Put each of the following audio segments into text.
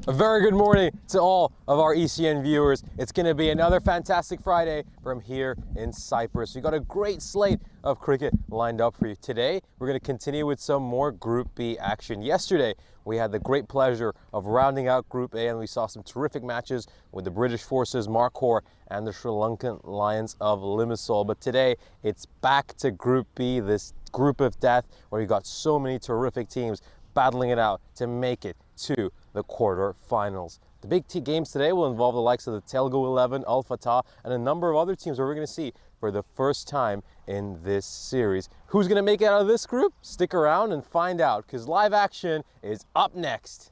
A very good morning to all of our ECN viewers. It's going to be another fantastic Friday from here in Cyprus. We've got a great slate of cricket lined up for you. Today, we're going to continue with some more Group B action. Yesterday, we had the great pleasure of rounding out Group A, and we saw some terrific matches with the British Forces, Encore, and the Sri Lankan Lions of Limassol. But today, it's back to Group B, this group of death, where you got so many terrific teams battling it out to make it to the quarter-finals. The big games today will involve the likes of the Telugu 11, Al Fatah, and a number of other teams that we're going to see for the first time in this series. Who's going to make it out of this group? Stick around and find out, because live action is up next.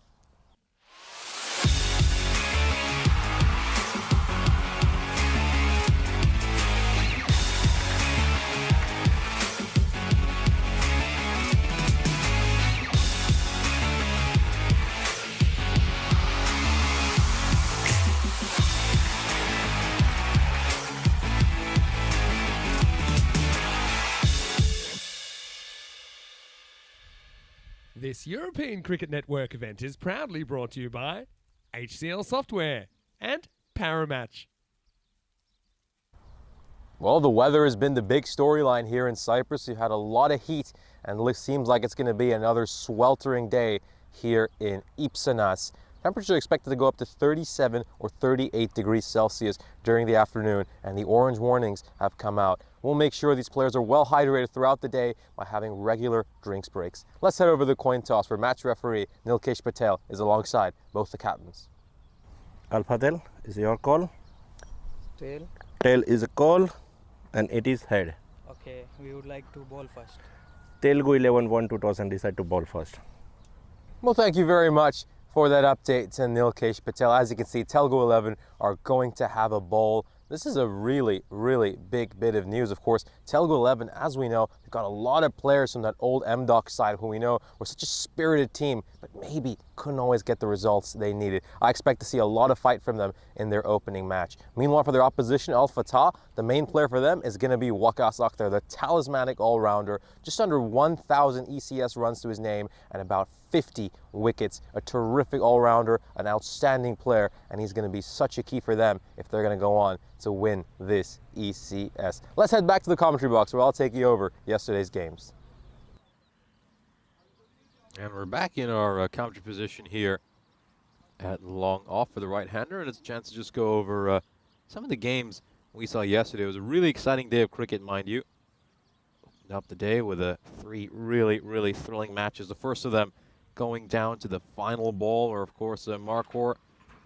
This European Cricket Network event is proudly brought to you by HCL Software and Paramatch. Well, the weather has been the big storyline here in Cyprus. We've had a lot of heat, and it seems like it's going to be another sweltering day here in Ipsanas. Temperatures are expected to go up to 37 or 38 degrees Celsius during the afternoon, and the orange warnings have come out. We'll make sure these players are well hydrated throughout the day by having regular drinks breaks. Let's head over to the coin toss where match referee Nilkesh Patel is alongside both the captains. Alpha is your call. Tail. Tail is a call and it is head. Okay, we would like to ball first. Telugu 11 won 2000 decide to ball first. Well, thank you very much for that update to Nilkesh Patel. As you can see, Telugu 11 are going to have a bowl. This is a really, really big bit of news. Of course, Telugu 11, as we know, they've got a lot of players from that old MDOC side who we know were such a spirited team, but maybe couldn't always get the results they needed. I expect to see a lot of fight from them in their opening match. Meanwhile, for their opposition, Al Fatah, the main player for them is going to be Waqas Akhtar, the talismanic all-rounder. Just under 1,000 ECS runs to his name and about 50 wickets. A terrific all-rounder, an outstanding player, and he's going to be such a key for them if they're going to go on to win this ECS. Let's head back to the commentary box where I'll take you over yesterday's games. And we're back in our commentary position here at long off for the right-hander, and it's a chance to just go over some of the games we saw yesterday. It was a really exciting day of cricket, mind you. Opened up the day with three really, really thrilling matches. The first of them going down to the final ball, where, of course, Encore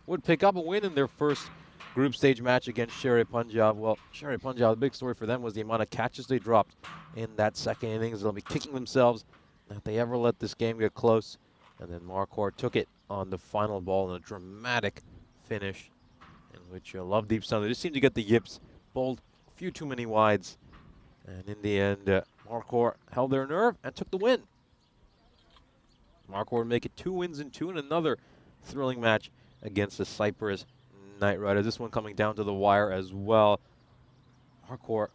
would pick up a win in their first group stage match against Sher Punjab. Well, Sher Punjab, the big story for them was the amount of catches they dropped in that second innings. They'll be kicking themselves if they ever let this game get close. And then Encore took it on the final ball in a dramatic finish, in which Lovedeep Sun, they just seemed to get the yips, bowled a few too many wides. And in the end, Encore held their nerve and took the win. Encore would make it 2 wins in 2 in another thrilling match against the Cyprus Knight Riders. This one coming down to the wire as well. Encore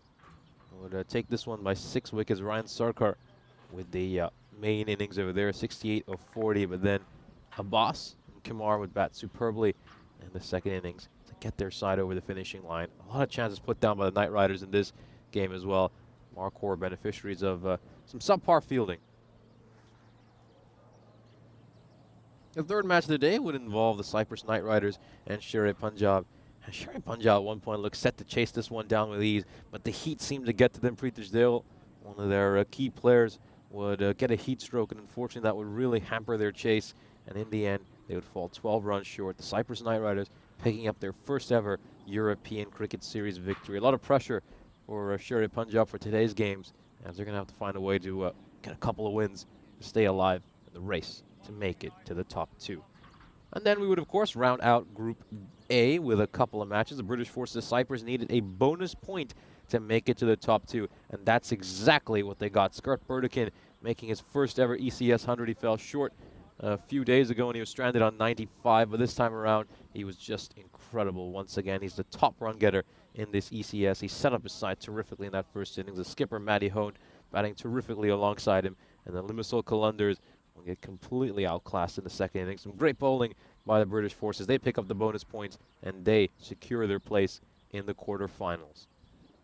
would take this one by 6 wickets. Ryan Sarkar with the main innings over there, 68 of 40. But then Abbas and Kamar would bat superbly in the second innings to get their side over the finishing line. A lot of chances put down by the Knight Riders in this game as well. Encore beneficiaries of some subpar fielding. The third match of the day would involve the Cyprus Knight Riders and Sher Punjab. And Sher Punjab at one point looked set to chase this one down with ease, but the heat seemed to get to them. Pritish Dale, one of their key players, would get a heat stroke, and unfortunately that would really hamper their chase. And in the end, they would fall 12 runs short. The Cyprus Knight Riders picking up their first ever European Cricket Series victory. A lot of pressure for Sher Punjab for today's games, as they're going to have to find a way to get a couple of wins to stay alive in the race to make it to the top 2. And then we would, of course, round out Group A with a couple of matches. The British Forces of Cyprus needed a bonus point to make it to the top 2, and that's exactly what they got. Skurt Burdikin making his first ever ECS 100. He fell short a few days ago and he was stranded on 95, but this time around he was just incredible once again. He's the top run getter in this ECS. He set up his side terrifically in that first innings. The skipper, Matty Hone, batting terrifically alongside him, and the Limassol Kalundars will get completely outclassed in the second innings. Some great bowling by the British forces. They pick up the bonus points, and they secure their place in the quarterfinals.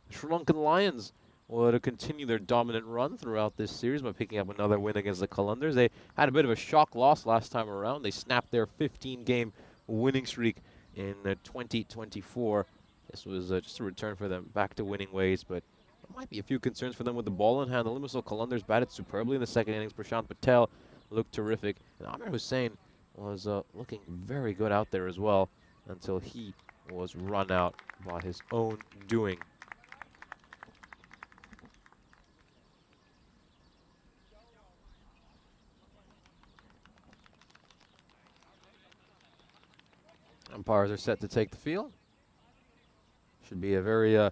The Sri Lankan Lions will continue their dominant run throughout this series by picking up another win against the Qalandars. They had a bit of a shock loss last time around. They snapped their 15-game winning streak in 2024. This was just a return for them back to winning ways, but there might be a few concerns for them with the ball in hand. The Limassol Qalandars batted superbly in the second innings. Prashant Patel looked terrific, and Amir Hussain was looking very good out there as well until he was run out by his own doing. Umpires are set to take the field. Should be a very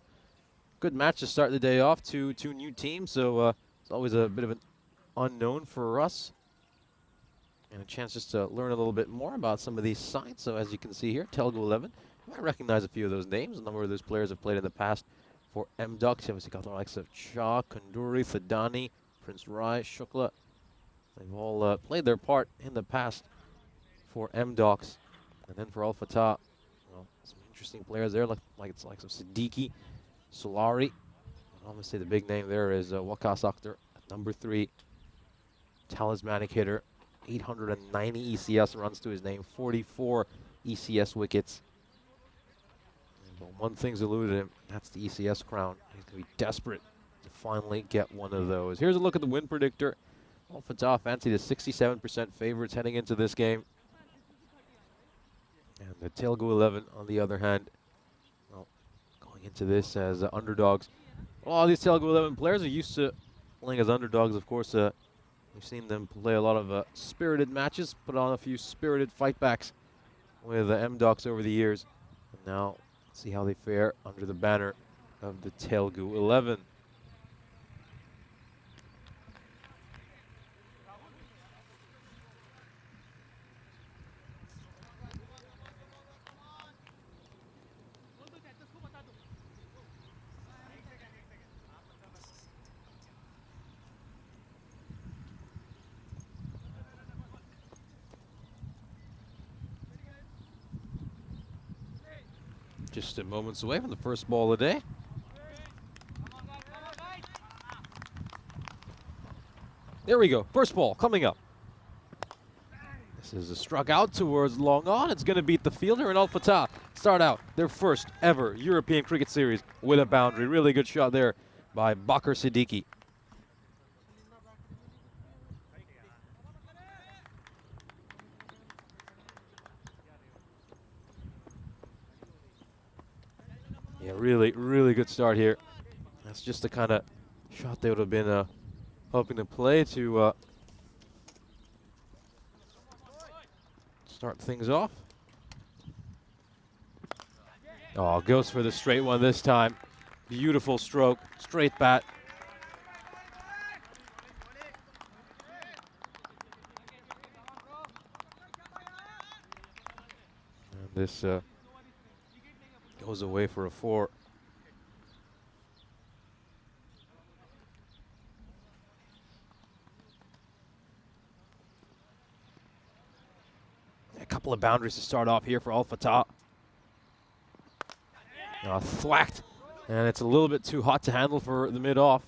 good match to start the day off. Two new teams, so it's always a bit of an unknown for us. And a chance just to learn a little bit more about some of these sides. So as you can see here, Telugu 11. You might recognize a few of those names. A number of those players have played in the past for MDOX. You obviously got the likes of Shah, Kanduri, Thadani, Prince Rai, Shukla. They've all played their part in the past for MDOX. And then for Al Fatah, well, some interesting players there, like it's like some Siddiqui, Solari. Obviously, the big name there is Waqas Akhtar at number 3. Talismanic hitter, 890 ECS runs to his name, 44 ECS wickets. But one thing's eluded him, that's the ECS crown. He's going to be desperate to finally get one of those. Here's a look at the win predictor. Al Fatah fancied as 67% favorites heading into this game. And the Telugu 11, on the other hand, well, going into this as underdogs. All these Telugu 11 players are used to playing as underdogs. Of course, we've seen them play a lot of spirited matches, put on a few spirited fightbacks with MDOX over the years. And now, see how they fare under the banner of the Telugu 11. Just moments away from the first ball of the day. There we go. First ball coming up. This is a struck out towards long on. It's going to beat the fielder, and Al Fatah start out their first ever European Cricket Series with a boundary. Really good shot there by Bakr Siddiqui. Yeah, really good start here. That's just the kind of shot they would have been hoping to play to start things off. Oh, goes for the straight one this time. Beautiful stroke, straight bat. And this goes away for a 4. A couple of boundaries to start off here for Al Fatah. Thwacked, and it's a little bit too hot to handle for the mid-off.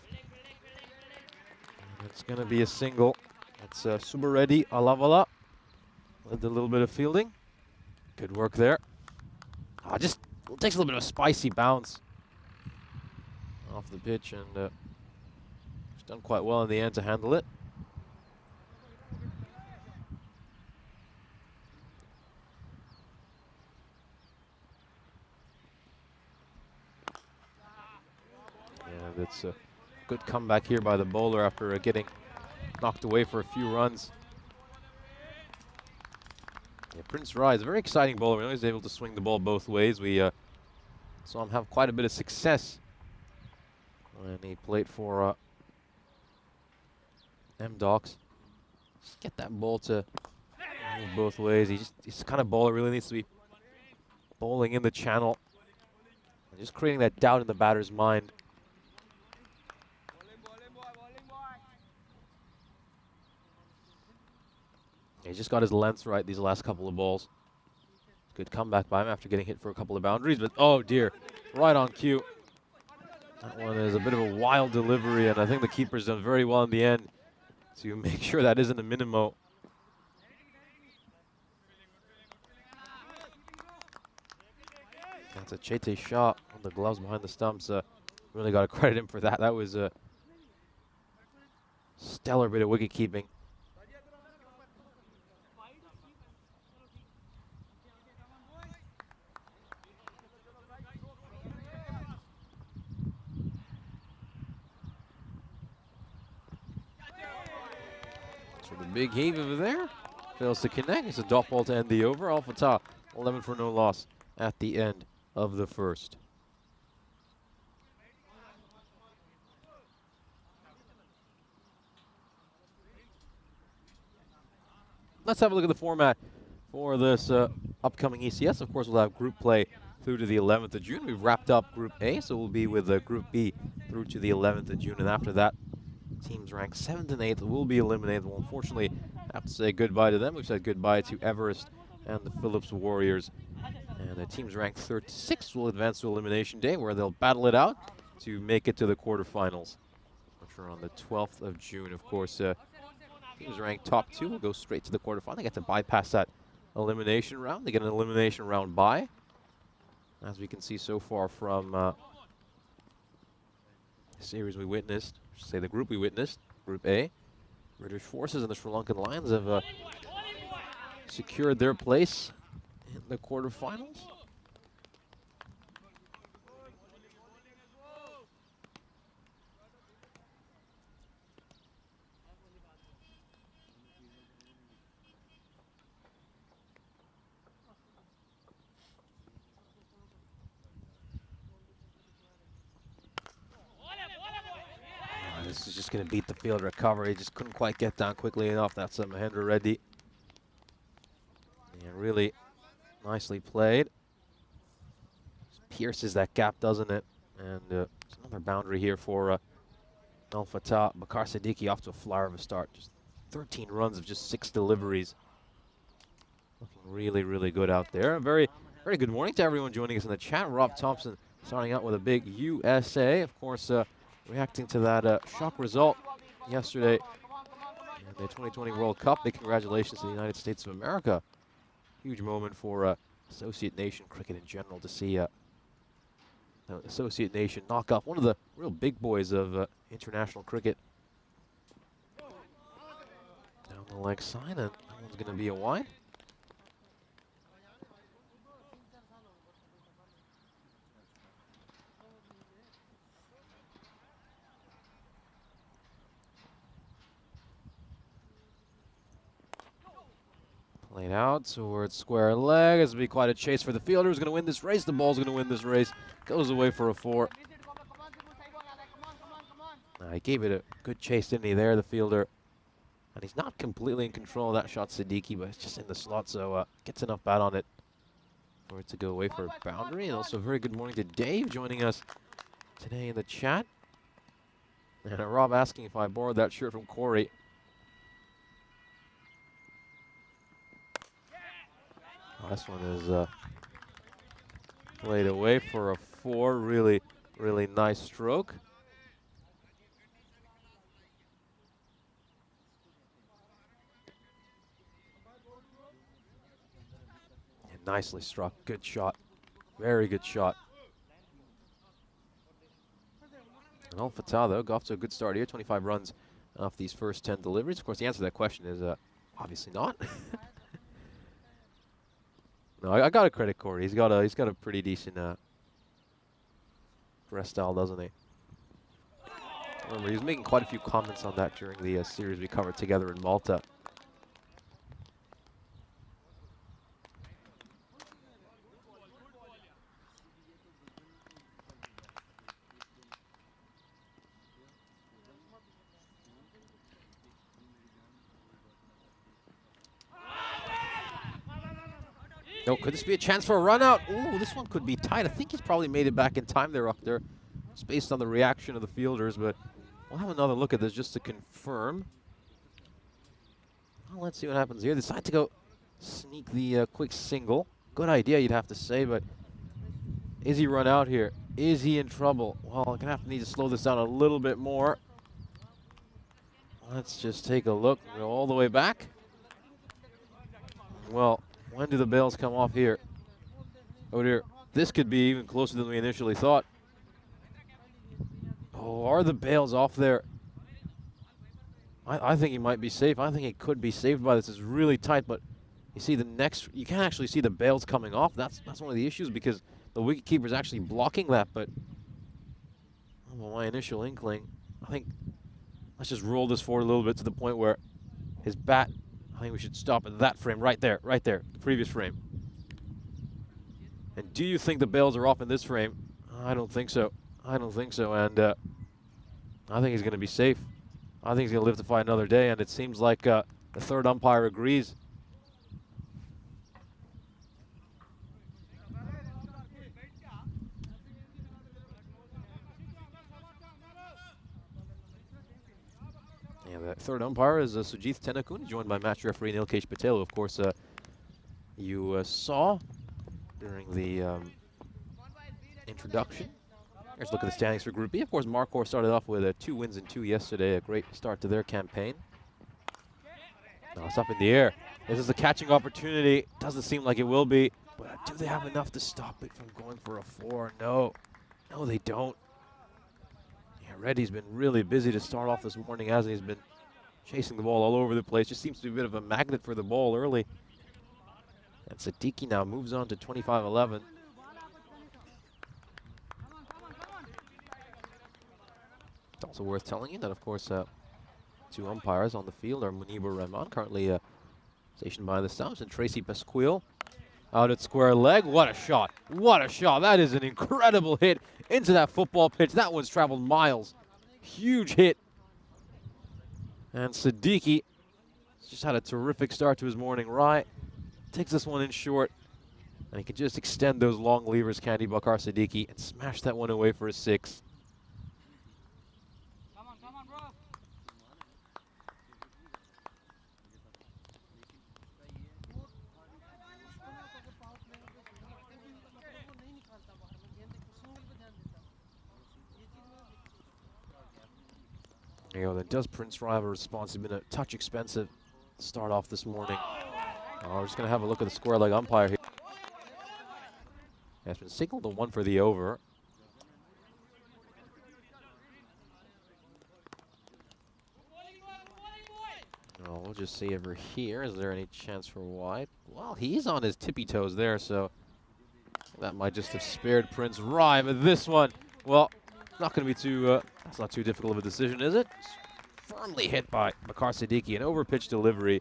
It's going to be a single. It's Subaredi Alavala with a little bit of fielding. Good work there. Just takes a little bit of a spicy bounce off the pitch, and he's done quite well in the end to handle it. And it's a good comeback here by the bowler after getting knocked away for a few runs. Yeah, Prince Rai is a very exciting bowler. We know he's able to swing the ball both ways. We saw him have quite a bit of success when he played for MDOX. Just get that ball to move both ways. He's the kind of bowler really needs to be bowling in the channel and just creating that doubt in the batter's mind. He just got his length right these last couple of balls. Good comeback by him after getting hit for a couple of boundaries, but oh dear, right on cue. That one is a bit of a wild delivery, and I think the keeper's done very well in the end to make sure that isn't a minimo. That's a Chete shot on the gloves behind the stumps. Really got to credit him for that. That was a stellar bit of wicket keeping. So the big heave over there fails to connect. It's a dot ball to end the over. Al Fatah 11 for no loss at the end of the first. Let's have a look at the format for this upcoming ECS. Of course, we'll have group play through to the 11th of June. We've wrapped up Group A, so we'll be with Group B through to the 11th of June. And after that, teams ranked 7th and 8th will be eliminated. We'll unfortunately have to say goodbye to them. We've said goodbye to Everest and the Phillips Warriors. And the teams ranked 3rd to 6th will advance to Elimination Day, where they'll battle it out to make it to the quarterfinals, which are on the 12th of June. Of course, teams ranked top 2 will go straight to the quarterfinal. They get to bypass that elimination round. They get an elimination round bye, as we can see so far from the series we witnessed. I should say the group we witnessed, Group A. British Forces and the Sri Lankan Lions have secured their place in the quarterfinals. This is just going to beat the field recovery. Just couldn't quite get down quickly enough. That's Mahendra Reddy. And really nicely played. Just pierces that gap, doesn't it? And there's another boundary here for Al Fatah. Bakar Siddiqui off to a flyer of a start. Just 13 runs of just 6 deliveries. Looking really, really good out there. A very good morning to everyone joining us in the chat. Rob Thompson starting out with a big USA. Of course, reacting to that shock result yesterday in the 2020 World Cup. Big congratulations to the United States of America. Huge moment for Associate Nation cricket in general to see the Associate Nation knock off one of the real big boys of international cricket. Down the leg side, and that one's going to be a wide. Played out towards square leg. This will be quite a chase for the fielder. Who's going to win this race? The ball's going to win this race. Goes away for a 4. He gave it a good chase, didn't he, there, the fielder. And he's not completely in control of that shot, Siddiqui, but it's just in the slot, so gets enough bat on it for it to go away for a boundary. And also, very good morning to Dave joining us today in the chat. And Rob asking if I borrowed that shirt from Corey. This one is played away for a 4. Really, really nice stroke. And nicely struck. Good shot. Very good shot. And Al Fatah, though, got off to a good start here. 25 runs off these first 10 deliveries. Of course, the answer to that question is obviously not. No, I got to credit Corey. He's got a pretty decent breast style, doesn't he? Remember, he was making quite a few comments on that during the series we covered together in Malta. Oh, could this be a chance for a run out? Ooh, this one could be tight. I think he's probably made it back in time there, Ukhtar. It's based on the reaction of the fielders, but we'll have another look at this just to confirm. Well, let's see what happens here. They decide to go sneak the quick single. Good idea, you'd have to say, but is he run out here? Is he in trouble? Well, I'm going to need to slow this down a little bit more. Let's just take a look. Go all the way back. Well, when do the bails come off here? Oh dear, this could be even closer than we initially thought. Oh, are the bails off there? I think he might be safe. I think he could be saved by this. It's really tight, but you see you can't actually see the bails coming off. That's one of the issues because the wicketkeeper's actually blocking that, but well, my initial inkling, I think let's just roll this forward a little bit to the point where his bat, I think we should stop at that frame right there, the previous frame. And do you think the bails are off in this frame? I don't think so. I don't think so, and I think he's going to be safe. I think he's going to live to fight another day, and it seems like the third umpire agrees. Yeah, the third umpire is Sujith Tenakun, joined by match referee Nilkesh Patel, who, of course, you saw during the introduction. Here's a look at the standings for Group B. Of course, Encore started off with 2 wins and 2 yesterday, a great start to their campaign. No, it's up in the air. This is a catching opportunity. Doesn't seem like it will be, but do they have enough to stop it from going for a 4? No. No, they don't. Yeah, Reddy's been really busy to start off this morning, as he's been chasing the ball all over the place. Just seems to be a bit of a magnet for the ball early. And Siddiqui now moves on to 25-11. It's also worth telling you that, of course, 2 umpires on the field are Munibur Rahman, currently stationed by the stumps, and Tracy Pasquille out at square leg. What a shot. What a shot. That is an incredible hit into that football pitch. That one's traveled miles. Huge hit. And Siddiqui just had a terrific start to his morning ride. Takes this one in short, and he can just extend those long levers, Candy Bakar Siddiqui, and smash that one away for a 6. You know, that does Prince Rai have a response? It's been a touch expensive to start off this morning. We're just going to have a look at the square leg umpire here. Has been signaled the 1 for the over. Well, we'll just see over here. Is there any chance for wide? Well, he's on his tippy toes there, so that might just have spared Prince Rai. But this one, well, not going to be too, that's not too difficult of a decision, is it? Firmly hit by Bakar Siddiqui, an over-pitch delivery.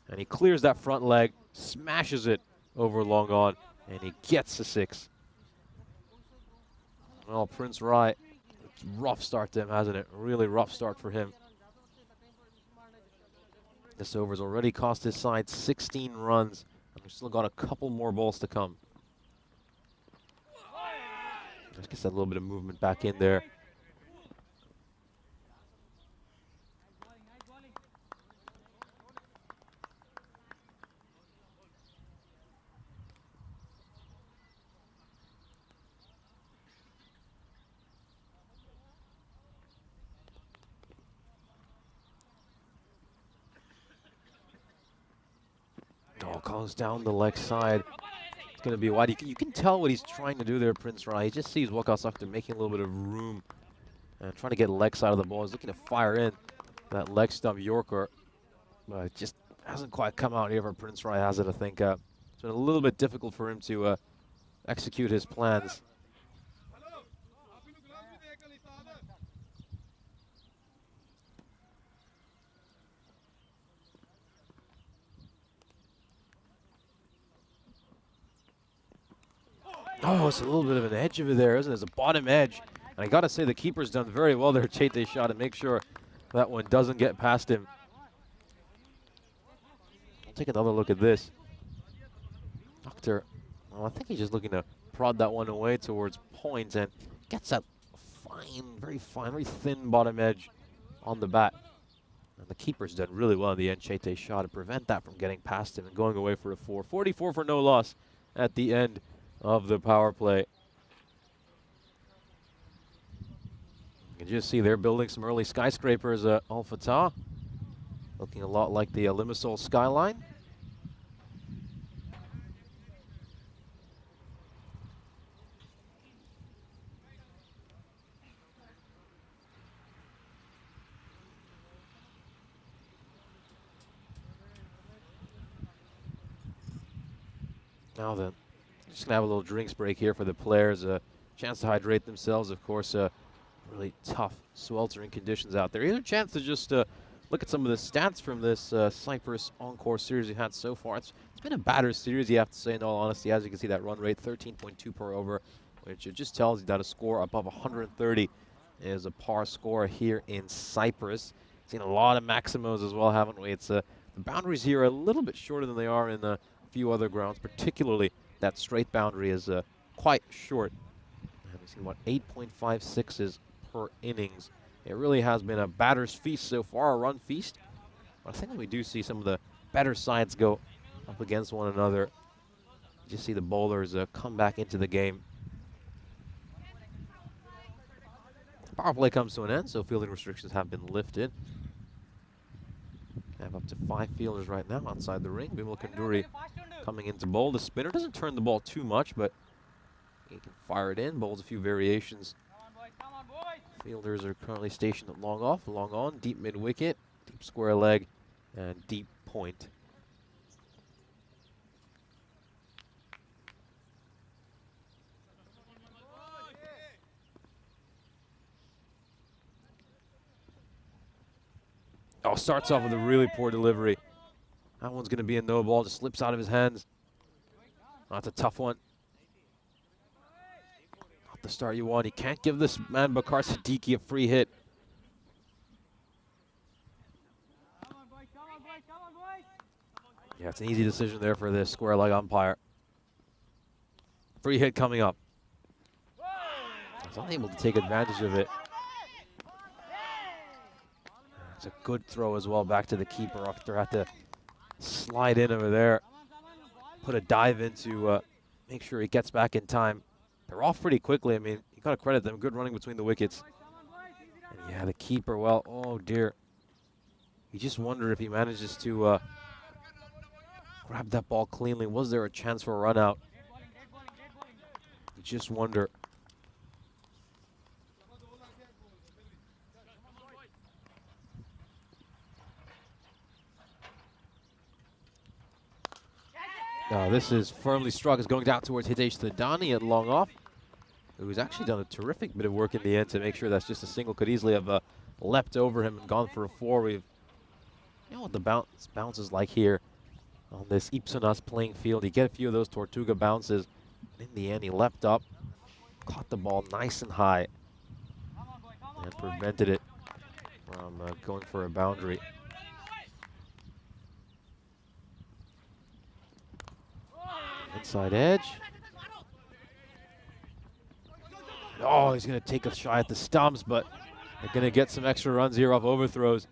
And he clears that front leg, smashes it over long on, and he gets a 6. Well, Prince Rai, it's a rough start to him, hasn't it? A really rough start for him. This over's already cost his side 16 runs. And we've still got a couple more balls to come. Just gets that little bit of movement back in there. Oh, goes down the leg side. It's going to be wide. You can tell what he's trying to do there, Prince Rai. He just sees Waqar Sakhtar making a little bit of room and trying to get leg side of the ball. He's looking to fire in that leg stump Yorker. But it just hasn't quite come out here for Prince Rai, has it, I think. It's been a little bit difficult for him to execute his plans. Oh, it's a little bit of an edge over there, isn't it? It's a bottom edge. And I got to say, the keeper's done very well there, Chete shot, to make sure that one doesn't get past him. I'll take another look at this. Doctor, well, I think he's just looking to prod that one away towards point and gets that fine, very thin bottom edge on the bat. And the keeper's done really well in the end, Chete shot, to prevent that from getting past him and going away for a 4. 44 for no loss. at the end of the power play. You can just see they're building some early skyscrapers at Al Fatah, looking a lot like the Limassol skyline. Now then, just gonna have a little drinks break here for the players. A chance to hydrate themselves, of course. Really tough, sweltering conditions out there. Here's a chance to just look at some of the stats from this Cyprus Encore series we've had so far. It's been a battered series, you have to say, in all honesty. As you can see, that run rate, 13.2 per over, which it just tells you that a score above 130 is a par score here in Cyprus. Seen a lot of maximos as well, haven't we? It's the boundaries here are a little bit shorter than they are in a few other grounds, particularly that straight boundary is quite short. And we've seen, what, 8.56s per innings. It really has been a batter's feast so far, a run feast. But I think when we do see some of the better sides go up against one another, you just see the bowlers come back into the game. Power play comes to an end, so fielding restrictions have been lifted. Have up to 5 fielders right now outside the ring. Bimal Kanduri coming into bowl. The spinner doesn't turn the ball too much, but he can fire it in, bowls a few variations. Fielders are currently stationed at long off, long on, deep mid wicket, deep square leg, and deep point. Oh, starts off with a really poor delivery. That one's going to be a no ball, just slips out of his hands. Oh, that's a tough one. Not the start you want. He can't give this man Bakar Siddiqui a free hit. Yeah, it's an easy decision there for this square leg umpire. Free hit coming up. He's unable to take advantage of it. It's a good throw as well back to the keeper after had to slide in over there. Put a dive in to make sure he gets back in time. They're off pretty quickly. I mean, you got to credit them. Good running between the wickets. And yeah, the keeper, well, oh dear. You just wonder if he manages to grab that ball cleanly. Was there a chance for a run out? You just wonder. This is firmly struck. It's going down towards Hitesh Thadani at long off, who's actually done a terrific bit of work in the end to make sure that's just a single. Could easily have leapt over him and gone for a 4. You know what the bounce is like here on this Ipsonas playing field. You get a few of those Tortuga bounces. And in the end, he leapt up, caught the ball nice and high, and prevented it from going for a boundary. Inside edge. Oh, he's going to take a shot at the stumps, but they're going to get some extra runs here off overthrows.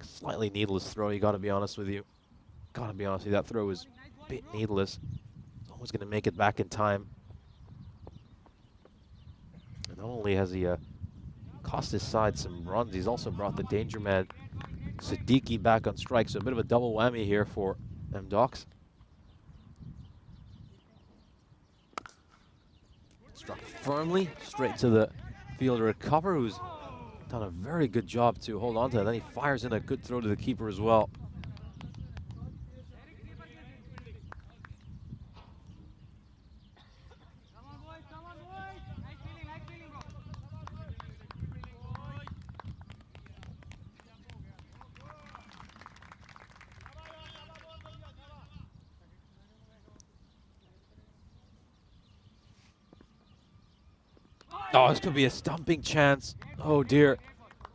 Slightly needless throw, you got to be honest with you. Got to be honest with you, that throw was a bit needless. Always going to make it back in time. And not only has he cost his side some runs, he's also brought the danger man Siddiqui back on strike. So a bit of a double whammy here for them Docs. Struck firmly, straight to the fielder cover, who's done a very good job to hold on to it. Then he fires in a good throw to the keeper as well. Oh, this could be a stumping chance. Oh, dear.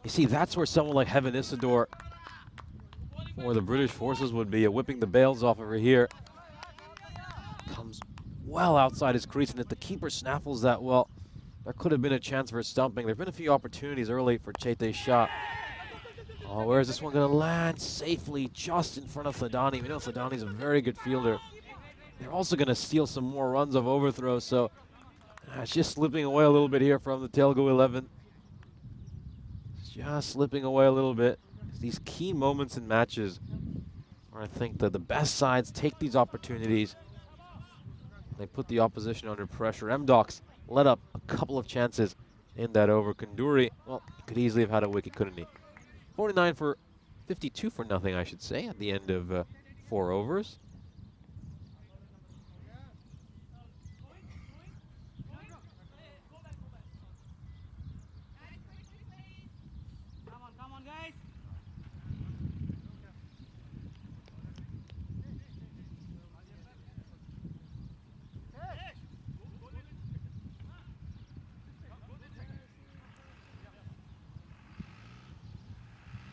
You see, that's where someone like Heaven Isidore or the British forces would be whipping the bails off over here. Comes well outside his crease, and if the keeper snaffles that well, there could have been a chance for stumping. There have been a few opportunities early for Chete's shot. Oh, where is this one going to land? Safely just in front of Thadani. We know Thadani's a very good fielder. they're also going to steal some more runs of overthrow, so it's just slipping away a little bit here from the Telugu 11. Just slipping away a little bit. It's these key moments in matches where I think that the best sides take these opportunities. They put the opposition under pressure. MDocs let up a couple of chances in that over. Kunduri, well, could easily have had a wicket, couldn't he? 49 for 52 for nothing, I should say, at the end of 4 overs.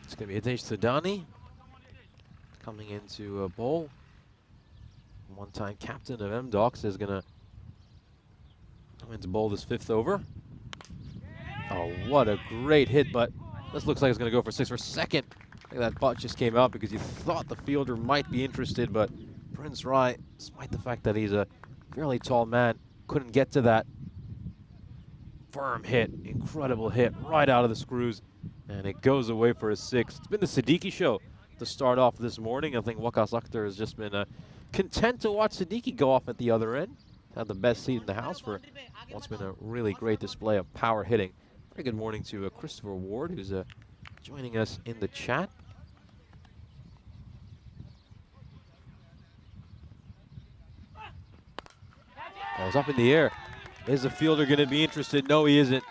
It's going to be Hitesh Sudani coming into a bowl. One-time captain of MDocs is going to come into bowl this 5th over. Oh, what a great hit, but this looks like it's going to go for 6 for second. I think that butt just came out because you thought the fielder might be interested, but Prince Rai, despite the fact that he's a fairly tall man, couldn't get to that. Firm hit, incredible hit, right out of the screws. And it goes away for a 6. It's been the Siddiqui show to start off this morning. I think Waqas Akhtar has just been content to watch Siddiqui go off at the other end. Had the best seat in the house for what's been a really great display of power hitting. Very good morning to Christopher Ward, who's joining us in the chat. Ball's up in the air. Is the fielder going to be interested? No, he isn't.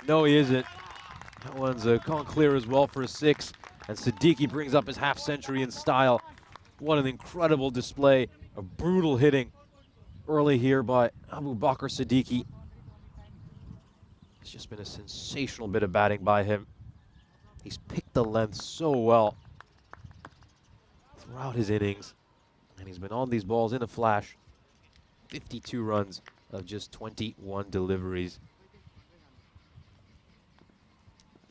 No, he isn't. That one's gone clear as well for a 6. And Siddiqui brings up his half-century in style. What an incredible display of brutal hitting early here by Abu Bakr Siddiqui. It's just been a sensational bit of batting by him. He's picked the length so well throughout his innings. And he's been on these balls in a flash. 52 runs of just 21 deliveries.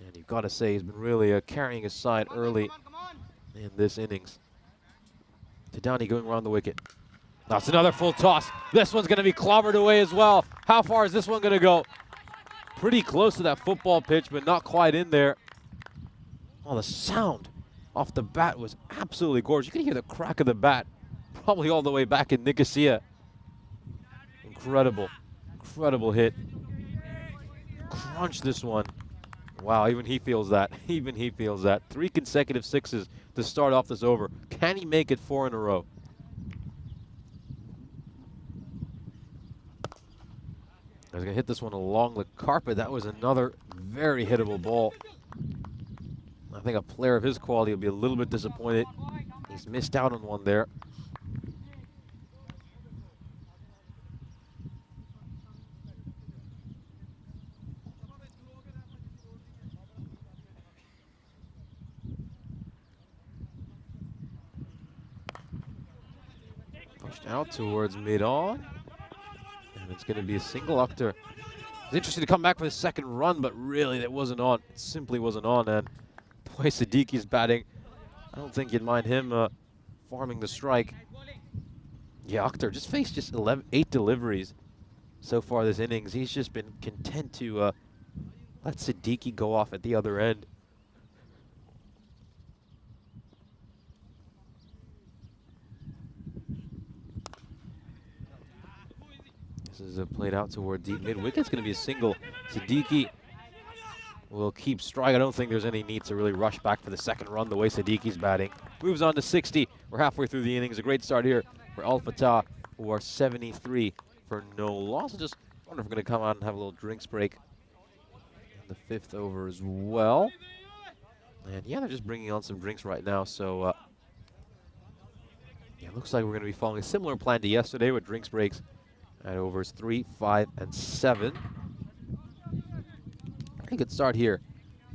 And you've got to say he's been really carrying his side early in this innings. Tadani going around the wicket. That's another full toss. This one's going to be clobbered away as well. How far is this one going to go? Pretty close to that football pitch, but not quite in there. Oh, the sound off the bat was absolutely gorgeous. You can hear the crack of the bat probably all the way back in Nicosia. Incredible, incredible hit. Crunch this one. Wow, even he feels that. Even he feels that. 3 consecutive 6s to start off this over. Can he make it 4 in a row? I was going to hit this one along the carpet. That was another very hittable ball. I think a player of his quality will be a little bit disappointed. He's missed out on one there. Out towards mid-on, and it's going to be a single. Akhtar is interested to come back for the second run, but really it wasn't on. It simply wasn't on, and the way Siddiqui's batting, I don't think you'd mind him farming the strike. Yeah, Akhtar just faced 8 deliveries so far this innings. He's just been content to let Siddiqui go off at the other end. This is played out toward deep mid-wicket. It's going to be a single. Siddiqui will keep strike. I don't think there's any need to really rush back for the second run the way Siddiqui's batting. Moves on to 60. We're halfway through the innings. A great start here for Al Fatah, who are 73 for no loss. I just wonder if we're going to come out and have a little drinks break in the 5th over as well. And yeah, they're just bringing on some drinks right now. So yeah, it looks like we're going to be following a similar plan to yesterday with drinks breaks at overs 3, 5, and 7. Pretty good start here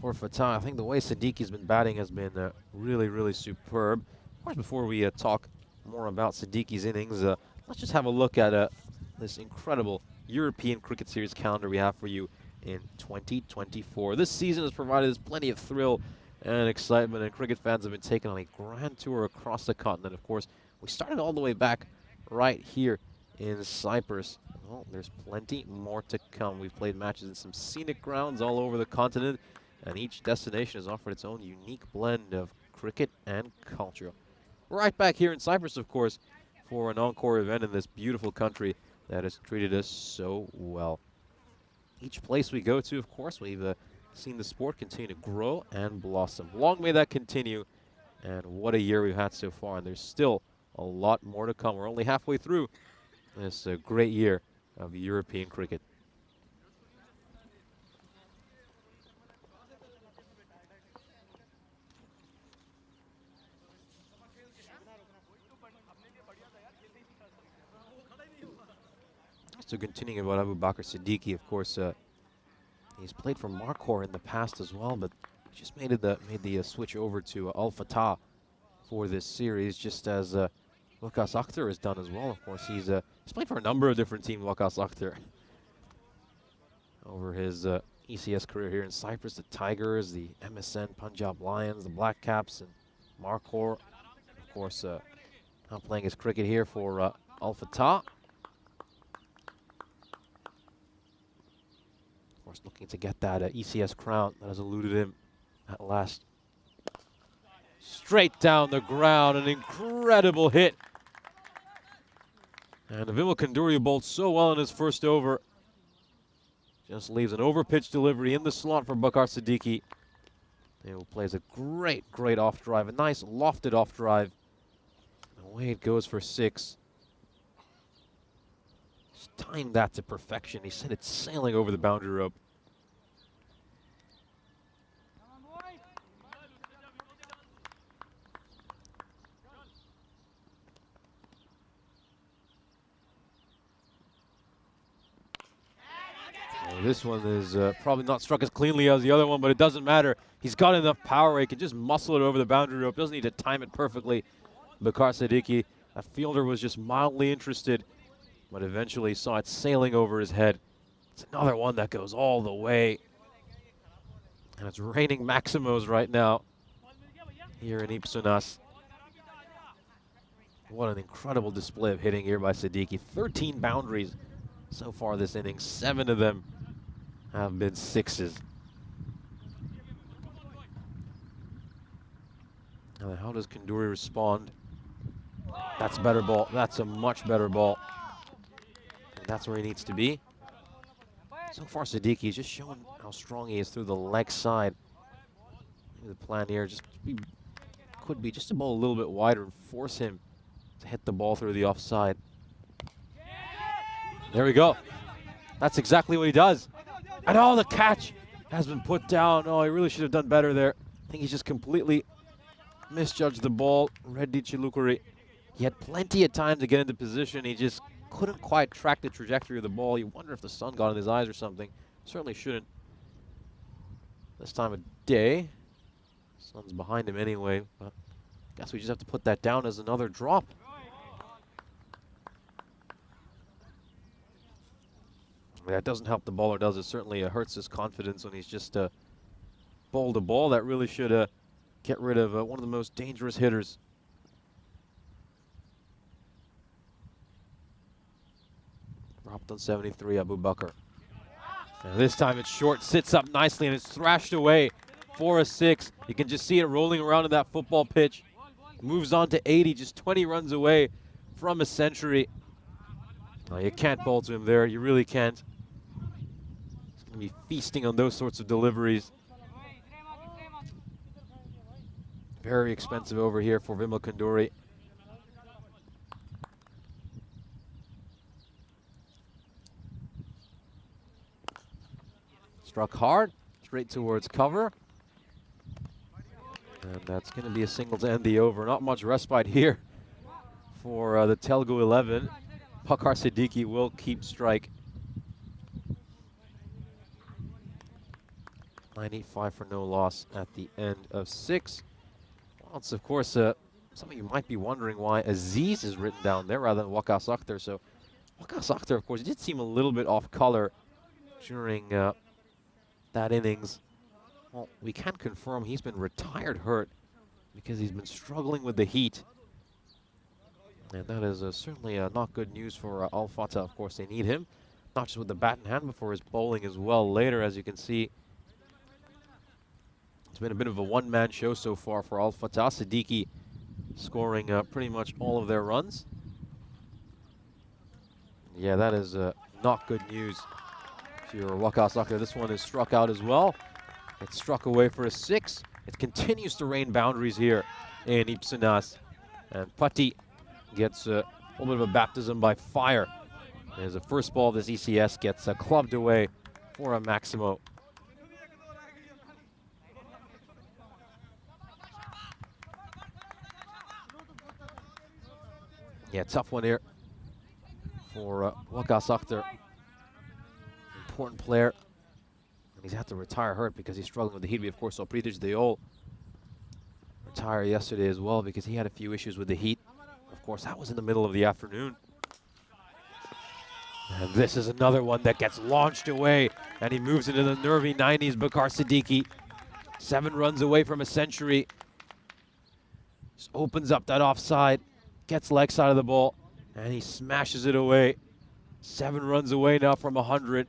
for Fatah. I think the way Siddiqui's been batting has been really, really superb. Of course, before we talk more about Siddiqui's innings, let's just have a look at this incredible European Cricket Series calendar we have for you in 2024. This season has provided us plenty of thrill and excitement, and cricket fans have been taken on a grand tour across the continent. Of course, we started all the way back right here in Cyprus. Well, there's plenty more to come. We've played matches in some scenic grounds all over the continent, and each destination has offered its own unique blend of cricket and culture. We're right back here in Cyprus, of course, for an Encore event in this beautiful country that has treated us so well. Each place we go to, of course, we've seen the sport continue to grow and blossom. Long may that continue, and what a year we've had so far, and there's still a lot more to come. We're only halfway through this great year of European cricket. So continuing about Abu Bakr Siddiqui, of course, he's played for Encore in the past as well, but just made the switch over to Al Fatah for this series, just as Waqas Akhtar has done as well. Of course, he's played for a number of different teams, Waqas Akhtar, over his ECS career here in Cyprus. The Tigers, the MSN Punjab Lions, the Black Caps, and Markhor. Of course, now playing his cricket here for Al Fatah. Of course, looking to get that ECS crown that has eluded him at last. Straight down the ground, an incredible hit. And Vimal Kanduri bowled so well in his first over. Just leaves an over-pitch delivery in the slot for Bakar Siddiqui. He plays a great off drive, a nice lofted off drive. Away it goes for 6. Just timed that to perfection. He sent it sailing over the boundary rope. This one is probably not struck as cleanly as the other one, but it doesn't matter. He's got enough power. He can just muscle it over the boundary rope. Doesn't need to time it perfectly. Bakar Siddiqui, that fielder was just mildly interested, but eventually saw it sailing over his head. It's another one that goes all the way. And it's raining Maximos right now here in Ipsunas. What an incredible display of hitting here by Siddiqui. 13 boundaries so far this inning. 7 of them have been 6s. Now, how does Kanduri respond? That's a better ball. That's a much better ball. And that's where he needs to be. So far, Siddiqui is just showing how strong he is through the leg side. Maybe the plan here could be just to bowl a little bit wider and force him to hit the ball through the offside. There we go. That's exactly what he does. And oh, the catch has been put down. Oh, he really should have done better there. I think he's just completely misjudged the ball. Reddy Chilukuri. He had plenty of time to get into position. He just couldn't quite track the trajectory of the ball. You wonder if the sun got in his eyes or something. Certainly shouldn't this time of day. Sun's behind him anyway, but I guess we just have to put that down as another drop. That doesn't help the bowler, does it? Certainly hurts his confidence when he's just bowled a ball that really should get rid of one of the most dangerous hitters. Dropped on 73, Abu Bakr. And this time it's short, sits up nicely, and it's thrashed away for a 6. You can just see it rolling around in that football pitch. Moves on to 80, just 20 runs away from a century. Oh, you can't bowl to him there, you really can't. He's going to be feasting on those sorts of deliveries. Very expensive over here for Vimal Kanduri. Struck hard, straight towards cover. And that's going to be a single to end the over. Not much respite here for the Telugu 11. Bakar Siddiqui will keep strike. 985 for no loss at the end of 6. Well, it's of course some of you might be wondering why Aziz is written down there rather than Waqas Akhtar. So Waqas Akhtar, of course, did seem a little bit off color during that innings. Well, we can confirm he's been retired hurt because he's been struggling with the heat. And that is certainly not good news for Al Fatah. Of course, they need him, not just with the bat in hand, but for his bowling as well later. As you can see, it's been a bit of a one-man show so far for Al Fatah. Siddiqui scoring pretty much all of their runs. Yeah, that is not good news if you're Waqar Sakhdar. This one is struck out as well. It's struck away for a 6. It continues to rain boundaries here in Ipsanas. And Patti gets a little bit of a baptism by fire as the first ball of this ECS gets clubbed away for a Maximo. Yeah, tough one here for Waqar Sakhdar. Important player. And he's had to retire hurt because he's struggling with the heat. We, of course, saw Pritish Deol retire yesterday as well because he had a few issues with the heat. Of course, that was in the middle of the afternoon. And this is another one that gets launched away, and he moves into the nervy 90s. Bakar Siddiqui, 7 runs away from a century. Just opens up that offside, gets leg side of the ball, and he smashes it away. 7 runs away now from 100.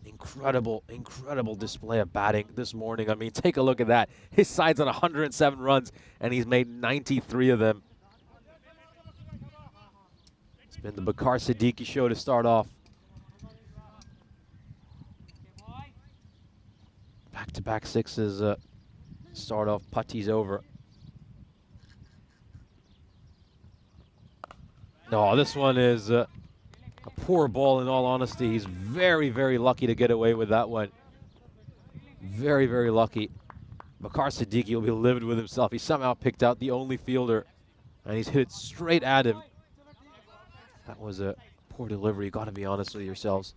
Incredible, incredible display of batting this morning. I mean, take a look at that. His side's on 107 runs, and he's made 93 of them. It's been the Bakar Siddiqui show to start off. Back-to-back 6s start off. Patti's over. No, this one is a poor ball in all honesty. He's very, very lucky to get away with that one. Very, very lucky. Bakar Siddiqui will be livid with himself. He somehow picked out the only fielder, and he's hit it straight at him. That was a poor delivery. You got to be honest with yourselves.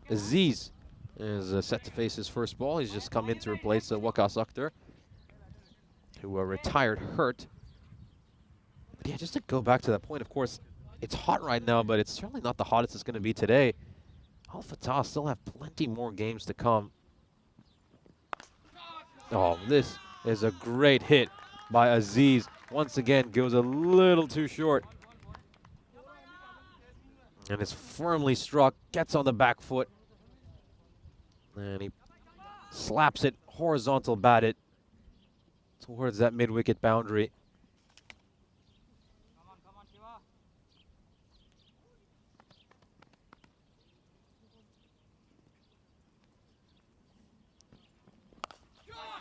Aziz is set to face his first ball. He's just come in to replace Waqar Sakhdar, who retired hurt. But yeah, just to go back to that point, of course, it's hot right now, but it's certainly not the hottest it's going to be today. Al Fatah still have plenty more games to come. Oh, this is a great hit by Aziz. Once again, goes a little too short. And it's firmly struck, gets on the back foot. And he slaps it, horizontal batted towards that mid-wicket boundary.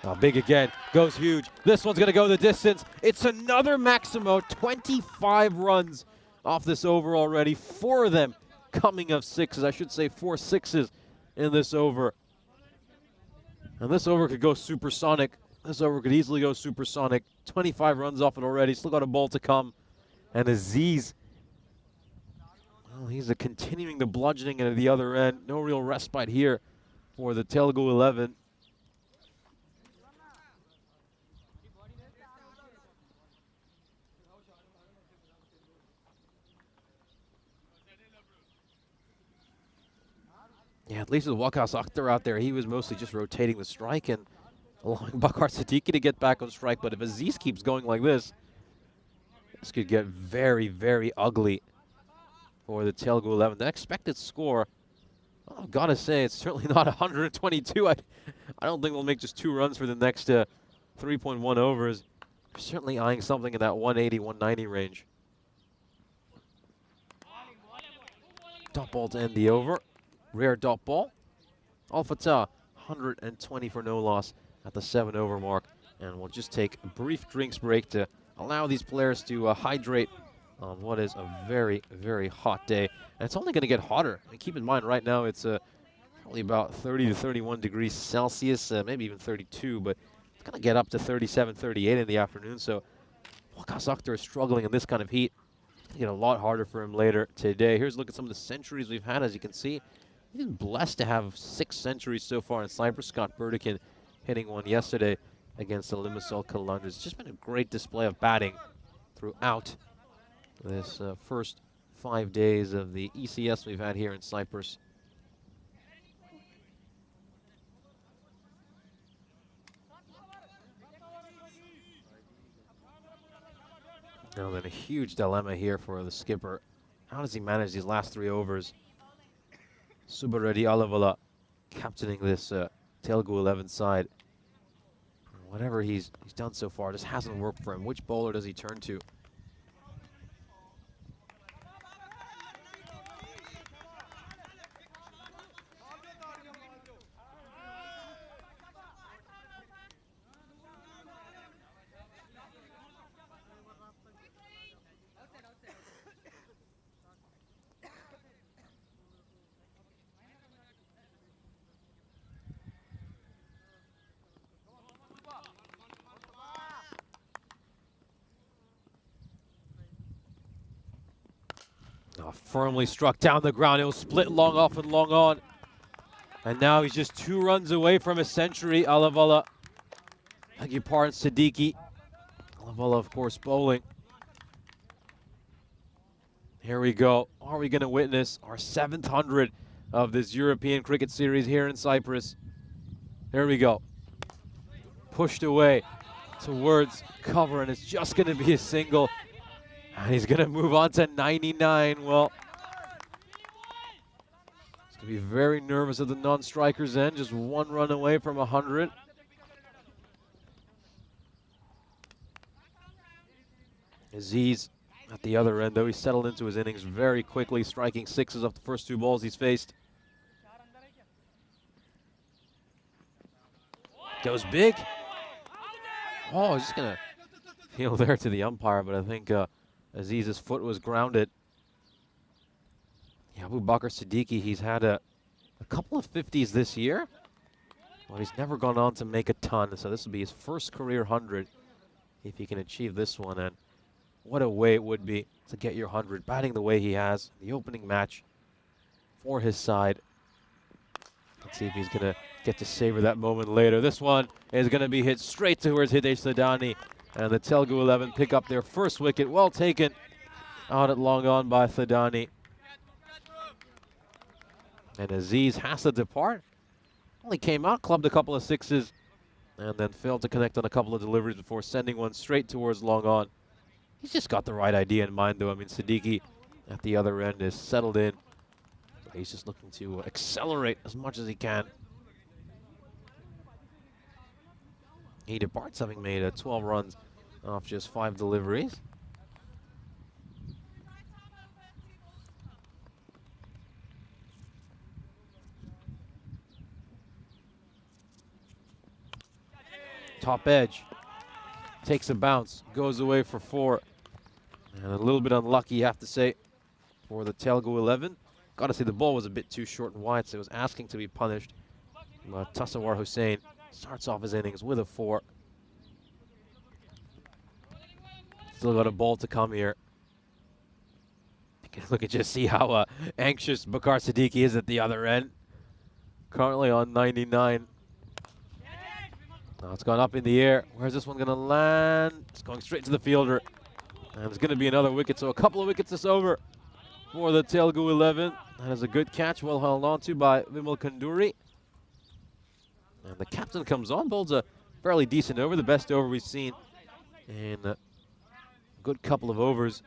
Oh, big again, goes huge. This one's gonna go the distance. It's another Maximo, 25 runs off this over already. 4 of them coming of 6s. I should say 4 6s in this over. And this over could go supersonic. This over could easily go supersonic. 25 runs off it already. Still got a ball to come. And Aziz, well, he's continuing the bludgeoning at the other end. No real respite here for the Telugu 11. Yeah, at least with Waqar Sakhdar out there, he was mostly just rotating the strike and allowing Bakar Siddiqui to get back on strike. But if Aziz keeps going like this could get very, very ugly for the Telugu 11. The expected score, well, I've got to say, it's certainly not 122. I don't think they'll make just 2 runs for the next 3.1 overs. They're certainly eyeing something in that 180, 190 range. Dot ball to end the over. Rare dot ball. Al Fatah, 120 for no loss at the 7 over mark. And we'll just take a brief drinks break to allow these players to hydrate on what is a very, very hot day. And it's only going to get hotter. And keep in mind, right now it's probably about 30 to 31 degrees Celsius, maybe even 32, but it's going to get up to 37, 38 in the afternoon. So Waqar Sakhdar is struggling in this kind of heat. It's going to get a lot harder for him later today. Here's a look at some of the centuries we've had. As you can see, he's been blessed to have 6 centuries so far in Cyprus. Scott Burdekin hitting one yesterday against the Limassol Kalundras. It's just been a great display of batting throughout this first 5 days of the ECS we've had here in Cyprus. Now then, a huge dilemma here for the skipper. How does he manage these last 3 overs? Subaredi Alavala captaining this Telugu 11 side. Whatever he's done so far just hasn't worked for him. Which bowler does he turn to? Firmly struck down the ground. He'll split long off and long on. And now he's just 2 runs away from a century. Alavala. Beg your pardon, Siddiqui. Alavala, of course, bowling. Here we go. Are we going to witness our 7th 100 of this European cricket series here in Cyprus? Here we go. Pushed away towards cover, and it's just going to be a single. And he's going to move on to 99. Well, he's going to be very nervous at the non-striker's end. Just 1 run away from 100. Aziz at the other end, though, he settled into his innings very quickly, striking 6s off the first 2 balls he's faced. Goes big. Oh, he's just going to feel there to the umpire, but I think Aziz's foot was grounded. Yeah, Abu Bakr Siddiqui, he's had a couple of 50s this year, but he's never gone on to make a ton, so this will be his first career 100 if he can achieve this one. And what a way it would be to get your 100, batting the way he has, the opening match for his side. Let's see if he's going to get to savor that moment later. This one is going to be hit straight towards Hitesh Sadani. And the Telugu 11 pick up their first wicket. Well taken out at long on by Thadani. And Aziz has to depart. Only came out, clubbed a couple of 6s, and then failed to connect on a couple of deliveries before sending one straight towards long on. He's just got the right idea in mind, though. I mean, Siddiqui at the other end is settled in. He's just looking to accelerate as much as he can. He departs, having made 12 runs off just 5 deliveries. Top edge. Takes a bounce, goes away for 4. And a little bit unlucky, you have to say, for the Telugu 11. Got to say the ball was a bit too short and wide, so it was asking to be punished. But Tasawwur Hussain starts off his innings with a 4. Still got a ball to come here. You can look and just see how anxious Bakar Siddiqui is at the other end. Currently on 99. Now it's gone up in the air. Where's this one going to land? It's going straight to the fielder. And there's going to be another wicket, so a couple of wickets this over for the Telugu 11. That is a good catch, well held on to by Vimal Kanduri. And the captain comes on, bowls a fairly decent over, the best over we've seen in a good couple of overs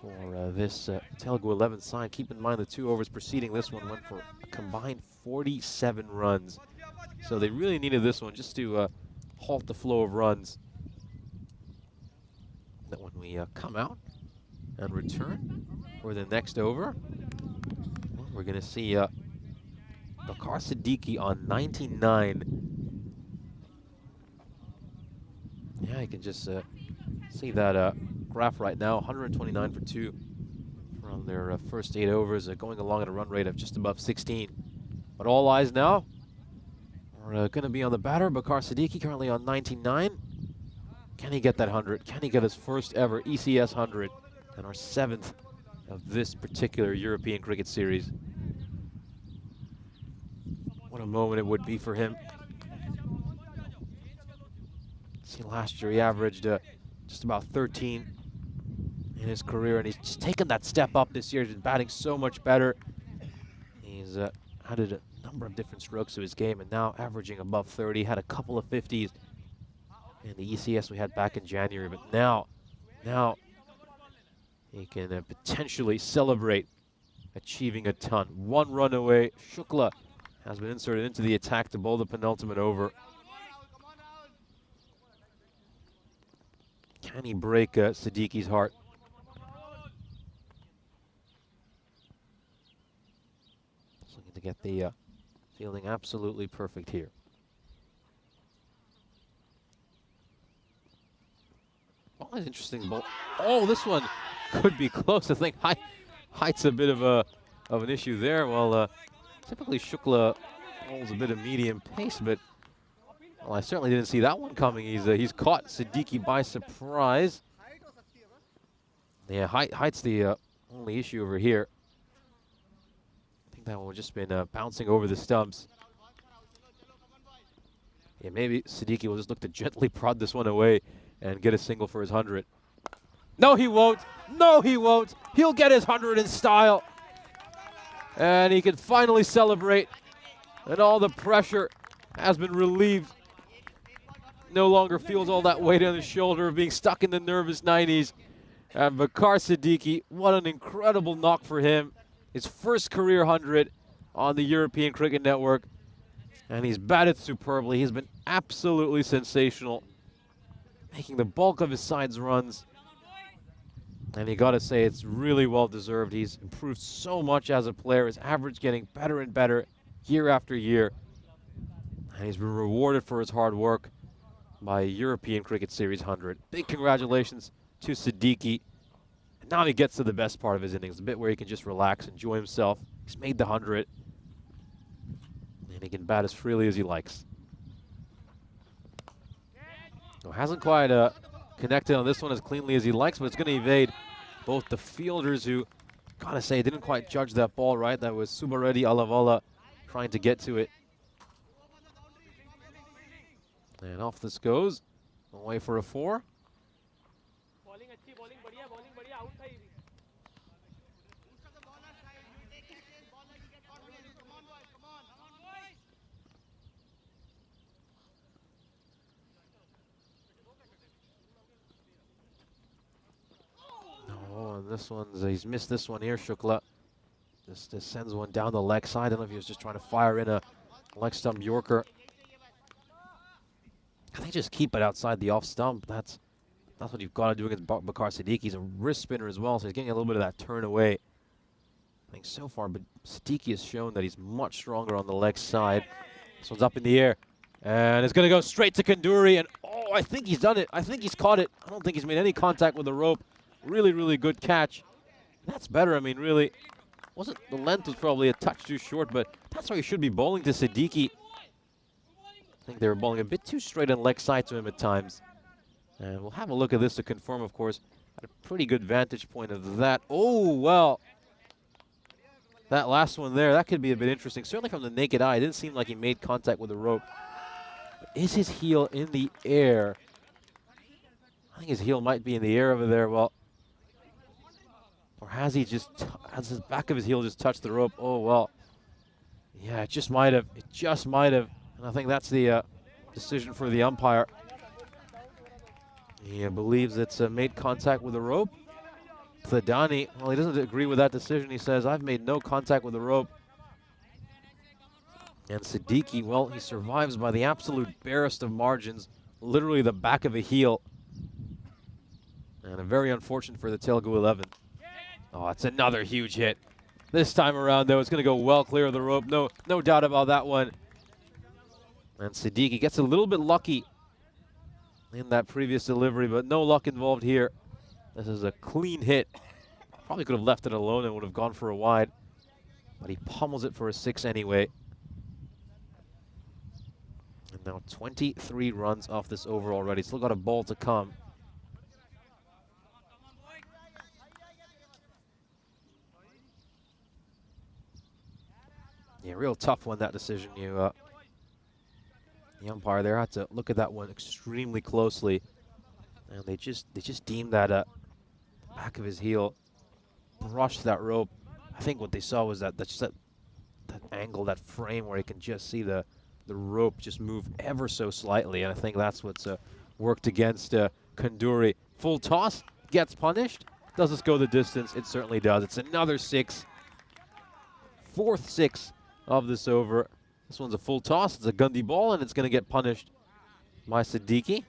for this Telugu 11 side. Keep in mind the 2 overs preceding this one went for a combined 47 runs. So they really needed this one just to halt the flow of runs. That when we come out and return for the next over, well, we're going to see Bakar Siddiqui on 99. Yeah, you can just see that graph right now. 129 for 2 from their first 8 overs, going along at a run rate of just above 16. But all eyes now are going to be on the batter, Bakar Siddiqui, currently on 99. Can he get that 100? Can he get his first ever ECS 100 and our 7th of this particular European cricket series? What a moment it would be for him. See, last year he averaged just about 13 in his career, and he's just taken that step up this year. He's been batting so much better. He's added a number of different strokes to his game, and now averaging above 30. Had a couple of 50s in the ECS we had back in January, but now Now he can potentially celebrate achieving a ton. 1 run away. Shukla has been inserted into the attack to bowl the penultimate over. Can he break Siddiqui's heart? Just looking to get the fielding absolutely perfect here. Always interesting ball. Oh, this one could be close. I think height's a bit of an issue there. Well, typically Shukla holds a bit of medium pace, but well, I certainly didn't see that one coming. He's caught Siddiqui by surprise. Yeah, height's the only issue over here. I think that one would just been bouncing over the stumps. Yeah, maybe Siddiqui will just look to gently prod this one away and get a single for his 100. No, he won't. No, he won't. He'll get his 100 in style. And he can finally celebrate. And all the pressure has been relieved. No longer feels all that weight on his shoulder of being stuck in the nervous 90s. And Bakar Siddiqui, what an incredible knock for him. His first career 100 on the European Cricket Network. And he's batted superbly. He's been absolutely sensational, making the bulk of his side's runs. And you got to say, it's really well deserved. He's improved so much as a player. His average getting better and better year after year. And he's been rewarded for his hard work by a European Cricket Series 100. Big congratulations to Siddiqui. And now he gets to the best part of his innings, the bit where he can just relax, enjoy himself. He's made the 100. And he can bat as freely as he likes. So hasn't quite connected on this one as cleanly as he likes, but it's going to evade both the fielders who, gotta say, didn't quite judge that ball right. That was Subaredi Alavala trying to get to it. And off this goes, away for a 4. Oh, and this one's, he's missed this one here, Shukla. Just sends one down the leg side. I don't know if he was just trying to fire in a leg stump Yorker. I think just keep it outside the off stump. That's what you've got to do against Bakar Siddiqui. He's a wrist spinner as well, so he's getting a little bit of that turn away. I think so far, but Siddiqui has shown that he's much stronger on the leg side. This one's up in the air, and it's going to go straight to Kanduri, and oh, I think he's done it. I think he's caught it. I don't think he's made any contact with the rope. Really, really good catch. That's better. I mean, really, the length was probably a touch too short, but that's why you should be bowling to Siddiqui. I think they were bowling a bit too straight on leg side to him at times. And we'll have a look at this to confirm, of course, at a pretty good vantage point of that. Oh, well, that last one there, that could be a bit interesting. Certainly from the naked eye, it didn't seem like he made contact with the rope. But is his heel in the air? I think his heel might be in the air over there. Well, or has he just, has his back of his heel just touched the rope? Oh, well, yeah, it just might have. It just might have. And I think that's the decision for the umpire. He believes it's made contact with the rope. Thadani, well, he doesn't agree with that decision. He says, I've made no contact with the rope. And Siddiqui, well, he survives by the absolute barest of margins, literally the back of a heel. And a very unfortunate for the Telugu 11. Oh, it's another huge hit. This time around, though, it's going to go well clear of the rope. No doubt about that one. And Siddiqui gets a little bit lucky in that previous delivery, but no luck involved here. This is a clean hit. Probably could have left it alone and would have gone for a wide, but he pummels it for a 6 anyway. And now 23 runs off this over already. Still got a ball to come. Yeah, real tough one, that decision. The umpire there had to look at that one extremely closely, and they just deemed that back of his heel brushed that rope. I think what they saw was that angle, that frame where you can just see the rope just move ever so slightly, and I think that's what's worked against Kanduri. Full toss, gets punished. Does this go the distance? It certainly does. It's another 6. 4th 6 of this over. This one's a full toss. It's a Gundy ball, and it's going to get punished by Siddiqui.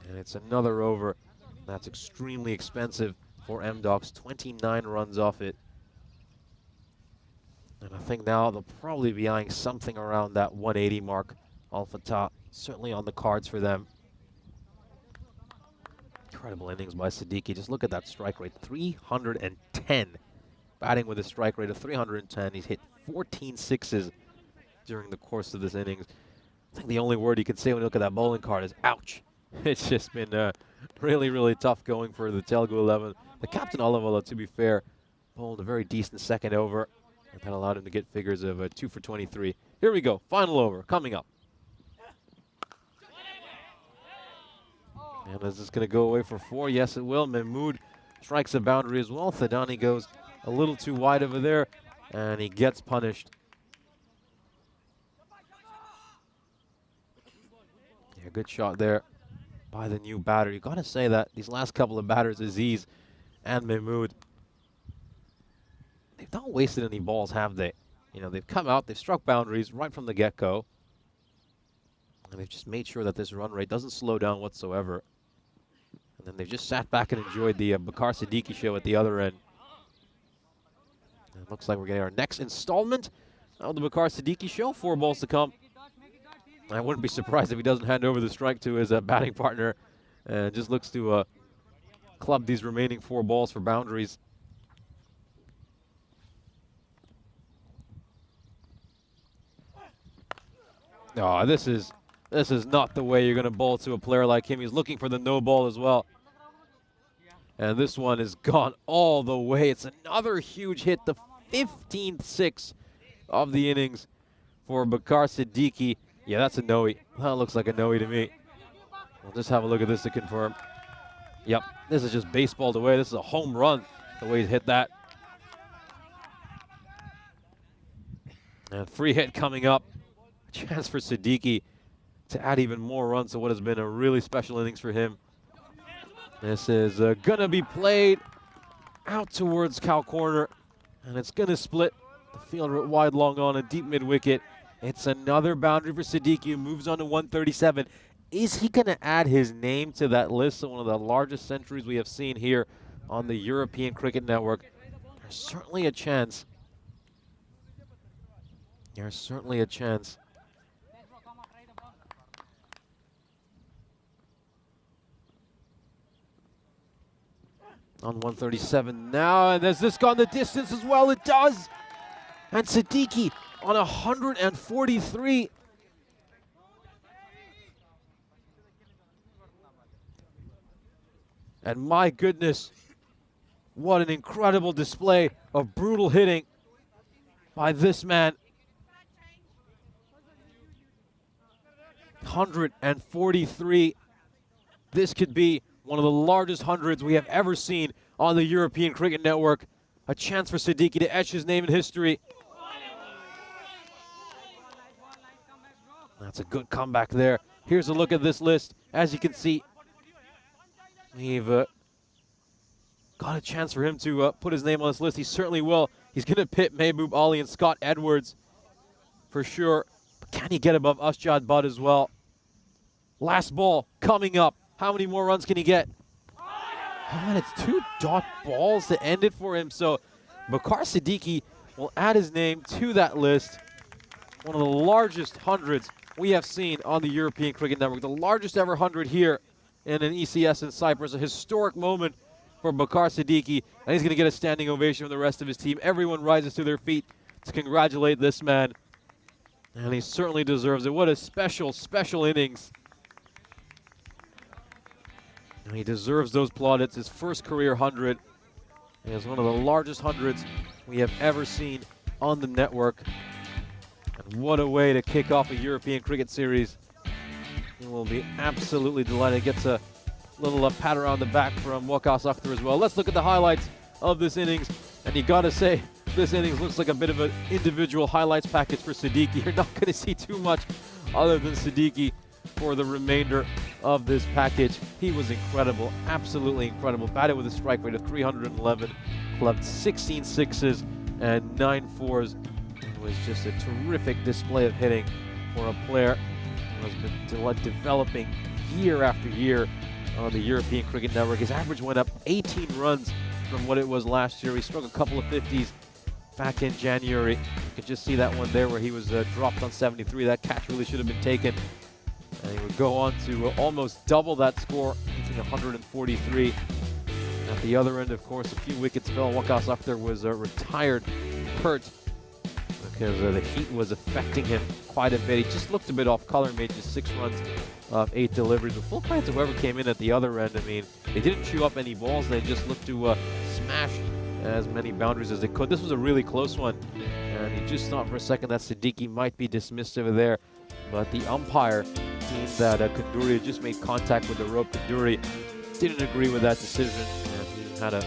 And it's another over. That's extremely expensive for M-Docs. 29 runs off it. And I think now they'll probably be eyeing something around that 180 mark. Al-Fatah certainly on the cards for them. Incredible innings by Siddiqui. Just look at that strike rate, 310. Batting with a strike rate of 310. He's hit 14 sixes during the course of this innings. I think the only word you can say when you look at that bowling card is ouch. It's just been really, really tough going for the Telugu 11. The captain Olavala, to be fair, bowled a very decent second over. And that allowed him to get figures of 2 for 23. Here we go, final over coming up. And is this going to go away for 4? Yes, it will. Mahmood strikes a boundary as well. Thadani goes a little too wide over there, and he gets punished. Yeah, good shot there by the new batter. You got to say that these last couple of batters, Aziz and Mahmood, they've not wasted any balls, have they? You know, they've come out, they've struck boundaries right from the get-go, and they've just made sure that this run rate doesn't slow down whatsoever. And then they've just sat back and enjoyed the Bakar Siddiqui show at the other end. And it looks like we're getting our next installment of the Bakar Siddiqui show. 4 balls to come. I wouldn't be surprised if he doesn't hand over the strike to his batting partner and just looks to club these remaining 4 balls for boundaries. Oh, this is not the way you're going to bowl to a player like him. He's looking for the no ball as well. And this one is gone all the way. It's another huge hit, the 15th 6 of the innings for Bakar Siddiqui. Yeah, that's a no-y. That looks like a no-y to me. We'll just have a look at this to confirm. Yep, this is just baseballed away. This is a home run, the way he hit that. And free hit coming up. A chance for Siddiqui to add even more runs to what has been a really special innings for him. This is going to be played out towards cow corner, and it's going to split the field wide long on a deep mid-wicket. It's another boundary for Siddiqui, who moves on to 137. Is he going to add his name to that list of one of the largest centuries we have seen here on the European Cricket Network? There's certainly a chance. There's certainly a chance. On 137 now, and has this gone the distance as well? It does! And Siddiqui on 143. And my goodness, what an incredible display of brutal hitting by this man. 143. This could be one of the largest hundreds we have ever seen on the European Cricket Network. A chance for Siddiqui to etch his name in history. That's a good comeback there. Here's a look at this list. As you can see, we've got a chance for him to put his name on this list. He certainly will. He's going to pit Mehboob Ali and Scott Edwards for sure. But can he get above Asjad Butt as well? Last ball coming up. How many more runs can he get? And it's 2 dot balls to end it for him. So Bakar Siddiqui will add his name to that list. One of the largest hundreds we have seen on the European Cricket Network. The largest ever 100 here in an ECS in Cyprus. A historic moment for Bakar Siddiqui. And he's going to get a standing ovation from the rest of his team. Everyone rises to their feet to congratulate this man. And he certainly deserves it. What a special, special innings. And he deserves those plaudits. His first career 100. And it's one of the largest hundreds we have ever seen on the network. And what a way to kick off a European cricket series. He will be absolutely delighted. Gets a little pat around the back from Waqas Akhtar as well. Let's look at the highlights of this innings. And you got to say, this innings looks like a bit of an individual highlights package for Siddiqui. You're not going to see too much other than Siddiqui for the remainder of this package. He was incredible, absolutely incredible. Batted with a strike rate of 311, clubbed 16 sixes and 9 fours. It was just a terrific display of hitting for a player who has been developing year after year on the European Cricket Network. His average went up 18 runs from what it was last year. He struck a couple of 50s back in January. You can just see that one there where he was dropped on 73. That catch really should have been taken. And he would go on to almost double that score, hitting 143. At the other end, of course, a few wickets fell. Waqas Akhtar was retired, hurt, because the heat was affecting him quite a bit. He just looked a bit off color, made just 6 runs of 8 deliveries. But full credit to whoever came in at the other end. I mean, they didn't chew up any balls. They just looked to smash as many boundaries as they could. This was a really close one, and he just thought for a second that Siddiqui might be dismissed over there. But the umpire deemed that Kanduri had just made contact with the rope. Kanduri didn't agree with that decision, and he had a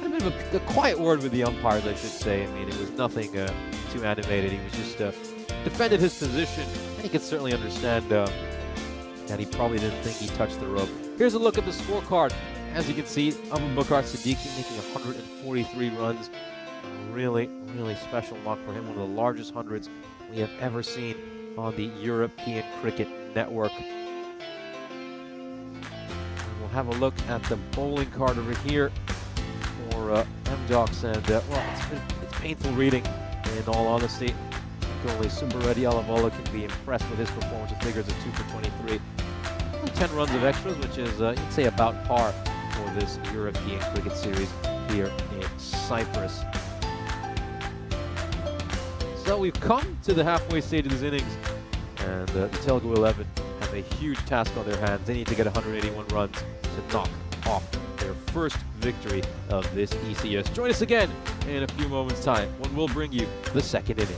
bit of a quiet word with the umpires, I should say. I mean, it was nothing too animated. He was just defended his position, and you can certainly understand that he probably didn't think he touched the rope. Here's a look at the scorecard. As you can see, Abu Bakr Siddiqui making 143 runs. A really, really special mark for him. One of the largest hundreds we have ever seen on the European Cricket Network. And we'll have a look at the bowling card over here for MDocs, and well, it's painful reading, in all honesty. Only Subbareddy Alavala can be impressed with his performance with figures of 2 for 23. 10 runs of extras, which is, you'd say, about par for this European Cricket Series here in Cyprus. So we've come to the halfway stage of this innings, and the Telugu 11 have a huge task on their hands. They need to get 181 runs to knock off their first victory of this ECS. Join us again in a few moments' time when we'll bring you the second inning.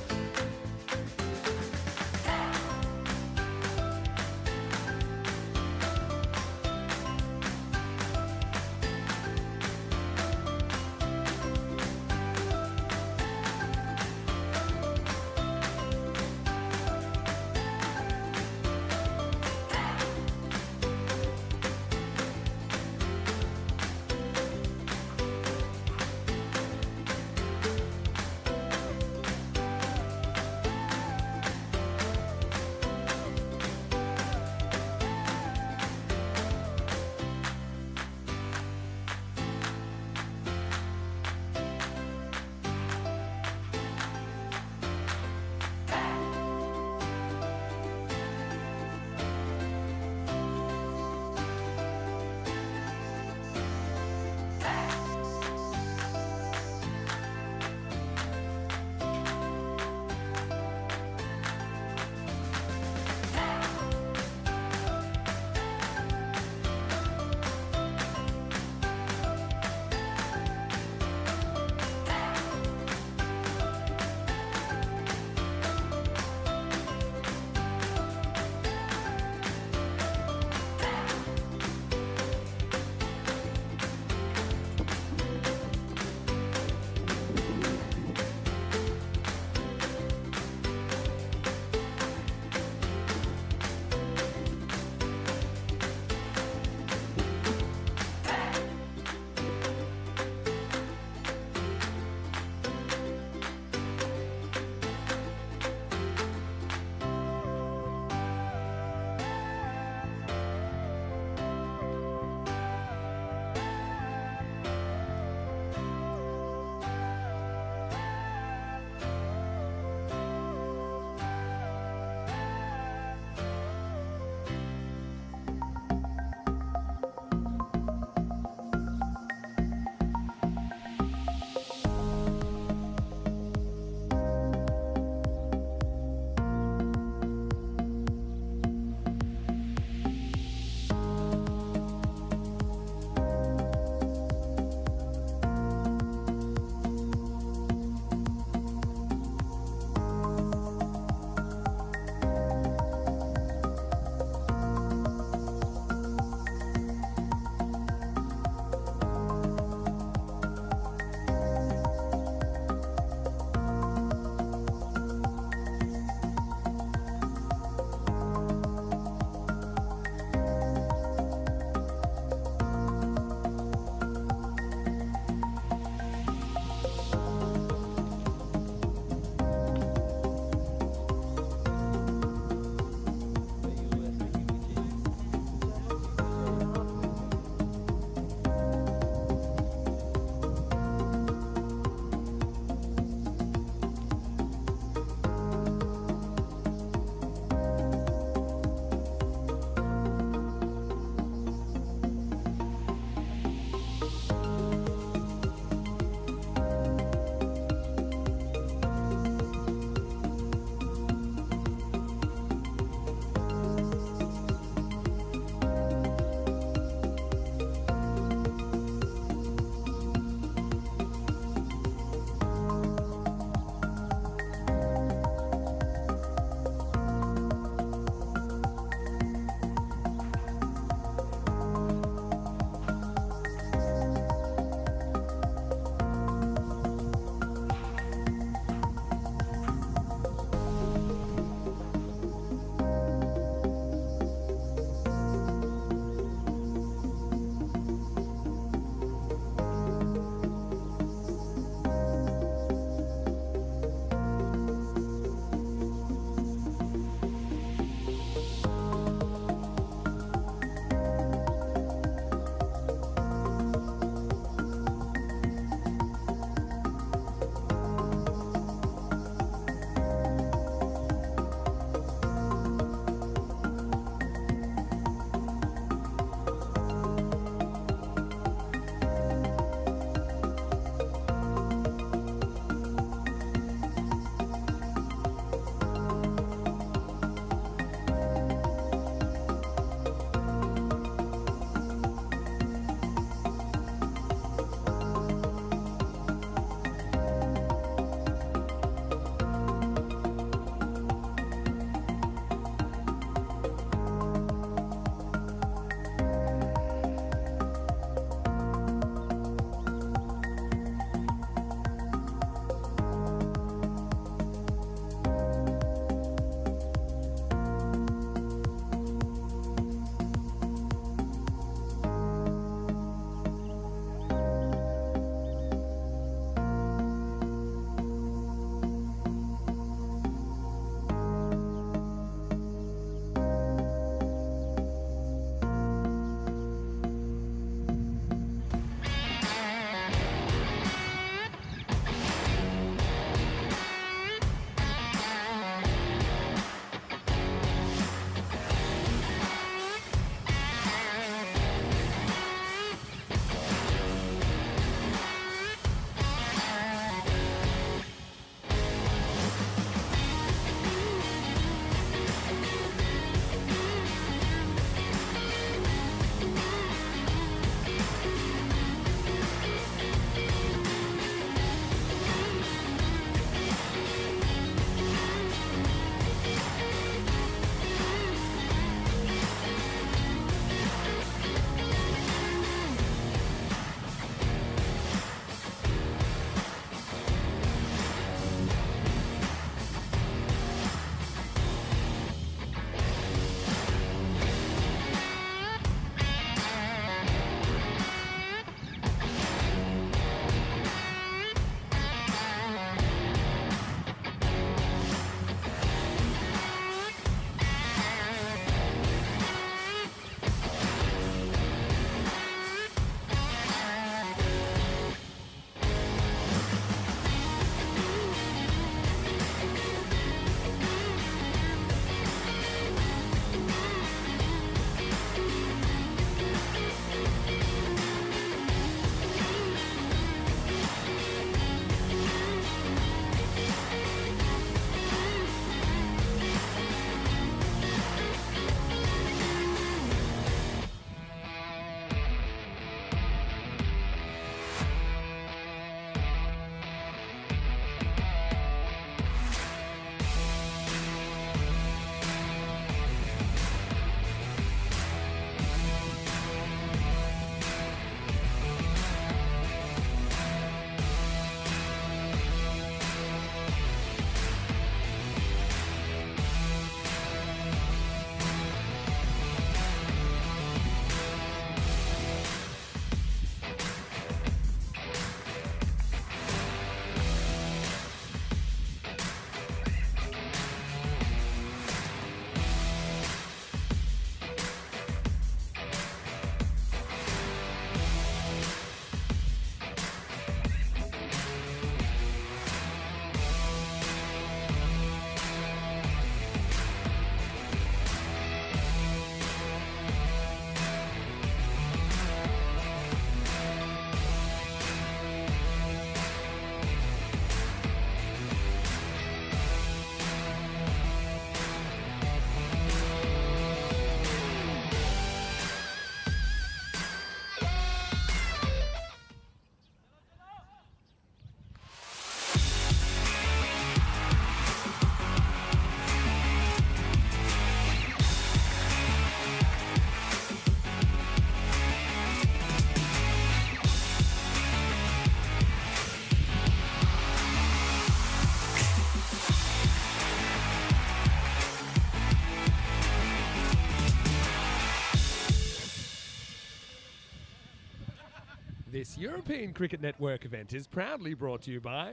This European Cricket Network event is proudly brought to you by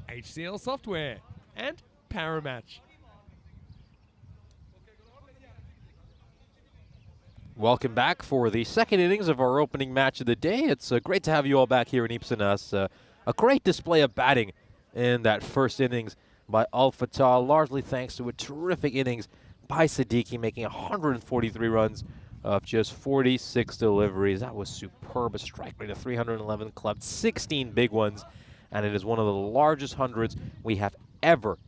HCL Software and Paramatch. Welcome back for the second innings of our opening match of the day. It's great to have you all back here in Ipsanas. A great display of batting in that first innings by Al Fatah, largely thanks to a terrific innings by Siddiqui, making 143 runs of just 46 deliveries. That was superb. A strike rate of 311 clubbed, 16 big ones, and it is one of the largest hundreds we have ever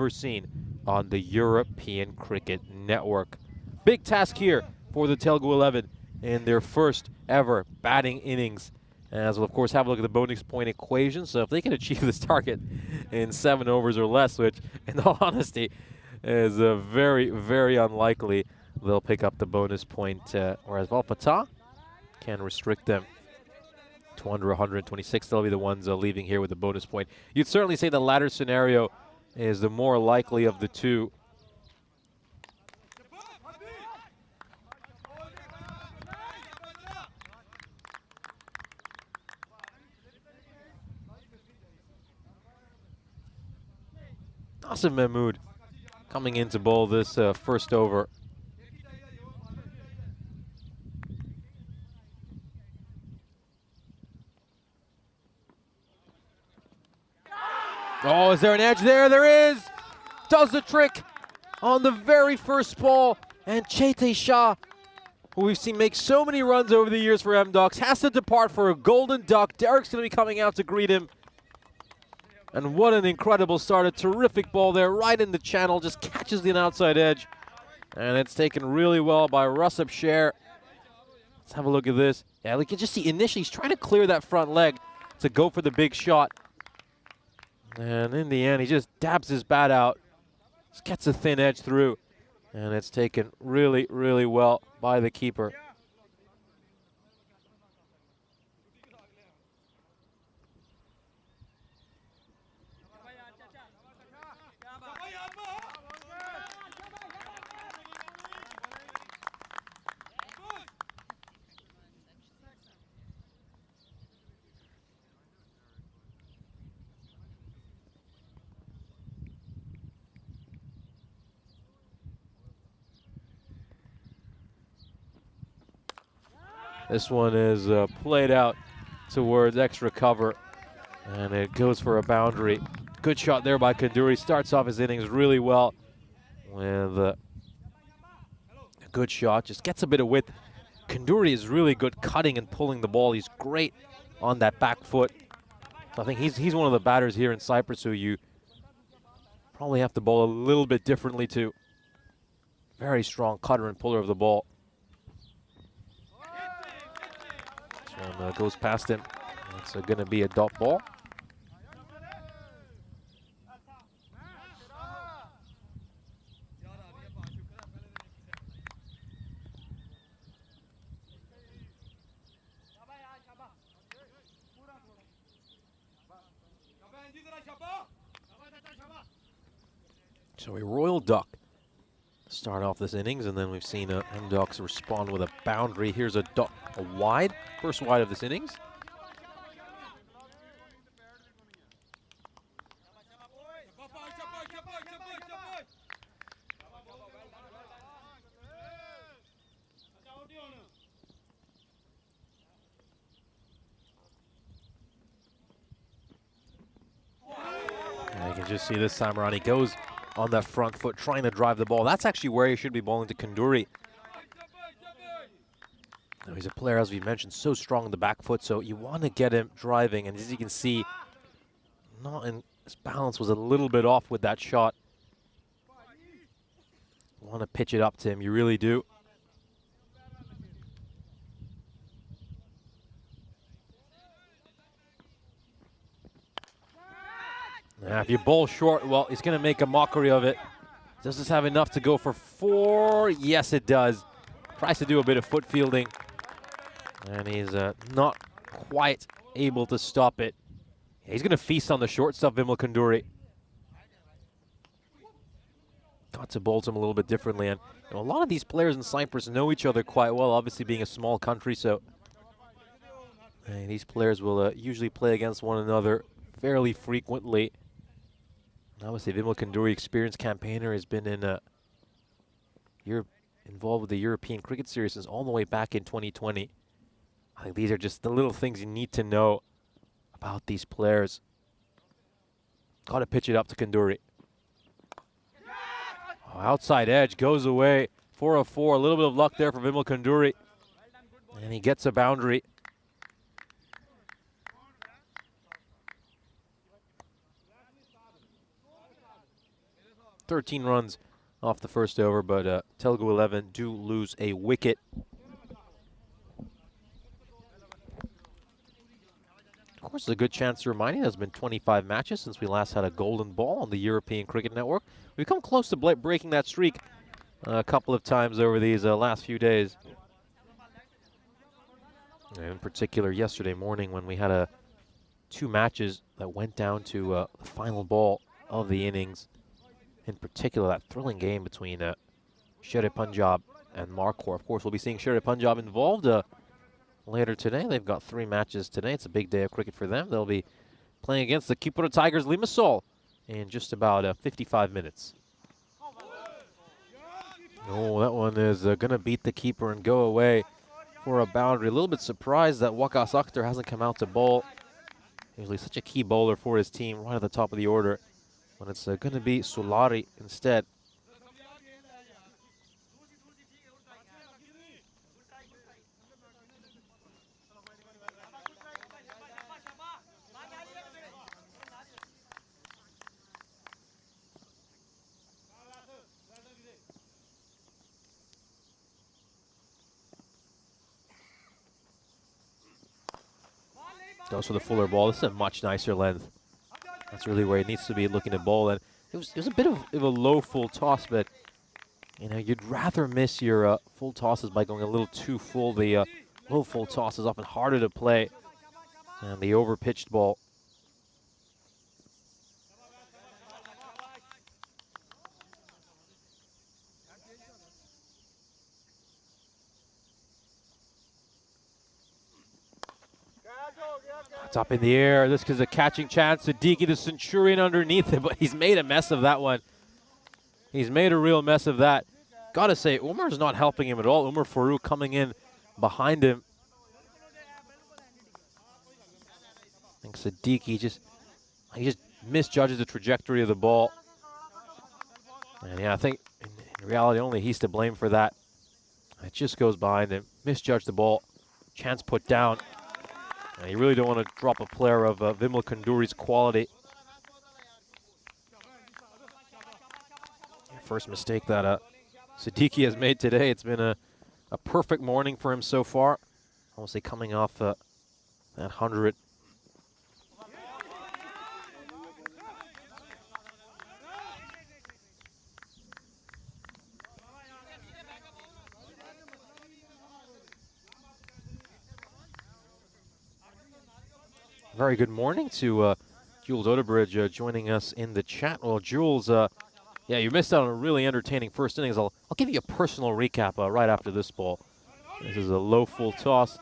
seen on the European Cricket Network. Big task here for the Telugu 11 in their first ever batting innings. As we'll, of course, have a look at the bonus point equation. So if they can achieve this target in 7 overs or less, which in all honesty is very unlikely, they'll pick up the bonus point, whereas Al Fatah can restrict them to under 126. They'll be the ones leaving here with the bonus point. You'd certainly say the latter scenario is the more likely of the two. Asim Mahmood coming in to bowl this first over. Oh, is there an edge there? There is! Does the trick on the very first ball. And Chete Shah, who we've seen make so many runs over the years for M-Ducks, has to depart for a golden duck. Derek's going to be coming out to greet him. And what an incredible start. A terrific ball there, right in the channel. Just catches the outside edge. And it's taken really well by Rusap Sher. Let's have a look at this. Yeah, we can just see initially he's trying to clear that front leg to go for the big shot. And in the end, he just dabs his bat out. Just gets a thin edge through. And it's taken really well by the keeper. This one is played out towards extra cover, and it goes for a boundary. Good shot there by Kanduri. Starts off his innings really well with a good shot. Just gets a bit of width. Kanduri is really good cutting and pulling the ball. He's great on that back foot. So I think he's one of the batters here in Cyprus who you probably have to bowl a little bit differently to. Very strong cutter and puller of the ball. One goes past him. It's going to be a dot ball. So a royal duck to start off this innings, and then we've seen M-Ducks respond with a boundary. Here's a duck, a wide, first wide of this innings. And you can just see this time around, he goes on that front foot, trying to drive the ball. That's actually where he should be bowling to Kanduri. Now he's a player, as we mentioned, so strong in the back foot, so you want to get him driving. And as you can see, his balance was a little bit off with that shot. You want to pitch it up to him, you really do. Now, if you bowl short, well, he's going to make a mockery of it. Does this have enough to go for 4? Yes, it does. Tries to do a bit of foot fielding. And he's not quite able to stop it. He's going to feast on the short stuff, Vimal Kanduri. Got to bowl to him a little bit differently. And you know, a lot of these players in Cyprus know each other quite well, obviously being a small country. So And these players will usually play against one another fairly frequently. I would say Vimal Kanduri, experienced campaigner, has been in involved with the European Cricket Series since all the way back in 2020. I think these are just the little things you need to know about these players. Got to pitch it up to Kanduri. Oh, outside edge goes away for a 4. A little bit of luck there for Vimal Kanduri. And he gets a boundary. "13 runs off the first over, but Telugu 11 do lose a wicket. Of course, there's a good chance to remind you there's been 25 matches since we last had a golden ball on the European Cricket Network. We've come close to breaking that streak a couple of times over these last few days. And in particular, yesterday morning when we had 2 matches that went down to the final ball of the innings. In particular, that thrilling game between Sher Punjab and Encore. Of course, we'll be seeing Sher Punjab involved later today. They've got 3 matches today. It's a big day of cricket for them. They'll be playing against the Kipura Tigers Limassol in just about 55 minutes. Oh, that one is going to beat the keeper and go away for a boundary. A little bit surprised that Waqas Akhtar hasn't come out to bowl. Usually such a key bowler for his team right at the top of the order. When it's going to be Sulari instead. Goes for the fuller ball. This is a much nicer length. That's really where he needs to be looking to bowl. And it was a bit of a low full toss, but you know, you'd rather miss your full tosses by going a little too full. The low full toss is often harder to play than the over pitched ball. It's up in the air. This is a catching chance. Siddiqui, the Centurion, underneath it, but he's made a mess of that one. He's made a real mess of that. Gotta say, Umar's not helping him at all. Umar Farouk coming in behind him. I think Siddiqui just misjudges the trajectory of the ball. And yeah, I think in reality only he's to blame for that. It just goes behind him. Misjudged the ball. Chance put down. And you really don't want to drop a player of Vimal Kanduri's quality. First mistake that Siddiqui has made today. It's been a perfect morning for him so far. I will say coming off that 100. Very good morning to Jules Odebridge joining us in the chat. Well, Jules, yeah, you missed out on a really entertaining first innings. I'll give you a personal recap right after this ball. This is a low full toss.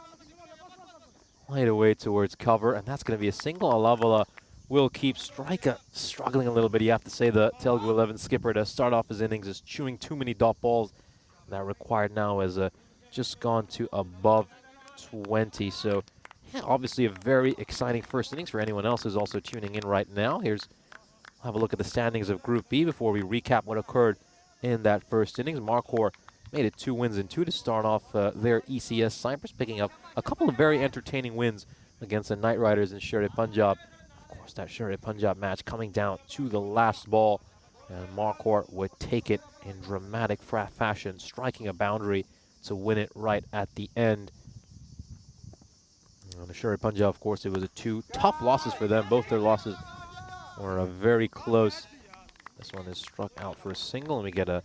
Light away towards cover, and that's going to be a single. Alavala will keep Striker struggling a little bit. You have to say the Telugu 11 skipper to start off his innings is chewing too many dot balls. That required now has just gone to above 20. So yeah, obviously a very exciting first innings for anyone else who's also tuning in right now. We'll have a look at the standings of Group B before we recap what occurred in that first innings. Encore made it 2 wins and 2 to start off their ECS Cyprus, picking up a couple of very entertaining wins against the Knight Riders and Sher Punjab. Of course, that Sher Punjab match coming down to the last ball, and Encore would take it in dramatic fashion, striking a boundary to win it right at the end. And the Sher Punjab, of course, it was 2 tough losses for them. Both their losses were very close. This one is struck out for a single, and we get a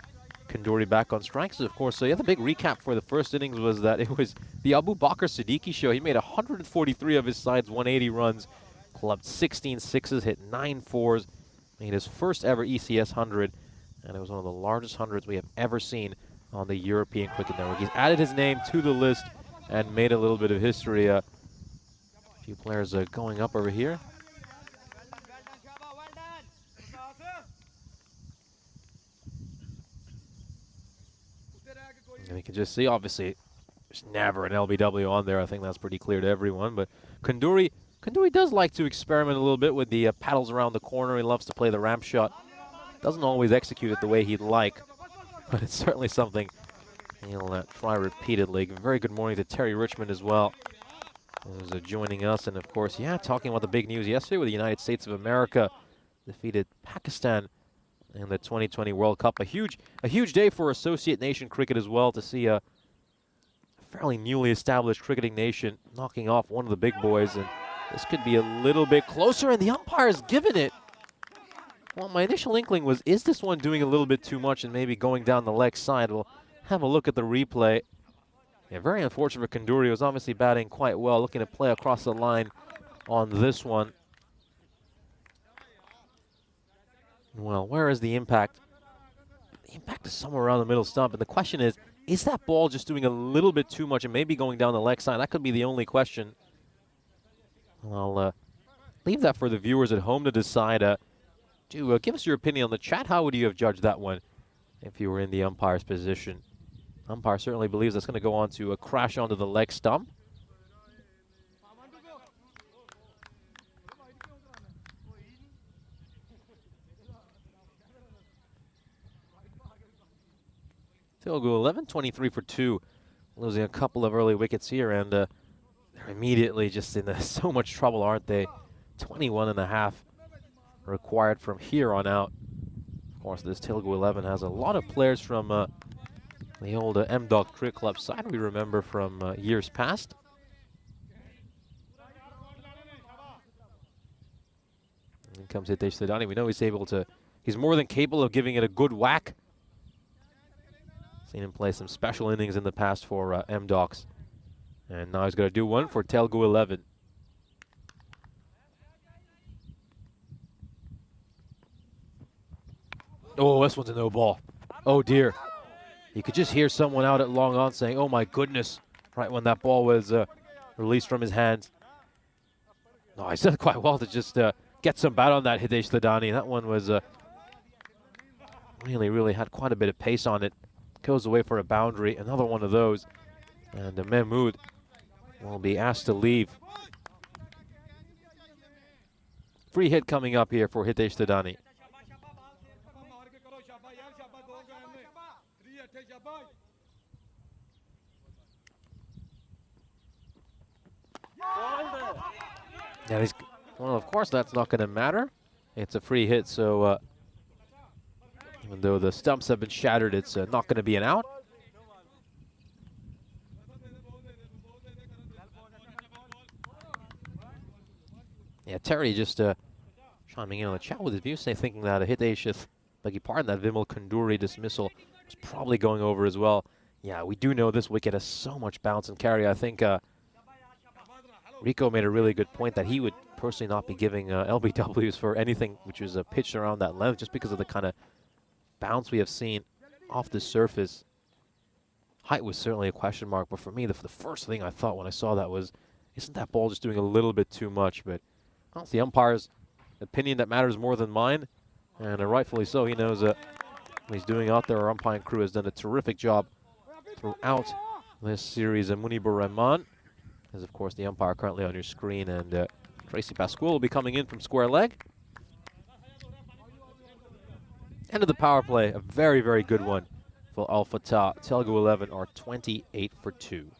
Kanduri back on strikes, of course. So yeah, the big recap for the first innings was that it was the Abu Bakr Siddiqui show. He made 143 of his side's 180 runs, clubbed 16 sixes, hit 9 fours, made his first ever ECS 100, and it was one of the largest hundreds we have ever seen on the European Cricket Network. He's added his name to the list and made a little bit of history. few players going up over here. And you can just see, obviously, there's never an LBW on there. I think that's pretty clear to everyone. But Kunduri does like to experiment a little bit with the paddles around the corner. He loves to play the ramp shot. Doesn't always execute it the way he'd like, but it's certainly something he'll try repeatedly. Very good morning to Terry Richmond as well, who's joining us. And of course, yeah, talking about the big news yesterday with the United States of America defeated Pakistan in the 2020 World Cup. A huge day for Associate Nation cricket as well, to see a fairly newly established cricketing nation knocking off one of the big boys. And this could be a little bit closer, and the umpire's given it. Well, my initial inkling was, is this one doing a little bit too much and maybe going down the leg side? We'll have a look at the replay. Yeah, very unfortunate for Kunduri. Was obviously batting quite well, looking to play across the line on this one. Well, where is the impact? The impact is somewhere around the middle stump, and the question is that ball just doing a little bit too much and maybe going down the leg side? That could be the only question. I'll leave that for the viewers at home to decide. Give us your opinion on the chat. How would you have judged that one if you were in the umpire's position? Umpire certainly believes that's going to go on to crash onto the leg stump. Telugu 11, 23 for 2, losing a couple of early wickets here, and they're immediately just in so much trouble, aren't they? 21.5 required from here on out. Of course, this Telugu 11 has a lot of players from the old M-Dog Cricket Club side we remember from years past. And in comes Hitesh Thadani. We know he's more than capable of giving it a good whack. Seen him play some special innings in the past for M-Dogs. And now he's going to do one for Telugu 11. Oh, this one's a no ball. Oh, dear. You could just hear someone out at long on saying, oh, my goodness, right when that ball was released from his hands. No, he's done quite well to just get some bat on that, Hitesh Thadani. That one was really had quite a bit of pace on it. Goes away for a boundary. Another one of those. And Mahmood will be asked to leave. Free hit coming up here for Hitesh Thadani. Yeah, well, of course that's not going to matter. It's a free hit, so even though the stumps have been shattered, it's not going to be an out. Yeah, Terry just chiming in on the chat with his views, thinking that a Hitesh, beg your pardon, that Vimal Kunduri dismissal was probably going over as well. Yeah, we do know this wicket has so much bounce and carry. I think Rico made a really good point that he would personally not be giving LBWs for anything which is pitched around that length, just because of the kind of bounce we have seen off the surface. Height was certainly a question mark, but for me, the first thing I thought when I saw that was, isn't that ball just doing a little bit too much? But well, it's the umpire's opinion that matters more than mine, and rightfully so. He knows what he's doing out there. Our umpiring crew has done a terrific job throughout this series. And Munibur Rahman is, of course, the umpire currently on your screen, and Tracy Pasquale will be coming in from square leg. End of the power play, a very good one for Al Fatah. Telugu 11 are 28 for 2.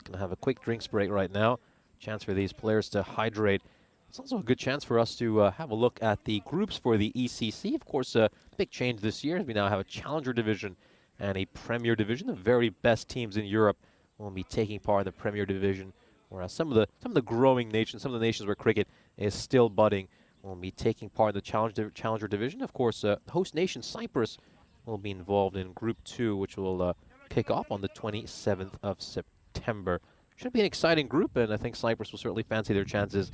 Gonna have a quick drinks break right now. Chance for these players to hydrate. It's also a good chance for us to have a look at the groups for the ECC. Of course, a big change this year. We now have a Challenger Division and a Premier Division. The very best teams in Europe will be taking part in the Premier Division, whereas some of the growing nations, some of the nations where cricket is still budding, will be taking part in the Challenger Division. Of course, host nation Cyprus will be involved in Group 2, which will kick off on the 27th of September. Should be an exciting group, and I think Cyprus will certainly fancy their chances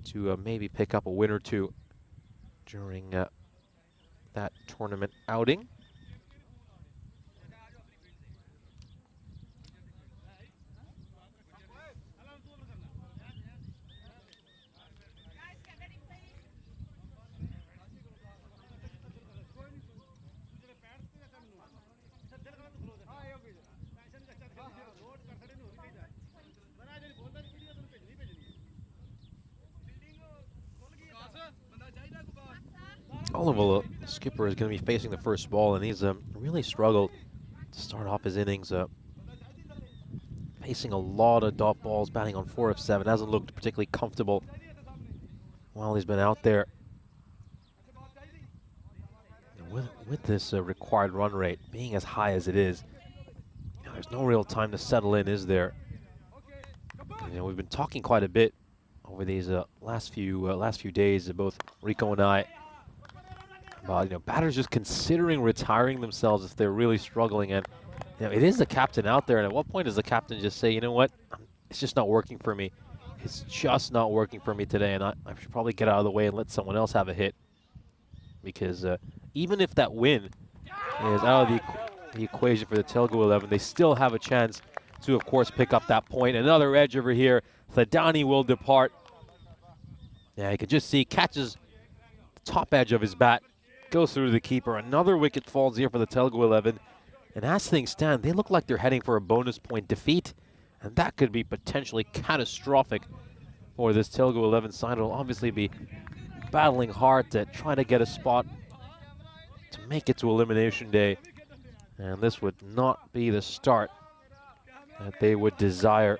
to maybe pick up a win or two during that tournament outing. Oliver, the skipper, is going to be facing the first ball, and he's really struggled to start off his innings. Facing a lot of dot balls, batting on 4 of 7, hasn't looked particularly comfortable while he's been out there. With this required run rate being as high as it is, there's no real time to settle in, is there? We've been talking quite a bit over these last few days, both Rico and I, about batters just considering retiring themselves if they're really struggling. And it is the captain out there, and at what point does the captain just say, you know what, it's just not working for me. It's just not working for me today, and I should probably get out of the way and let someone else have a hit. Because even if that win is out of the equation for the Telugu 11, they still have a chance to, of course, pick up that point. Another edge over here. Thadani will depart. Yeah, you can just see, catches the top edge of his bat, goes through the keeper. Another wicket falls here for the Telugu 11. And as things stand, they look like they're heading for a bonus point defeat. And that could be potentially catastrophic for this Telugu 11 side. It'll obviously be battling hard to try to get a spot to make it to elimination day. And this would not be the start that they would desire.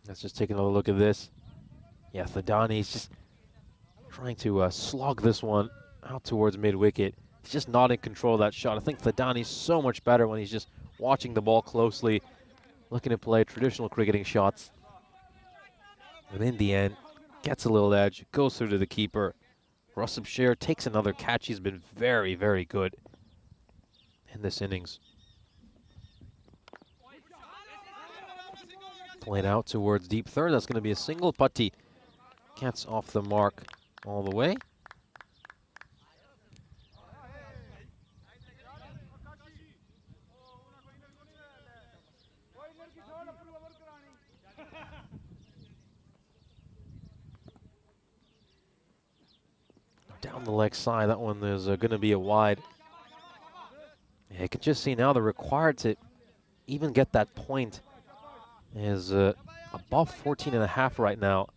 Let's just take another look at this. Yeah, Thadani's just trying to slog this one out towards mid-wicket. He's just not in control of that shot. I think Thadani's so much better when he's just watching the ball closely, looking to play traditional cricketing shots. And in the end, gets a little edge, goes through to the keeper. Rusam Sher takes another catch. He's been very, very good in this innings. Played out towards deep third. That's going to be a single. Putty gets off the mark all the way. Down the leg side, that one is going to be a wide. Yeah, you can just see now they're required to even get that point is above 14.5 right now.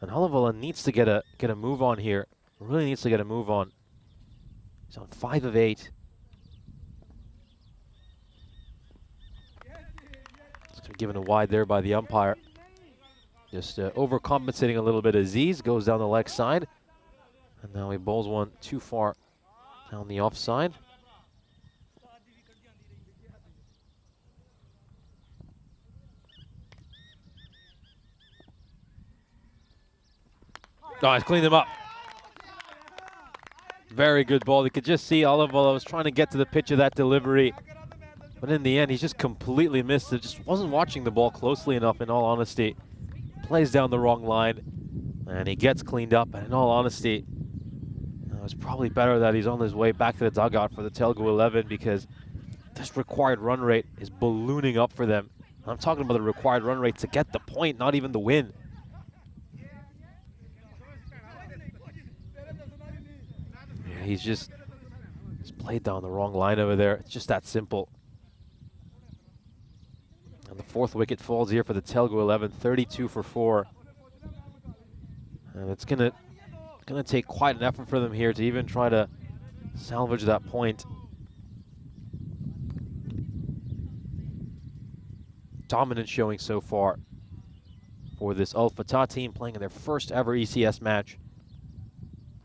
And Halavala needs to get a move on here. Really needs to get a move on. He's on 5 of 8. Just given a wide there by the umpire. Just overcompensating a little bit. Aziz goes down the leg side. And now he bowls one too far down the offside. Oh, he's cleaned him up. Very good ball. You could just see Olivala was trying to get to the pitch of that delivery. But in the end, he just completely missed it. Just wasn't watching the ball closely enough, in all honesty. Plays down the wrong line. And he gets cleaned up. And in all honesty, it was probably better that he's on his way back to the dugout for the Telugu 11, because this required run rate is ballooning up for them. I'm talking about the required run rate to get the point, not even the win. Yeah, he's played down the wrong line over there. It's just that simple. And the 4th wicket falls here for the Telugu 11, 32 for 4. And it's gonna take quite an effort for them here to even try to salvage that point. Dominant showing so far for this Al Fatah team, playing in their first ever ECS match.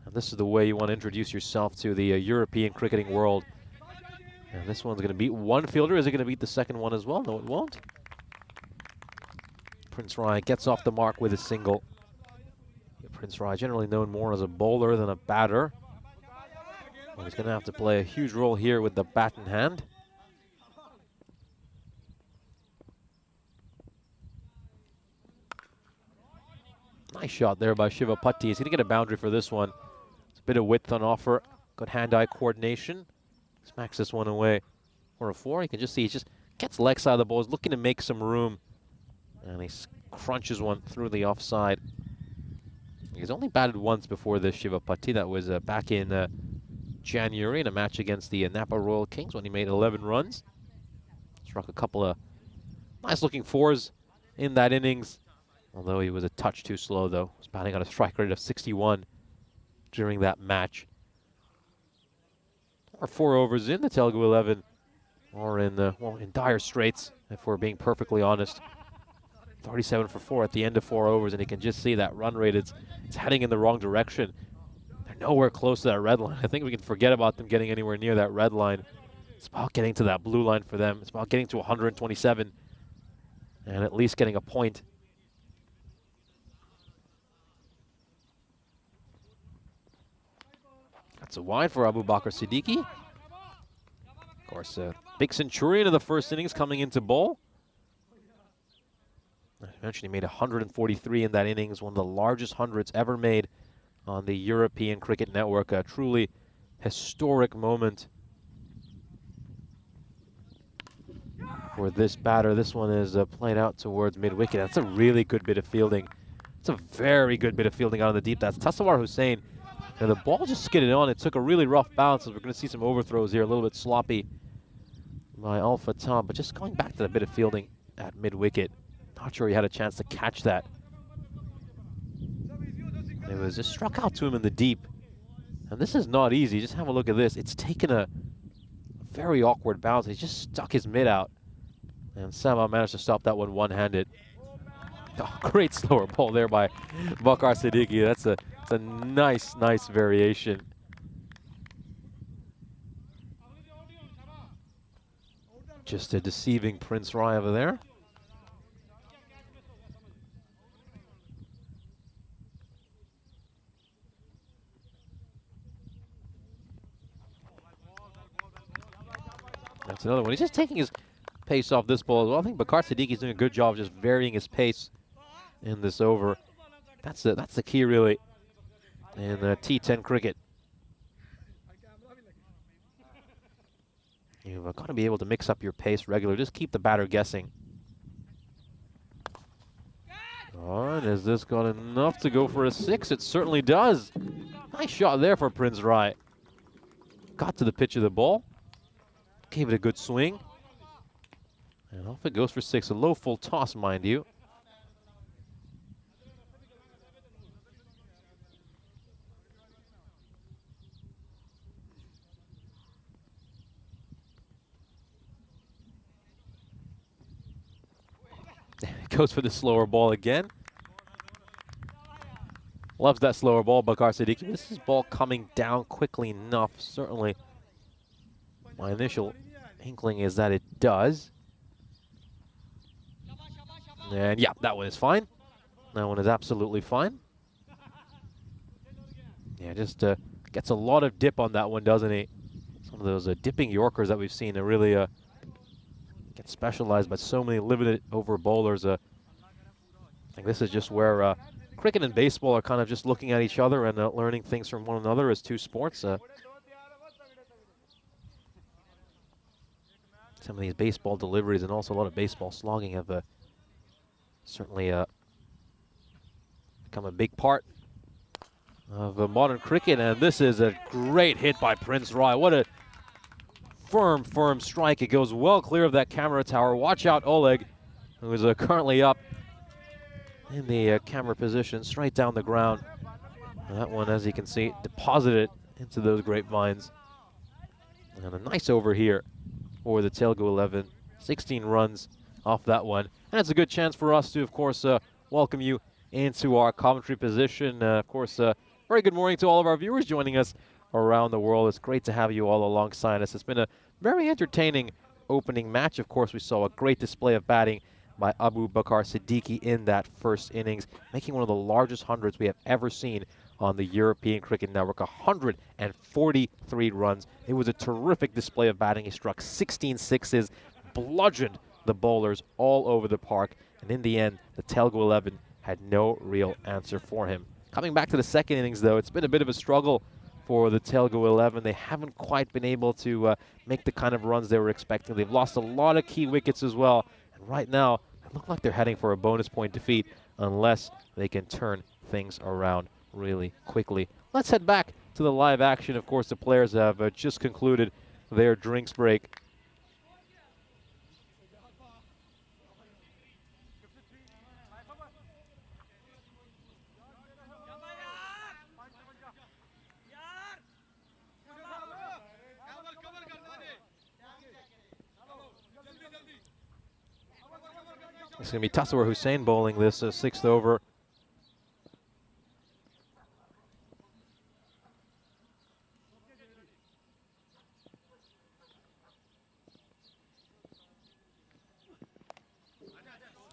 And this is the way you want to introduce yourself to the European cricketing world. And this one's going to beat one fielder. Is it going to beat the second one as well? No, it won't. Prince Rai gets off the mark with a single. Prince Rai, generally known more as a bowler than a batter. But he's going to have to play a huge role here with the bat in hand. Nice shot there by Shiva Putty. He's going to get a boundary for this one. It's a bit of width on offer. Good hand-eye coordination. Smacks this one away for a 4. You can just see he just gets leg side of the ball. He's looking to make some room. And he crunches one through the offside. He's only batted once before this, Shiva Putty. That was back in January in a match against the Napa Royal Kings when he made 11 runs. Struck a couple of Nice looking fours in that innings, although he was a touch too slow though. He was batting on a strike rate of 61 during that match. Our 4 overs in, the Telugu 11 are in dire straits, if we're being perfectly honest. 37 for 4 at the end of 4 overs, and you can just see that run rate, it's heading in the wrong direction. They're nowhere close to that red line. I think we can forget about them getting anywhere near that red line. It's about getting to that blue line for them. It's about getting to 127 and at least getting a point. That's a wide for Abu Bakr Siddiqui. Of course, a big centurion of the first innings coming into bowl. I mentioned he made 143 in that innings, one of the largest hundreds ever made on the European Cricket Network. A truly historic moment for this batter. This one is played out towards mid-wicket. That's a really good bit of fielding. It's a very good bit of fielding out on the deep. That's Tasawwur Hussain. And the ball just skidded on. It took a really rough bounce, so we're going to see some overthrows here, a little bit sloppy by Alpha Tom. But just going back to the bit of fielding at mid-wicket, not sure he had a chance to catch that. It was just struck out to him in the deep. And this is not easy. Just have a look at this. It's taken a very awkward bounce. He just stuck his mid out. And somehow managed to stop that one one-handed. Oh, great slower ball there by Bakr Siddiqui. That's a nice variation. Just a deceiving Prince Rai over there. That's another one. He's just taking his pace off this ball as well. I think Bakr Siddiqui is doing a good job of just varying his pace in this over. That's the key really in T10 cricket. You've got to be able to mix up your pace regularly. Just keep the batter guessing. Oh, and has this got enough to go for a 6? It certainly does. Nice shot there for Prince Rai. Got to the pitch of the ball. Gave it a good swing. And off it goes for 6. A low full toss, mind you. Goes for the slower ball again. Loves that slower ball, Bakr Siddiqui. This is ball coming down quickly enough. Certainly, my initial inkling is that it does. And yeah, that one is fine. That one is absolutely fine. Yeah, just gets a lot of dip on that one, doesn't he? Some of those dipping Yorkers that we've seen are really get specialized by so many limited over bowlers. I think this is just where cricket and baseball are kind of just looking at each other and learning things from one another as two sports. Some of these baseball deliveries and also a lot of baseball slogging have certainly become a big part of modern cricket. And this is a great hit by Prince Rai. What a firm strike. It goes well clear of that camera tower. Watch out, Oleg, who is currently up in the camera position, straight down the ground. And that one, as you can see, deposited into those grapevines. And a nice over here for the Telugu 11. 16 runs off that one. And it's a good chance for us to, of course, welcome you into our commentary position. Of course, very good morning to all of our viewers joining us around the world. It's great to have you all alongside us. It's been a very entertaining opening match. Of course, we saw a great display of batting by Abu Bakr Siddiqui in that first innings, making one of the largest hundreds we have ever seen on the European Cricket Network. 143 runs. It was a terrific display of batting. He struck 16 sixes, bludgeoned the bowlers all over the park, and in the end, the Telugu 11 had no real answer for him. Coming back to the second innings, though, it's been a bit of a struggle for the Telugu 11. They haven't quite been able to make the kind of runs they were expecting. They've lost a lot of key wickets as well, and right now, it looks like they're heading for a bonus point defeat unless they can turn things around really quickly. Let's head back to the live action. Of course, the players have just concluded their drinks break. It's going to be Tasawwur Hussain bowling this 6th over.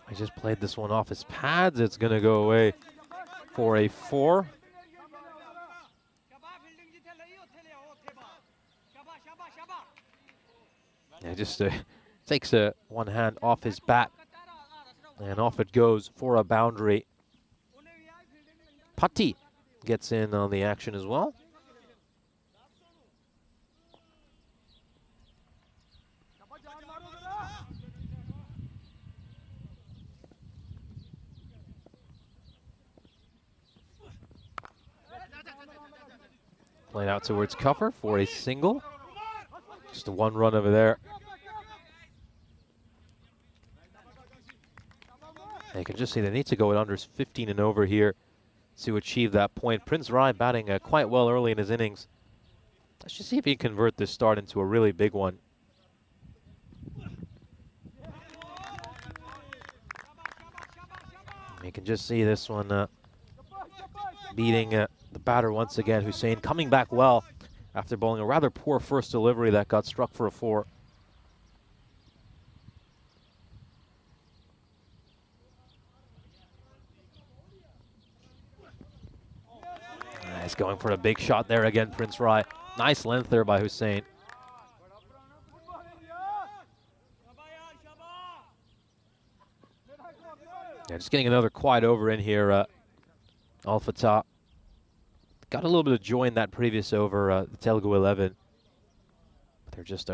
I just played this one off his pads. It's going to go away for a 4. Yeah, just takes one hand off his bat, and off it goes for a boundary. Patti gets in on the action as well. Played out towards cover for a single. Just a 1 run over there. And you can just see they need to go at unders 15 and over here to achieve that point. Prince Rai batting quite well early in his innings. Let's just see if he can convert this start into a really big one. You can just see this one beating the batter once again. Hussain coming back well after bowling a rather poor first delivery that got struck for a 4. He's going for a big shot there again, Prince Rai. Nice length there by Hussain. Yeah, just getting another quiet over in here. Al Fatah got a little bit of joy in that previous over, the Telugu 11. They're just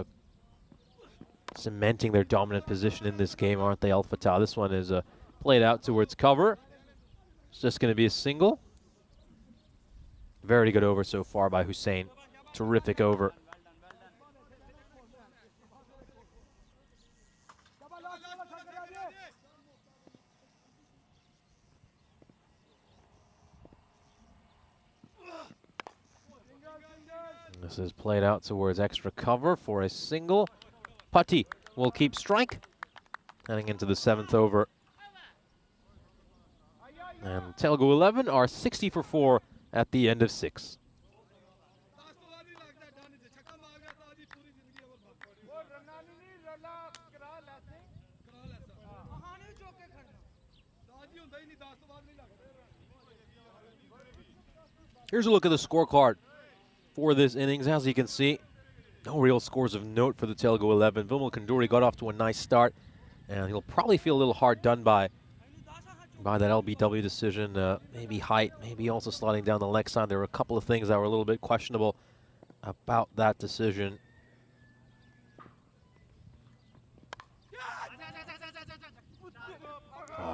cementing their dominant position in this game, aren't they, Al Fatah? This one is played out towards cover. It's just going to be a single. Very good over so far by Hussain. Terrific over. This is played out towards extra cover for a single. Patti will keep strike. Heading into the 7th over. And Telugu 11 are 60 for 4 at the end of 6. Here's a look at the scorecard for this innings. As you can see, no real scores of note for the Telugu 11. Vimal Kanduri got off to a nice start, and he'll probably feel a little hard done by that LBW decision. Maybe height, maybe also sliding down the leg side. There were a couple of things that were a little bit questionable about that decision.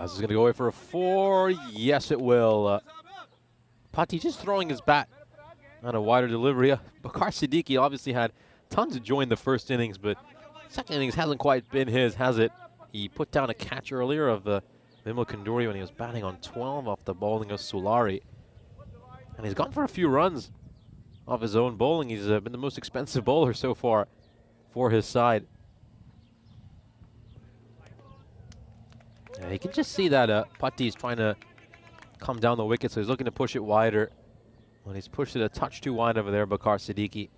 This is going to go away for a 4. Yes, it will. Patti just throwing his bat on a wider delivery. Bakar Siddiqui obviously had tons of joy in the first innings, but second innings hasn't quite been his, has it? He put down a catch earlier of Vimal Kanduri when he was batting on 12 off the bowling of Sulari. And he's gone for a few runs off his own bowling. He's been the most expensive bowler so far for his side. Yeah, you can just see that Patti's trying to come down the wicket, so he's looking to push it wider. When he's pushed it a touch too wide over there, Bakar Siddiqui.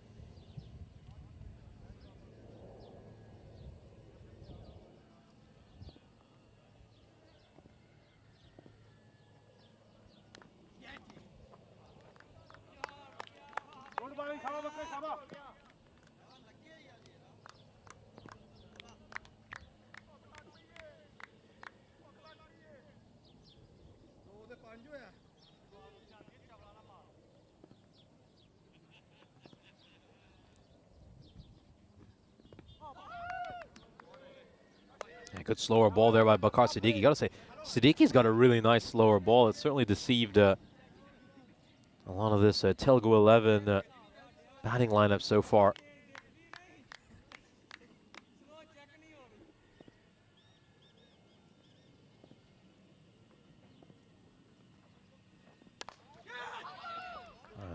Good slower ball there by Bakar Siddiqui. Got to say, Siddiqui's got a really nice slower ball. It's certainly deceived a lot of this Telugu 11 batting lineup so far.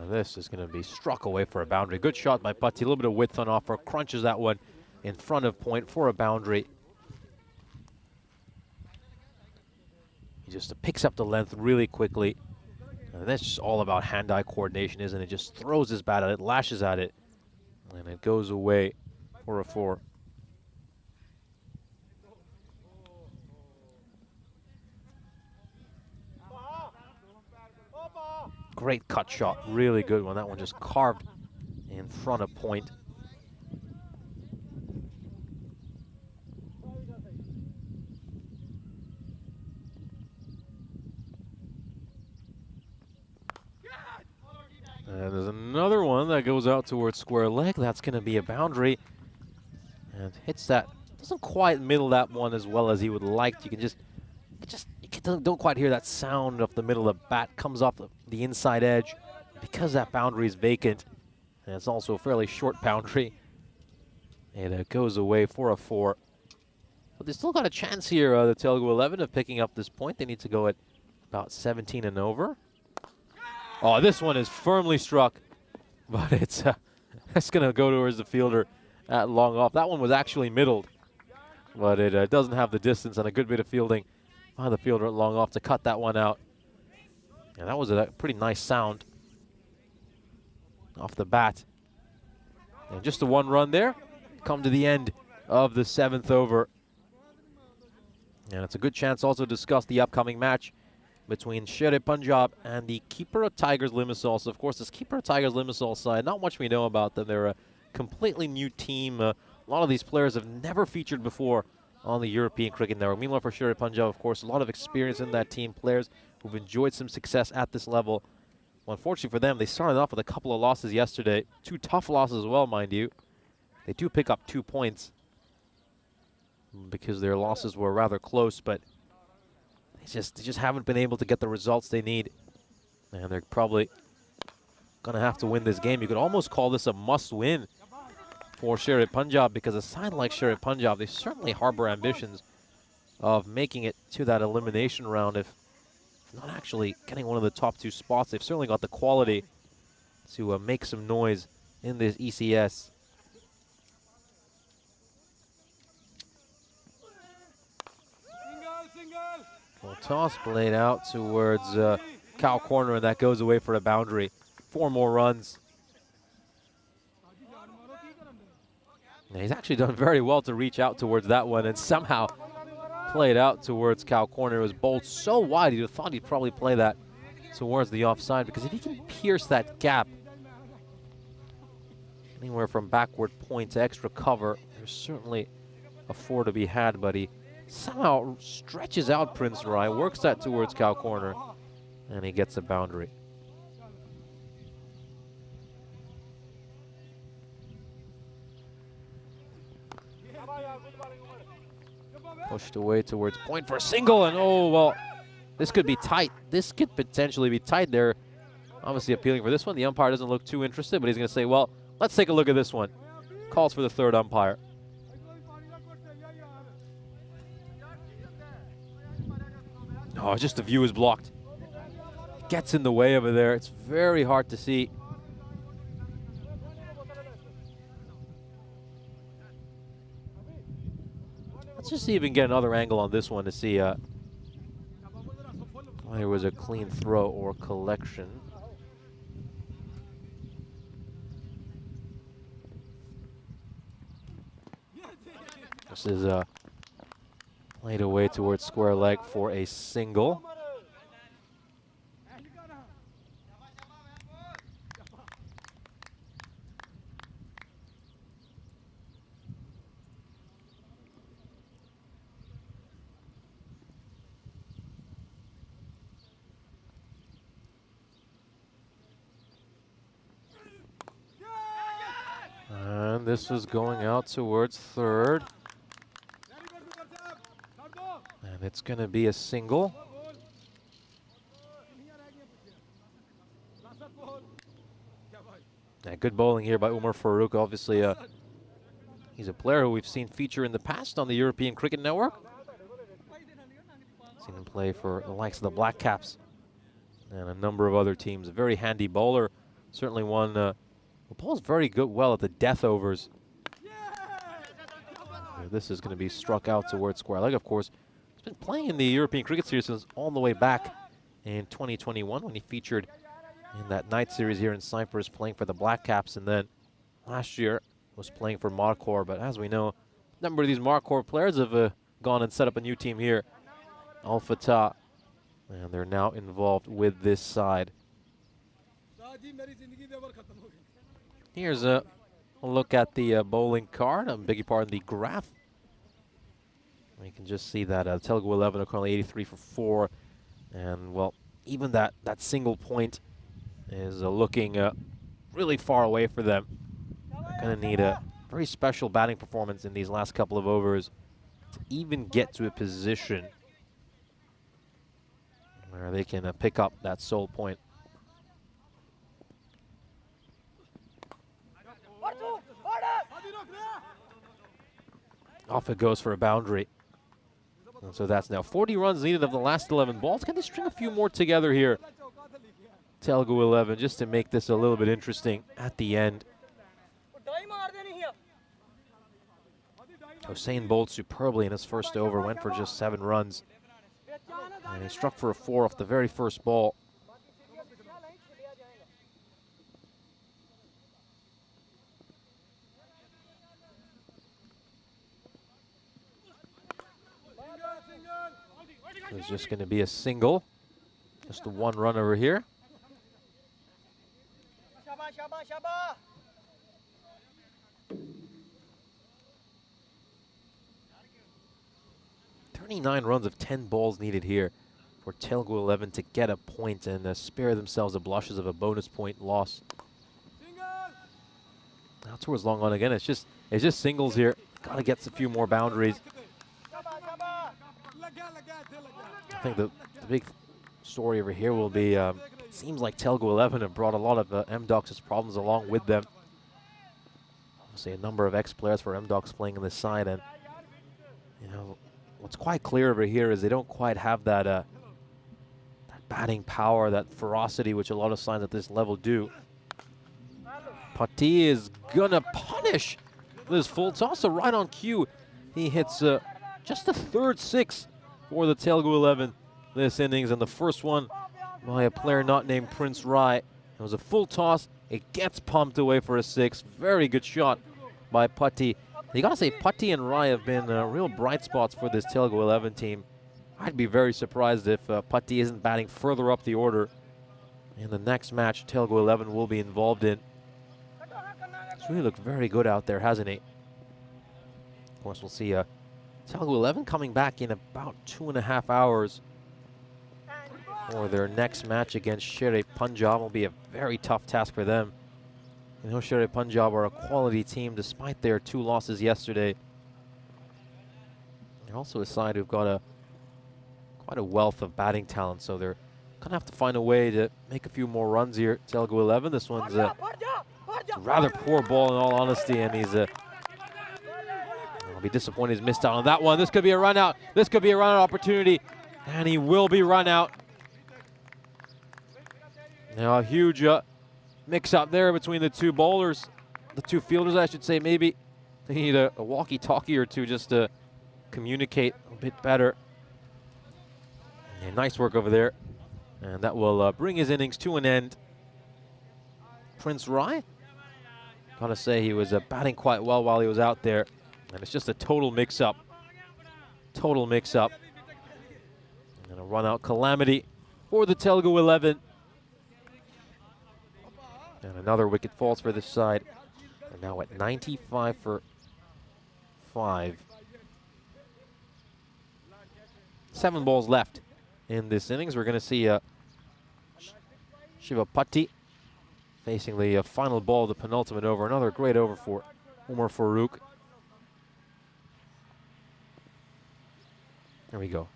This is going to be struck away for a boundary. Good shot by Patti. A little bit of width on offer. Crunches that one in front of point for a boundary. just picks up the length really quickly. And that's just all about hand-eye coordination, isn't it? Just throws his bat at it, lashes at it, and it goes away for a 4. Great cut shot, really good one. That one just carved in front of point. And there's another one that goes out towards square leg. That's going to be a boundary. And hits that. Doesn't quite middle that one as well as he would like. You don't quite hear that sound of the middle of the bat. Comes off the inside edge. Because that boundary is vacant, and it's also a fairly short boundary, it goes away for a 4. But they still got a chance here, the Telugu 11, of picking up this point. They need to go at about 17 and over. Oh, this one is firmly struck, but it's going to go towards the fielder at long off. That one was actually middled, but it doesn't have the distance, and a good bit of fielding by the fielder at long off to cut that one out. And that was a pretty nice sound off the bat. And just the 1 run there. Come to the end of the 7th over. And it's a good chance also to discuss the upcoming match between Sher-e Punjab and the keeper of Tigers Limassol. So, of course, this keeper of Tigers Limassol side, not much we know about them. They're a completely new team. A lot of these players have never featured before on the European Cricket Network. Meanwhile, for Sher-e Punjab, of course, a lot of experience in that team. Players who've enjoyed some success at this level. Well, unfortunately for them, they started off with a couple of losses yesterday. 2 tough losses as well, mind you. They do pick up 2 points because their losses were rather close, but they just haven't been able to get the results they need. And they're probably going to have to win this game. You could almost call this a must-win for Sher-e Punjab, because a side like Sher-e Punjab, they certainly harbor ambitions of making it to that elimination round. If not actually getting one of the top 2 spots, they've certainly got the quality to make some noise in this ECS. Well, toss played out towards cow corner, and that goes away for a boundary. 4 more runs. And he's actually done very well to reach out towards that one, and somehow played out towards cow corner. It was bowled so wide, you'd have thought he'd probably play that towards the offside, because if he can pierce that gap anywhere from backward point to extra cover, there's certainly a 4 to be had, but he somehow stretches out Prince Rai, works that towards cow corner, and he gets a boundary. Pushed away towards point for a single, and oh, well, this could be tight. This could potentially be tight. They're obviously appealing for this one. The umpire doesn't look too interested, but he's going to say, well, let's take a look at this one. Calls for the 3rd umpire. Oh, just the view is blocked. Gets in the way over there. It's very hard to see. Let's just see if we can get another angle on this one to see there was a clean throw or collection. This is played away towards square leg for a single. And this is going out towards 3rd. And it's going to be a single. Yeah, good bowling here by Umar Farouk. Obviously, he's a player who we've seen feature in the past on the European Cricket Network. Seen him play for the likes of the Black Caps and a number of other teams. A very handy bowler. Certainly one who bowls very well at the death overs. This is going to be struck out towards square leg, of course. been playing in the European Cricket Series since all the way back in 2021 when he featured in that night series here in Cyprus, playing for the Black Caps, and then last year was playing for Encore. But as we know, a number of these Encore players have gone and set up a new team here, Al Fatah, and they're now involved with this side. Here's a look at the bowling card. I beg your pardon, the graph. You can just see that Telugu 11 are currently 83 for 4, and well, even that single point is looking really far away for them. They're going to need a very special batting performance in these last couple of overs to even get to a position where they can pick up that sole point. Off it goes for a boundary. And so that's now 40 runs needed of the last 11 balls. Can they string a few more together here? Telugu 11, just to make this a little bit interesting at the end. Hossein bowled superbly in his first over, went for just 7 runs. And he struck for a 4 off the very first ball. It's just going to be a single. Just the 1 run over here. "39 runs of 10 balls needed here for Telugu 11 to get a point and spare themselves the blushes of a bonus point loss." Now towards long on again. It's just singles here. Got to get a few more boundaries. I think the big story over here will be, it seems like Telugu 11 have brought a lot of MDOC's problems along with them. Obviously a number of ex-players for MDOC's playing on this side, and you know, what's quite clear over here is they don't quite have that, that batting power, that ferocity, which a lot of sides at this level do. Patti is gonna punish this full toss, so right on cue. He hits just the 3rd 6 for the Telugu 11 this innings, and the first one by a player not named Prince Rai. It was a full toss. It gets pumped away for a 6. Very good shot by Patti. You gotta say, Patti and Rai have been real bright spots for this Telugu 11 team. I'd be very surprised if Patti isn't batting further up the order in the next match Telugu 11 will be involved in. He's really looked very good out there, hasn't he? Of course, we'll see Telugu 11 coming back in about 2.5 hours for their next match against Sher-e Punjab. Will be a very tough task for them. You know, Sher-e Punjab are a quality team despite their 2 losses yesterday. They're also a side who've got quite a wealth of batting talent, so they're gonna have to find a way to make a few more runs here. Telugu 11. This one's a rather poor ball in all honesty, and he's I'll be disappointed he's missed out on that one. This could be a run out. This could be a run out opportunity, and he will be run out. Now a huge mix up there between the 2 bowlers, the 2 fielders, I should say. Maybe they need a walkie-talkie or 2 just to communicate a bit better. Yeah, nice work over there, and that will bring his innings to an end. Prince Rai, gotta say he was batting quite well while he was out there, and it's just a total mix-up. Total mix-up. And a run-out calamity for the Telugu 11. And another wicket falls for this side. They're now at 95 for 5. 7 balls left in this innings. We're going to see Shiva Patti facing the final ball of the penultimate over. Another great over for Umar Farooq. There we go.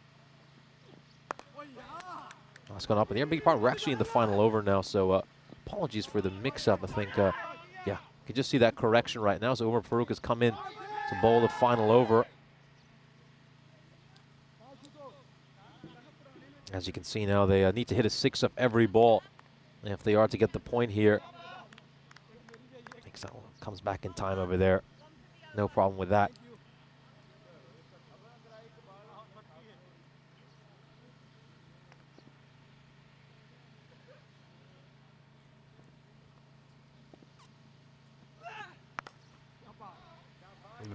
That's gone up in the air. Big part. We're actually in the final over now, so apologies for the mix-up. I think, yeah, you can just see that correction right now. So Umar Farooq has come in to bowl the final over. As you can see now, they need to hit a 6 of every ball if they are to get the point here. I think that one comes back in time over there. No problem with that.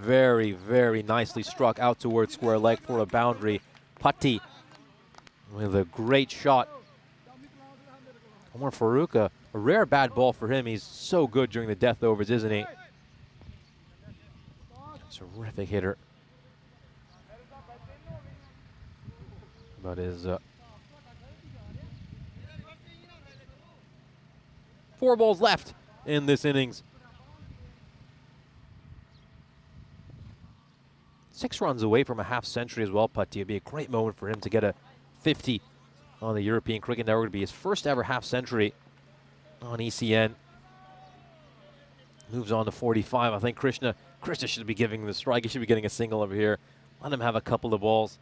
very, very nicely struck out towards square leg for a boundary. Putty with a great shot. Omar Farouk, a rare bad ball for him. He's so good during the death overs, isn't he? Terrific hitter. But is 4 balls left in this innings. 6 runs away from a half century as well, Putty. It'd be a great moment for him to get a 50 on the European Cricket Network. It would be his first ever half century on ECN. Moves on to 45. I think Krishna should be giving the strike. He should be getting a single over here. Let him have a couple of balls.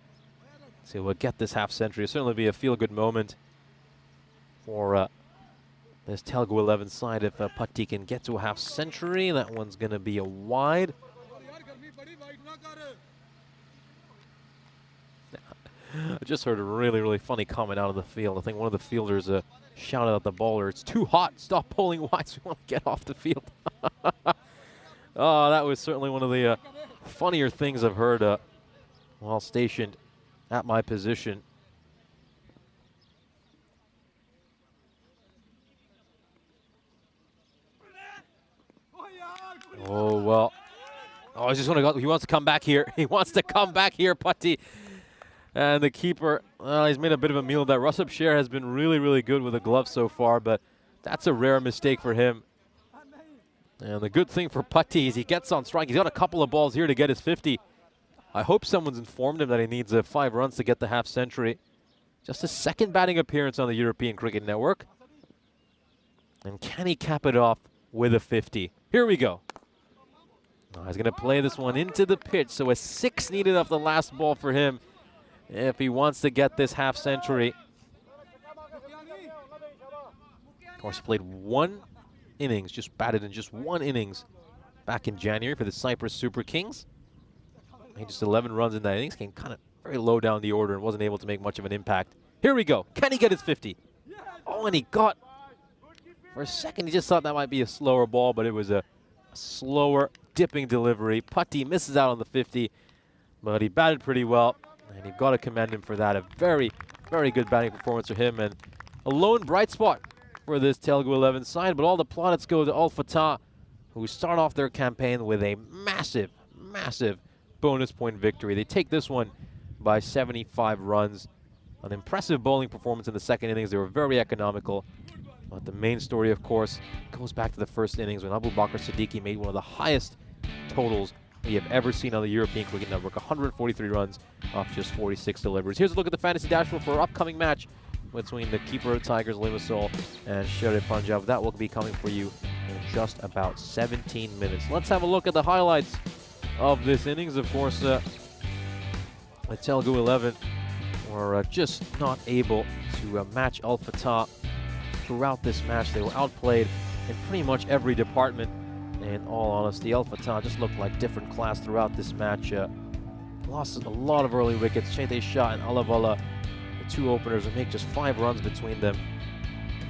So we'll get this half century. It'll certainly be a feel-good moment for this Telugu 11 side. If Putty can get to a half century, that one's going to be a wide. I just heard a really, really funny comment out of the field. I think one of the fielders shouted at the bowler, "It's too hot. Stop pulling wides. We want to get off the field." Oh, that was certainly one of the funnier things I've heard while stationed at my position. Oh, well. Oh, he's just going to go. He wants to come back here. He wants to come back here, Putty. And the keeper, he's made a bit of a meal of that. Rusap Sher has been really, really good with the glove so far, but that's a rare mistake for him. And the good thing for Putty is he gets on strike. He's got a couple of balls here to get his 50. I hope someone's informed him that he needs 5 runs to get the half century. Just his second batting appearance on the European Cricket Network. And can he cap it off with a 50? Here we go. He's going to play this one into the pitch, so a 6 needed off the last ball for him if he wants to get this half century. Of course, he played 1 innings, just batted in just 1 innings back in January for the Cyprus Super Kings. Made just 11 runs in that innings, came kind of very low down the order and wasn't able to make much of an impact. Here we go. Can he get his 50? Oh, and he got, for a second, he just thought that might be a slower ball, but it was a slower dipping delivery. Putty misses out on the 50, but he batted pretty well. And you've got to commend him for that. A very, very good batting performance for him. And a lone bright spot for this Telugu 11 side. But all the plaudits go to Al Fatah, who start off their campaign with a massive, massive bonus point victory. They take this one by 75 runs. An impressive bowling performance in the second innings. They were very economical. But the main story, of course, goes back to the first innings when Abu Bakr Siddiqui made one of the highest totals we have ever seen on the European Cricket Network. 143 runs off just 46 deliveries. Here's a look at the fantasy dashboard for our upcoming match between the keeper of Tigers, Limassol, and Sher Punjab. That will be coming for you in just about 17 minutes. Let's have a look at the highlights of this innings. Of course, the Telugu 11 were just not able to match Al Fatah throughout this match. They were outplayed in pretty much every department. In all honesty, Al Fatah just looked like different class throughout this match. Lost a lot of early wickets. Cheite Shah and Alavala, the 2 openers, would make just 5 runs between them.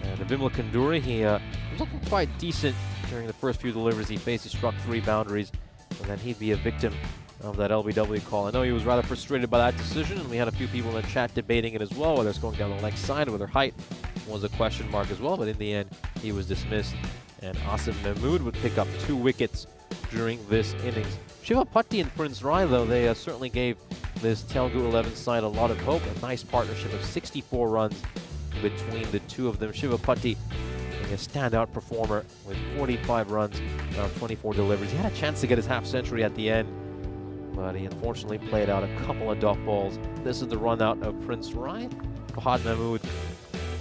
And Vimla Kanduri, he was looking quite decent during the first few deliveries he faced. He struck 3 boundaries, and then he'd be a victim of that LBW call. I know he was rather frustrated by that decision, and we had a few people in the chat debating it as well, whether it's going down the leg side, whether height was a question mark as well, but in the end, he was dismissed. And Asif Mahmood would pick up 2 wickets during this innings. Shiva Putty and Prince Rai, though, they certainly gave this Telugu 11 side a lot of hope. A nice partnership of 64 runs between the 2 of them. Shiva Putty being a standout performer with 45 runs out of 24 deliveries. He had a chance to get his half century at the end, but he unfortunately played out a couple of dot balls. This is the run out of Prince Rai. Fahad Mahmood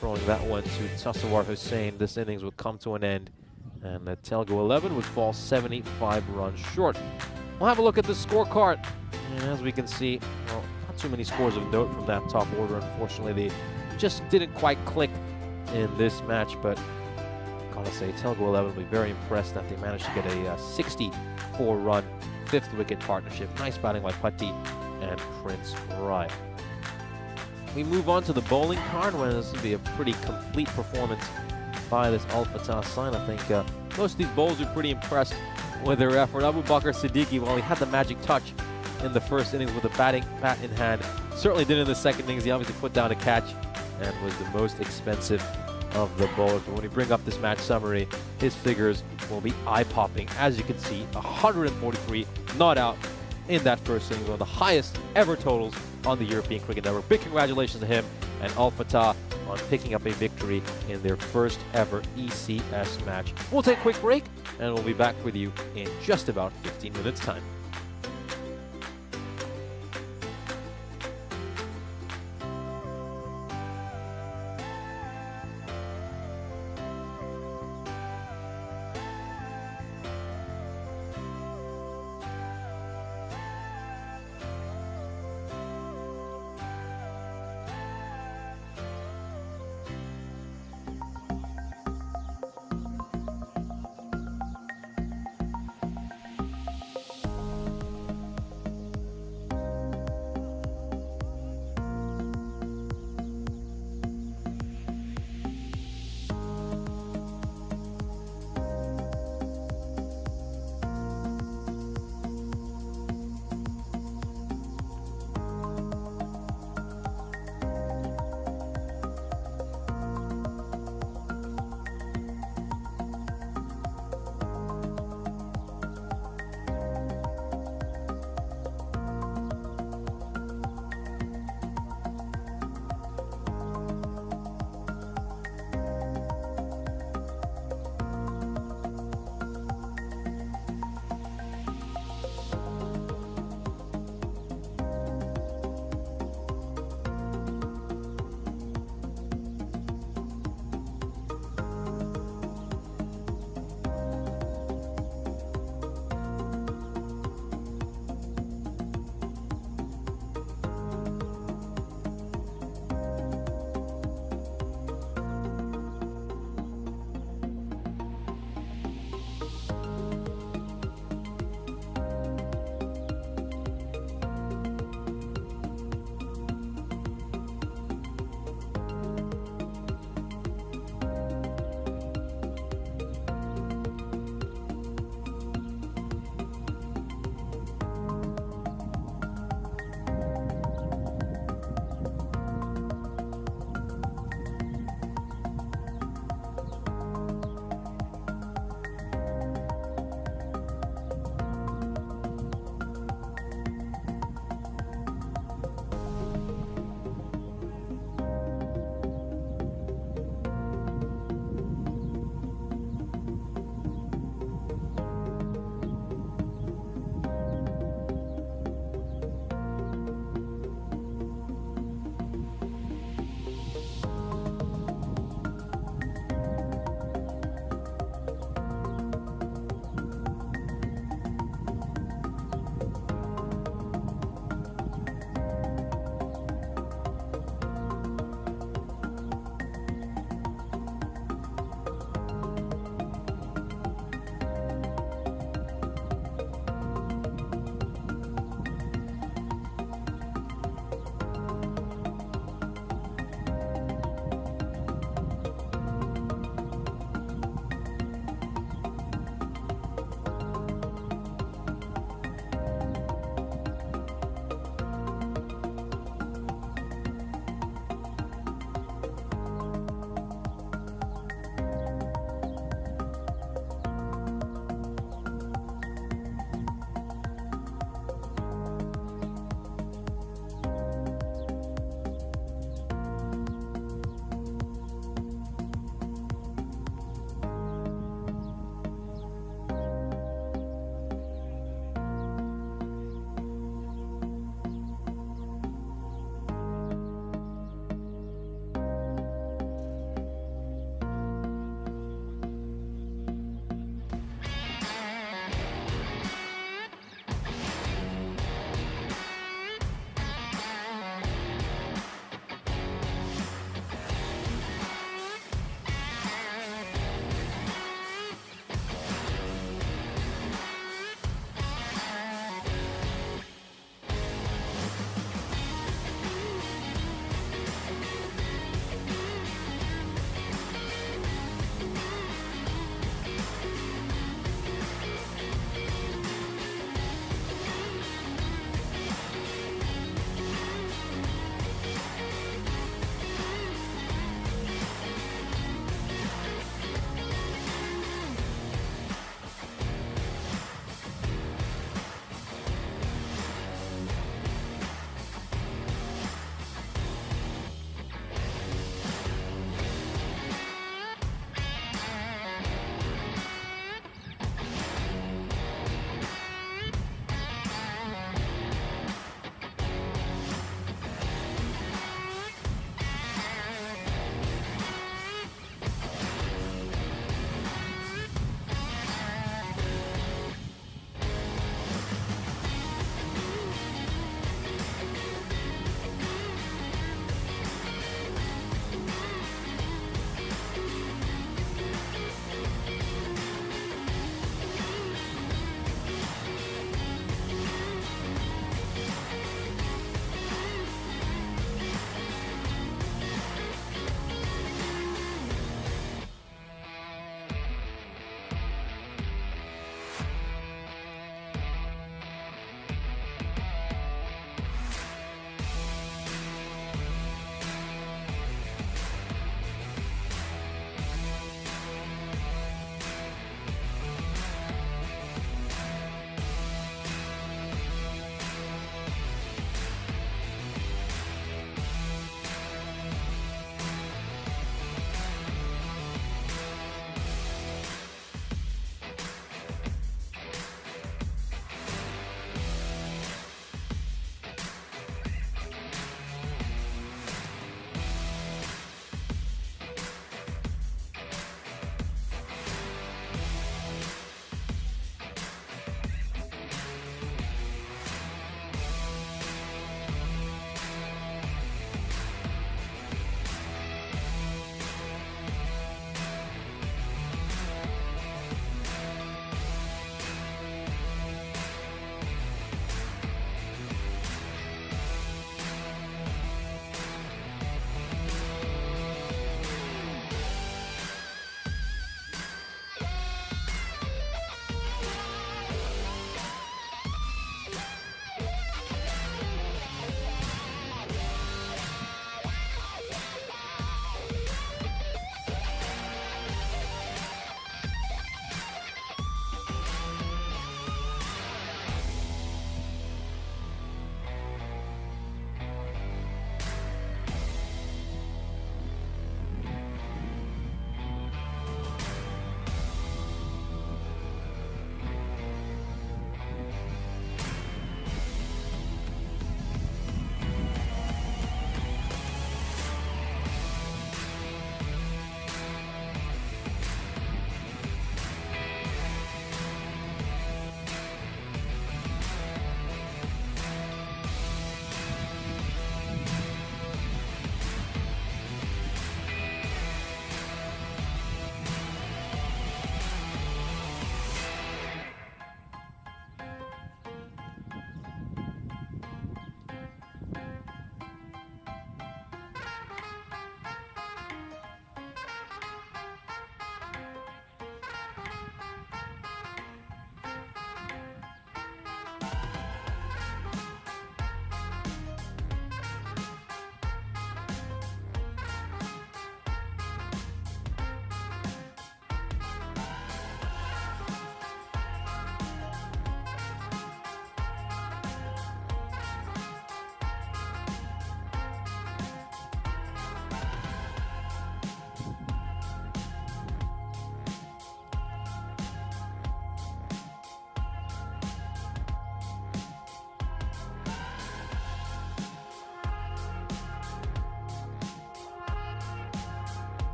throwing that one to Tasawwar Hussain. This innings would come to an end, and the Telugu 11 would fall 75 runs short. We'll have a look at the scorecard. And as we can see, well, not too many scores of note from that top order. Unfortunately, they just didn't quite click in this match, but I gotta say, Telugu 11 will be very impressed that they managed to get a 64-run 5th wicket partnership. Nice batting by Putty and Prince Rai. We move on to the bowling card, where this will be a pretty complete performance by this Al Fatah side. I think most of these bowlers are pretty impressed with their effort. Abu Bakr Siddiqui, while he had the magic touch in the first innings with a bat in hand, certainly did in the second innings. He obviously put down a catch and was the most expensive of the bowlers. But when we bring up this match summary, his figures will be eye-popping. As you can see, 143 not out in that first inning, one of the highest ever totals on the European Cricket Network. Big congratulations to him and Al Fatah on picking up a victory in their first ever ECS match. We'll take a quick break and we'll be back with you in just about 15 minutes time.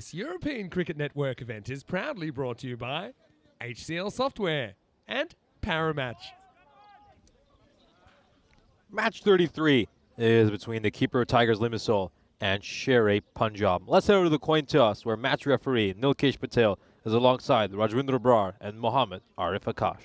This European Cricket Network event is proudly brought to you by HCL Software and Paramatch. Match 33 is between the keeper of Tigers Limassol and Sher Punjab. Let's head over to the coin toss where match referee Nilkesh Patel is alongside Rajwindra Brar and Mohammad Arif Akash.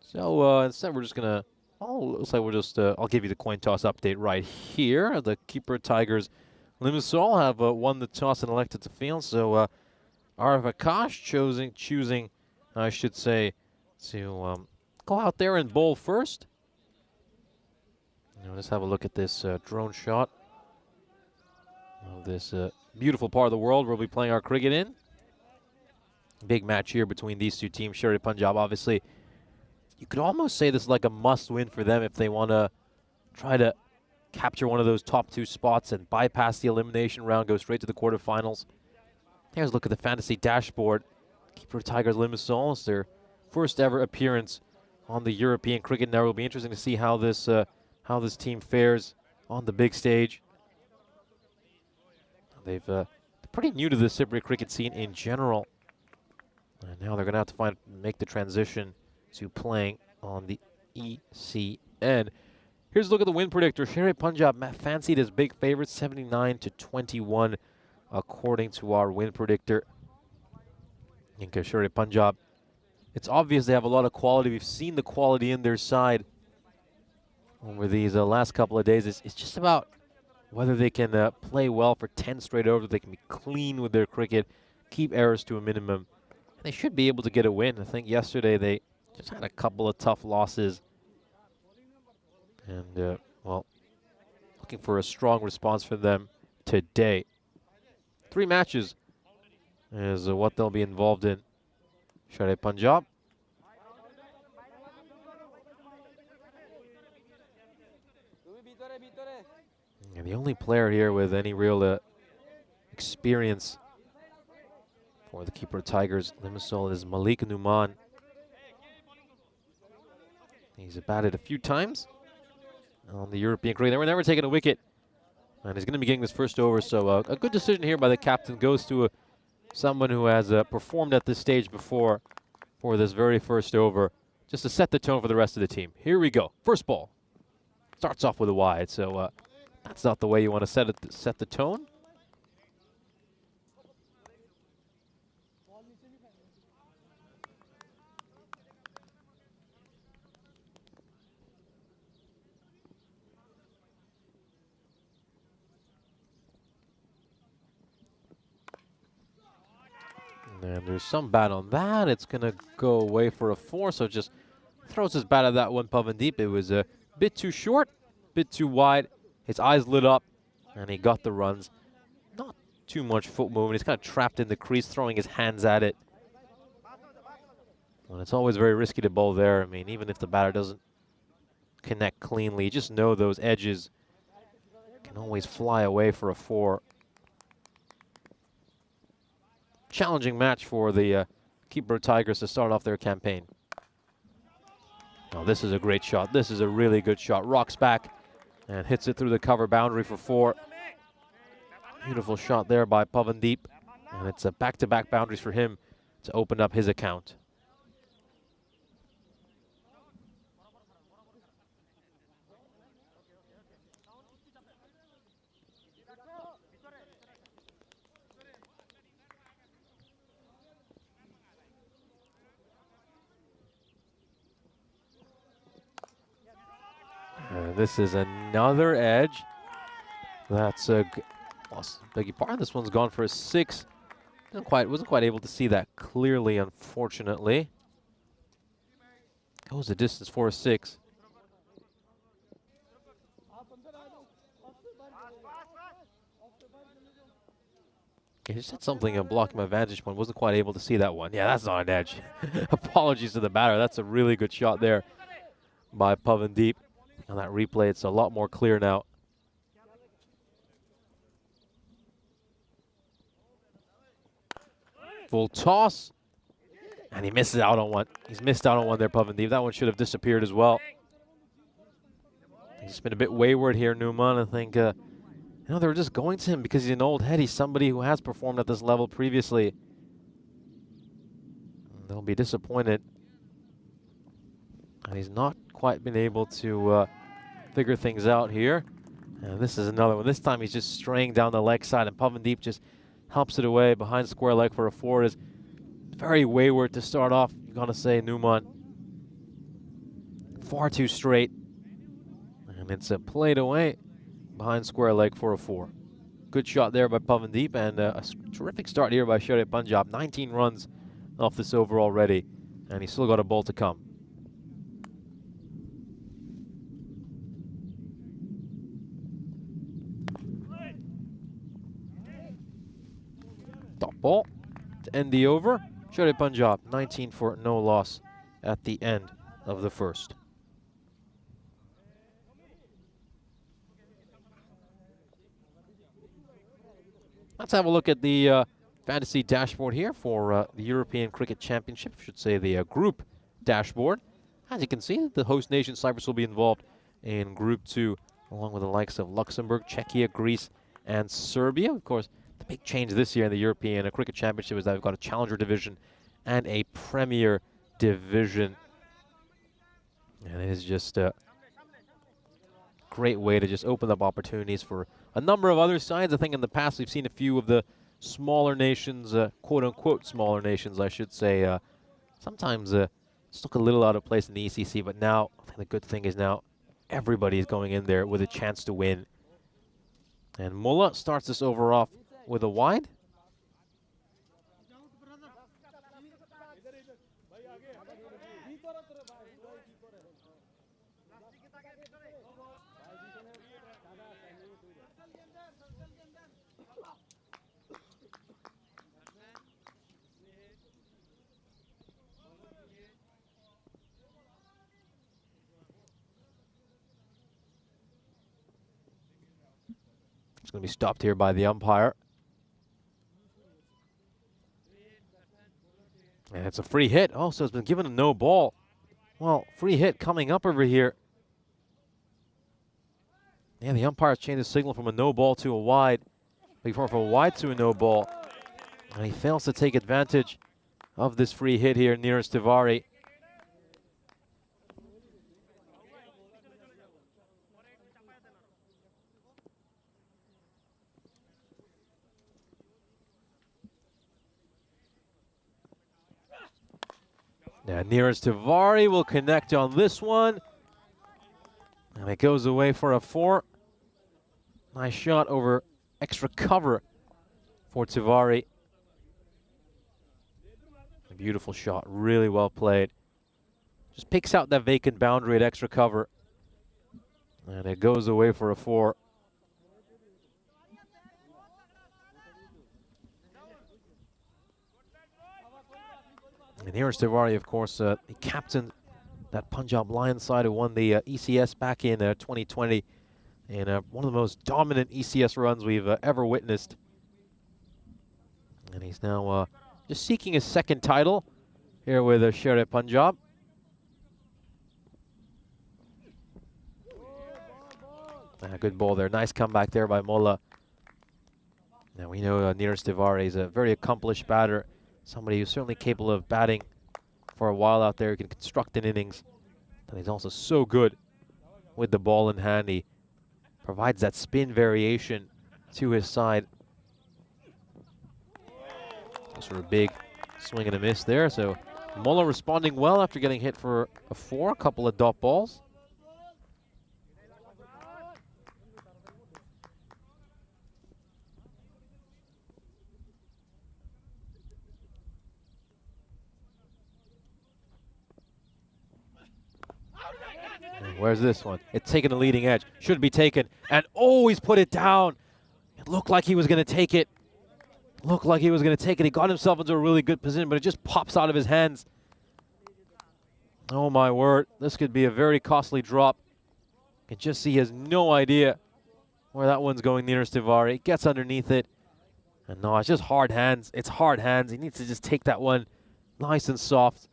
So instead we're just gonna, looks like we're just, I'll give you the coin toss update right here. The keeper of Tigers Limassol have won the toss and elected to field. So Arif Akash choosing, I should say, to go out there and bowl first. Now let's have a look at this drone shot of this beautiful part of the world we'll be playing our cricket in. Big match here between these two teams. Sher Punjab, obviously, you could almost say this is like a must-win for them if they want to try to capture one of those top two spots and bypass the elimination round, go straight to the quarterfinals. Here's a look at the fantasy dashboard. Keeper Tigers Limassol, it's their first ever appearance on the European Cricket Network. It'll be interesting to see how this team fares on the big stage. They're pretty new to the Cypriot cricket scene in general, and now they're going to have to make the transition to playing on the ECN. Here's a look at the win predictor. Sher Punjab fancied as big favorites, 79-21, according to our win predictor. I think Sher Punjab, it's obvious they have a lot of quality. We've seen the quality in their side over these last couple of days. It's just about whether they can play well for 10 straight overs, they can be clean with their cricket, keep errors to a minimum. And they should be able to get a win. I think yesterday they just had a couple of tough losses. And, well, looking for a strong response from them today. 3 matches is what they'll be involved in. Sher Punjab. And the only player here with any real experience for the keeper of Tigers Limassol is Malik Numan. He's batted a few times on the European cricket. They were never taking a wicket, and he's going to be getting this first over. So a good decision here by the captain goes to someone who has performed at this stage before for this very first over, just to set the tone for the rest of the team. Here we go. First ball starts off with a wide, so that's not the way you want to set the tone. And there's some bat on that. It's going to go away for a 4, so just throws his bat at that one, Pavandeep. It was a bit too short, bit too wide. His eyes lit up, and he got the runs. Not too much foot movement. He's kind of trapped in the crease, throwing his hands at it. And it's always very risky to bowl there. I mean, even if the batter doesn't connect cleanly, you just know those edges can always fly away for a 4. Challenging match for the keeper Tigers to start off their campaign. Oh, this is a great shot. This is a really good shot. Rocks back and hits it through the cover boundary for 4. Beautiful shot there by Pavandeep. And it's a back-to-back boundaries for him to open up his account. This is another edge. That's a, beg your pardon, this one's gone for a 6. Wasn't quite able to see that clearly, unfortunately. Goes the distance for a 6. He just had something blocking my vantage point. Wasn't quite able to see that one. Yeah, that's not an edge. Apologies to the batter. That's a really good shot there by Pavandeep. On that replay, it's a lot more clear now. Full toss. And he misses out on one. He's missed out on one there, Pavandeep. That one should have disappeared as well. He's been a bit wayward here, Newman. I think, you know, they were just going to him because he's an old head. He's somebody who has performed at this level previously. And they'll be disappointed. And he's not quite been able to figure things out here. And this is another one. This time he's just straying down the leg side, and Pavandeep just helps it away behind square leg for a 4. It is very wayward to start off, you're going to say, Newman. Far too straight. And it's played away behind square leg for a 4. Good shot there by Pavandeep, and a terrific start here by Sherry Punjab. 19 runs off this over already, and he's still got a ball to come. Top ball to end the over. Sherry Punjab, 19 for no loss at the end of the first. Let's have a look at the fantasy dashboard here for the European Cricket Championship, I should say the group dashboard. As you can see, the host nation Cyprus will be involved in Group 2, along with the likes of Luxembourg, Czechia, Greece, and Serbia. Of course, the big change this year in the European Cricket Championship is that we've got a Challenger Division and a Premier Division. And it is just a great way to just open up opportunities for a number of other sides. I think in the past we've seen a few of the smaller nations, quote-unquote smaller nations, I should say, sometimes just look a little out of place in the ECC, but now I think the good thing is now everybody is going in there with a chance to win. And Mullah starts this over off with a wide. It's going to be stopped here by the umpire. And it's a free hit. Oh, so it's been given a no ball. Well, free hit coming up over here. Yeah, the umpire's changed the signal from a no ball to a wide. From a wide to a no ball. And he fails to take advantage of this free hit here near Stivari. Yeah, nearest Tivari will connect on this one. And it goes away for a 4. Nice shot over extra cover for Tivari. A beautiful shot, really well played. Just picks out that vacant boundary at extra cover. And it goes away for a 4. And here's Tivari, of course, the captain, that Punjab Lions side who won the ECS back in 2020. And one of the most dominant ECS runs we've ever witnessed. And he's now just seeking his second title here with Sherry Punjab. Good ball there. Nice comeback there by Mullah. Now we know Neeraj Tivari is a very accomplished batter. Somebody who's certainly capable of batting for a while out there. He can construct an innings. And he's also so good with the ball in hand. He provides that spin variation to his side. Sort of big swing and a miss there. So Mullah responding well after getting hit for a 4. A couple of dot balls. Where's this one? It's taken a leading edge. Should be taken. And always put it down. It looked like he was going to take it. Looked like he was going to take it. He got himself into a really good position, but it just pops out of his hands. Oh, my word. This could be a very costly drop. You can just see he has no idea where that one's going near Stivari. Gets underneath it. And no, it's just hard hands. It's hard hands. He needs to just take that one nice and soft.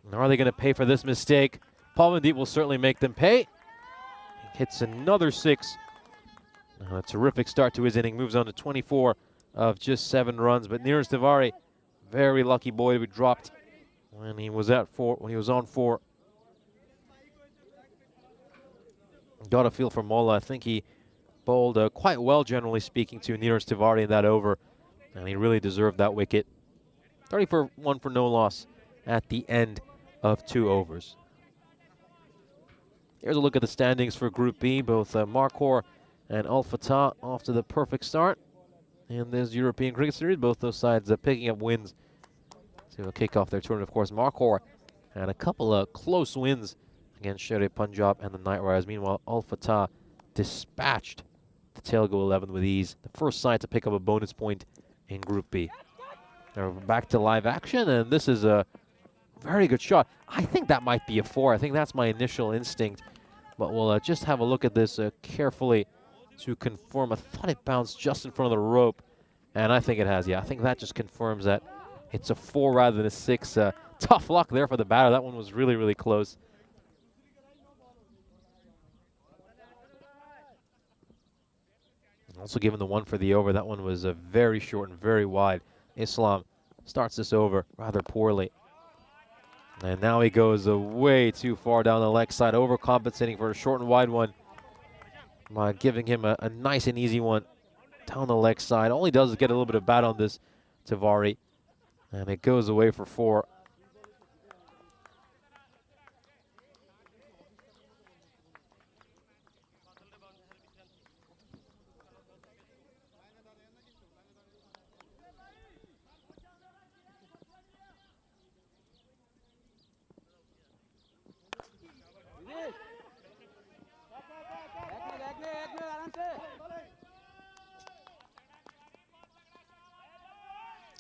And are they going to pay for this mistake? Pavandeep will certainly make them pay. He hits another 6. A terrific start to his inning, moves on to 24 of just 7 runs. But Neeraj Tiwari, very lucky boy to be dropped when he was at 4. When he was on 4. Got a feel for Mola. I think he bowled quite well, generally speaking, to Neeraj Tiwari in that over, and he really deserved that wicket. 30 for 1 for no loss at the end of 2 overs. Here's a look at the standings for Group B. Both Encore and Al Fatah off to the perfect start in this European Cricket Series. Both those sides picking up wins to kick off their tournament. Of course, Encore had a couple of close wins against Sher-e-Punjab and the Knight Riders. Meanwhile, Al Fatah dispatched the Telugu 11 with ease. The first side to pick up a bonus point in Group B. Now we're back to live action, and this is a very good shot. I think that might be a 4. I think that's my initial instinct. But we'll just have a look at this carefully to confirm. I thought it bounced just in front of the rope, and I think it has. Yeah, I think that just confirms that it's a 4 rather than a 6. Tough luck there for the batter. That one was really, really close. Also given the 1 for the over. That one was very short and very wide. Islam starts this over rather poorly. And now he goes way too far down the leg side, overcompensating for a short and wide one by giving him a nice and easy one down the leg side. All he does is get a little bit of bat on this Tiwari, and it goes away for 4.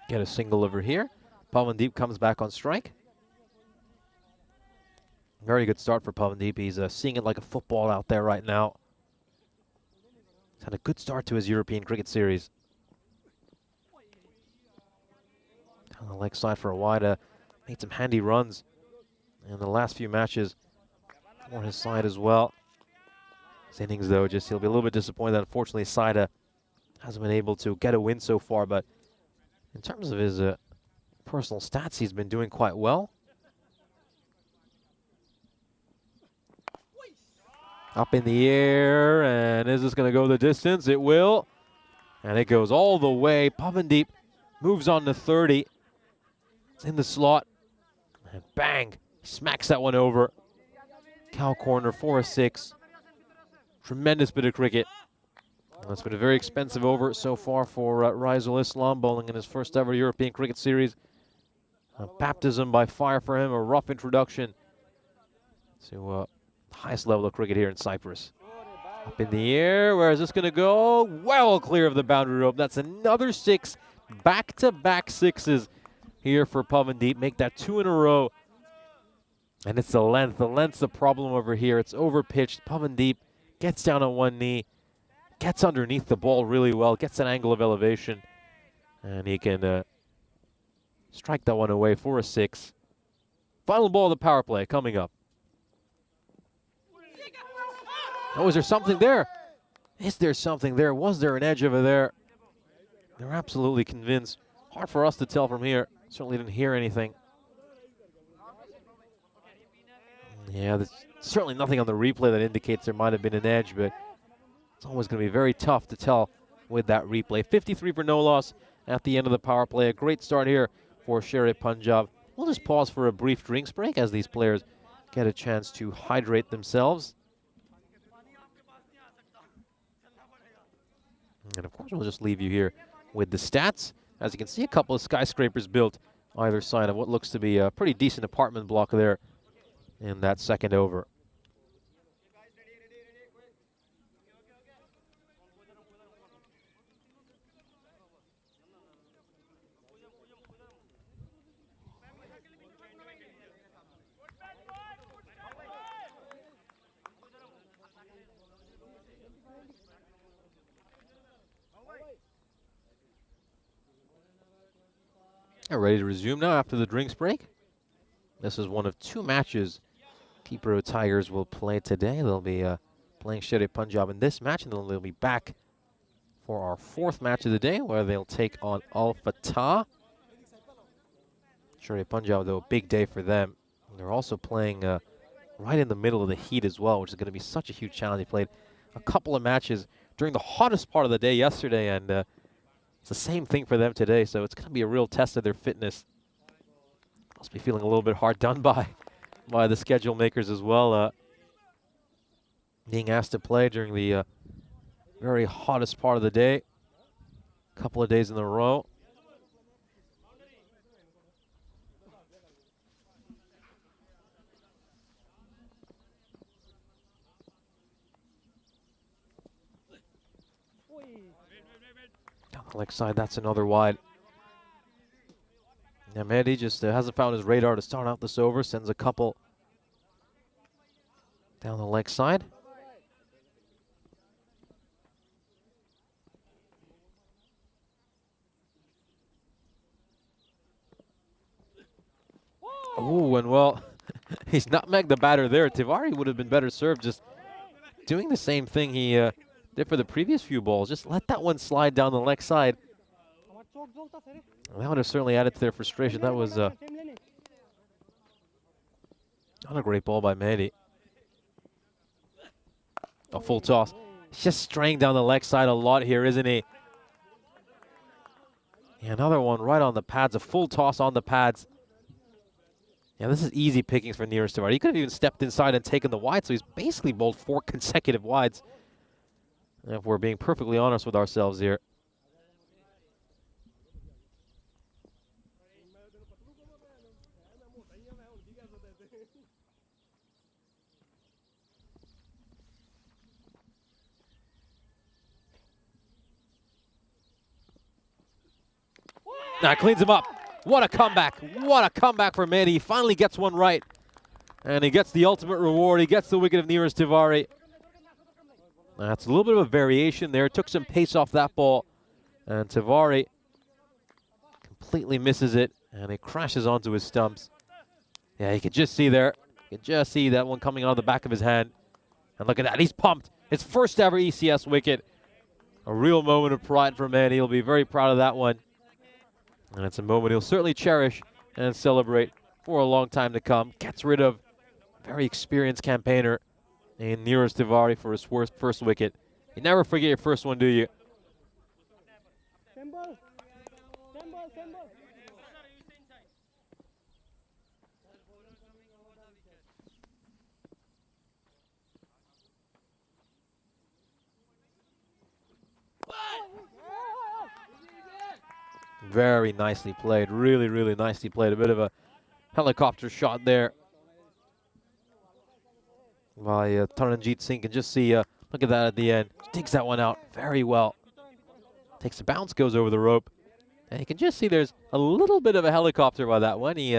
Get a single over here. Pavandeep comes back on strike. Very good start for Pavandeep. He's seeing it like a football out there right now. He's had a good start to his European Cricket Series. Down the leg side for a wide. Made some handy runs in the last few matches for his side as well. His innings, though, just he'll be a little bit disappointed that unfortunately Saida hasn't been able to get a win so far, but in terms of his personal stats, he's been doing quite well. Up in the air, and is this going to go the distance? It will, and it goes all the way. Pavandeep moves on to 30. It's in the slot, and bang, smacks that one over. Cow corner for a 6. Tremendous bit of cricket. It's been a very expensive over so far for Raizul Islam, bowling in his first ever European Cricket Series. A baptism by fire for him, a rough introduction to the highest level of cricket here in Cyprus. Up in the air, where is this going to go? Well clear of the boundary rope. That's another 6, back-to-back 6s here for Pavandeep. Make that 2 in a row. And it's the length. The length's the problem over here. It's overpitched. Pavandeep gets down on one knee, gets underneath the ball really well, gets an angle of elevation, and he can strike that one away for a 6. Final ball of the power play coming up. Oh, is there something there? Is there something there? Was there an edge over there? They're absolutely convinced. Hard for us to tell from here. Certainly didn't hear anything. Yeah, there's certainly nothing on the replay that indicates there might have been an edge, but it's always going to be very tough to tell with that replay. 53 for no loss at the end of the power play. A great start here for Sher-e-Punjab. We'll just pause for a brief drinks break as these players get a chance to hydrate themselves. And of course, we'll just leave you here with the stats. As you can see, a couple of skyscrapers built either side of what looks to be a pretty decent apartment block there in that second over. Ready to resume now after the drinks break. This is one of 2 matches Keeper Tigers will play today. They'll be playing Shere Punjab in this match, and then they'll be back for our 4th match of the day, where they'll take on Al Fatah. Shere Punjab, though, a big day for them. And they're also playing right in the middle of the heat as well, which is going to be such a huge challenge. They played a couple of matches during the hottest part of the day yesterday, and it's the same thing for them today, so it's going to be a real test of their fitness. Must be feeling a little bit hard done by the schedule makers as well, being asked to play during the very hottest part of the day, a couple of days in a row. Down the leg side, that's another wide. Now Mehdi just hasn't found his radar to start out this over, sends a couple down the leg side. Oh, and well, he's nutmegged the batter there. Tivari would have been better served just doing the same thing he did for the previous few balls. Just let that one slide down the leg side. That would have certainly added to their frustration. That was not a great ball by Mehdi. A full toss. He's just straying down the leg side a lot here, isn't he? Yeah, another one right on the pads. A full toss on the pads. Yeah, this is easy pickings for Neeraj Tiwari. He could have even stepped inside and taken the wide, so he's basically bowled 4 consecutive wides. If we're being perfectly honest with ourselves here. Now cleans him up. What a comeback. What a comeback for Mehdi. He finally gets one right. And he gets the ultimate reward. He gets the wicket of Neeraj Tiwari. That's a little bit of a variation there. Took some pace off that ball. And Tiwari completely misses it. And it crashes onto his stumps. Yeah, you can just see there. You can just see that one coming out of the back of his hand. And look at that. He's pumped. His first ever ECS wicket. A real moment of pride for Mehdi. He'll be very proud of that one. And it's a moment he'll certainly cherish and celebrate for a long time to come. Gets rid of a very experienced campaigner in Neeraj Tiwari for his first wicket. You never forget your first one, do you? Very nicely played. Really, really nicely played. A bit of a helicopter shot there by Taranjit Singh. Can just see, look at that at the end. Digs that one out very well. Takes a bounce, goes over the rope. And you can just see there's a little bit of a helicopter by that one. He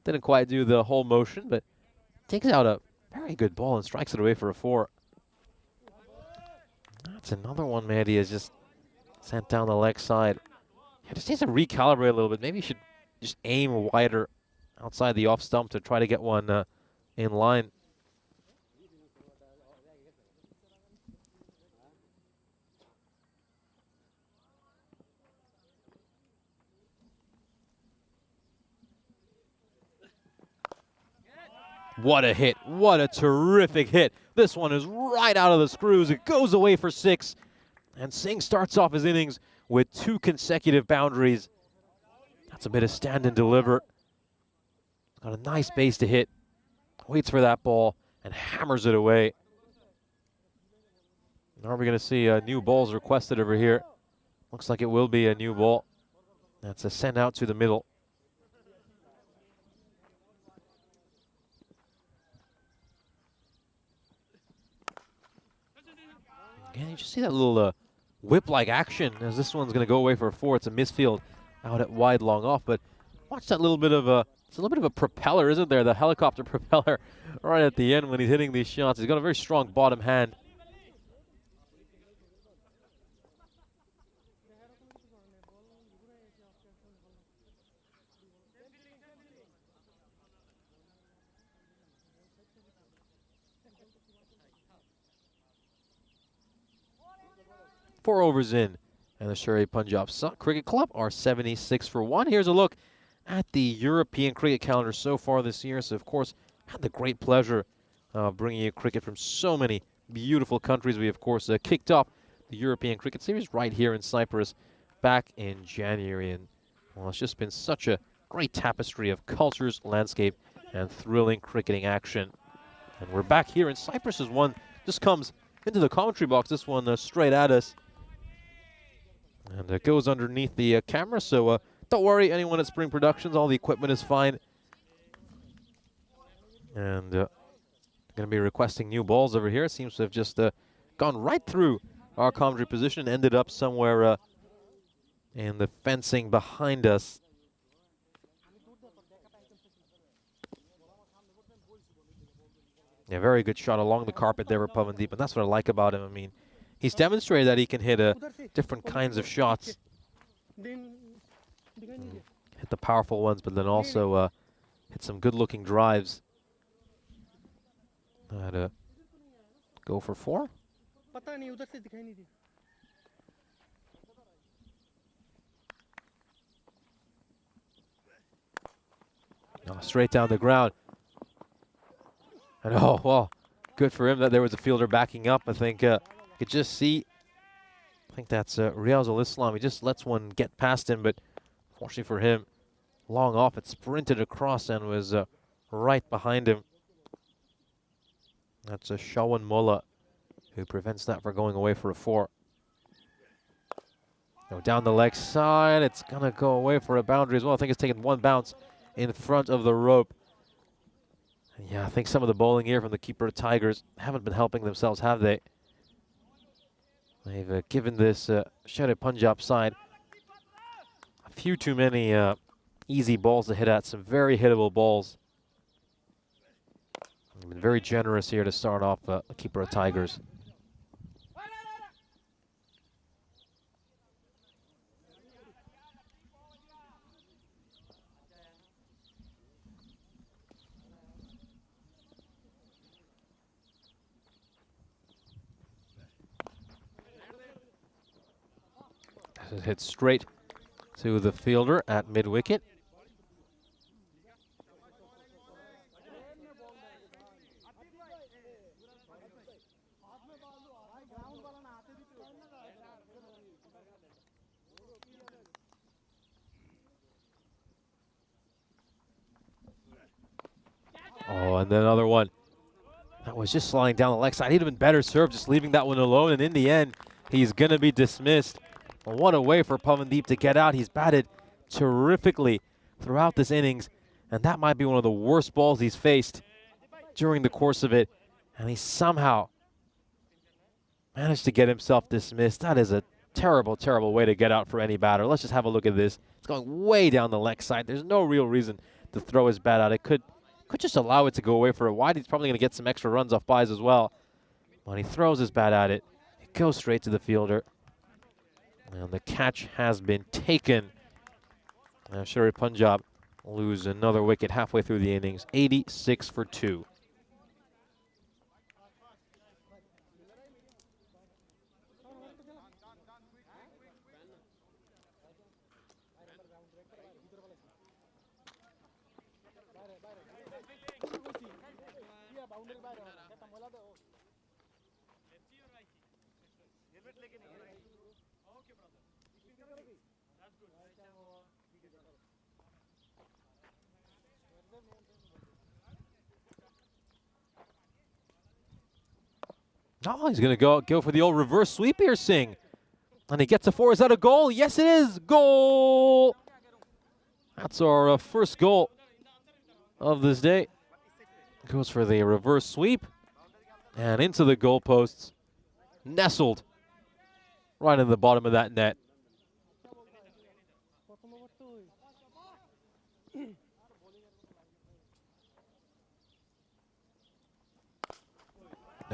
didn't quite do the whole motion, but takes out a very good ball and strikes it away for a 4. That's another one Mehdi has just sent down the leg side. Yeah, just needs to recalibrate a little bit. Maybe you should just aim wider outside the off stump to try to get one in line. What a hit. What a terrific hit. This one is right out of the screws. It goes away for 6. And Singh starts off his innings with 2 consecutive boundaries. That's a bit of stand and deliver. Got a nice base to hit. Waits for that ball and hammers it away. Now are we going to see new balls requested over here? Looks like it will be a new ball. That's a send out to the middle. Again, you just see that little whip-like action as this one's going to go away for a 4. It's a misfield out at wide, long off. But watch that little bit of a, it's a little bit of a propeller, isn't there? The helicopter propeller right at the end when he's hitting these shots. He's got a very strong bottom hand. 4 overs in, and the Sherry Punjab Cricket Club are 76 for 1. Here's a look at the European cricket calendar so far this year. So, of course, had the great pleasure of bringing you cricket from so many beautiful countries. We, of course, kicked off the European Cricket Series right here in Cyprus back in January. And, well, it's just been such a great tapestry of cultures, landscape, and thrilling cricketing action. And we're back here in Cyprus as one just comes into the commentary box. This one straight at us. And it goes underneath the camera, so don't worry, anyone at Spring Productions, all the equipment is fine. And going to be requesting new balls over here. It seems to have just gone right through our commentary position and ended up somewhere in the fencing behind us. Yeah, very good shot along the carpet there for Pavandeep, and that's what I like about him. I mean, he's demonstrated that he can hit different kinds of shots. Hit the powerful ones, but then also hit some good-looking drives. Go for 4. Oh, straight down the ground. And oh, well, good for him that there was a fielder backing up. I think you could just see, I think that's Riaz al-Islam. He just lets one get past him, but fortunately for him, long off, it sprinted across and was right behind him. That's a Shawan Mullah who prevents that from going away for a 4. Now down the leg side, it's going to go away for a boundary as well. I think it's taken 1 bounce in front of the rope. Yeah, I think some of the bowling here from the keeper Tigers haven't been helping themselves, have they? They've given this Sherry Punjab side a few too many easy balls to hit at, some very hittable balls. They've been very generous here to start off the keeper Tigers. This is hit straight to the fielder at mid-wicket. Oh, and then another one. That was just sliding down the leg side. He'd have been better served just leaving that one alone, and in the end, he's going to be dismissed. Well, what a way for Pavandeep to get out. He's batted terrifically throughout this innings, and that might be one of the worst balls he's faced during the course of it, and he somehow managed to get himself dismissed. That is a terrible, terrible way to get out for any batter. Let's just have a look at this. It's going way down the leg side. There's no real reason to throw his bat out. It could just allow it to go away for a wide. He's probably going to get some extra runs off buys as well. When he throws his bat at it, it goes straight to the fielder. And the catch has been taken. Now Sherry Punjab lose another wicket halfway through the innings, 86 for 2. Oh, he's going to go for the old reverse sweep here, Singh. And he gets a 4. Is that a goal? Yes, it is. Goal! That's our first goal of this day. Goes for the reverse sweep. And into the goalposts. Nestled right in the bottom of that net.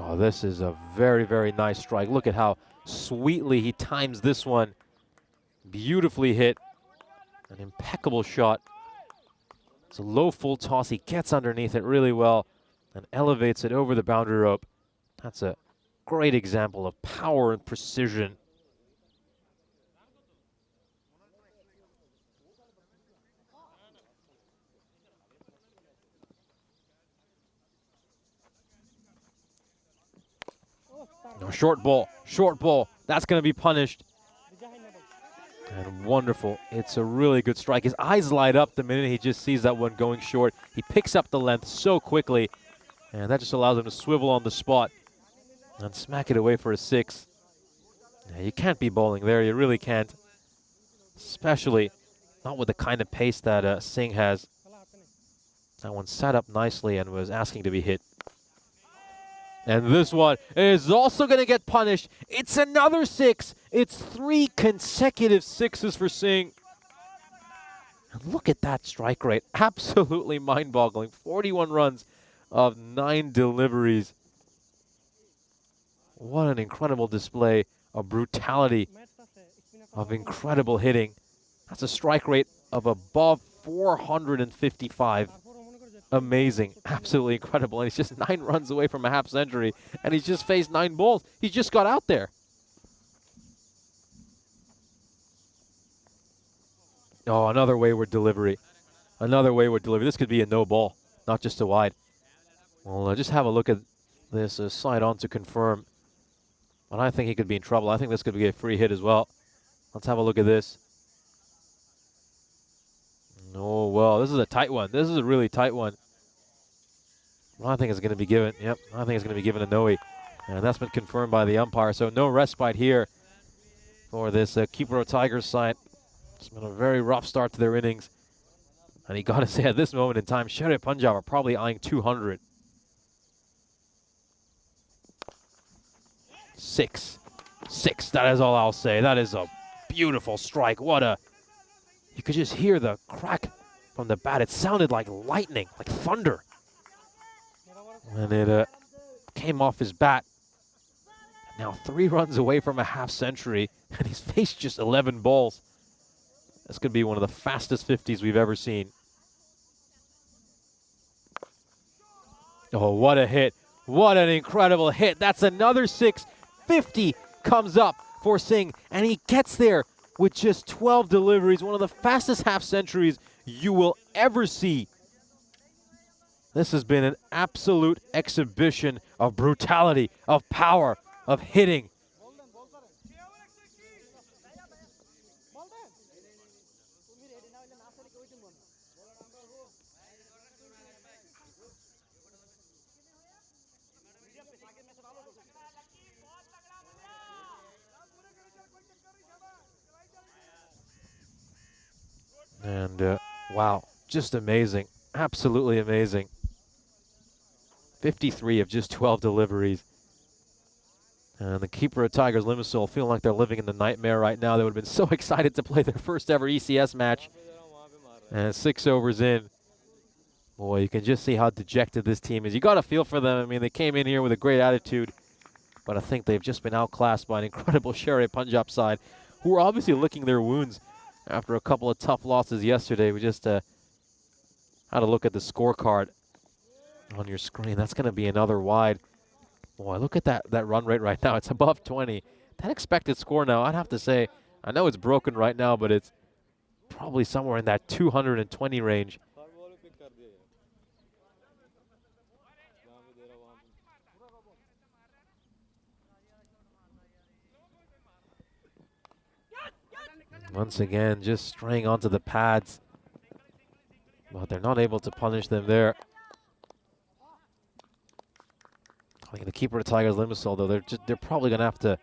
Oh, this is a very, very nice strike. Look at how sweetly he times this one. Beautifully hit. An impeccable shot. It's a low full toss. He gets underneath it really well and elevates it over the boundary rope. That's a great example of power and precision No, short ball, short ball. That's going to be punished. And wonderful. It's a really good strike. His eyes light up the minute he just sees that one going short. He picks up the length so quickly, and that just allows him to swivel on the spot and smack it away for a 6. Yeah, you can't be bowling there. You really can't. Especially not with the kind of pace that Singh has. That one sat up nicely and was asking to be hit. And this one is also going to get punished. It's another 6. It's 3 consecutive 6s for Singh. And look at that strike rate. Absolutely mind-boggling. 41 runs of 9 deliveries. What an incredible display of brutality, of incredible hitting. That's a strike rate of above 455. Amazing, absolutely incredible. And he's just 9 runs away from a half century, and he's just faced 9 balls. He just got out there. Oh, another wayward delivery. Another wayward delivery. This could be a no ball, not just a wide. Well, just have a look at this side on to confirm. But I think he could be in trouble. I think this could be a free hit as well. Let's have a look at this. Oh, well, this is a tight one. This is a really tight one. Well, I think it's going to be given. Yep, I think it's going to be given a no-y. And that's been confirmed by the umpire. So no respite here for this Cyprus Tigers side. It's been a very rough start to their innings. And you got to say, at this moment in time, Sherry Punjab are probably eyeing 200. 6. 6, that is all I'll say. That is a beautiful strike. What a... You could just hear the crack from the bat. It sounded like lightning, like thunder. And it came off his bat. Now 3 runs away from a half century, and he's faced just 11 balls. This could be one of the fastest 50s we've ever seen. Oh, what a hit. What an incredible hit. That's another 6. 50 comes up for Singh, and he gets there with just 12 deliveries, one of the fastest half centuries you will ever see. This has been an absolute exhibition of brutality, of power, of hitting. And wow, just amazing. Absolutely amazing. 53 of just 12 deliveries. And the keeper of Tigers, Limassol, feeling like they're living in the nightmare right now. They would have been so excited to play their first ever ECS match. And 6 overs in. Boy, you can just see how dejected this team is. You got to feel for them. I mean, they came in here with a great attitude. But I think they've just been outclassed by an incredible Sherry Punjab side, who are obviously licking their wounds after a couple of tough losses yesterday. We just had a look at the scorecard on your screen. That's going to be another wide. Boy, look at that run rate right now. It's above 20. That expected score now, I'd have to say, I know it's broken right now, but it's probably somewhere in that 220 range. Once again, just straying onto the pads. But they're not able to punish them there. I think the keeper of Tigers, Limassol, though, they're probably going to have to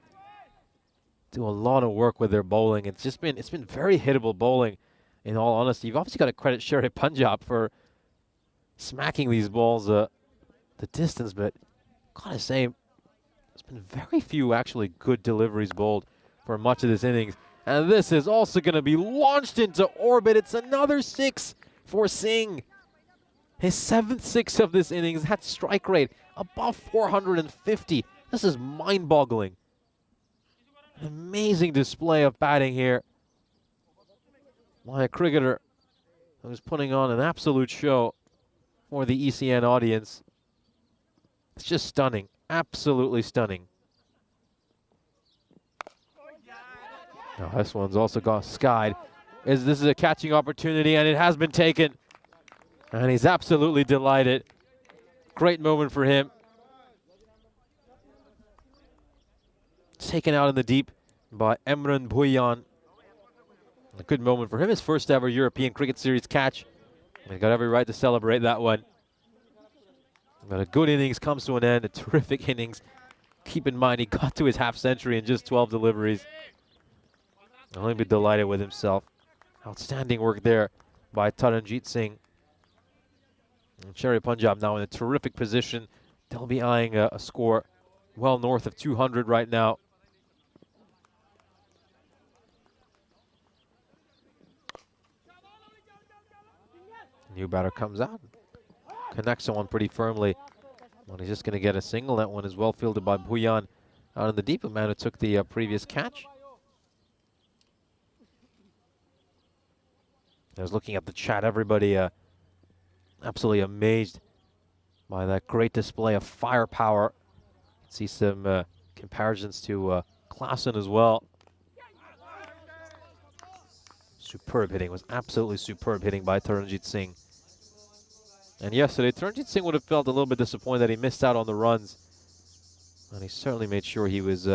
do a lot of work with their bowling. It's been very hittable bowling, in all honesty. You've obviously got to credit Sherry Punjab for smacking these balls the distance, but gotta say, there's been very few actually good deliveries bowled for much of this innings. And this is also going to be launched into orbit. It's another 6 for Singh. His 7th 6 of this innings. That strike rate above 450. This is mind-boggling. An amazing display of batting here by a cricketer who's putting on an absolute show for the ECN audience. It's just stunning. Absolutely stunning. Now this one's also got skied. This is a catching opportunity, and it has been taken. And he's absolutely delighted. Great moment for him. taken out in the deep by Emran Bhuyan. A good moment for him, his first ever European Cricket Series catch. He got every right to celebrate that one. But a good innings comes to an end, a terrific innings. Keep in mind, he got to his half century in just 12 deliveries. I'll only be delighted with himself. Outstanding work there by Taranjit Singh. And Sherry Punjab now in a terrific position. They'll be eyeing a score well north of 200 right now. New batter comes out. Connects on one pretty firmly. Well, he's just going to get a single. That one is well fielded by Bhuyan out in the deep. A man who took the previous catch. I was looking at the chat. Everybody absolutely amazed by that great display of firepower. See some comparisons to Klaassen as well. Superb hitting. Was absolutely superb hitting by Taranjit Singh. And yesterday, Taranjit Singh would have felt a little bit disappointed that he missed out on the runs. And he certainly made sure he was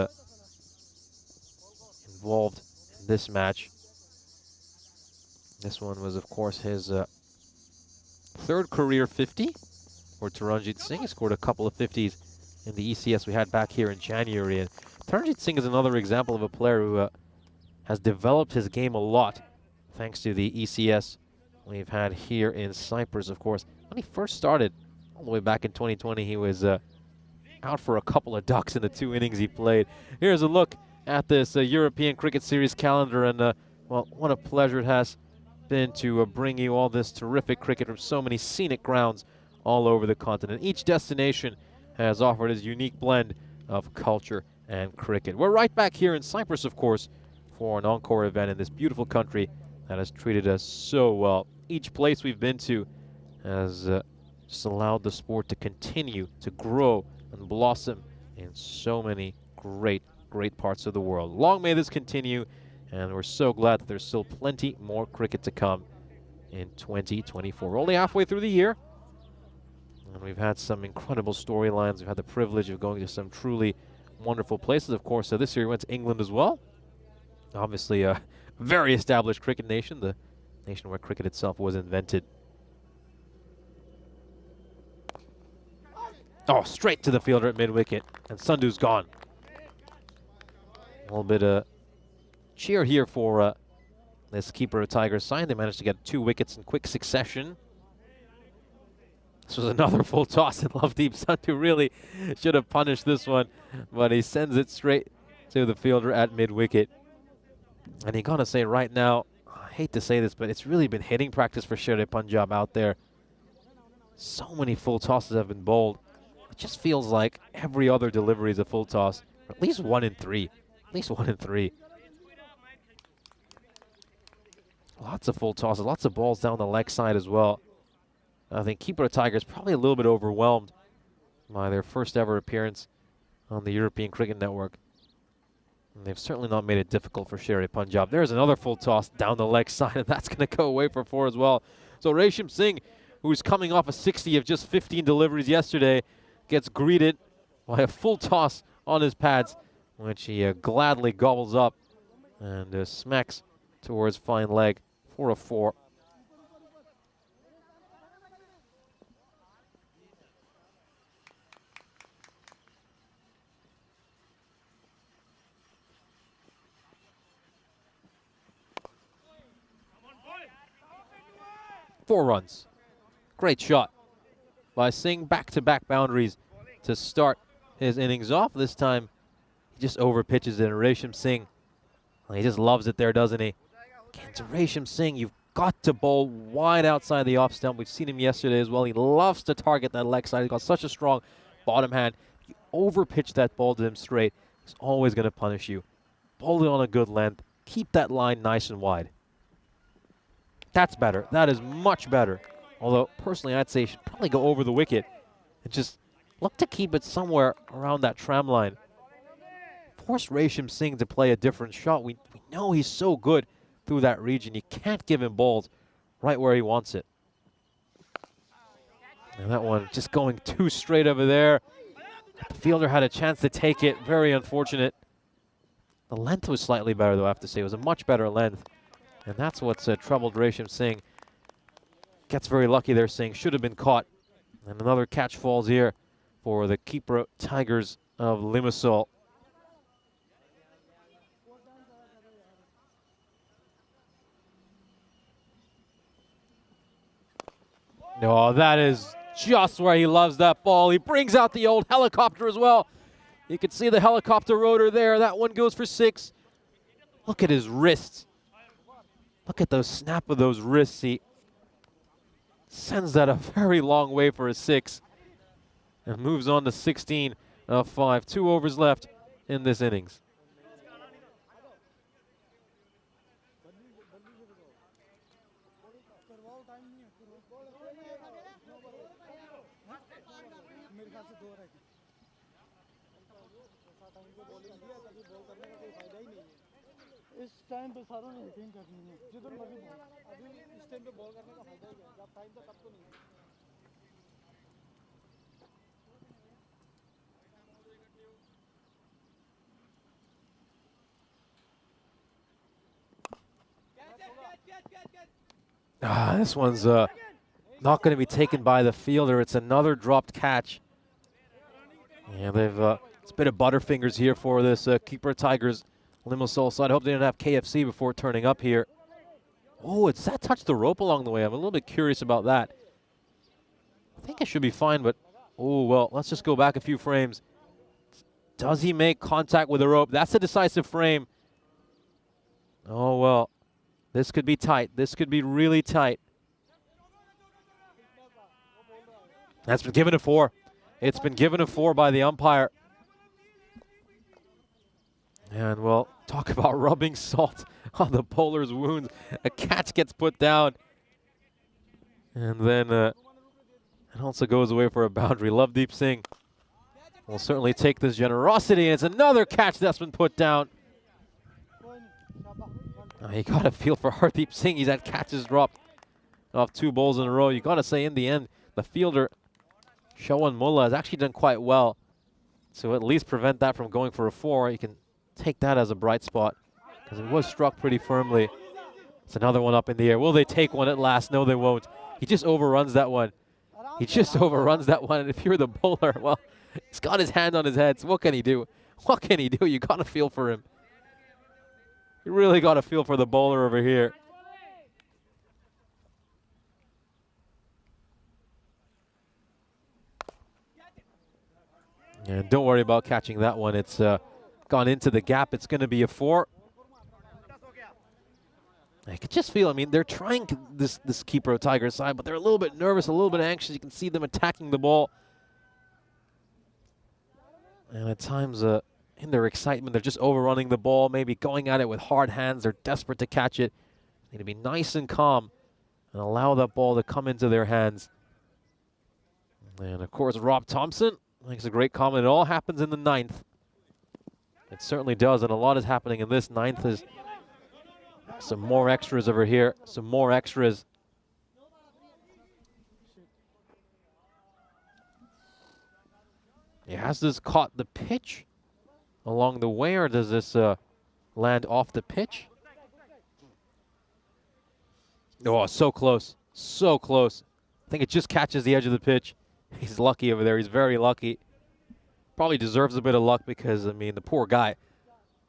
involved in this match. This one was, of course, his third career 50 for Taranjit Singh. He scored a couple of 50s in the ECS we had back here in January. And Taranjit Singh is another example of a player who has developed his game a lot thanks to the ECS we've had here in Cyprus, of course. When he first started, all the way back in 2020, he was out for a couple of ducks in the 2 innings he played. Here's a look at this European Cricket Series calendar, and well, what a pleasure it has been to bring you all this terrific cricket from so many scenic grounds all over the continent. Each destination has offered its unique blend of culture and cricket. We're right back here in Cyprus, of course, for an Encore event in this beautiful country that has treated us so well. Each place we've been to has just allowed the sport to continue to grow and blossom in so many great parts of the world. Long may this continue, and we're so glad that there's still plenty more cricket to come in 2024. We're only halfway through the year, and we've had some incredible storylines. We've had the privilege of going to some truly wonderful places. Of course, this year we went to England as well. Obviously, a very established cricket nation, the nation where cricket itself was invented. Oh, straight to the fielder at mid-wicket, and Sandhu's gone. A little bit of cheer here for this keeper of Tigers side. They managed to get 2 wickets in quick succession. This was another full toss, and Lovedeep Sandhu really should have punished this one, but he sends it straight to the fielder at mid-wicket. And you gotta say right now, I hate to say this, but it's really been hitting practice for Sherry Punjab out there. So many full tosses have been bowled. It just feels like every other delivery is a full toss. At least 1 in 3. At least 1 in 3. Lots of full tosses, lots of balls down the leg side as well. I think keeper of Tigers probably a little bit overwhelmed by their first ever appearance on the European Cricket Network. And they've certainly not made it difficult for Sherry Punjab. There's another full toss down the leg side, and that's going to go away for 4 as well. So Resham Singh, who's coming off a 60 of just 15 deliveries yesterday, gets greeted by a full toss on his pads, which he gladly gobbles up and smacks towards fine leg for a 4. Four runs. Great shot by Singh. Back-to-back boundaries to start his innings off. This time, he just over-pitches it. And Resham Singh, well, he just loves it there, doesn't he? Again, to Resham Singh, you've got to bowl wide outside the off stump. We've seen him yesterday as well. He loves to target that leg side. He's got such a strong bottom hand. You over-pitch that ball to him straight, he's always going to punish you. Bowl it on a good length. Keep that line nice and wide. That's better. That is much better. Although, personally, I'd say he should probably go over the wicket and just look to keep it somewhere around that tram line. Force Resham Singh to play a different shot. We know he's so good through that region. You can't give him balls right where he wants it. And that one just going too straight over there. The fielder had a chance to take it. Very unfortunate. The length was slightly better, though, I have to say. It was a much better length. And that's what's troubled Resham Singh. Gets very lucky there, Singh. Should have been caught. And another catch falls here for the keeper Tigers of Limassol. No, that is just where he loves that ball. He brings out the old helicopter as well. You can see the helicopter rotor there. That one goes for 6. Look at his wrists. Look at the snap of those wrists. He sends that a very long way for a 6 and moves on to 16 of 5. 2 overs left in this innings. इस time पे सारों ने hitting करनी है जिधर मर्जी ball अभी इस टाइम पे बॉल करने का फायदा ही है जब टाइम तो तब तो नहीं This one's not going to be taken by the fielder. It's another dropped catch. Yeah, it's a bit of butterfingers here for this keeper Tigers Limassol side. I hope they didn't have KFC before turning up here. Oh, does that touch the rope along the way? I'm a little bit curious about that. I think it should be fine, but oh, well, let's just go back a few frames. Does he make contact with the rope? That's a decisive frame. Oh, well, this could be tight. This could be really tight. That's been given a 4. It's been given a 4 by the umpire. And, well, talk about rubbing salt on the bowler's wounds. A catch gets put down. And then it also goes away for a boundary. Lovedeep Singh will certainly take this generosity. And it's another catch that's been put down. You got to feel for Hardeep Singh. He's had catches dropped off 2 balls in a row. You got to say, in the end, the fielder, Shawan Mullah, has actually done quite well to at least prevent that from going for a 4. You can take that as a bright spot because it was struck pretty firmly. It's another one up in the air. Will they take one at last? No, they won't. He just overruns that one. He just overruns that one. And if you're the bowler, well, he's got his hand on his head. So what can he do? What can he do? You got to feel for him. You really got to feel for the bowler over here. And don't worry about catching that one. It's gone into the gap. It's going to be a 4. I could just feel, I mean, they're trying this keeper of Tiger side, but they're a little bit nervous, a little bit anxious. You can see them attacking the ball. And at times, in their excitement, they're just overrunning the ball, maybe going at it with hard hands. They're desperate to catch it. They need to be nice and calm and allow that ball to come into their hands. And, of course, Rob Thompson makes a great comment. It all happens in the 9th. It certainly does, and a lot is happening in this 9th. Is some more extras over here, some more extras. Yeah, has this caught the pitch along the way, or does this land off the pitch? Oh, so close, so close. I think it just catches the edge of the pitch. He's lucky over there. He's very lucky. Probably deserves a bit of luck because, I mean, the poor guy,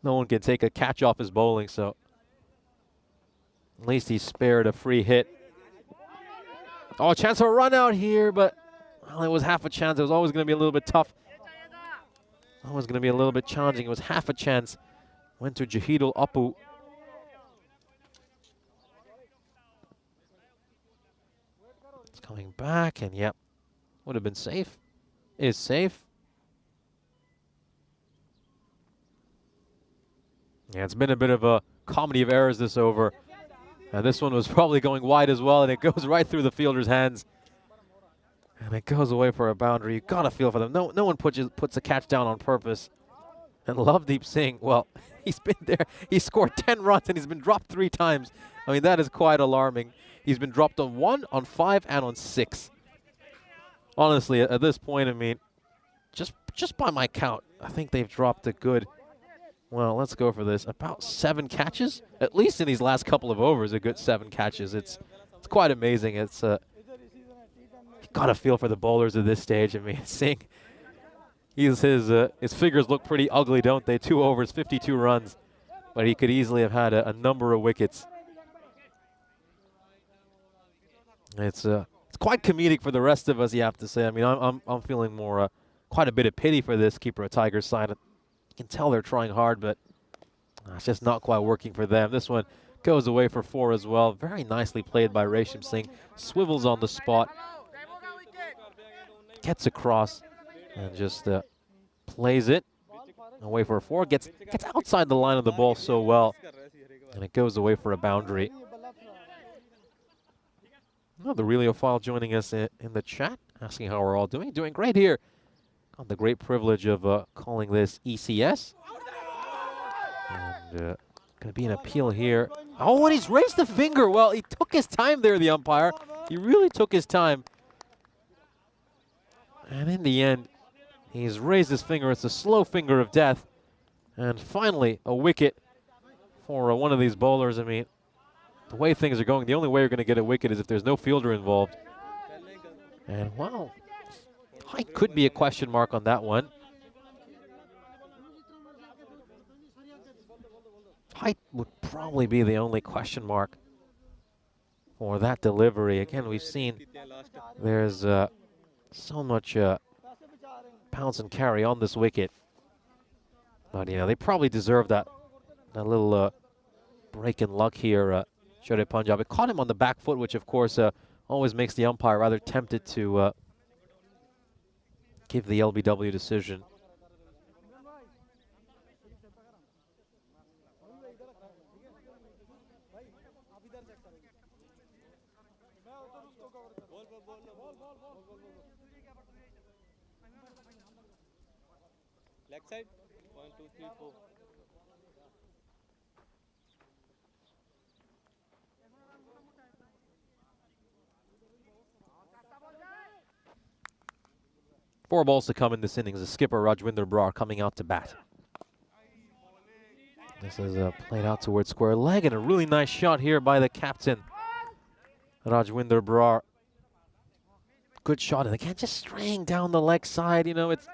no one can take a catch off his bowling, so at least he spared a free hit. Oh, a chance for a run out here, but well, it was half a chance. It was always going to be a little bit tough. Always going to be a little bit challenging. It was half a chance. Went to Jahidul Apu. It's coming back, and yep, would have been safe. Is safe. Yeah, it's been a bit of a comedy of errors this over. And this one was probably going wide as well, and it goes right through the fielder's hands. And it goes away for a boundary. You gotta feel for them. No one puts a catch down on purpose. And Lovedeep Singh, well, he's been there. He scored 10 runs, and he's been dropped 3 times. I mean, that is quite alarming. He's been dropped on 1, on 5, and on 6. Honestly, at this point, I mean, just by my count, I think they've dropped a good well, let's go for this. About 7 catches, at least in these last couple of overs, a good 7 catches. It's quite amazing. It's you got to feel for the bowlers at this stage. I mean, seeing his figures look pretty ugly, don't they? 2 overs, 52 runs, but he could easily have had a number of wickets. It's quite comedic for the rest of us, you have to say. I mean, I'm feeling more quite a bit of pity for this keeper of Tigers side. You can tell they're trying hard, but it's just not quite working for them. This one goes away for 4 as well. Very nicely played by Resham Singh. Swivels on the spot, gets across, and just plays it away for a 4. Gets outside the line of the ball so well, and it goes away for a boundary. Oh, the Reliophile joining us in the chat, asking how we're all doing. Doing great here. Got the great privilege of calling this ECS. And going to be an appeal here. Oh, and he's raised the finger. Well, he took his time there, the umpire. He really took his time. And in the end, he's raised his finger. It's a slow finger of death. And finally, a wicket for one of these bowlers. I mean, the way things are going, the only way you're going to get a wicket is if there's no fielder involved. And, well, height could be a question mark on that one. Height would probably be the only question mark for that delivery. Again, we've seen there's so much pounce and carry on this wicket. But, you know, they probably deserve that little break in luck here. Sherry Punjab. It caught him on the back foot, which, of course, always makes the umpire rather tempted to give the LBW decision. Leg side, 1, 2, 3, 4. Four balls to come in this innings. The skipper, Rajwinder Brar, coming out to bat. This is played out towards square leg, and a really nice shot here by the captain, Rajwinder Brar. Good shot, and again, just straying down the leg side. You know, it's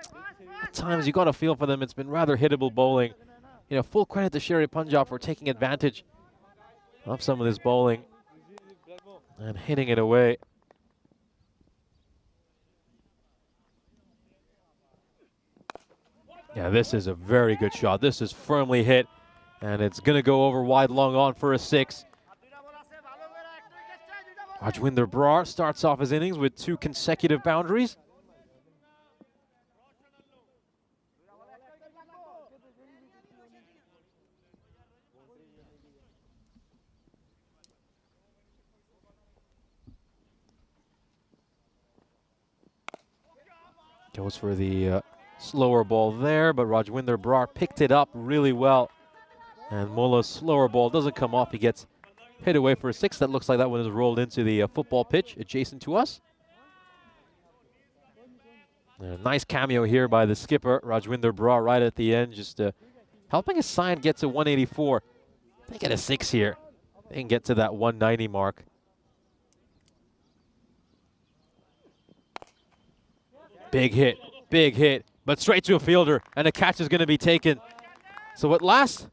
at times you got a feel for them. It's been rather hittable bowling. You know, full credit to Sherry Punjab for taking advantage of some of this bowling and hitting it away. Yeah, this is a very good shot. This is firmly hit, and it's going to go over wide, long on for a 6. Rajwinder Brar starts off his innings with 2 consecutive boundaries. Goes for the slower ball there, but Rajwinder Brar picked it up really well. And Mullah's slower ball doesn't come off. He gets hit away for a 6. That looks like that one is rolled into the football pitch adjacent to us. And a nice cameo here by the skipper, Rajwinder Brar, right at the end, just helping his side get to 184. They get a 6 here. They can get to that 190 mark. Big hit, but straight to a fielder, and a catch is going to be taken. So at last,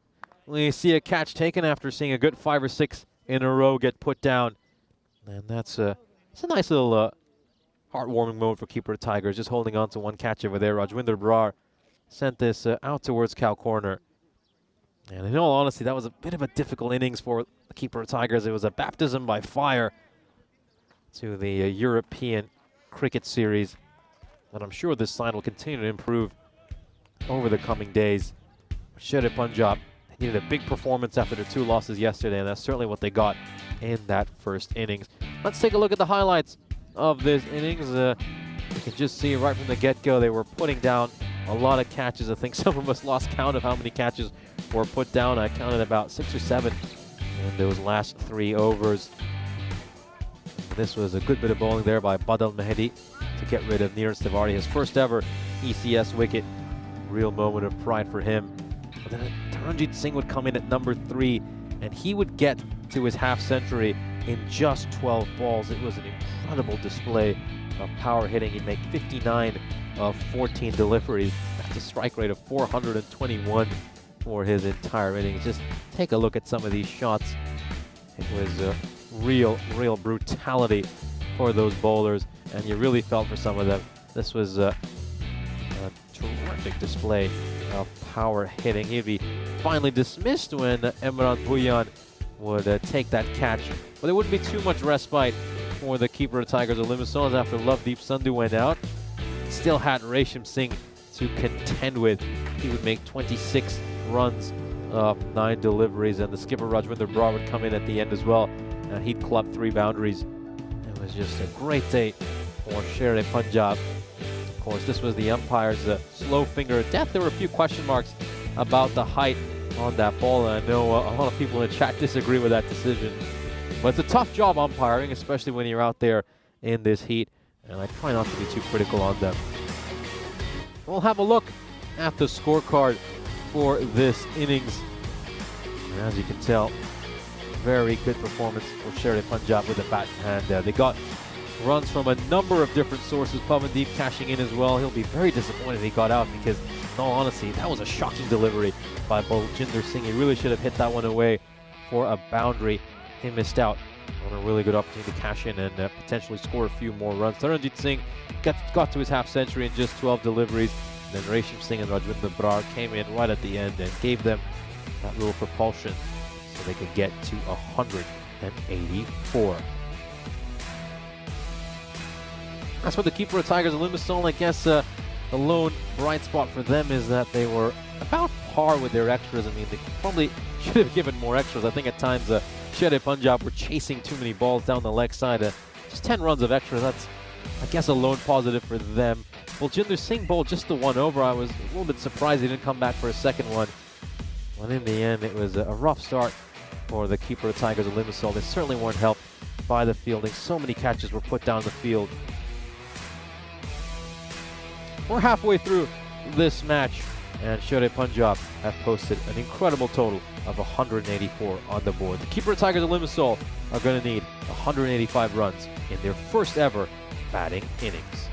we see a catch taken after seeing a good 5 or 6 in a row get put down. And it's a nice little heartwarming moment for keeper Tigers, just holding on to one catch over there. Rajwinder Brar sent this out towards cow corner. And in all honesty, that was a bit of a difficult innings for the keeper Tigers. It was a baptism by fire to the European Cricket Series. And I'm sure this side will continue to improve over the coming days. Sherry Punjab needed a big performance after their 2 losses yesterday, and that's certainly what they got in that first innings. Let's take a look at the highlights of this innings. You can just see right from the get-go they were putting down a lot of catches. I think some of us lost count of how many catches were put down. I counted about 6 or 7 in those last 3 overs. This was a good bit of bowling there by Badal Mehdi to get rid of Neeraj Tiwari, his first ever ECS wicket. Real moment of pride for him. But then it turned Taranjit Singh would come in at number 3, and he would get to his half century in just 12 balls. It was an incredible display of power hitting. He'd make 59 of 14 deliveries. That's a strike rate of 421 for his entire innings. Just take a look at some of these shots. It was real brutality for those bowlers, and you really felt for some of them. This was a terrific display of power hitting. He'd be finally dismissed when Imran Bhuyan would take that catch, but there wouldn't be too much respite for the keeper of the Tigers of Limassol after Lovedeep Sandhu went out. Still had Resham Singh to contend with. He would make 26 runs of 9 deliveries, and the skipper Rajwinder Brar would come in at the end as well, and he'd club 3 boundaries. It was just a great day for Sher Punjab. Of course, this was the umpire's slow finger of death. There were a few question marks about the height on that ball, and I know a lot of people in the chat disagree with that decision. But it's a tough job umpiring, especially when you're out there in this heat, and I try not to be too critical on them. We'll have a look at the scorecard for this innings. And as you can tell, very good performance for Sher Punjab with the bat in hand. They got runs from a number of different sources. Pavandeep cashing in as well. He'll be very disappointed he got out because, in all honesty, that was a shocking delivery by Baljinder Singh. He really should have hit that one away for a boundary. He missed out on a really good opportunity to cash in and potentially score a few more runs. Taranjit Singh got to his half century in just 12 deliveries. Then Resham Singh and Rajwinder Brar came in right at the end and gave them that little propulsion so they could get to 184. As for the keeper of Tigers of Limassol, I guess the lone bright spot for them is that they were about par with their extras. I mean, they probably should have given more extras. I think at times Sher Punjab were chasing too many balls down the leg side. Just 10 runs of extras, that's, I guess, a lone positive for them. Baljinder Singh bowled just the one over. I was a little bit surprised he didn't come back for a second one. But in the end, it was a rough start for the keeper of Tigers of Limassol. They certainly weren't helped by the fielding. So many catches were put down the field. We're halfway through this match, and Sher Punjab have posted an incredible total of 184 on the board. The keeper of Tigers of Limassol are going to need 185 runs in their first ever batting innings.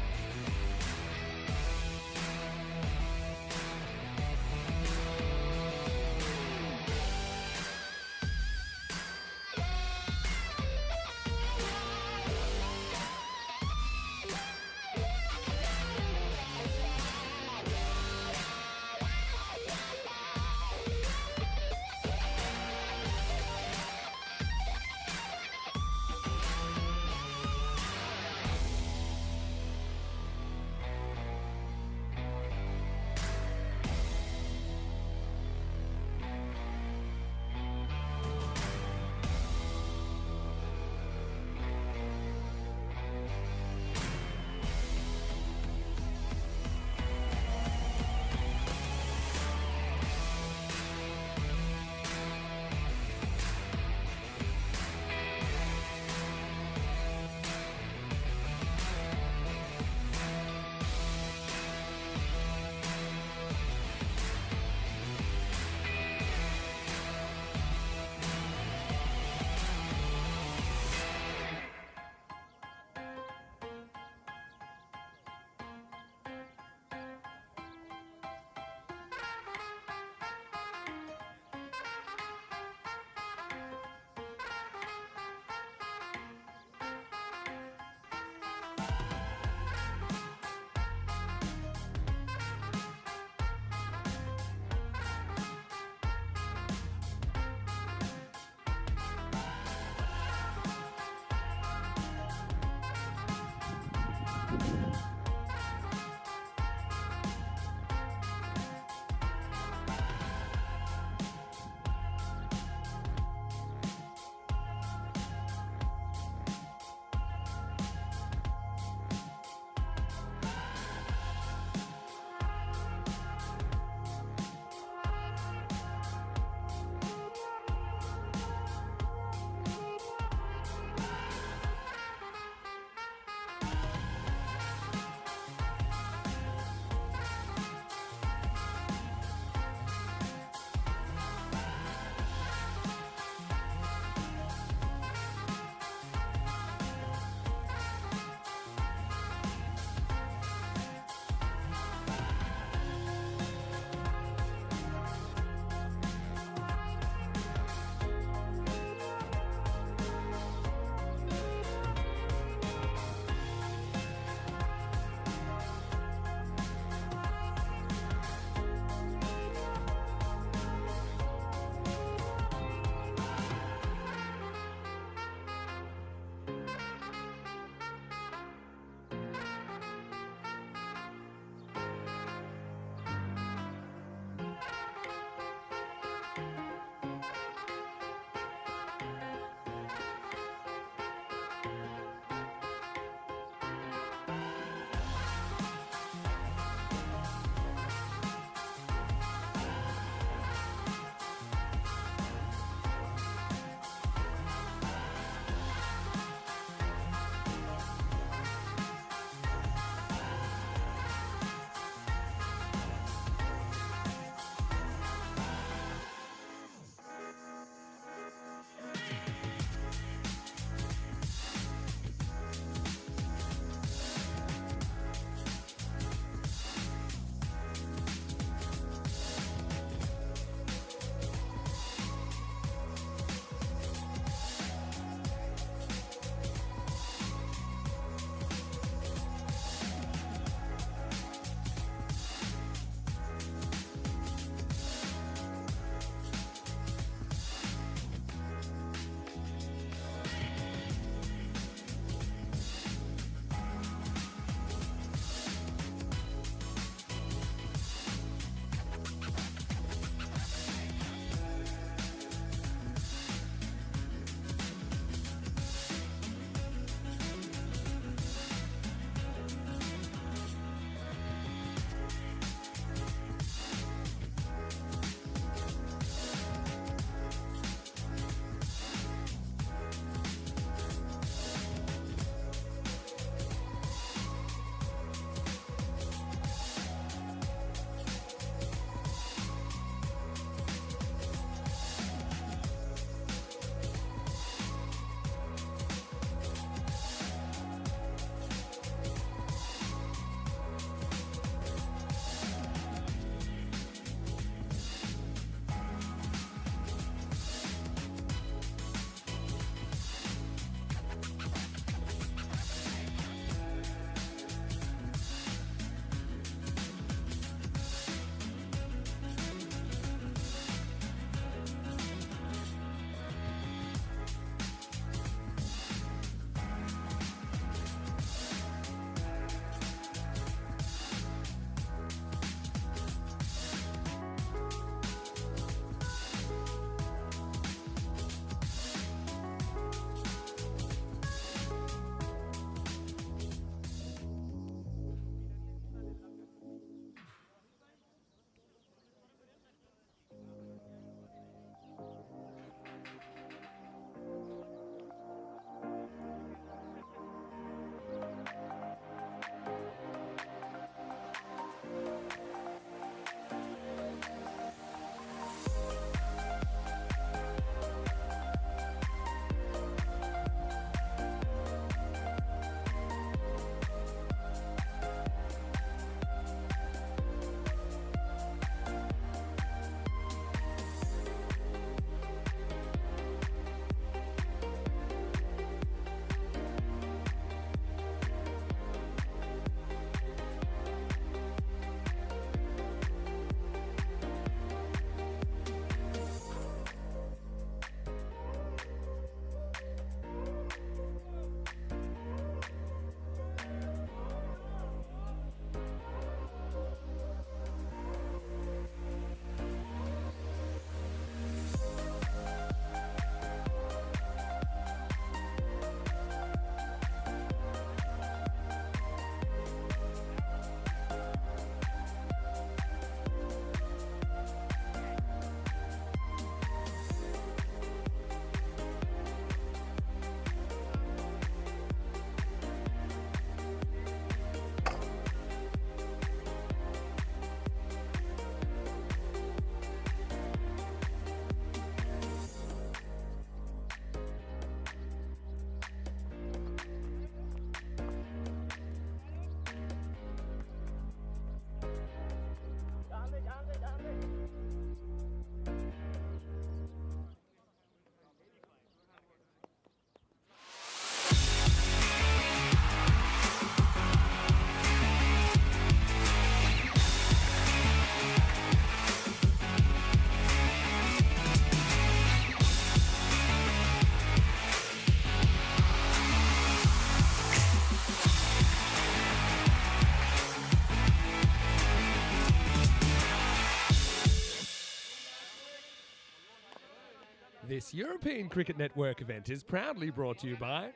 This European Cricket Network event is proudly brought to you by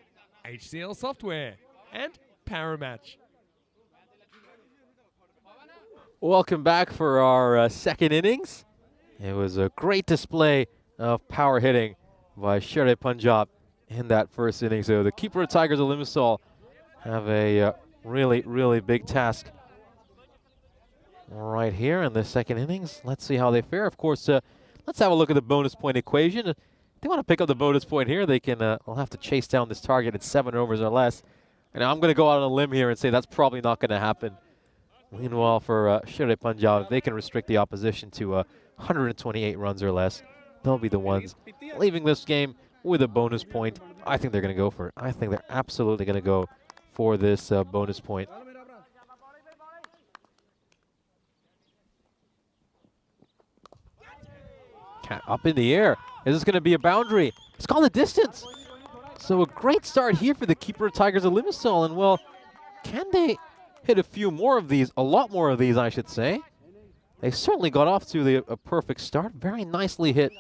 HCL Software and Paramatch. Welcome back for our second innings. It was a great display of power hitting by Sherry Punjab in that first inning. So the keeper of Tigers of Limassol have a really big task right here in the second innings. Let's see how they fare. Of course, let's have a look at the bonus point equation. If they want to pick up the bonus point here, they can. They'll have to chase down this target at 7 overs or less. And I'm going to go out on a limb here and say that's probably not going to happen. Meanwhile, for Sherry Punjab, if they can restrict the opposition to 128 runs or less, they'll be the ones leaving this game with a bonus point. I think they're going to go for it. I think they're absolutely going to go for this bonus point. Cat up in the air. Is this going to be a boundary? It's gone the distance. So a great start here for the keeper of Tigers of Limassol. And, well, can they hit a few more of these, a lot more of these, I should say. They certainly got off to a perfect start. Very nicely hit.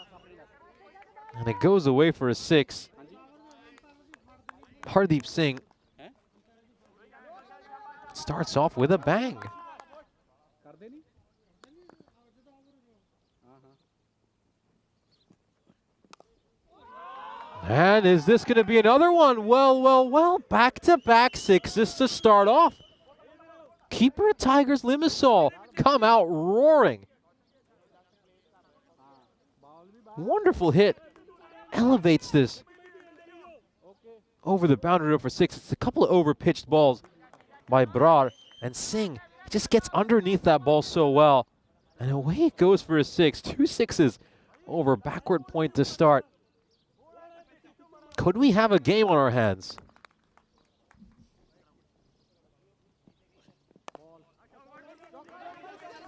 And it goes away for a 6. Hardeep Singh starts off with a bang. And is this going to be another one? Well, back-to-back 6s to start off. Keeper of Tigers Limassol come out roaring. Wonderful hit. Elevates this over the boundary for 6. It's a couple of over-pitched balls by Brar. And Singh just gets underneath that ball so well. And away it goes for a 6. 2 6s over backward point to start. Could we have a game on our hands?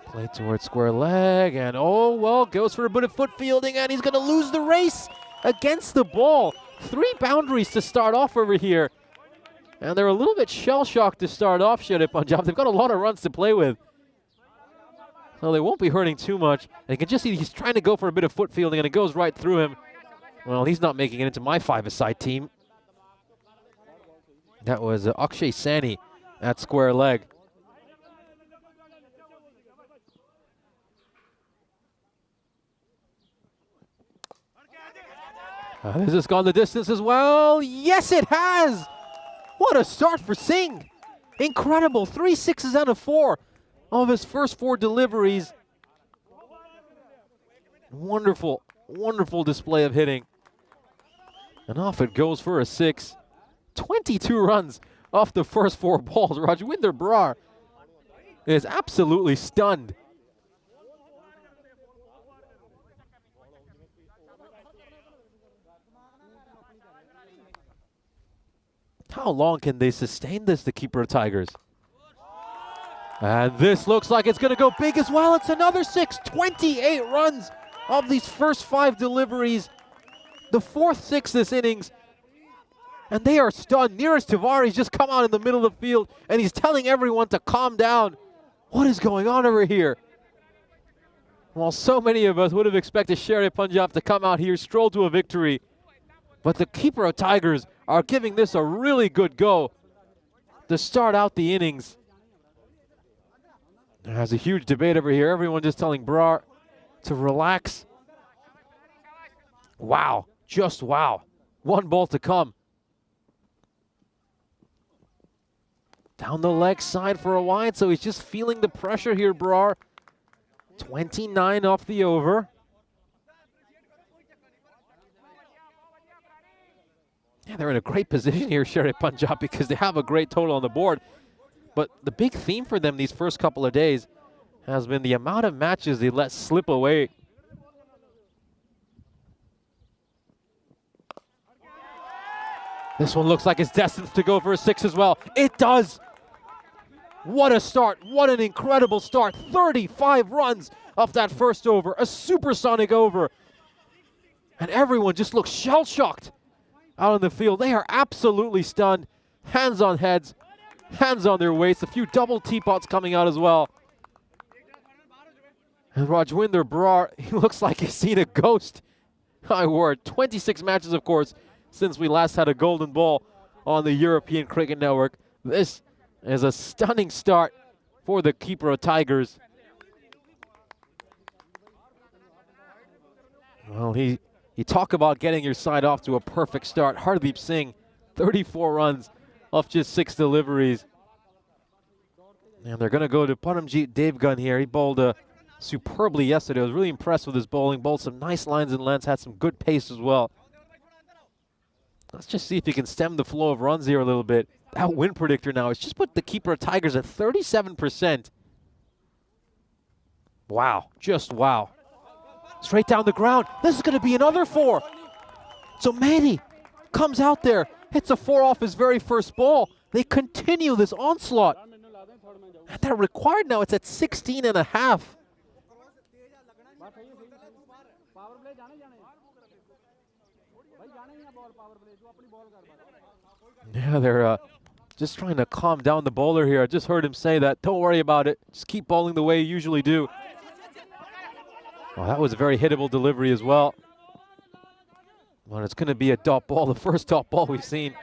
Play towards square leg, and oh, well, goes for a bit of foot fielding, and he's going to lose the race against the ball. 3 boundaries to start off over here. And they're a little bit shell-shocked to start off, Sherry Punjab. They've got a lot of runs to play with. So they won't be hurting too much. And you can just see he's trying to go for a bit of foot fielding, and it goes right through him. Well, he's not making it into my 5-a-side team. That was Akshay Sani at square leg. Has this gone the distance as well? Yes, it has! What a start for Singh. Incredible. 3 6s out of 4 of his first 4 deliveries. Wonderful, wonderful display of hitting. And off it goes for a 6. 22 runs off the first 4 balls. Rajwinder Brar is absolutely stunned. How long can they sustain this, the keeper of Tigers? And this looks like it's going to go big as well. It's another 6. 28 runs of these first 5 deliveries. The 4th 6 this innings. And they are stunned. Neeraj Tiwari's just come out in the middle of the field, and he's telling everyone to calm down. What is going on over here? Well, so many of us would have expected Sherry Punjab to come out here, stroll to a victory. But the keeper of Tigers are giving this a really good go to start out the innings. There's a huge debate over here. Everyone just telling Brar to relax. Wow, just wow. 1 ball to come. Down the leg side for a wide, so he's just feeling the pressure here, Brar. 29 off the over. Yeah, they're in a great position here, Sherry Punjab, because they have a great total on the board. But the big theme for them these first couple of days has been the amount of matches they let slip away. This one looks like it's destined to go for a 6 as well. It does. What a start. What an incredible start. 35 runs off that first over. A supersonic over. And everyone just looks shell-shocked out on the field. They are absolutely stunned. Hands on heads. Hands on their waists. A few double teapots coming out as well. And Rajwinder Brar, he looks like he's seen a ghost My word, 26 matches, of course, since we last had a golden ball on the European Cricket Network. This is a stunning start for the keeper of Tigers. Well, you talk about getting your side off to a perfect start. Hardeep Singh, 34 runs off just 6 deliveries. And they're going to go to Paramjit Devgan here. He bowled superbly yesterday. I was really impressed with his bowling. Bowled some nice lines and lengths, had some good pace as well. Let's just see if he can stem the flow of runs here a little bit. That win predictor now has just put the keeper of Tigers at 37%. Wow, just wow. Straight down the ground. This is going to be another 4. So Manny comes out there, hits a 4 off his very first ball. They continue this onslaught. And they're required now. It's at 16.5. Yeah, they're just trying to calm down the bowler here. I just heard him say that. Don't worry about it. Just keep bowling the way you usually do. Well, that was a very hittable delivery as well. Well, it's going to be a dot ball, the first dot ball we've seen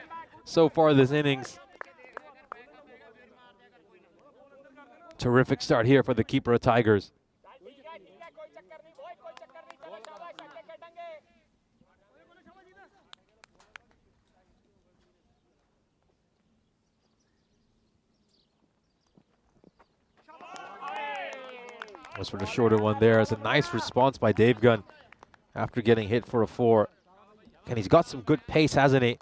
so far this innings. Terrific start here for the keeper of Tigers. Was for the shorter one there. It's a nice response by Devgan after getting hit for a 4. And he's got some good pace, hasn't he?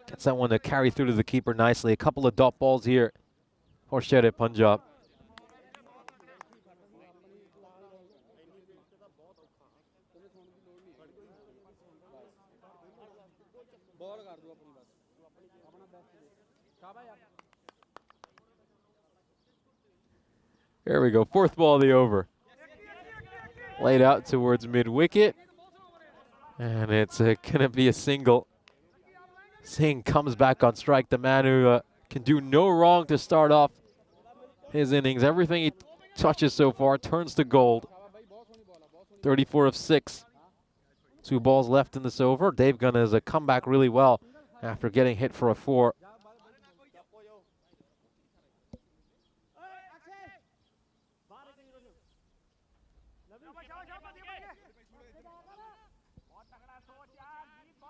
Gets that one to carry through to the keeper nicely. A couple of dot balls here for Sher Punjab. There we go, 4th ball of the over. Laid out towards mid-wicket. And it's going to be a single. Singh comes back on strike. The man who can do no wrong to start off his innings. Everything he touches so far turns to gold. 34 of 6. 2 balls left in this over. Devgan has come back really well after getting hit for a 4.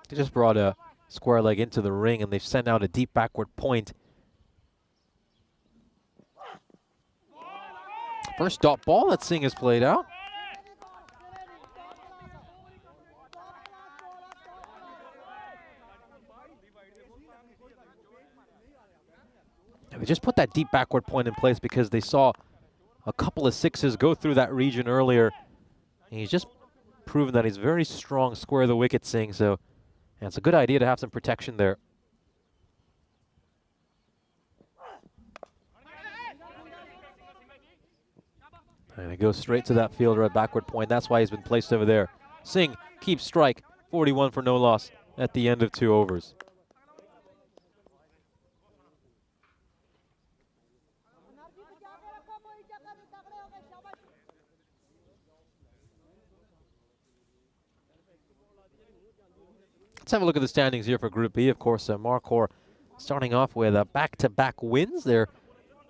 They just brought a square leg into the ring and they've sent out a deep backward point. First dot ball that Singh has played out. And they just put that deep backward point in place because they saw a couple of 6s go through that region earlier. And he's just proven that he's very strong square the wicket, Singh. So and it's a good idea to have some protection there. And it goes straight to that fielder at backward point. That's why he's been placed over there. Singh keeps strike. 41 for no loss at the end of 2 overs. Let's have a look at the standings here for Group B. Of course, Encore starting off with back-to-back wins. They're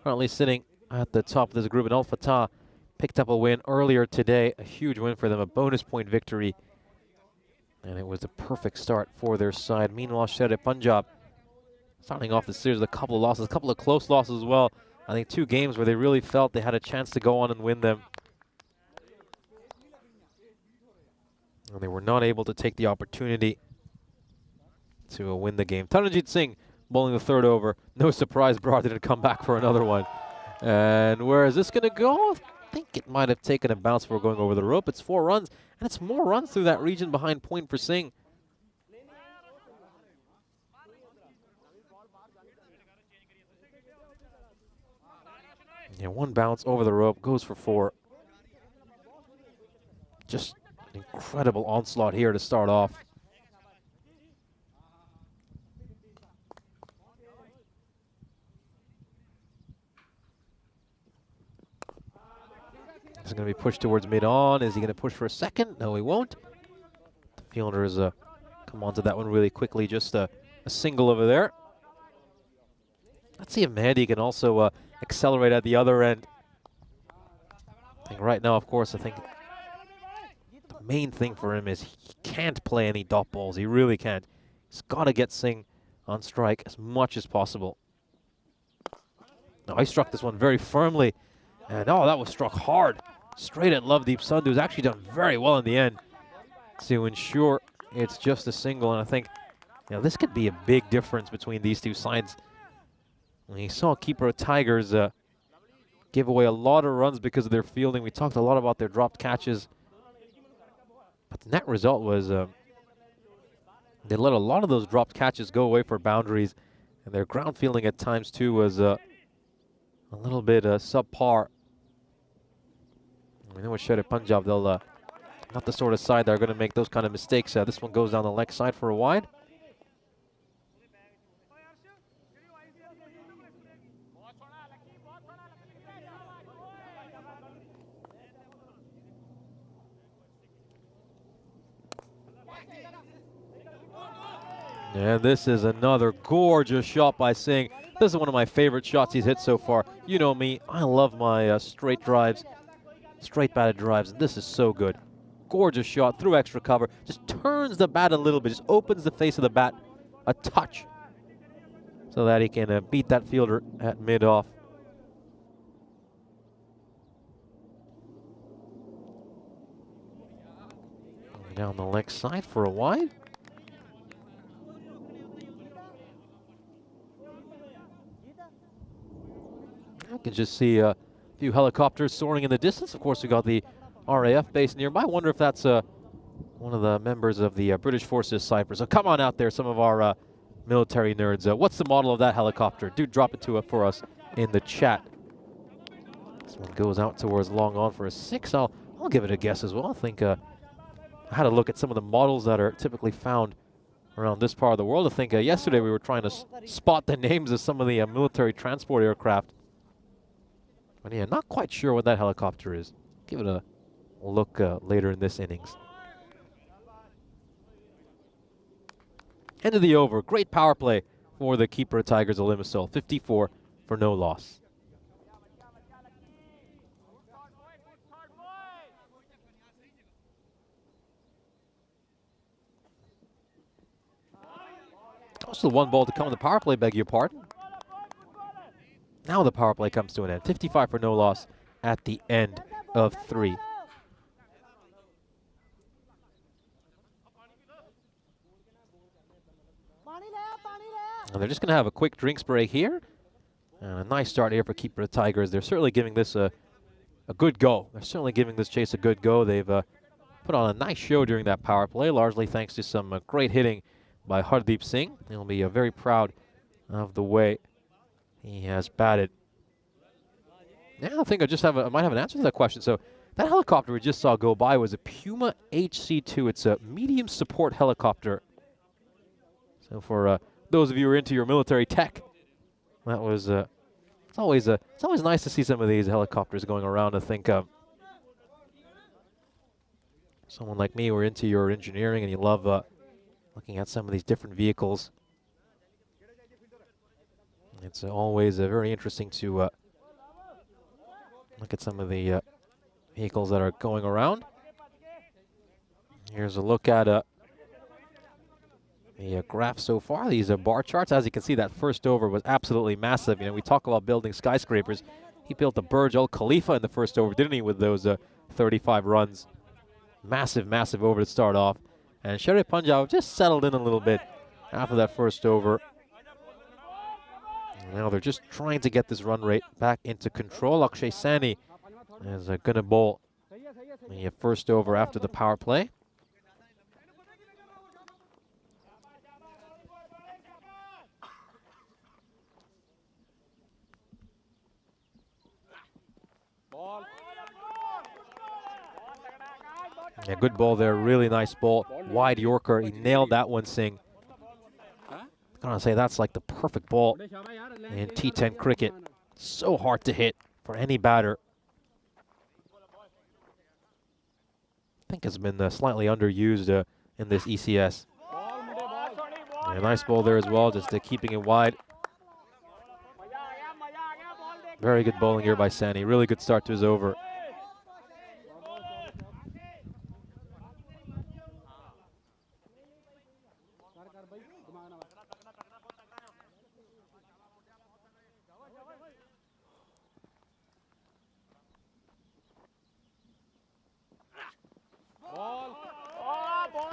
currently sitting at the top of this group. And Al Fatah picked up a win earlier today. A huge win for them, a bonus point victory. And it was a perfect start for their side. Meanwhile, Sher Punjab starting off the series with a couple of losses, a couple of close losses as well. I think 2 games where they really felt they had a chance to go on and win them. And they were not able to take the opportunity to win the game. Taranjit Singh bowling the 3rd over. No surprise, Brar didn't come back for another one. And where is this going to go? I think it might have taken a bounce before going over the rope. It's 4 runs, and it's more runs through that region behind point for Singh. Yeah, 1 bounce over the rope, goes for 4. Just an incredible onslaught here to start off. He's going to be pushed towards mid-on. Is he going to push for a 2nd? No, he won't. The Fielders come onto that one really quickly. Just a single over there. Let's see if Mehdi can also accelerate at the other end. I think right now, of course, I think the main thing for him is he can't play any dot balls. He really can't. He's got to get Singh on strike as much as possible. Now, he struck this one very firmly. And, oh, that was struck hard. Straight at Lovedeep Sandhu, who's actually done very well in the end to ensure it's just a single. And I think, this could be a big difference between these two sides. We saw keeper Tigers give away a lot of runs because of their fielding. We talked a lot about their dropped catches. But the net result was they let a lot of those dropped catches go away for boundaries. And their ground fielding at times, too, was a little bit subpar. We know with Sherry Punjab, they'll not the sort of side that are going to make those kind of mistakes. This one goes down the leg side for a wide. And this is another gorgeous shot by Singh. This is one of my favorite shots he's hit so far. You know me, I love my straight drives, straight batted drives, and this is so good. Gorgeous shot through extra cover. Just turns the bat a little bit, just opens the face of the bat a touch so that he can beat that fielder at mid-off. Down the leg side for a wide. I can just see a few helicopters soaring in the distance. Of course, we got the RAF base nearby. I wonder if that's one of the members of the British Forces Cyprus. So come on out there, some of our military nerds. What's the model of that helicopter? Do drop it for us in the chat. This one goes out towards long on for a 6. I'll give it a guess as well. I think I had a look at some of the models that are typically found around this part of the world. I think yesterday we were trying to spot the names of some of the military transport aircraft. But yeah, not quite sure what that helicopter is. Give it a look later in this innings. End of the over. Great power play for the keeper of Tigers, Olimisol. 54 for no loss. Also, one ball to come on the power play, beg your pardon. Now the power play comes to an end. 55 for no loss at the end of 3. And they're just going to have a quick drinks break here. And a nice start here for keeper of Tigers. They're certainly giving this a good go. They're certainly giving this chase a good go. They've put on a nice show during that power play, largely thanks to some great hitting by Hardeep Singh. He'll be very proud of the way he has batted. Now I think I might have an answer to that question. So that helicopter we just saw go by was a Puma HC2. It's a medium support helicopter. So for those of you who are into your military tech, that was it's always nice to see some of these helicopters going around. I think someone like me who are into your engineering and you love looking at some of these different vehicles. It's always very interesting to look at some of the vehicles that are going around. Here's a look at the graph so far. These are bar charts. As you can see, that first over was absolutely massive. We talk about building skyscrapers. He built the Burj Al Khalifa in the first over, didn't he, with those 35 runs. Massive, massive over to start off. And Sherry Punjab just settled in a little bit after that first over. Now they're just trying to get this run rate back into control. Akshay Sani is going to bowl the first over after the power play. Yeah, good ball there. Really nice ball. Wide Yorker. He nailed that one, Singh. I'm going to say that's like the perfect ball in T10 cricket. So hard to hit for any batter. I think it's been slightly underused in this ECS. And a nice ball there as well, just keeping it wide. Very good bowling here by Sani. Really good start to his over.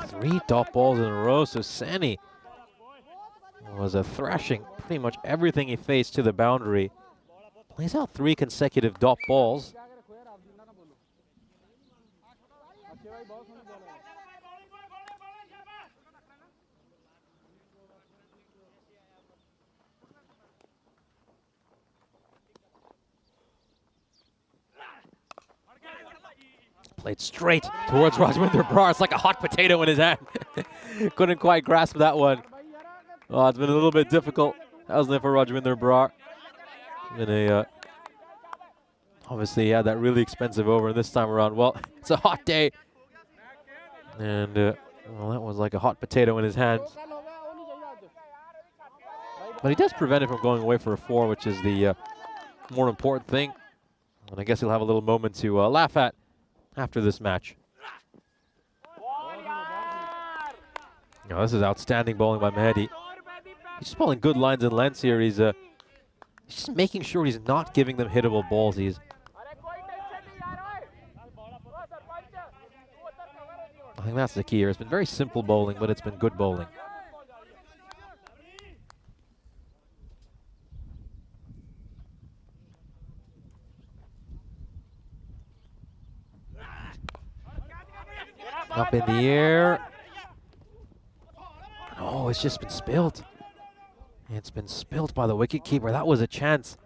Three dot balls in a row, so Sani was thrashing pretty much everything he faced to the boundary. Plays out 3 consecutive dot balls. Played straight towards Rajwinder Brar. It's like a hot potato in his hand. Couldn't quite grasp that one. Oh, it's been a little bit difficult, hasn't it, for Rajwinder Brar? Obviously, he had that really expensive over, and this time around, well, it's a hot day. And, well, that was like a hot potato in his hands. But he does prevent it from going away for a 4, which is the more important thing. And I guess he'll have a little moment to laugh at after this match. Oh, this is outstanding bowling by Mehdi. He's just bowling good lines and lengths here. He's just making sure he's not giving them hittable balls. I think that's the key here. It's been very simple bowling, but it's been good bowling. Up in the air. Oh, it's just been spilled. It's been spilled by the wicketkeeper. That was a chance.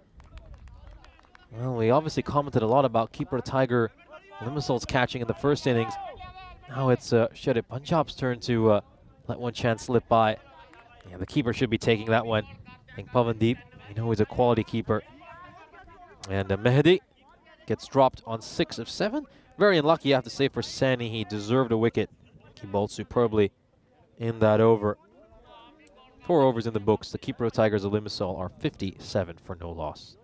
Well, we obviously commented a lot about keeper Tiger Limasol's catching in the first innings. Now it's Shere Punjab's turn to let one chance slip by. Yeah, the keeper should be taking that one. I think Pavandeep, you know, he's a quality keeper. And Mehdi gets dropped on 6 of 7. Very unlucky, I have to say, for Sani. He deserved a wicket. He bowled superbly in that over. 4 overs in the books. The keeper of Tigers of Limassol are 57 for no loss.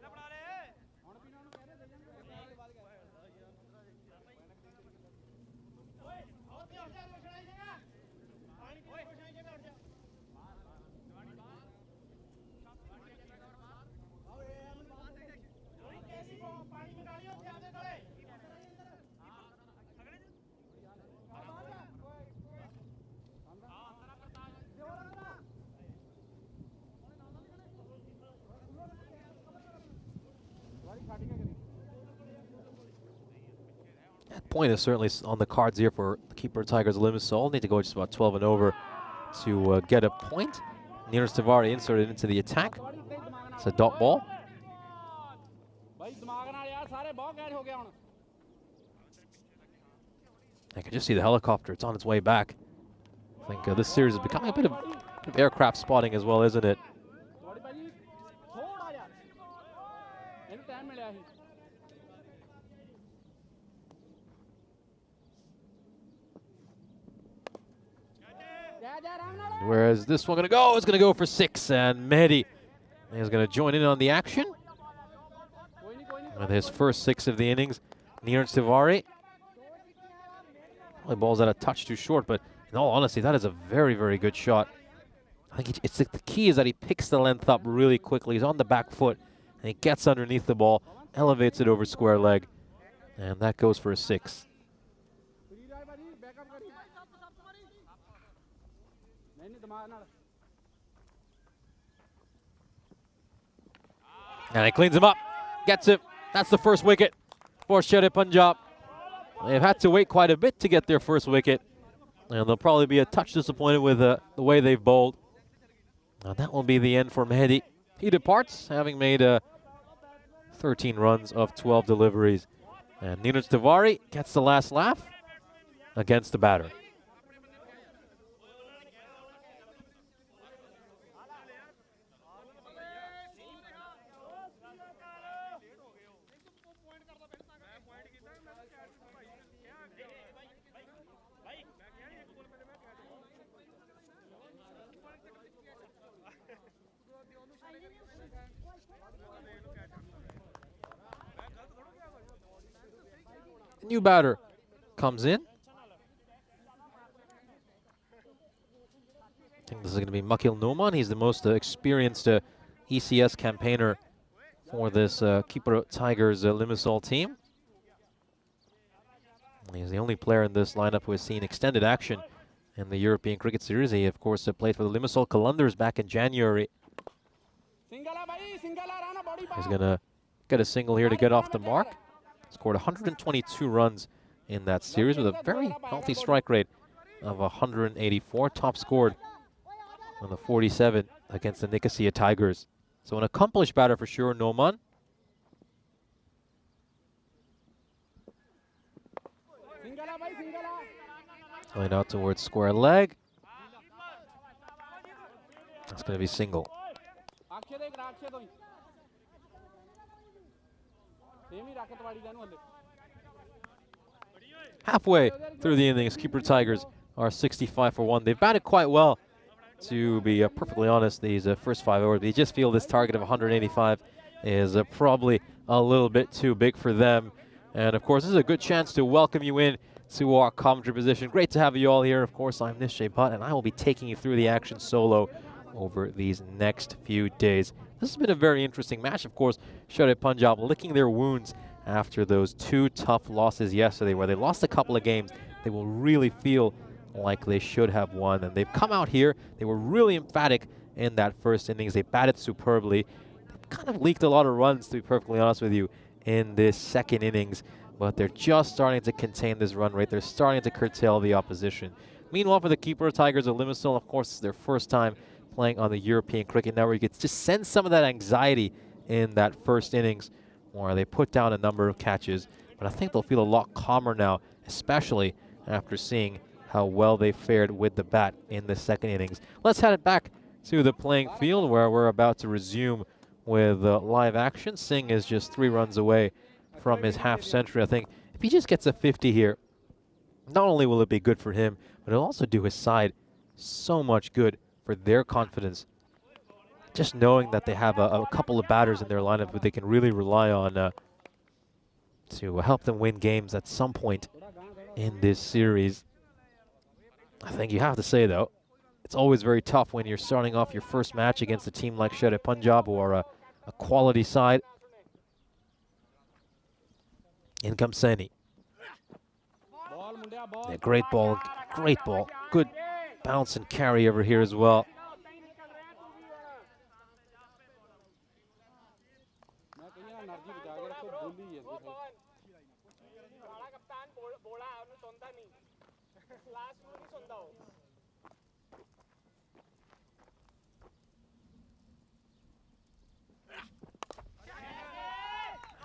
That point is certainly on the cards here for the keeper of Tigers Limassol. Need to go just about 12 and over to get a point. Neeraj Tiwari inserted into the attack. It's a dot ball. I can just see the helicopter. It's on its way back. I think this series is becoming a bit of aircraft spotting as well, isn't it? Whereas this one it's gonna go for 6, and Mehdi is gonna join in on the action with his first 6 of the innings. Neeraj Tiwari probably balls out a touch too short, but in all honesty, that is a very, very good shot. I think the key is that he picks the length up really quickly. He's on the back foot, and he gets underneath the ball, elevates it over square leg, and that goes for a 6. And he cleans him up, gets it. That's the first wicket for Shere Punjab. They've had to wait quite a bit to get their first wicket, and they'll probably be a touch disappointed with the way they've bowled. Now that will be the end for Mehdi. He departs, having made 13 runs of 12 deliveries. And Neeraj Tiwari gets the last laugh against the batter. New batter comes in. I think this is going to be Makil Noman. He's the most experienced ECS campaigner for this Cyprus Tigers Limassol team. He's the only player in this lineup who has seen extended action in the European Cricket Series. He, of course, played for the Limassol Qalandars back in January. He's going to get a single here to get off the mark. Scored 122 runs in that series with a very healthy strike rate of 184. Top scored on the 47 against the Nicosia Tigers. So an accomplished batter for sure, Noman. Going out towards square leg. That's going to be single. Halfway through the innings, Cyprus Tigers are 65 for 1. They've batted quite well, to be perfectly honest, these first 5 overs. They just feel this target of 185 is probably a little bit too big for them. And of course, this is a good chance to welcome you in to our commentary position. Great to have you all here. Of course, I'm Nishay Bhatt, and I will be taking you through the action solo over these next few days. This has been a very interesting match. Of course, Sharjah Punjab licking their wounds after those 2 tough losses yesterday, where they lost a couple of games they will really feel like they should have won. And they've come out here. They were really emphatic in that first innings. They batted superbly. They kind of leaked a lot of runs, to be perfectly honest with you, in this second innings. But they're just starting to contain this run rate. They're starting to curtail the opposition. Meanwhile, for the Cyprus Tigers of Limassol, of course, it's their first time playing on the European Cricket Network. You could just sense some of that anxiety in that first innings, where they put down a number of catches. But I think they'll feel a lot calmer now, especially after seeing how well they fared with the bat in the second innings. Let's head it back to the playing field, where we're about to resume with live action. Singh is just 3 runs away from his half century. I think if he just gets a 50 here, not only will it be good for him, but it'll also do his side so much good for their confidence. Just knowing that they have a couple of batters in their lineup who they can really rely on to help them win games at some point in this series. I think you have to say, though, it's always very tough when you're starting off your first match against a team like Sharjah Punjab, who are a quality side. In comes Saini. Yeah, great ball, great ball. Good bounce and carry over here as well.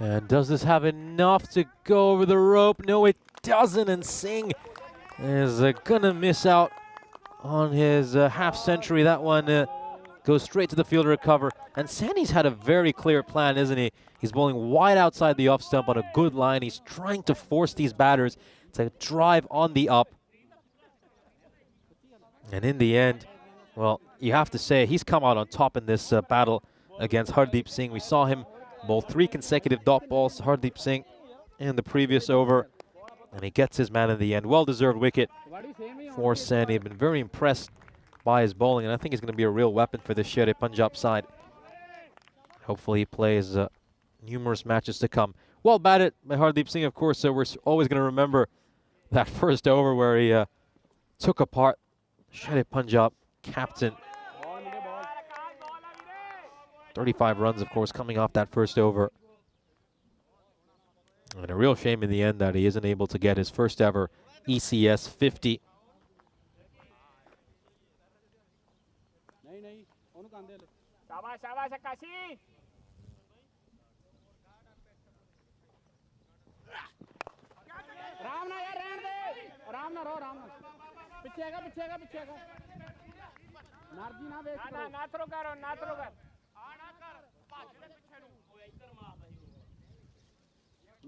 And does this have enough to go over the rope? No, it doesn't. And Singh is going to miss out on his half century. That one goes straight to the field to recover. And Saini's had a very clear plan, isn't he? He's bowling wide outside the off stump on a good line. He's trying to force these batters to drive on the up. And in the end, well, you have to say he's come out on top in this battle against Hardeep Singh. We saw him bowl 3 consecutive dot balls to Hardeep Singh in the previous over, and he gets his man in the end. Well-deserved wicket for Saini. I've been very impressed by his bowling, and I think he's going to be a real weapon for the Sharjah Punjab side. Hopefully he plays numerous matches to come. Well batted by Hardeep Singh, of course. So we're always going to remember that first over where he took apart Sharjah Punjab captain. 35 runs, of course, coming off that first over. And a real shame in the end that he isn't able to get his first ever ECS 50.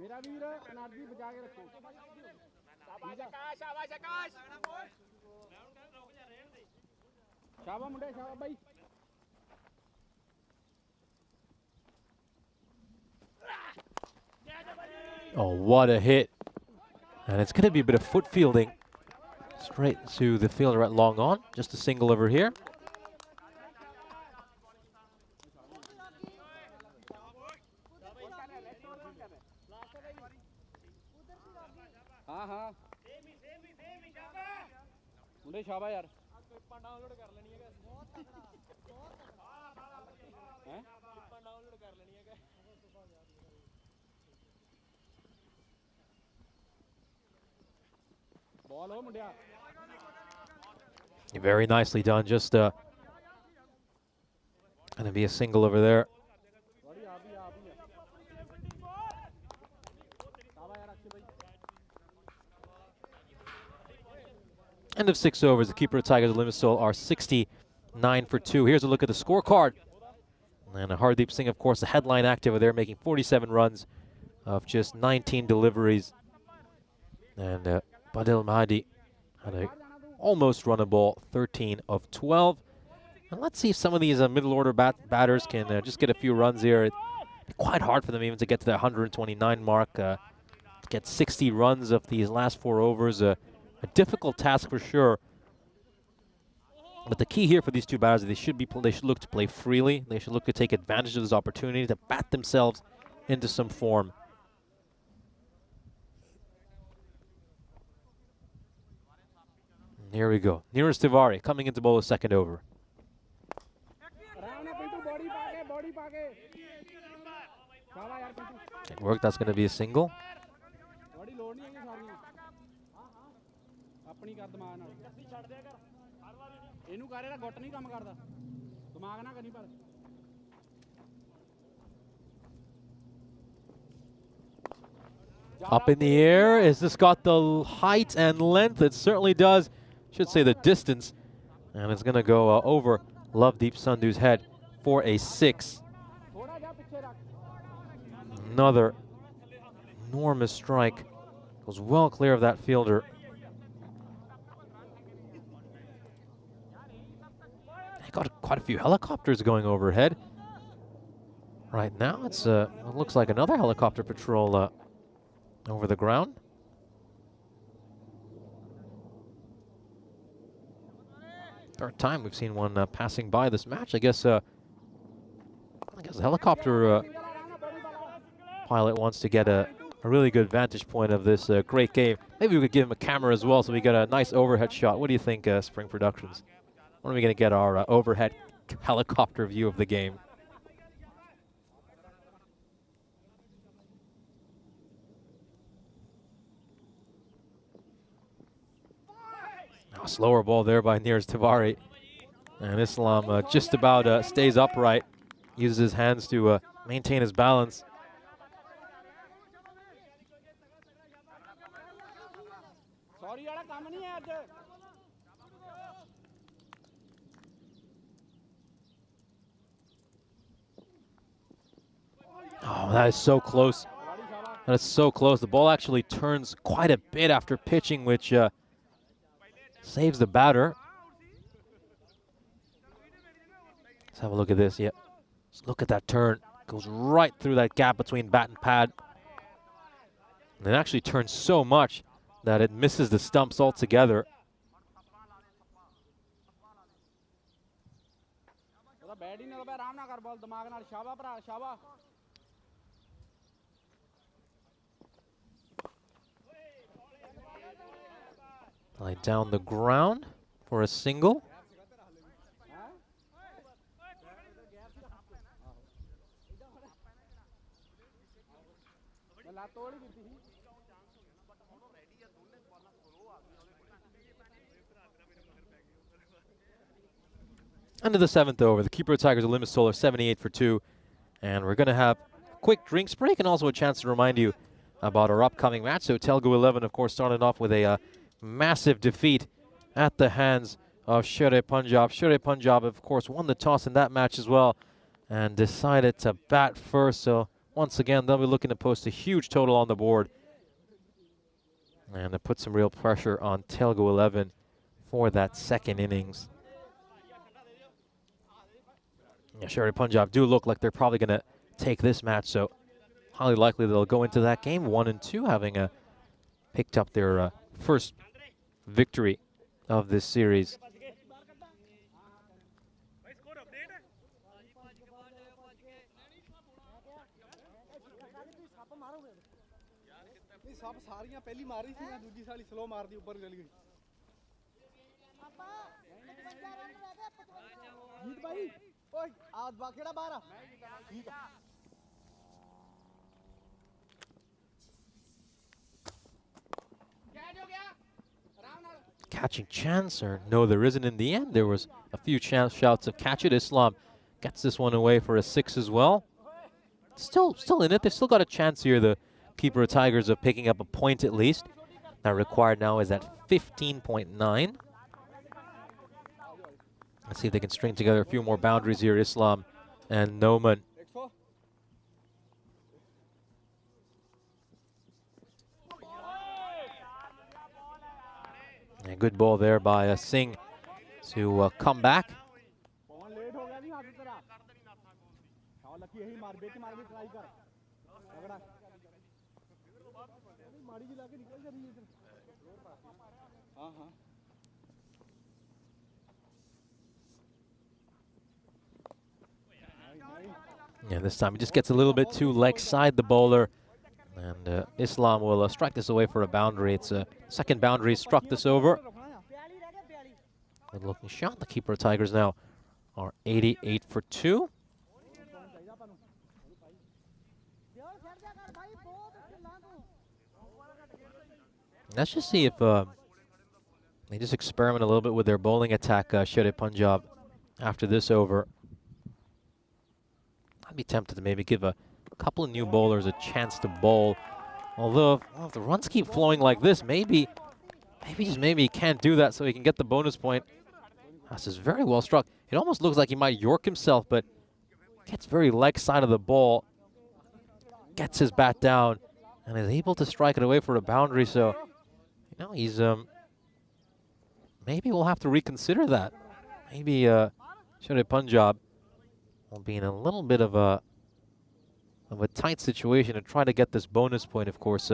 मेरा वीर energy बचा के रखो शाबाश आकाश शाबाश आकाश शाबाश मुंडे शाबाश भाई Oh, what a hit. And it's going to be a bit of foot fielding. Straight to the fielder at long on. Just a single over here. Very nicely done. Just going to be a single over there. End of 6 overs. The keeper of Tigers of Limassol are 69 for 2. Here's a look at the scorecard. And Hardeep Singh, of course, the headline active there, making 47 runs of just 19 deliveries. And Badil Mahdi had a almost run a ball, 13 of 12. And let's see if some of these middle order batters can just get a few runs here. It's quite hard for them even to get to the 129 mark. To get 60 runs of these last 4 overs, a difficult task for sure. But the key here for these two batters is they should look to play freely. They should look to take advantage of this opportunity to bat themselves into some form. Here we go. Neeraj Tiwari coming into bowl the second over. It worked. That's going to be a single. Up in the air. Has this got the height and length? It certainly does. Should say the distance. And it's going to go over Lovedeep Sandhu's head for a 6. Another enormous strike. Goes well clear of that fielder. They got quite a few helicopters going overhead. Right now, it looks like another helicopter patrol over the ground. Third time we've seen one passing by this match. I guess the helicopter pilot wants to get a really good vantage point of this great game. Maybe we could give him a camera as well so we get a nice overhead shot. What do you think, Spring Productions? When are we going to get our overhead helicopter view of the game? A slower ball there by Neeraj Tiwari. And Islam just about stays upright. Uses his hands to maintain his balance. Oh, that is so close. That is so close. The ball actually turns quite a bit after pitching, which saves the batter. Let's have a look at this. Yeah, just look at that turn. Goes right through that gap between bat and pad. And it actually turns so much that it misses the stumps altogether. Line down the ground for a single. End of the 7th over. The keeper of Tigers of Limassol are 78 for 2. And we're going to have a quick drinks break and also a chance to remind you about our upcoming match. So Telugu 11, of course, started off with a massive defeat at the hands of Sher-e Punjab. Sher-e Punjab, of course, won the toss in that match as well and decided to bat first. So once again, they'll be looking to post a huge total on the board and to put some real pressure on Telugu 11 for that second innings. Yeah, Sher-e Punjab do look like they're probably going to take this match. So highly likely they'll go into that game 1-2, having picked up their first victory of this series. ਸਭ ਸਾਰੀਆਂ ਪਹਿਲੀ ਮਾਰੀ ਸੀ ਮੈਂ ਦੂਜੀ ਸਾਲੀ slow ਮਾਰਦੀ ਉੱਪਰ ਚਲੀ ਗਈ ਜੀਤ ਭਾਈ ਓਏ ਆ ਕਿਹੜਾ ਬਾਹਰ ਆ ਠੀਕ ਆ Catching chance, or no, there isn't in the end. There was a few shouts of catch it. Islam gets this one away for a 6 as well. Still in it. They've still got a chance here, the keeper of Tigers, of picking up a point at least. That required now is at 15.9. Let's see if they can string together a few more boundaries here, Islam and Noman. A good ball there by Singh to come back. Yeah, this time he just gets a little bit too leg side, the bowler. And Islam will strike this away for a boundary. It's a second boundary struck this over. Good looking shot. The keeper of Tigers now are 88 for 2. Let's just see if they just experiment a little bit with their bowling attack, Shere Punjab, after this over. I'd be tempted to maybe give a couple of new bowlers a chance to bowl. Although, well, if the runs keep flowing like this, maybe he can't do that so he can get the bonus point. This is very well struck. It almost looks like he might york himself, but gets very leg side of the ball, gets his bat down, and is able to strike it away for a boundary. So, you know, he's maybe we'll have to reconsider that. Maybe Shere Punjab will be in a little bit of a tight situation to try to get this bonus point. Of course,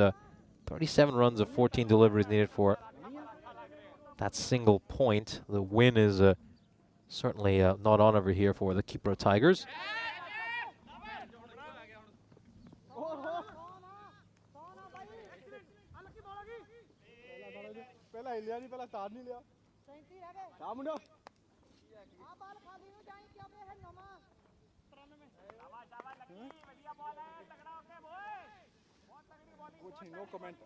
37 runs of 14 deliveries needed for that single point. The win is certainly not on over here for the keeper of Tigers. No comment.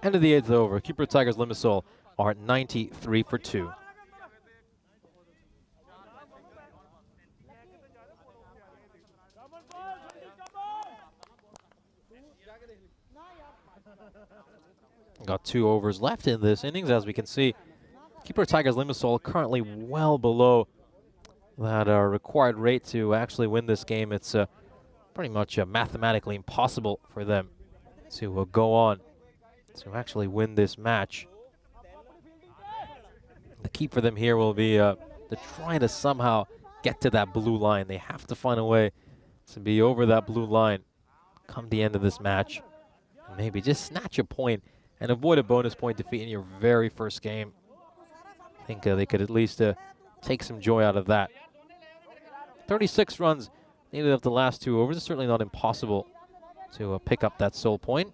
End of the 8th over. Keeper of Tigers Limassol are at 93 for 2. Got 2 overs left in this innings, as we can see. Keeper of Tigers Limassol currently well below that required rate to actually win this game. It's pretty much mathematically impossible for them to go on to actually win this match. The key for them here will be to try to somehow get to that blue line. They have to find a way to be over that blue line come the end of this match. And maybe just snatch a point and avoid a bonus point defeat in your very first game. I think they could at least take some joy out of that. 36 runs needed of the last 2 overs. It's certainly not impossible to pick up that sole point.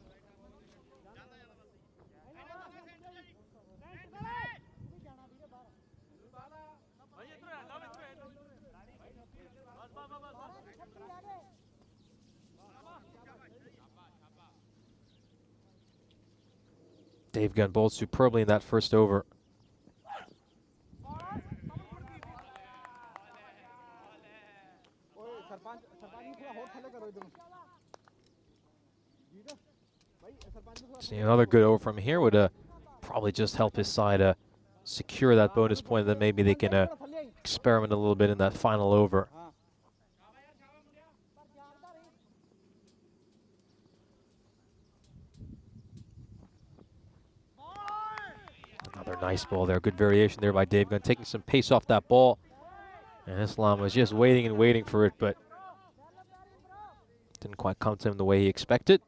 Dave Gunn bowled superbly in that first over. See, another good over from here would probably just help his side secure that bonus point. Then maybe they can experiment a little bit in that final over. Another nice ball there. Good variation there by Dave Gunn, taking some pace off that ball. And Islam was just waiting and waiting for it, but didn't quite come to him the way he expected.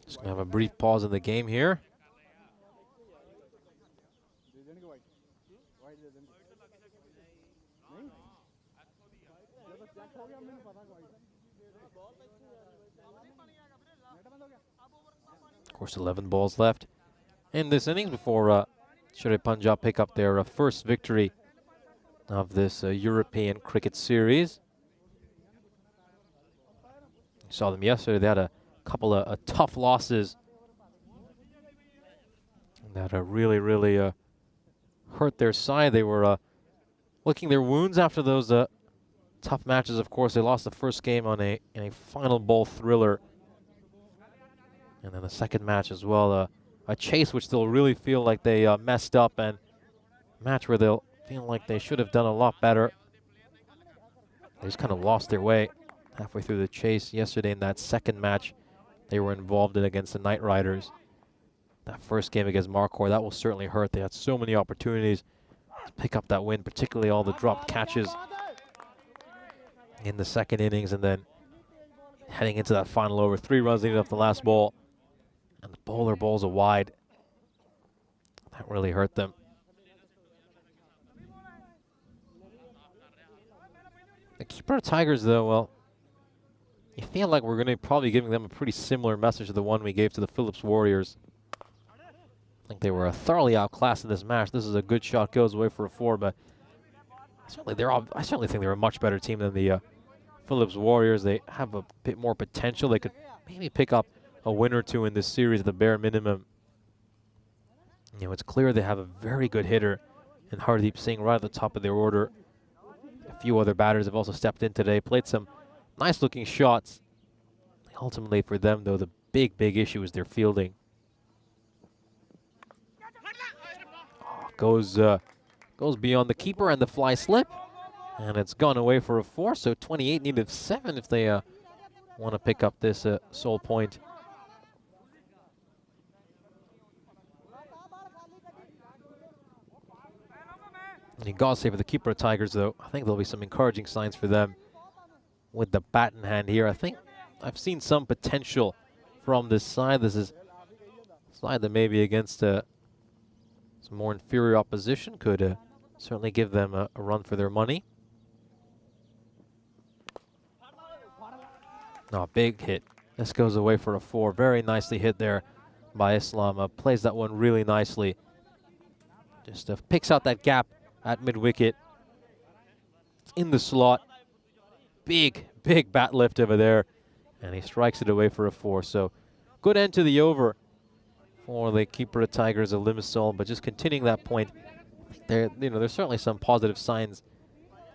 Just gonna have a brief pause in the game here. Of course, 11 balls left in this innings before Sher-e Punjab pick up their first victory of this European cricket series. You saw them yesterday. They had a couple of tough losses that really hurt their side. They were licking their wounds after those tough matches. Of course, they lost the first game on in a final ball thriller. And then the second match as well, a chase which they'll really feel like they messed up, and a match where they'll feel like they should have done a lot better. They just kind of lost their way halfway through the chase yesterday in that second match they were involved in against the Knight Riders. That first game against Encore, that will certainly hurt. They had so many opportunities to pick up that win, particularly all the dropped catches in the second innings, and then heading into that final over. 3 runs leading up the last ball, and the bowler bowls a wide. That really hurt them. The keeper of Tigers, though, well, you feel like we're going to probably giving them a pretty similar message to the one we gave to the Phillips Warriors. I think they were thoroughly outclassed in this match. This is a good shot, goes away for a 4, but I certainly think they're a much better team than the Phillips Warriors. They have a bit more potential. They could maybe pick up a win or 2 in this series at the bare minimum. You know, it's clear they have a very good hitter in Hardeep Singh right at the top of their order. A few other batters have also stepped in today, played some nice looking shots. Ultimately for them, though, the big issue is their fielding. Goes beyond the keeper and the fly slip, and it's gone away for a 4. So 28 needed 7 if they want to pick up this sole point. And you gotta say for the keeper of Tigers, though, I think there'll be some encouraging signs for them with the bat in hand here. I think I've seen some potential from this side. This is a side that maybe against some more inferior opposition could certainly give them a run for their money. No, big hit. This goes away for a 4. Very nicely hit there by Islam. Plays that one really nicely. Just picks out that gap at mid-wicket. It's in the slot. Big bat lift over there. And he strikes it away for a 4. So good end to the over for the keeper of Tigers, of Limassol, but just continuing that point. There's certainly some positive signs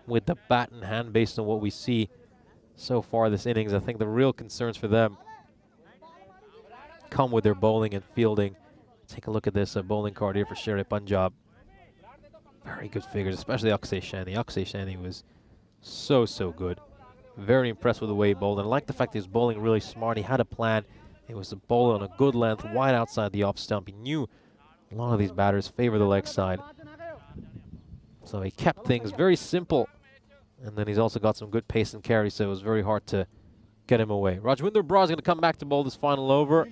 with the bat in hand based on what we see so far this innings. I think the real concerns for them come with their bowling and fielding. Take a look at this bowling card here for Sher-e Punjab. Very good figures, especially Akshay Shani. Akshay Shani was so good. Very impressed with the way he bowled, and I like the fact he was bowling really smart. He had a plan. It was a bowl on a good length, wide outside the off stump. He knew a lot of these batters favor the leg side. So he kept things very simple. And then he's also got some good pace and carry, so it was very hard to get him away. Rajwinder Brar is going to come back to bowl this final over.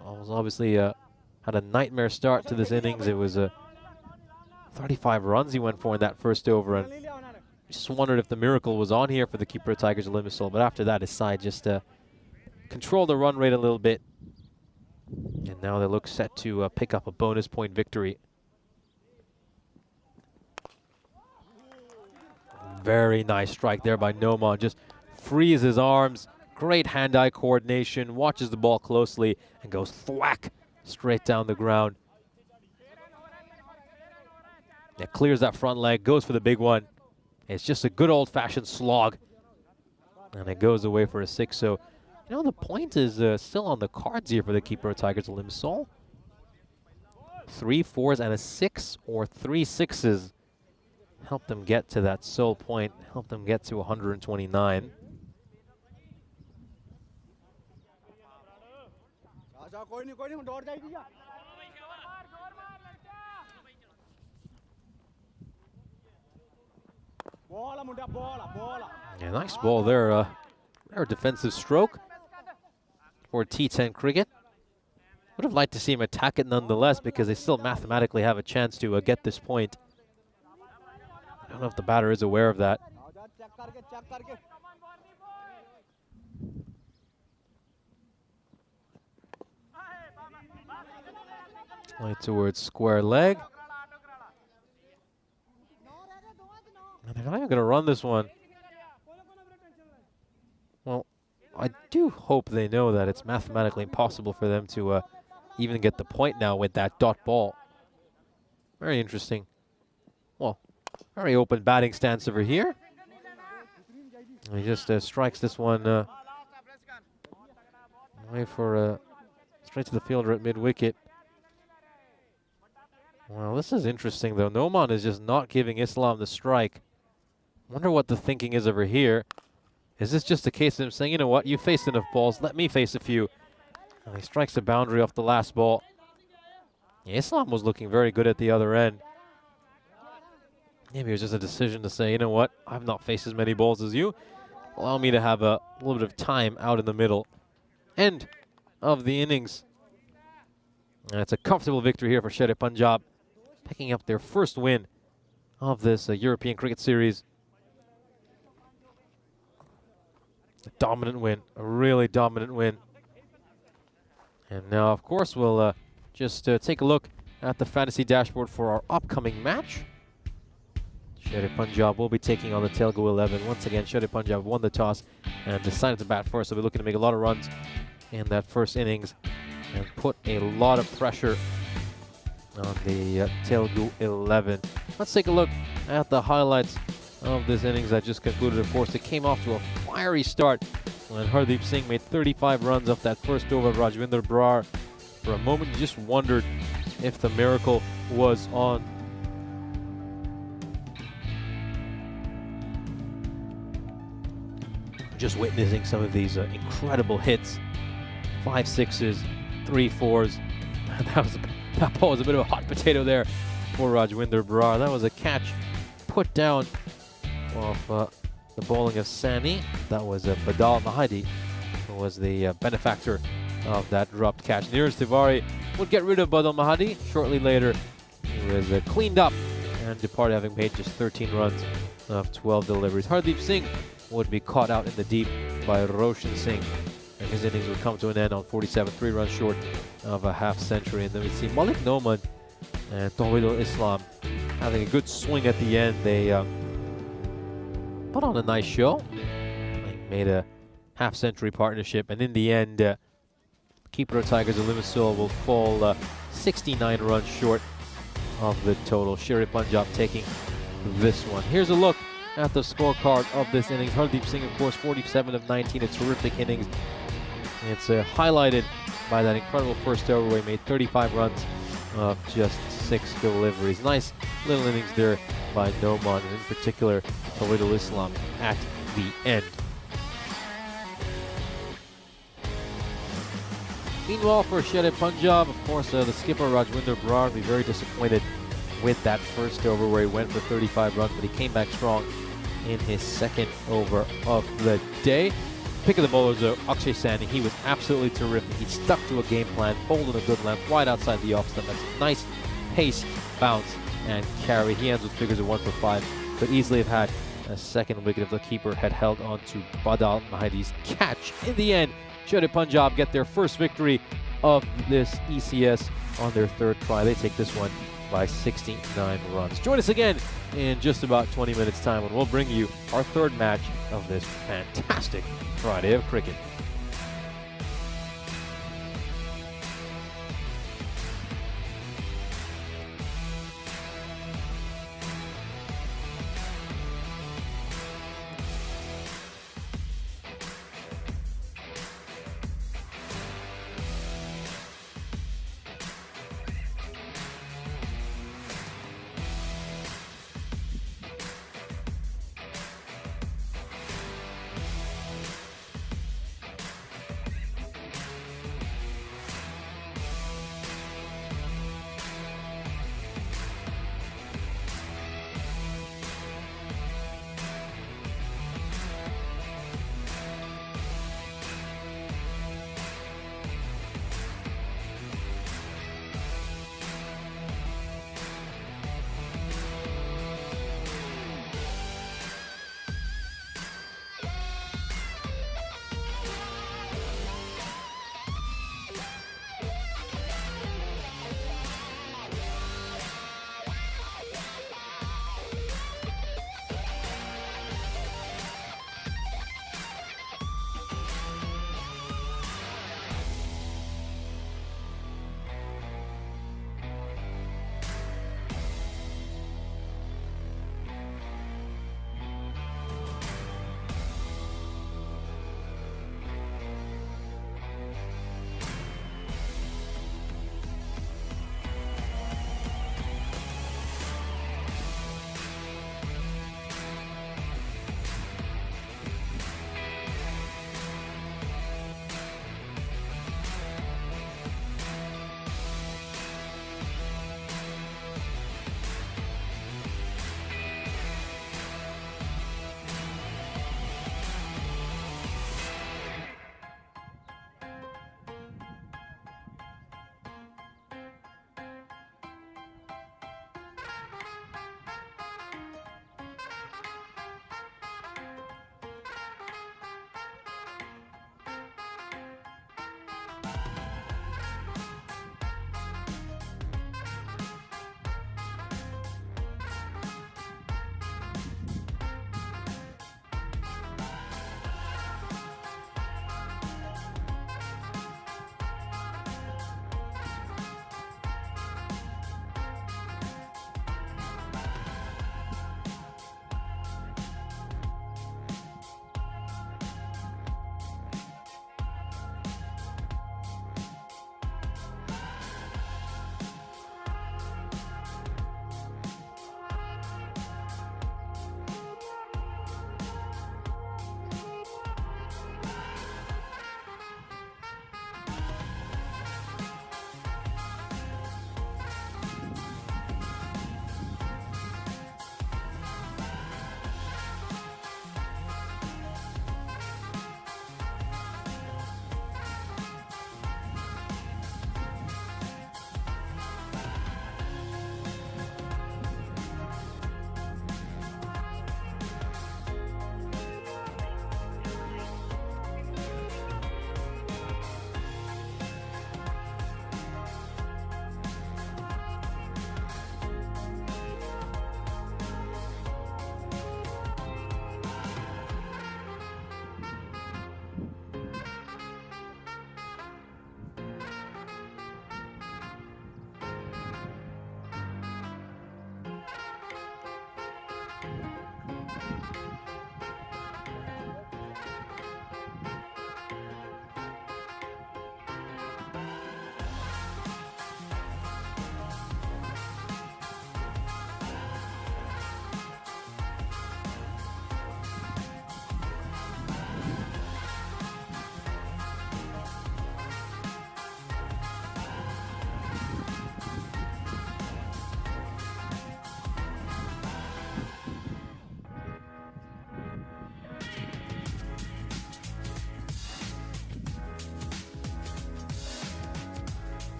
Was obviously had a nightmare start to this innings. It was 35 runs he went for in that first over, and just wondered if the miracle was on here for the keeper of Tigers of Limassol. But after that, his side just controlled the run rate a little bit. And now they look set to pick up a bonus point victory. Very nice strike there by Noman. Just frees his arms. Great hand-eye coordination. Watches the ball closely and goes thwack straight down the ground. It clears that front leg. Goes for the big one. It's just a good old-fashioned slog. And it goes away for a 6. So You know, the point is still on the cards here for the keeper of Tigers, Limassol. 3 4s and a 6 or 3 6s help them get to that sole point, help them get to 129. Yeah, nice ball there. Their defensive stroke for T10 cricket. Would have liked to see him attack it nonetheless because they still mathematically have a chance to get this point. I don't know if the batter is aware of that. Right towards square leg. And they're not even going to run this one. Well, I do hope they know that it's mathematically impossible for them to even get the point now with that dot ball. Very interesting. Well, very open batting stance over here. And he just strikes this one away for straight to the fielder at mid-wicket. Well, this is interesting, though. Noman is just not giving Islam the strike. Wonder what the thinking is over here. Is this just a case of him saying, you know what, you faced enough balls, let me face a few. And he strikes the boundary off the last ball. Yeah, Islam was looking very good at the other end. Maybe it was just a decision to say, you know what, I've not faced as many balls as you. Allow me to have a little bit of time out in the middle. End of the innings. And it's a comfortable victory here for Sher Punjab, picking up their first win of this European Cricket Series. A dominant win, a really dominant win. And now, of course, we'll just take a look at the fantasy dashboard for our upcoming match. Sher Punjab will be taking on the Telugu 11. Once again, Sher Punjab won the toss and decided to bat first, so we're looking to make a lot of runs in that first innings and put a lot of pressure on the Telugu 11. Let's take a look at the highlights of this innings that just concluded. Of course, it came off to a fiery start when Hardeep Singh made 35 runs off that first over of Rajwinder Brar. For a moment, you just wondered if the miracle was on. Just witnessing some of these incredible hits. 5 6s, 3 4s. That ball was a bit of a hot potato there for Rajwinder Brar. That was a catch put down off the bowling of Sani. That was Badal Mahadi, who was the benefactor of that dropped catch. Neeraj Tiwari would get rid of Badal Mahadi. Shortly later, he was cleaned up and departed, having made just 13 runs of 12 deliveries. Hardeep Singh would be caught out in the deep by Roshan Singh, and his innings would come to an end on 47, 3 runs short of a half century. And then we see Malik Noman and Tawhidul Islam having a good swing at the end. They put on a nice show. They made a half-century partnership, and in the end, keeper of Tigers of Limassol will fall 69 runs short of the total. Sher Punjab taking this one. Here's a look at the scorecard of this innings. Hardeep Singh, of course, 47 of 19, a terrific innings. It's highlighted by that incredible first over where he made 35 runs of just 6 deliveries. Nice little innings there by Noman, and in particular, Tawhidul Islam at the end. Meanwhile, for Sher Punjab, of course, the skipper Rajwinder Brar will be very disappointed with that first over where he went for 35 runs, but he came back strong in his second over of the day. Pick of the bowlers, Akshay Sani. He was absolutely terrific. He stuck to a game plan, bowled in a good length, wide outside the off stump. That's a nice pace, bounce, and carry. He ends with figures of 1 for 5. Could easily have had a second wicket if the keeper had held on to Badal Mahadi's catch. In the end, Sher Punjab get their first victory of this ECS on their third try. They take this one by 69 runs. Join us again in just about 20 minutes time when we'll bring you our third match of this fantastic Friday of cricket.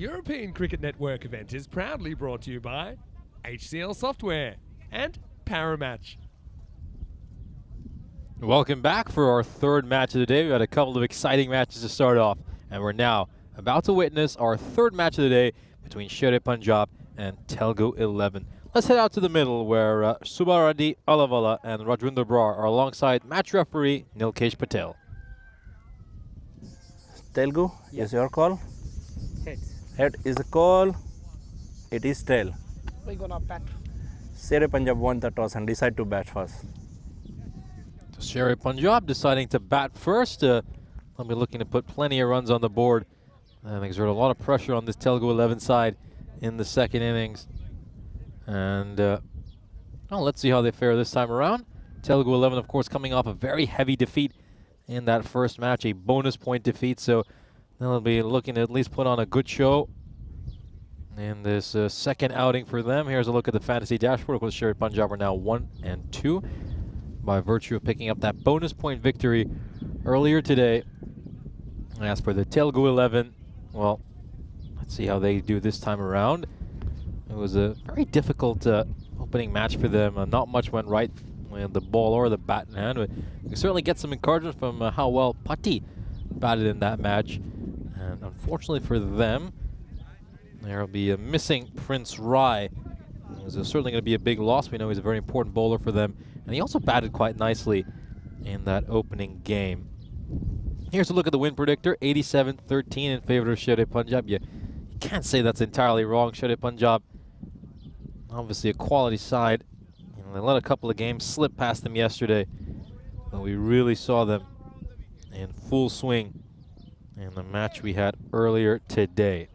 European Cricket Network event is proudly brought to you by HCL Software and Paramatch. Welcome back for our third match of the day. We've got a couple of exciting matches to start off, and we're now about to witness our third match of the day between Sher Punjab and Telugu 11. Let's head out to the middle where Subaradi Alavala and Rajwinder Brar are alongside match referee Nilkesh Patel. Telugu is your call. Heads. Head is the call. It is tail. We're gonna bat. Sher Punjab won the toss and decide to bat first. So Sher Punjab deciding to bat first. They'll be looking to put plenty of runs on the board and exert a lot of pressure on this Telugu 11 side in the second innings. And well, let's see how they fare this time around. Telugu 11, of course, coming off a very heavy defeat in that first match, a bonus point defeat. So they'll be looking to at least put on a good show in this second outing for them. Here's a look at the fantasy dashboard. Of course, Sher Punjab are now 1-2 by virtue of picking up that bonus point victory earlier today. And as for the Telugu 11, well, let's see how they do this time around. It was a very difficult opening match for them. Not much went right with the ball or the bat in hand. But you can certainly get some encouragement from how well Patti batted in that match. And unfortunately for them, there will be a missing Prince Rai. It was certainly going to be a big loss. We know he's a very important bowler for them. And he also batted quite nicely in that opening game. Here's a look at the win predictor, 87-13 in favor of Sher Punjab. You can't say that's entirely wrong. Sher Punjab, obviously a quality side. You know, they let a couple of games slip past them yesterday, but we really saw them in full swing in the match we had earlier today.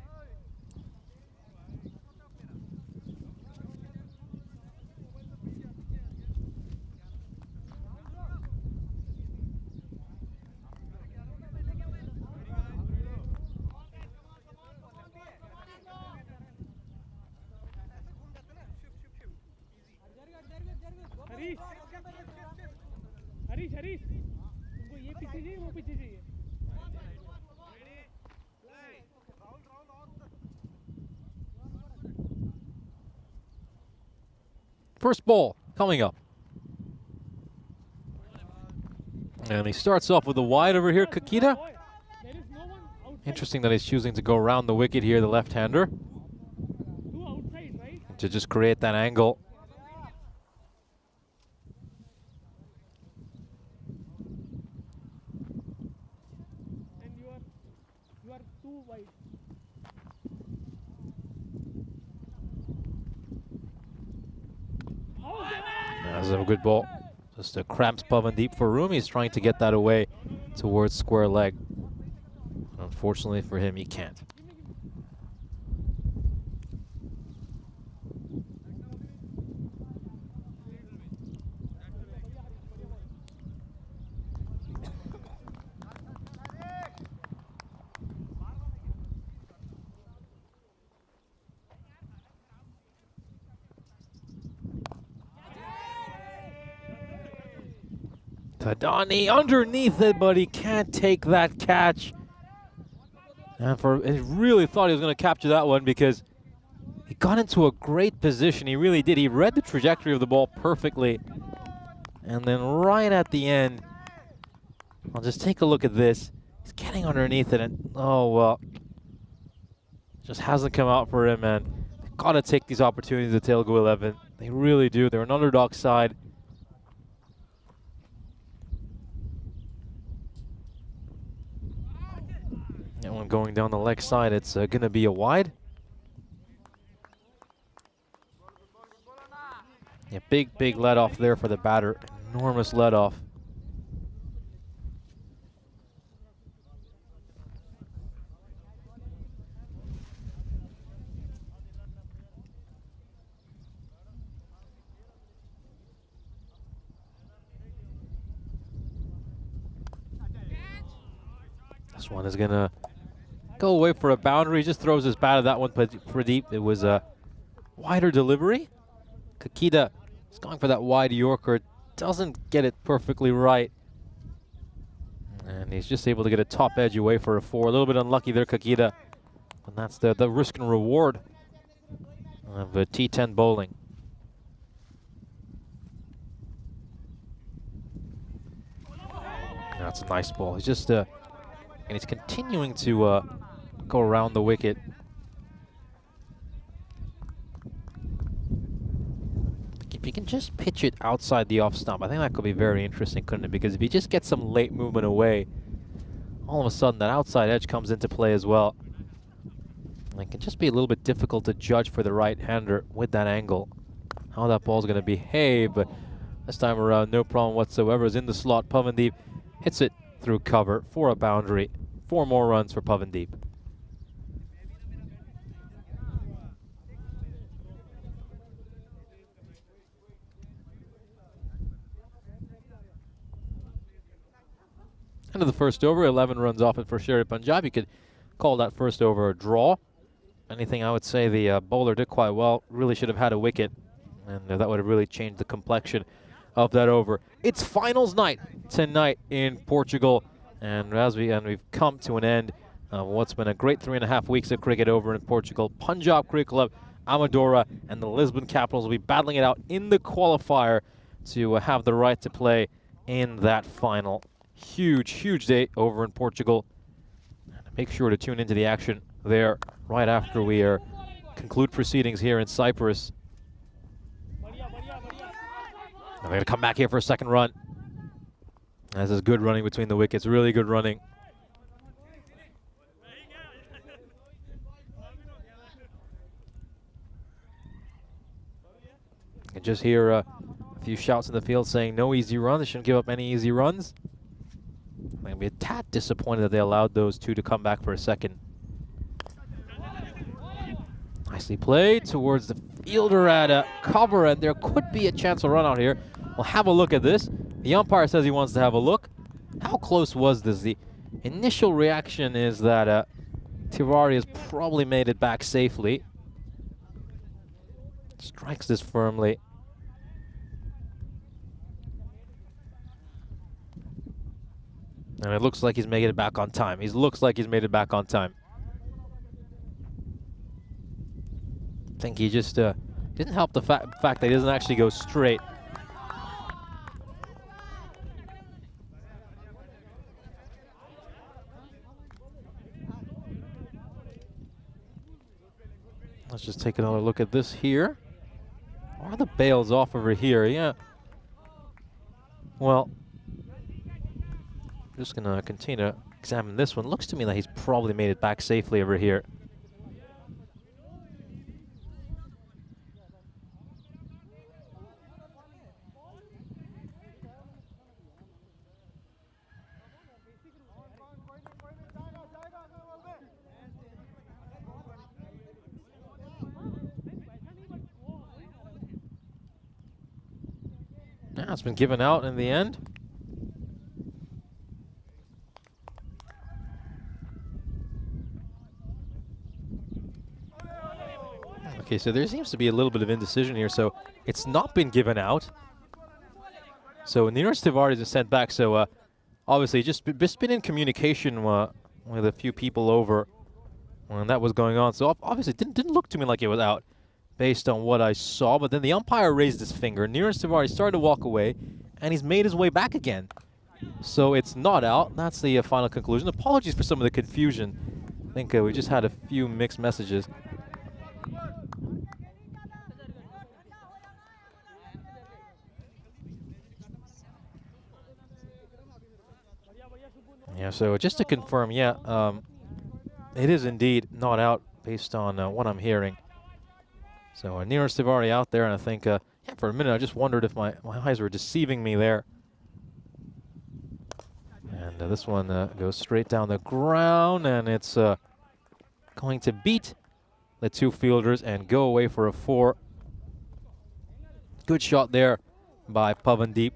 Harish तुमको ये पीछे चाहिए वो पीछे चाहिए First ball coming up. And he starts off with a wide over here, Kakita. Interesting that he's choosing to go around the wicket here, the left-hander, to just create that angle. You are too wide. That's a good ball. Just a cramps Pavan deep for room. He's trying to get that away towards square leg. Unfortunately for him, he can't. Tadani underneath it, but he can't take that catch. And he really thought he was going to capture that one because he got into a great position. He really did. He read the trajectory of the ball perfectly. And then right at the end, I'll just take a look at this. He's getting underneath it, and oh, well, just hasn't come out for him, man. They've got to take these opportunities at Telugu 11. They really do. They're an underdog side. And when going down the leg side, it's going to be a wide. Yeah, big let off there for the batter. Enormous let off. This one is going to go away for a boundary. He just throws his bat at that one, but Pradeep, it was a wider delivery. Kakita is going for that wide Yorker. Doesn't get it perfectly right. And he's just able to get a top edge away for a 4. A little bit unlucky there, Kakita. And that's the risk and reward of T10 bowling. That's a nice ball. He's just, and he's continuing to go around the wicket. If you can just pitch it outside the off stump, I think that could be very interesting, couldn't it? Because if you just get some late movement away, all of a sudden that outside edge comes into play as well. And it can just be a little bit difficult to judge for the right-hander with that angle how that ball's going to behave. But this time around, no problem whatsoever. Is in the slot. Pavandeep hits it through cover for a boundary. 4 more runs for Pavandeep. End of the first over, 11 runs off it for Sherry Punjab. You could call that first over a draw. Anything, I would say the bowler did quite well. Really should have had a wicket, and that would have really changed the complexion of that over. It's finals night tonight in Portugal, and we've come to an end of what's been a great 3.5 weeks of cricket over in Portugal. Punjab Cricket Club, Amadora, and the Lisbon Capitals will be battling it out in the qualifier to have the right to play in that final. Huge, huge day over in Portugal. Make sure to tune into the action there right after we conclude proceedings here in Cyprus. We're going to come back here for a second run. This is good running between the wickets, really good running. You can just hear a few shouts in the field saying no easy run. They shouldn't give up any easy runs. I'm going to be a tad disappointed that they allowed those two to come back for a second. Nicely played towards the fielder at cover, and there could be a chance of run out here. We'll have a look at this. The umpire says he wants to have a look. How close was this? The initial reaction is that Tiwari has probably made it back safely. Strikes this firmly. And it looks like he's making it back on time. He looks like he's made it back on time. I think he just didn't help the fact that he doesn't actually go straight. Let's just take another look at this here. Are the bails off over here? Yeah. Well, just gonna continue to examine this one. Looks to me like he's probably made it back safely over here. Yeah, it's been given out in the end. Okay, so there seems to be a little bit of indecision here, so it's not been given out. So Neeraj Tiwari is sent back, so obviously just been in communication with a few people over when that was going on. So obviously didn't look to me like it was out based on what I saw, but then the umpire raised his finger. Neeraj Tiwari started to walk away, and he's made his way back again. So it's not out. That's the final conclusion. Apologies for some of the confusion. I think we just had a few mixed messages. Yeah, so just to confirm, yeah, it is indeed not out based on what I'm hearing. So Neeraj Tiwari out there, and I think, yeah, for a minute I just wondered if my eyes were deceiving me there. And this one goes straight down the ground, and it's going to beat the two fielders and go away for a 4. Good shot there by Pavandeep.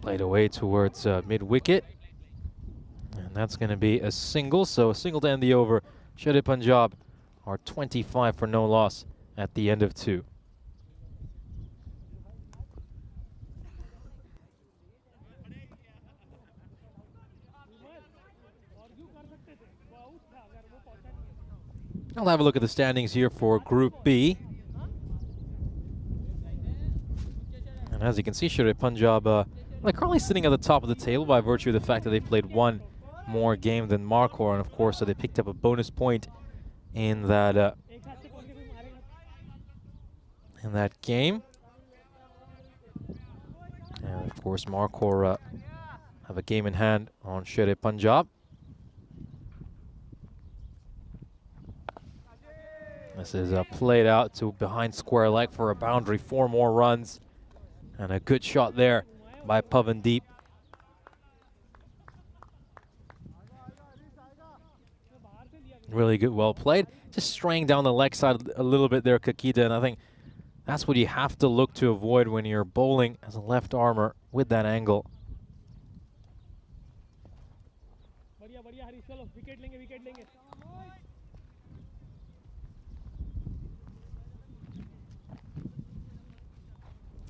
Played away towards mid-wicket. And And that's going to be a single, so a single to end the over. Sher Punjab are 25 for no loss at the end of 2. I'll have a look at the standings here for Group B. And as you can see, Sher Punjab they're currently sitting at the top of the table by virtue of the fact that they've played one more game than Encore, and of course, so they picked up a bonus point in that game. And of course, Encore have a game in hand on Sher Punjab. This is played out to behind square leg for a boundary, 4 more runs. And a good shot there by Pavandeep. Really good, well played. Just straying down the leg side a little bit there, Kakita, and I think that's what you have to look to avoid when you're bowling as a left armer with that angle.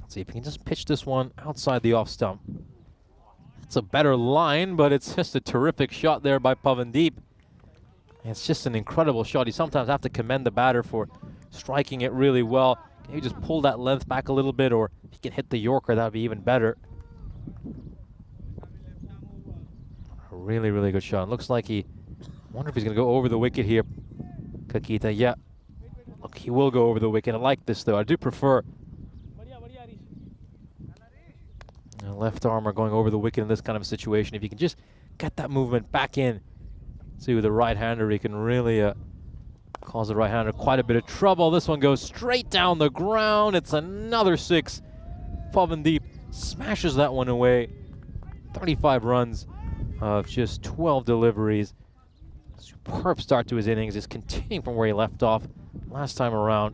Let's see if he can just pitch this one outside the off stump. It's a better line, but it's just a terrific shot there by Pavandeep. It's just an incredible shot. You sometimes have to commend the batter for striking it really well. Can you just pull that length back a little bit, or if you can hit the Yorker, that would be even better. A really, really good shot. It looks like I wonder if he's going to go over the wicket here. Kakita, yeah. Look, he will go over the wicket. I like this, though. I do prefer a left armer going over the wicket in this kind of a situation. If you can just get that movement back in to the right-hander, he can really cause the right-hander quite a bit of trouble. This one goes straight down the ground. It's another 6. Pavandeep smashes that one away. 35 runs of just 12 deliveries. Superb start to his innings. He's continuing from where he left off last time around.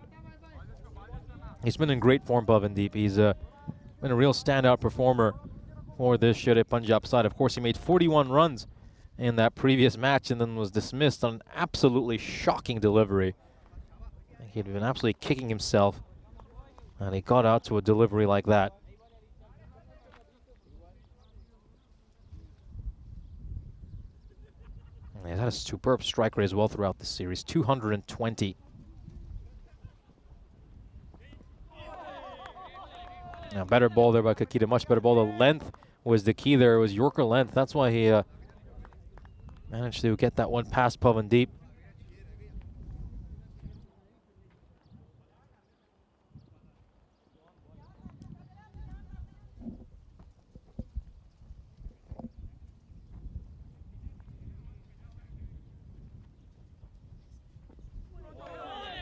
He's been in great form, Pavandeep. He's been a real standout performer for this Sher Punjab side. Of course, he made 41 runs in that previous match and then was dismissed on an absolutely shocking delivery. I think he'd been absolutely kicking himself, and he got out to a delivery like that. And he's had a superb strike rate as well throughout the series, 220. Now, better ball there by Kakita, much better ball. The length was the key there. It was Yorker length. That's why he managed to get that one past Pavandeep.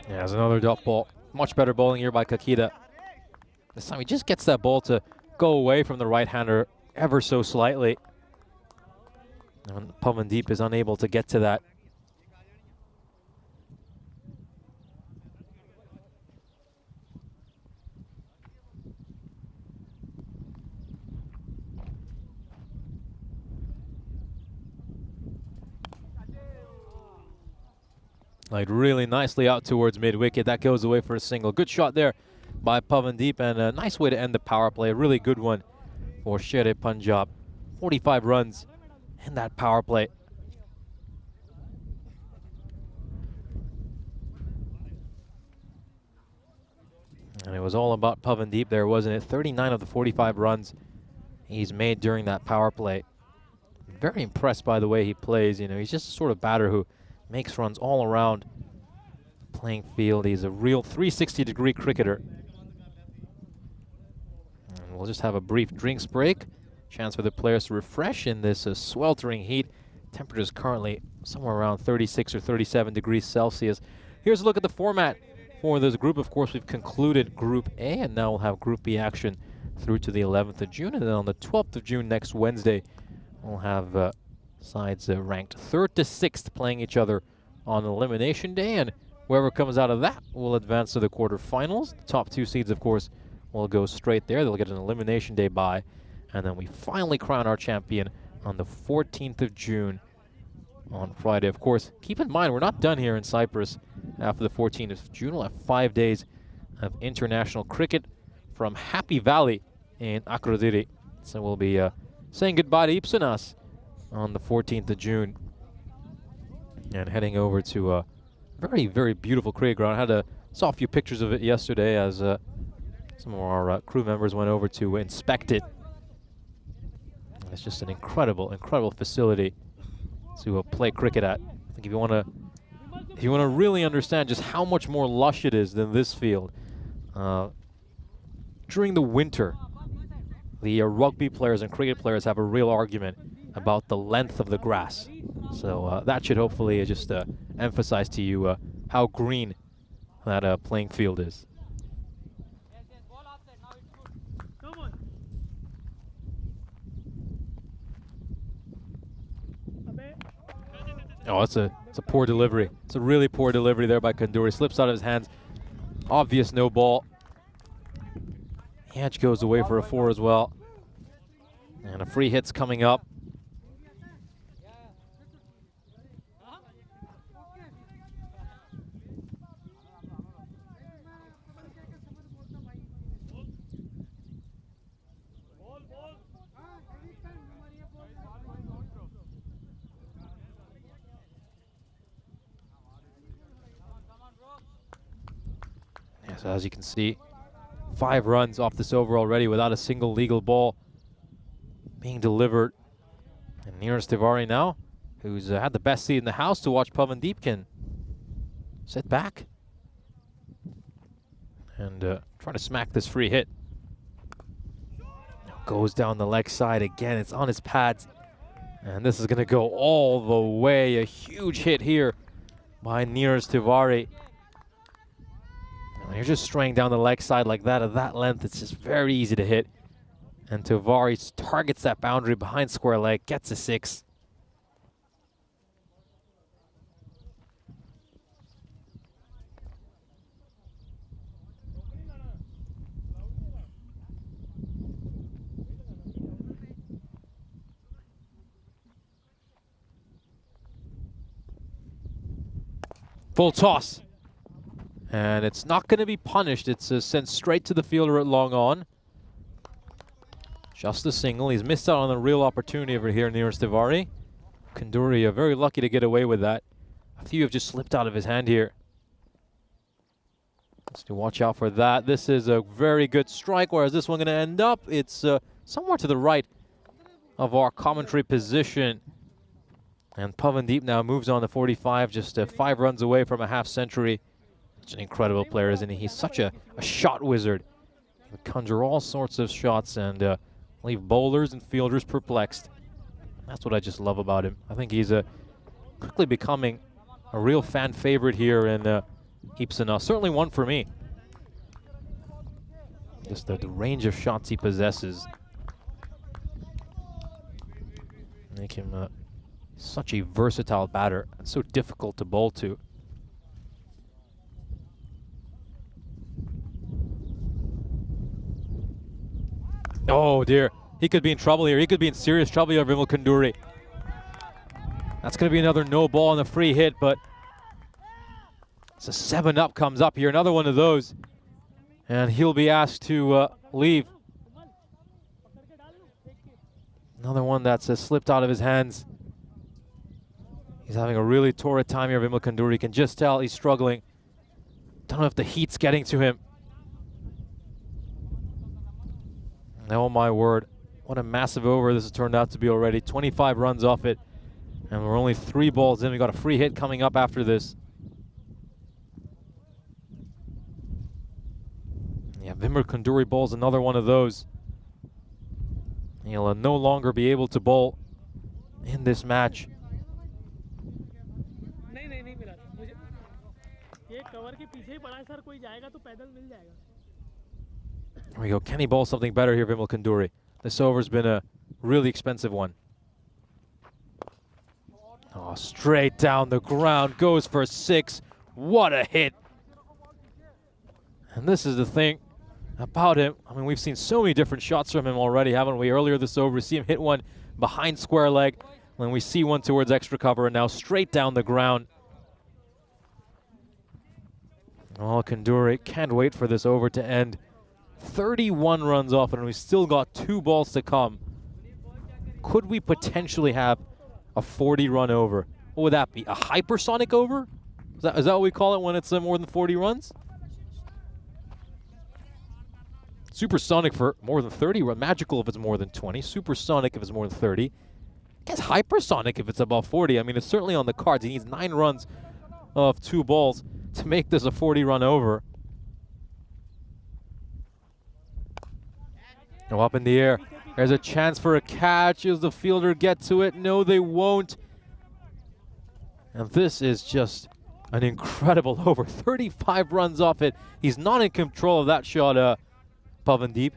Yeah, there's another dot ball. Much better bowling here by Kakita. This time he just gets that ball to go away from the right-hander ever so slightly. And Pavandeep is unable to get to that. Like really nicely out towards mid-wicket. That goes away for a single. Good shot there by Pavandeep, and a nice way to end the power play. A really good one for Sher Punjab. 45 runs in that power play. And it was all about Pavandeep there, wasn't it? 39 of the 45 runs he's made during that power play. Very impressed by the way he plays. You know, he's just a sort of batter who makes runs all around the playing field. He's a real 360-degree cricketer. And we'll just have a brief drinks break. Chance for the players to refresh in this sweltering heat. Temperature is currently somewhere around 36 or 37 degrees Celsius. Here's a look at the format for this group. Of course, we've concluded Group A, and now we'll have Group B action through to the 11th of June. And then on the 12th of June, next Wednesday, we'll have sides ranked 3rd to 6th playing each other on Elimination Day. And whoever comes out of that will advance to the quarterfinals. The top 2 seeds, of course, will go straight there. They'll get an Elimination Day bye. And then we finally crown our champion on the 14th of June on Friday. Of course, keep in mind, we're not done here in Cyprus after the 14th of June. We'll have 5 days of international cricket from Happy Valley in Aphrodite. So we'll be saying goodbye to Ipsanas on the 14th of June and heading over to a very, very beautiful cricket ground. Saw a few pictures of it yesterday as some of our crew members went over to inspect it. And it's just an incredible, incredible facility to play cricket at. I think if you want to really understand just how much more lush it is than this field, during the winter, the rugby players and cricket players have a real argument about the length of the grass. So that should hopefully just emphasize to you how green that playing field is. Oh, it's a poor delivery. It's a really poor delivery there by Kanduri. Slips out of his hands. Obvious no ball. Edge goes away for a 4 as well. And a free hit's coming up. So as you can see, 5 runs off this over already without a single legal ball being delivered. And Neeraj Tiwari now, who's had the best seat in the house to watch Pavandeep, can sit back and try to smack this free hit. Now goes down the leg side again. It's on his pads. And this is going to go all the way. A huge hit here by Neeraj Tiwari. When you're just straying down the leg side like that, at that length, it's just very easy to hit. And Tiwari targets that boundary behind square leg, gets a 6. Full toss. And it's not going to be punished. It's sent straight to the fielder at long on. Just a single. He's missed out on a real opportunity over here near Tiwari. Kanduri very lucky to get away with that. A few have just slipped out of his hand here. Let's to watch out for that. This is a very good strike. Whereas this one going to end up? It's somewhere to the right of our commentary position. And Pavandeep now moves on to 45, just 5 runs away from a half century. Such an incredible player, isn't he? He's such a shot wizard. He can conjure all sorts of shots and leave bowlers and fielders perplexed. That's what I just love about him. I think he's quickly becoming a real fan favorite here in Ipsanas. Certainly one for me. Just the range of shots he possesses make him such a versatile batter and so difficult to bowl to. Oh dear, he could be in trouble here. He could be in serious trouble here, Vimal Kanduri. That's going to be another no ball on the free hit, but it's a 7-up comes up here. Another one of those. And he'll be asked to leave. Another one that's slipped out of his hands. He's having a really torrid time here, Vimal Kanduri. You can just tell he's struggling. Don't know if the heat's getting to him. Oh my word, what a massive over this has turned out to be already. 25 runs off it, and we're only 3 balls in. We got a free hit coming up after this. Yeah, Vimal Kanduri bowls another one of those. He'll no longer be able to bowl in this match. There we go. Can he bowl something better here, Vimal Kanduri? This over's been a really expensive one. Oh, straight down the ground. Goes for 6. What a hit. And this is the thing about him. I mean, we've seen so many different shots from him already, haven't we? Earlier this over, we see him hit one behind square leg. when we see one towards extra cover, and now straight down the ground. Oh, Kanduri can't wait for this over to end. 31 runs off, and we still got 2 balls to come. Could we potentially have a 40-run over? What would that be? A hypersonic over? Is that what we call it when it's more than 40 runs? Supersonic for more than 30. Magical if it's more than 20. Supersonic if it's more than 30. I guess hypersonic if it's above 40. I mean, it's certainly on the cards. He needs 9 runs of 2 balls to make this a 40-run over. Now up in the air. There's a chance for a catch. Does the fielder get to it? No, they won't. And this is just an incredible over. 35 runs off it. He's not in control of that shot, Pavandeep.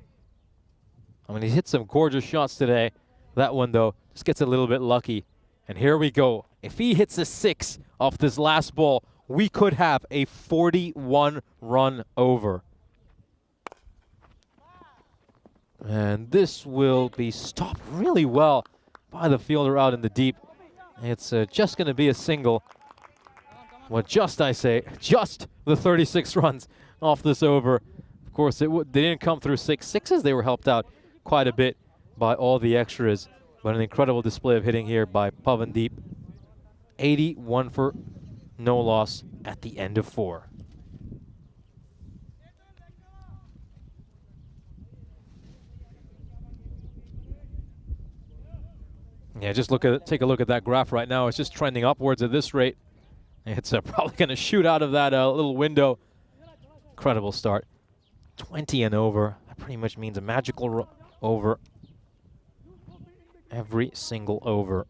I mean, he hit some gorgeous shots today. That one, though, just gets a little bit lucky. And here we go. If he hits a 6 off this last ball, we could have a 41-run over. And this will be stopped really well by the fielder out in the deep. It's just going to be a single. Well, I say, just the 36 runs off this over. Of course, they didn't come through 6 sixes. They were helped out quite a bit by all the extras. But an incredible display of hitting here by Pavandeep. 81 for no loss at the end of 4. Yeah, just take a look at that graph right now. It's just trending upwards at this rate. It's probably going to shoot out of that little window. Incredible start. 20 and over. That pretty much means a magical over. Every single over.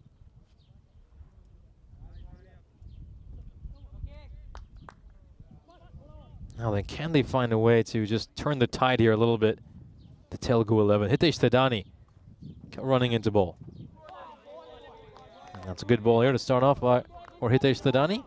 Now then, can they find a way to just turn the tide here a little bit? The Telugu 11. Hitesh Thadani running into ball. That's a good ball here to start off by Hitesh Thadani.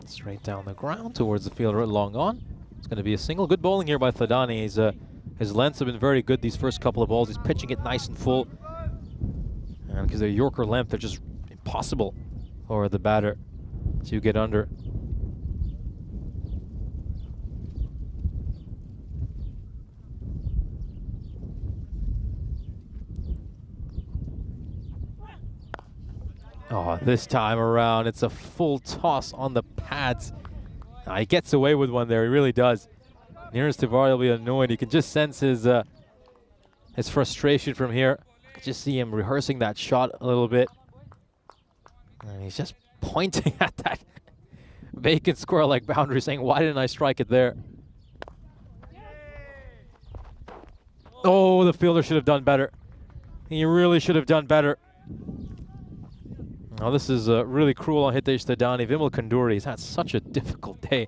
Straight down the ground towards the fielder, long on. It's going to be a single. Good bowling here by Thadani. His lengths have been very good these first couple of balls. He's pitching it nice and full. And because they're Yorker length, they're just impossible for the batter to get under. Oh, this time around, it's a full toss on the pads. He gets away with one there, he really does. Nearest Tivari will be annoyed. You can just sense his frustration from here. I can just see him rehearsing that shot a little bit. And he's just pointing at that vacant square-like boundary saying, why didn't I strike it there? Oh, the fielder should have done better. He really should have done better. Now this is really cruel on Hitesh Thadani. Vimal Kanduri has had such a difficult day.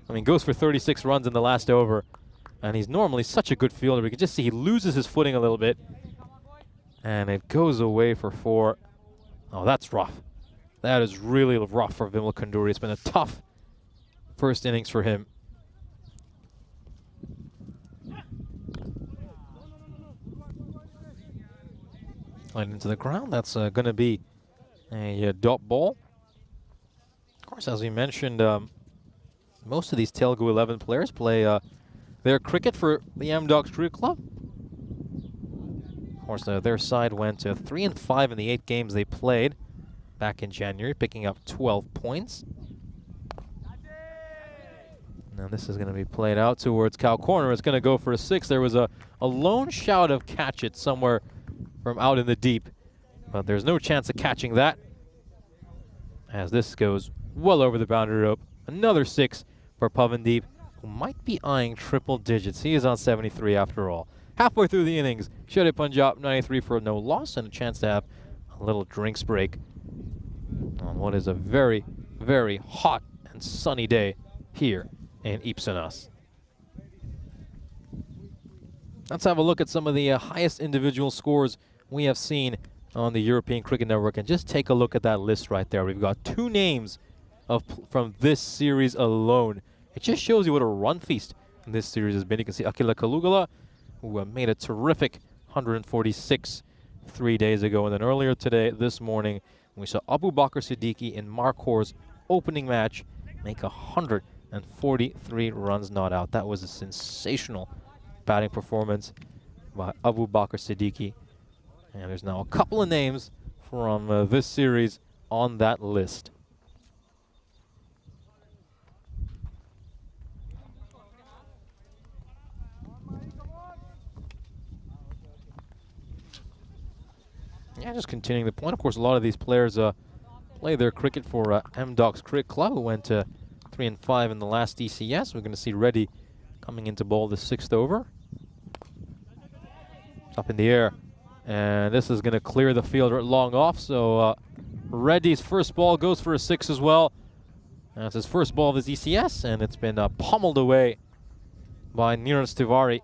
I mean, goes for 36 runs in the last over. And he's normally such a good fielder. We can just see he loses his footing a little bit. And it goes away for 4. Oh, that's rough. That is really rough for Vimal Kanduri. It's been a tough first innings for him. Right into the ground. That's going to be a dot ball. Of course, as we mentioned, most of these Telugu 11 players play their cricket for the M-Dogs Cricket Club. Of course, their side went 3-5 in the 8 games they played back in January, picking up 12 points. Now this is going to be played out towards cow corner. It's going to go for a 6. There was a lone shout of catch it somewhere from out in the deep. But there's no chance of catching that, as this goes well over the boundary rope. Another 6 for Pavandeep, who might be eyeing triple digits. He is on 73 after all. Halfway through the innings, Sherry Punjab 93 for no loss, and a chance to have a little drinks break on what is a very, very hot and sunny day here in Ipsanas. Let's have a look at some of the highest individual scores we have seen on the European Cricket Network, and just take a look at that list right there. We've got 2 names from this series alone. It just shows you what a run feast this series has been. You can see Akila Kalugala, who made a terrific 146 3 days ago, and then earlier today, this morning, we saw Abu Bakr Siddiqui in Marcor's opening match make 143 runs not out. That was a sensational batting performance by Abu Bakr Siddiqui. And there's now a couple of names from this series on that list. Yeah, just continuing the point. Of course, a lot of these players play their cricket for M-Docs Cricket Club, who went 3-5 in the last ECS. We're going to see Reddy coming into bowl the 6th over. It's up in the air, and this is going to clear the fielder at long off. So Reddy's first ball goes for a 6 as well. That's his first ball of his ECS, and it's been pummeled away by Neeraj Tiwari.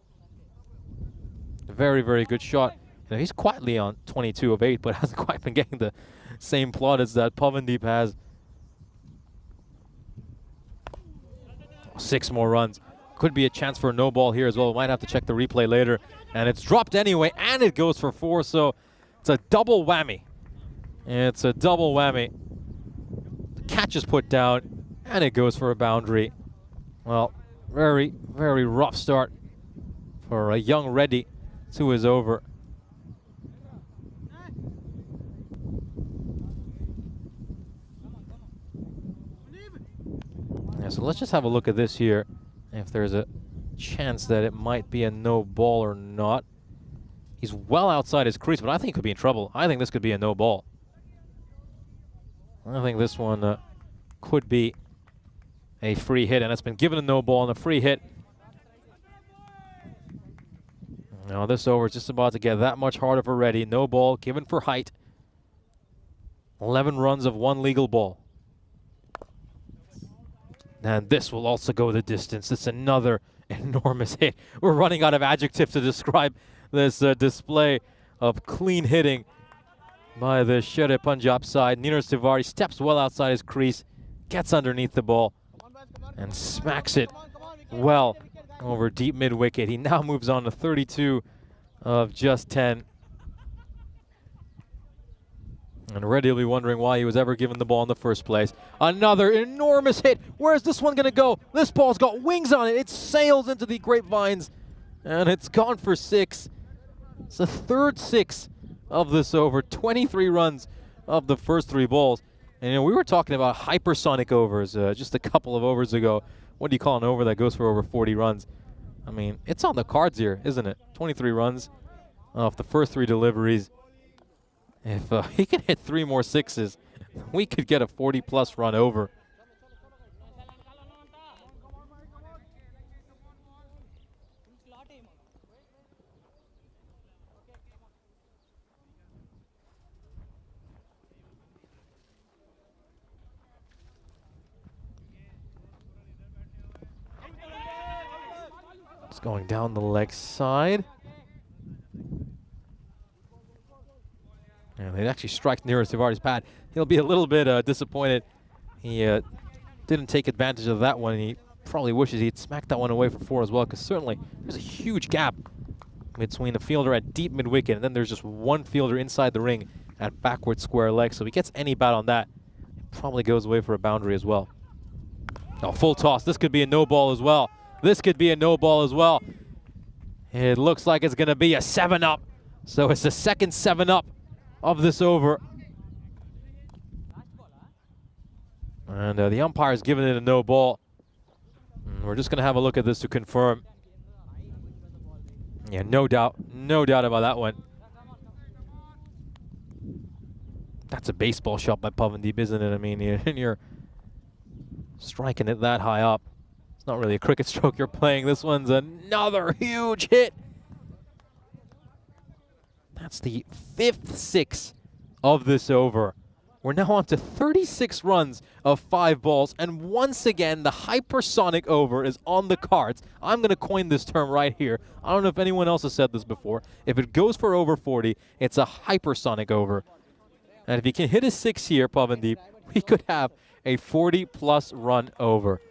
Very, very good shot. You know, he's quietly on 22 of 8, but hasn't quite been getting the same plaudits that Pavandeep has. 6 more runs. Could be a chance for a no ball here as well. Might have to check the replay later. And it's dropped anyway, and it goes for 4, so it's a double whammy. It's a double whammy. The catch is put down, and it goes for a boundary. Well, very, very rough start for a young Reddy to his over. Yeah, so let's just have a look at this here, if there's a chance that it might be a no ball or not. He's well outside his crease, but I think he could be in trouble. I think this could be a no ball. I think this one could be a free hit, and it's been given a no ball and a free hit. Now this over is just about to get that much harder for Reddy. No ball given for height. 11 runs of 1 legal ball. And this will also go the distance. It's another enormous hit. We're running out of adjectives to describe this display of clean hitting by the Sher-e Punjab side. Neeraj Tiwari steps well outside his crease, gets underneath the ball, and smacks it well over deep mid-wicket. He now moves on to 32 of just 10. And Reddy will be wondering why he was ever given the ball in the first place. Another enormous hit. Where's this one going to go? This ball's got wings on it. It sails into the grapevines, and it's gone for 6. It's the third 6 of this over. 23 runs of the first 3 balls. And you know, we were talking about hypersonic overs just a couple of overs ago. What do you call an over that goes for over 40 runs? I mean, it's on the cards here, isn't it? 23 runs off the first 3 deliveries. If he can hit 3 more 6s, we could get a 40-plus run over. It's going down the leg side. And it actually strikes Neeraj Tiwari's pad. He'll be a little bit disappointed. He didn't take advantage of that one. He probably wishes he'd smacked that one away for 4 as well, because certainly there's a huge gap between the fielder at deep mid-wicket, and then there's just one fielder inside the ring at backward square leg. So if he gets any bat on that, it probably goes away for a boundary as well. Oh, full toss. This could be a no ball as well. This could be a no ball as well. It looks like it's going to be a 7-up. So it's the second 7-up of this over. And the umpire's given it a no ball. And we're just going to have a look at this to confirm. Yeah, no doubt about that one. That's a baseball shot by Pavandeep, isn't it? I mean, you're striking it that high up. It's not really a cricket stroke you're playing. This one's another huge hit. That's the 5th 6 of this over. We're now on to 36 runs of 5 balls, and once again, the hypersonic over is on the cards. I'm going to coin this term right here. I don't know if anyone else has said this before. If it goes for over 40, it's a hypersonic over. And if he can hit a 6 here, Pavandeep, we could have a 40-plus run over.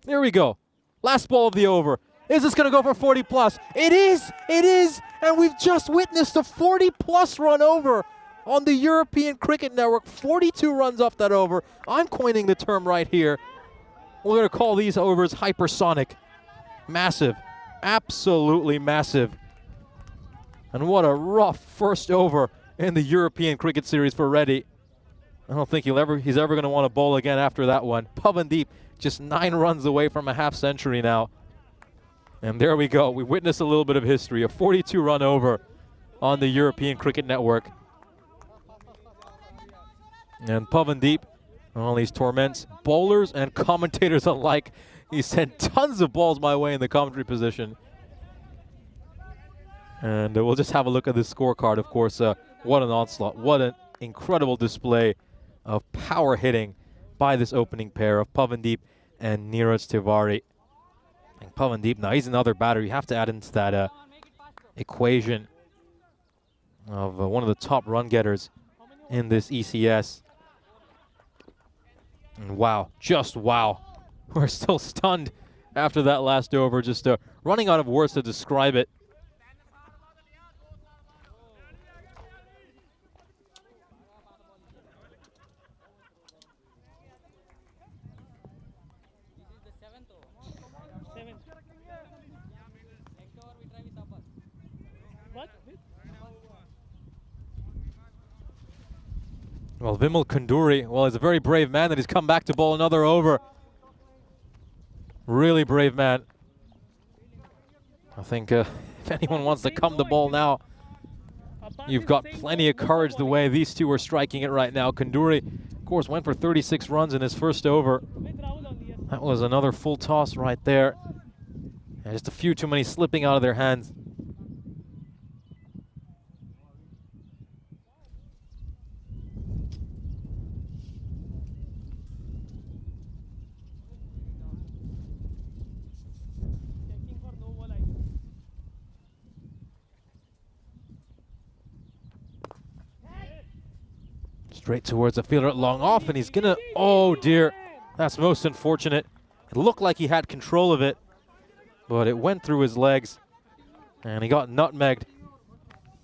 There we go. Last ball of the over. Is this going to go for 40 plus? It is! It is! And we've just witnessed a 40 plus run over on the European Cricket Network. 42 runs off that over. I'm coining the term right here. We're going to call these overs hypersonic. Massive. Absolutely massive. And what a rough first over in the European Cricket Series for Reddy. I don't think he's ever going to want to bowl again after that one. Pavandeep just 9 runs away from a half century now. And there we go. We witnessed a little bit of history. A 42-run over on the European Cricket Network. And Pavandeep, all these torments, bowlers and commentators alike. He sent tons of balls my way in the commentary position. And we'll just have a look at this scorecard, of course. What an onslaught. What an incredible display of power hitting by this opening pair of Pavandeep and Neeraj Tiwari. And Pavandeep, now he's another batter. You have to add into that equation of one of the top run getters in this ECS. And wow, just wow. We're still stunned after that last over, just running out of words to describe it. Well, Vimal Kunduri, well, he's a very brave man that he's come back to bowl another over. Really brave man. I think if anyone wants to come to bowl now, you've got plenty of courage the way these two are striking it right now. Kunduri, of course, went for 36 runs in his first over. That was another full toss right there. And just a few too many slipping out of their hands. Straight towards the fielder at long off, and he's gonna, oh dear, that's most unfortunate. It looked like he had control of it, but it went through his legs, and he got nutmegged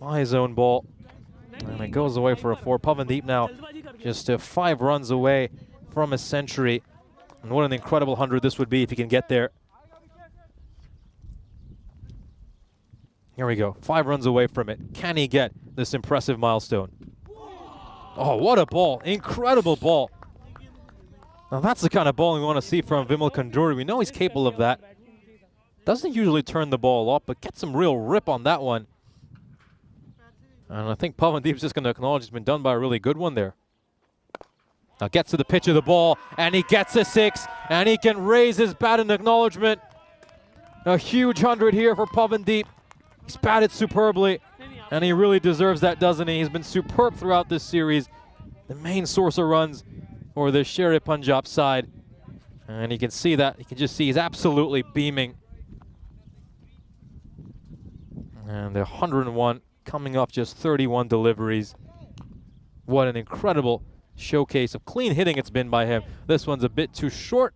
by his own ball. And it goes away for a 4. Pavandeep now just 5 runs away from a century. And what an incredible 100 this would be if he can get there. Here we go, 5 runs away from it. Can he get this impressive milestone? Oh, what a ball. Incredible ball. Now that's the kind of bowling we want to see from Vimal Kunduri. We know he's capable of that. Doesn't usually turn the ball up, but gets some real rip on that one. And I think Pavandeep's just going to acknowledge it's been done by a really good one there. Now gets to the pitch of the ball, and he gets a 6, and he can raise his bat in acknowledgement. A huge 100 here for Pavandeep. He's batted superbly. And he really deserves that, doesn't he? He's been superb throughout this series. The main source of runs for the Sher-e Punjab side. And you can see that. You can just see he's absolutely beaming. And 101 coming off just 31 deliveries. What an incredible showcase of clean hitting it's been by him. This one's a bit too short.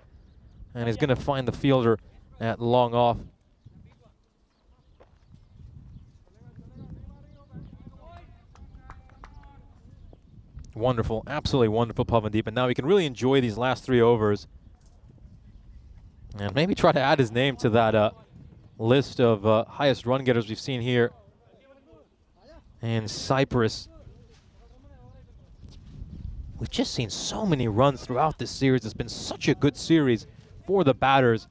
And he's going to find the fielder at long off. Wonderful, absolutely wonderful Pavandeep, and now we can really enjoy these last 3 overs. And maybe try to add his name to that list of highest run getters we've seen here in Cyprus. We've just seen so many runs throughout this series. It's been such a good series for the batters.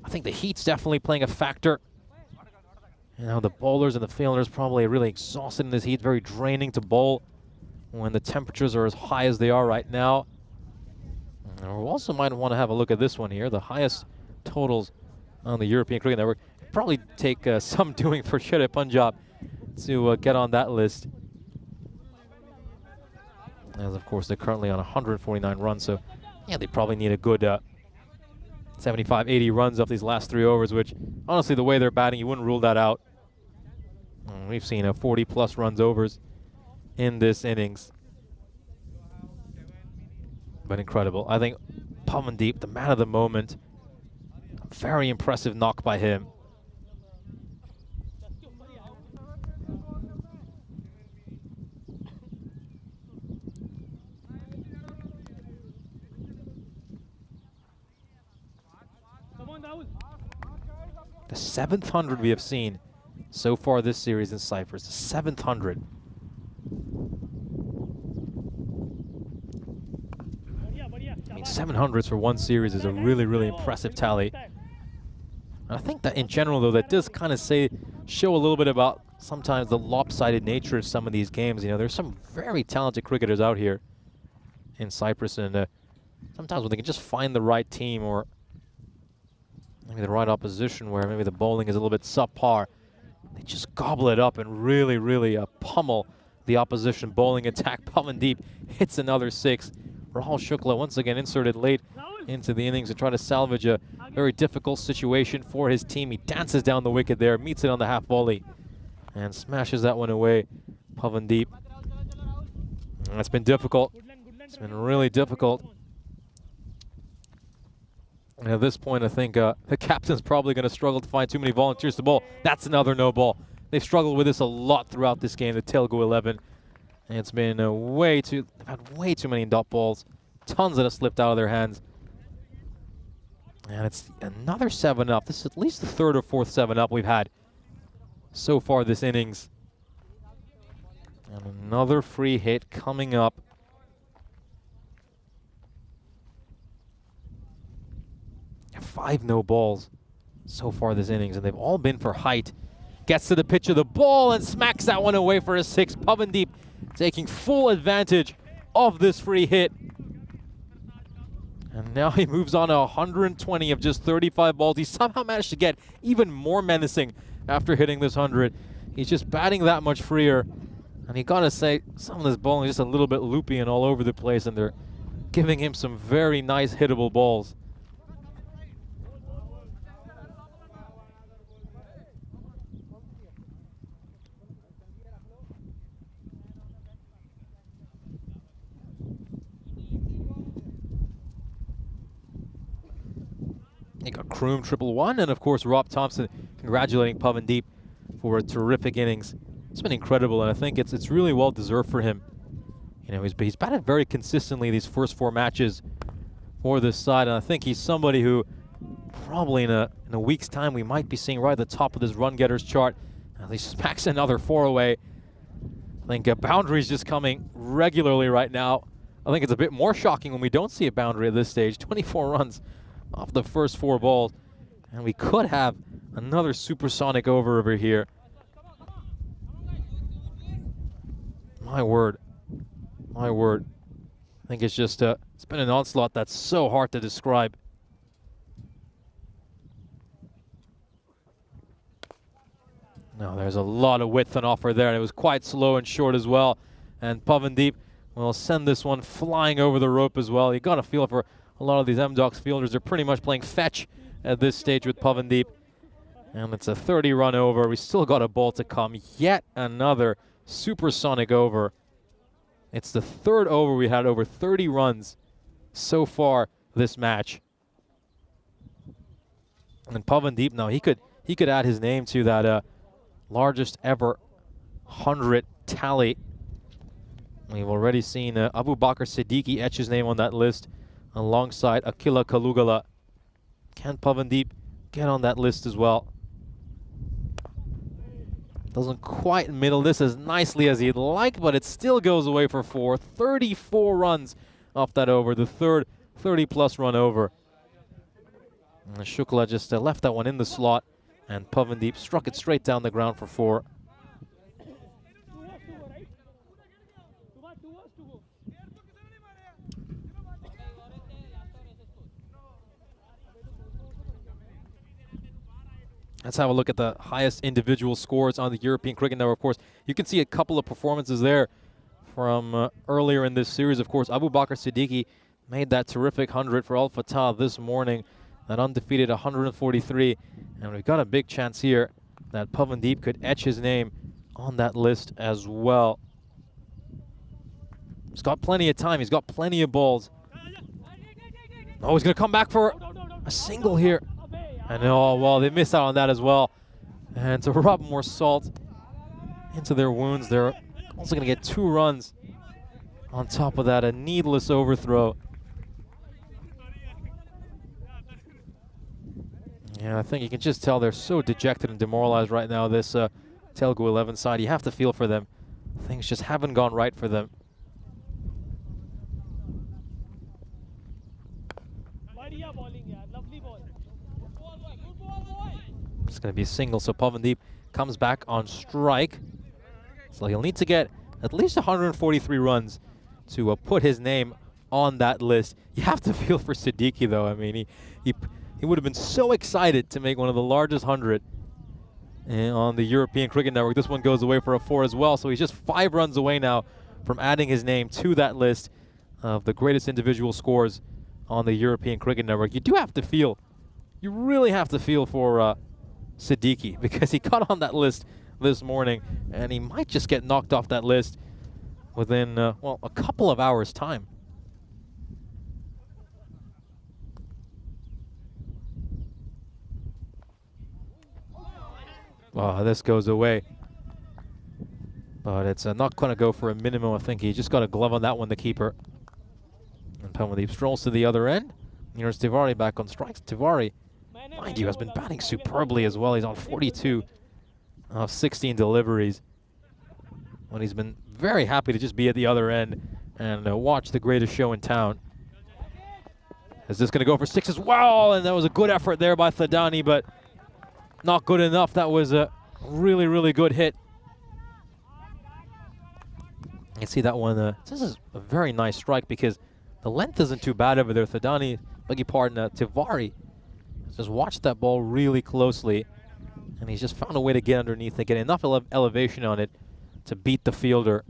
I think the heat's definitely playing a factor. You know, the bowlers and the fielders probably really exhausted in this heat, very draining to bowl when the temperatures are as high as they are right now. And we also might want to have a look at this one here, the highest totals on the European Cricket Network. Probably take some doing for Sher-e Punjab to get on that list. As of course they're currently on 149 runs, so yeah, they probably need a good 75, 80 runs off these last 3 overs, which honestly, the way they're batting, you wouldn't rule that out. We've seen 40+ runs overs in this innings. But incredible. I think Pavandeep, the man of the moment, very impressive knock by him. The 7th 100 we have seen so far this series in Cyprus. The 7th 100. I mean, 700s for one series is a really, really impressive tally. And I think that in general, though, that does kind of show a little bit about sometimes the lopsided nature of some of these games. You know, there's some very talented cricketers out here in Cyprus, and sometimes when they can just find the right team or maybe the right opposition where maybe the bowling is a little bit subpar, they just gobble it up and really, really pummel the opposition bowling attack. Pavandeep hits another 6. Rahul Shukla once again inserted late into the innings to try to salvage a very difficult situation for his team. He dances down the wicket there, meets it on the half volley, and smashes that one away. Pavandeep. And it's been difficult. It's been really difficult. And at this point, I think the captain's probably going to struggle to find too many volunteers to bowl. That's another no ball. They've struggled with this a lot throughout this game, the Telugu 11. And it's been they've had way too many dot balls. Tons that have slipped out of their hands. And it's another 7 up. This is at least the 3rd or 4th 7 up we've had so far this innings. And another free hit coming up. Five no balls so far this innings, and they've all been for height. Gets to the pitch of the ball and smacks that one away for a 6. Pavandeep taking full advantage of this free hit. And now he moves on to 120 of just 35 balls. He somehow managed to get even more menacing after hitting this 100. He's just batting that much freer. And you gotta say, some of this bowling is just a little bit loopy and all over the place, and they're giving him some very nice hittable balls. You got Kroom 111, and of course Rob Thompson congratulating Pavandeep for a terrific innings. It's been incredible, and I think it's really well deserved for him. You know, he's batted very consistently these first 4 matches for this side, and I think he's somebody who probably in a week's time we might be seeing right at the top of this run getters chart. He smacks another 4 away. I think a boundary is just coming regularly right now. I think it's a bit more shocking when we don't see a boundary at this stage. 24 runs off the first 4 balls, and we could have another supersonic over here. My word, my word. I think it's just it's been an onslaught that's so hard to describe. No, there's a lot of width on offer there, and it was quite slow and short as well. And Pavandeep will send this one flying over the rope as well. You got to feel for a lot of these M-Docs fielders are pretty much playing fetch at this stage with Pavandeep. And it's a 30-run over. We still got a ball to come. Yet another supersonic over. It's the 3rd over we had over 30 runs so far this match. And Pavandeep now, he could add his name to that largest ever 100 tally. We've already seen Abu Bakr Siddiqui etch his name on that list alongside Akila Kalugala. Can Pavandeep get on that list as well? Doesn't quite middle this as nicely as he'd like, but it still goes away for 4. 34 runs off that over, the 3rd 30-plus run over. And Shukla just left that one in the slot, and Pavandeep struck it straight down the ground for 4. Let's have a look at the highest individual scores on the European Cricket Network. Of course, you can see a couple of performances there from earlier in this series. Of course, Abu Bakr Siddiqui made that terrific 100 for Al Fatah this morning, that undefeated 143. And we've got a big chance here that Pavandeep could etch his name on that list as well. He's got plenty of time. He's got plenty of balls. Oh, he's going to come back for a single here. And oh, well, they missed out on that as well. And to rub more salt into their wounds, they're also going to get 2 runs. On top of that, a needless overthrow. Yeah, I think you can just tell they're so dejected and demoralized right now, this Telugu 11 side. You have to feel for them. Things just haven't gone right for them. It's going to be a single, so Pavandeep comes back on strike. So he'll need to get at least 143 runs to put his name on that list. You have to feel for Siddiqui, though. I mean, he would have been so excited to make one of the largest 100 on the European Cricket Network. This one goes away for a 4 as well, so he's just 5 runs away now from adding his name to that list of the greatest individual scores on the European Cricket Network. You do have to feel, you really have to feel for Siddiqui, because he got on that list this morning, and he might just get knocked off that list within, well, a couple of hours' time. Oh, this goes away. But it's not going to go for a minimum. I think he just got a glove on that one, the keeper. And Pavandeep strolls to the other end. Here's Tiwari back on strikes. Tiwari, mind you, has been batting superbly as well. He's on 42 of 16 deliveries. But he's been very happy to just be at the other end and watch the greatest show in town. Is this going to go for 6 as well? And that was a good effort there by Thadani, but not good enough. That was a really, really good hit. You can see that one. This is a very nice strike because the length isn't too bad over there. Thadani, beg your pardon, Tiwari just watched that ball really closely, and he's just found a way to get underneath it, get enough elevation on it to beat the fielder.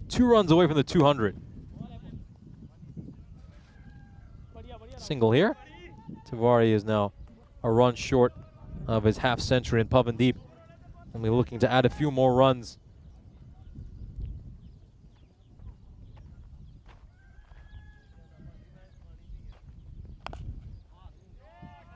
2 runs away from the 200. Single here. Tiwari is now a run short of his half century, and Pavandeep will be looking to add a few more runs.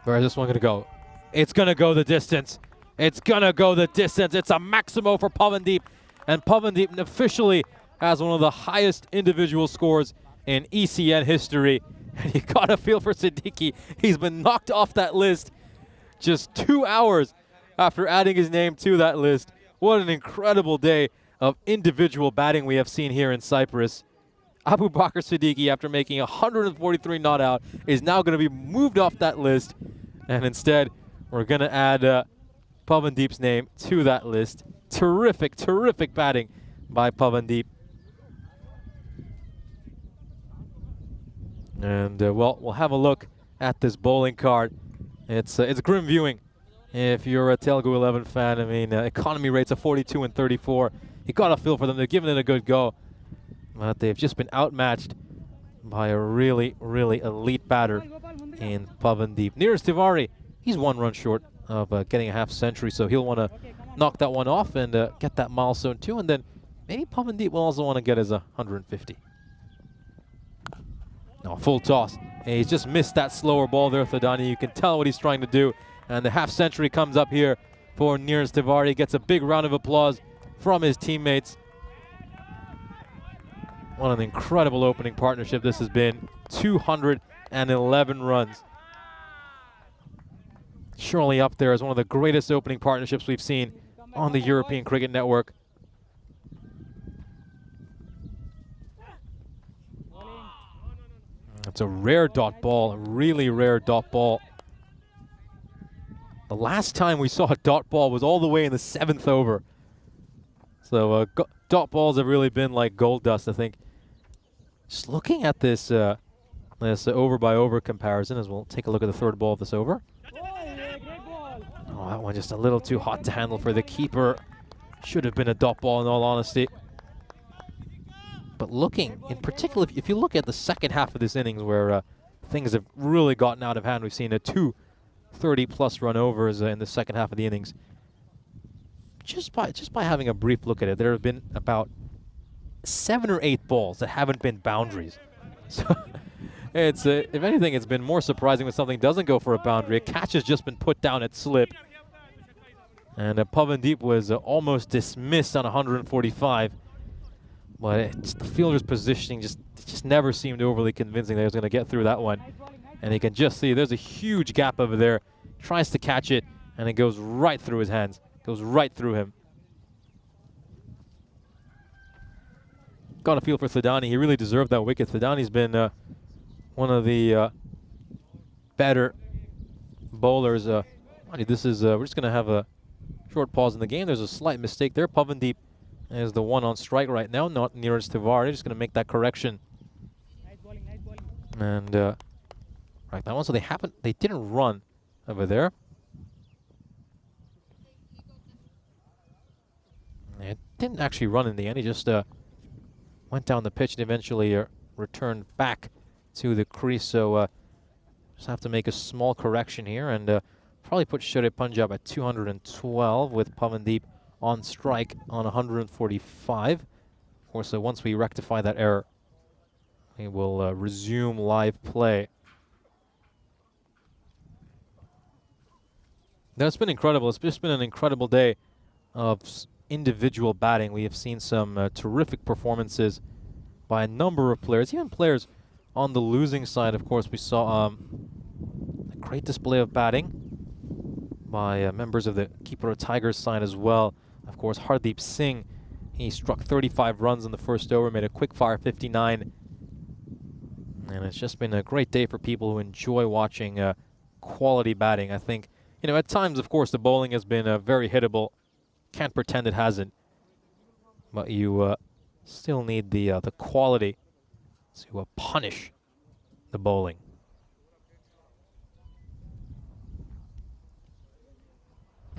Where is this one going to go? It's going to go the distance. It's going to go the distance. It's a maximo for Pavandeep. And Pavandeep officially has one of the highest individual scores in ECN history. And you got to feel for Siddiqui. He's been knocked off that list just 2 hours after adding his name to that list. What an incredible day of individual batting we have seen here in Cyprus. Abu Bakr Siddiqui, after making 143 not out, is now going to be moved off that list. And instead, we're going to add Pavandeep's name to that list. Terrific, terrific batting by Pavandeep. And, well, we'll have a look at this bowling card. It's grim viewing if you're a Telugu 11 fan. I mean, economy rates of 42 and 34. You got to feel for them. They're giving it a good go. But they've just been outmatched by a really, really elite batter in Pavandeep. Nearest Tiwari, he's 1 run short of getting a half century, so he'll want to knock that one off and get that milestone too. And then maybe Pavandeep will also want to get his 150. No, full toss. And he's just missed that slower ball there, Thadani. You can tell what he's trying to do. And the half century comes up here for Nearest Tiwari. Gets a big round of applause from his teammates. What an incredible opening partnership this has been. 211 runs. Surely up there as one of the greatest opening partnerships we've seen on the European Cricket Network. It's a rare dot ball, a really rare dot ball. The last time we saw a dot ball was all the way in the 7th over. So dot balls have really been like gold dust, I think. Just looking at this this over by over comparison, as we'll take a look at the 3rd ball of this over. Oh, that one just a little too hot to handle for the keeper. Should have been a dot ball in all honesty. But looking, in particular, if you look at the second half of this innings where things have really gotten out of hand, we've seen two 30-plus run overs in the second half of the innings. Just by having a brief look at it, there have been about 7 or 8 balls that haven't been boundaries. So it's if anything, it's been more surprising when something doesn't go for a boundary. A catch has just been put down at slip. And Pavandeep was almost dismissed on 145. But the fielder's positioning just never seemed overly convincing that he was going to get through that one. And you can just see there's a huge gap over there. Tries to catch it, and it goes right through his hands. Goes right through him. Got a feel for Thadani. He really deserved that wicket. Thadani's been one of the better bowlers. This is we're just going to have a short pause in the game. There's a slight mistake there. Pavandeep is the one on strike right now, not Neeraj Tiwari. They're just going to make that correction. And right, that one. So they didn't run over there. It didn't actually run in the end. He just went down the pitch and eventually returned back to the crease. So just have to make a small correction here and probably put Sherry Punjab at 212 with Pavandeep on strike on 145. Of course, once we rectify that error, we will resume live play. That's been incredible. It's just been an incredible day of individual batting. We have seen some terrific performances by a number of players, even players on the losing side. Of course, we saw a great display of batting by members of the Keeper of Tigers side as well. Of course, Hardeep Singh, he struck 35 runs in the first over, made a quick fire 59. And it's just been a great day for people who enjoy watching quality batting. I think, you know, at times, of course, the bowling has been very hittable. Can't pretend it hasn't. But you still need the quality to punish the bowling.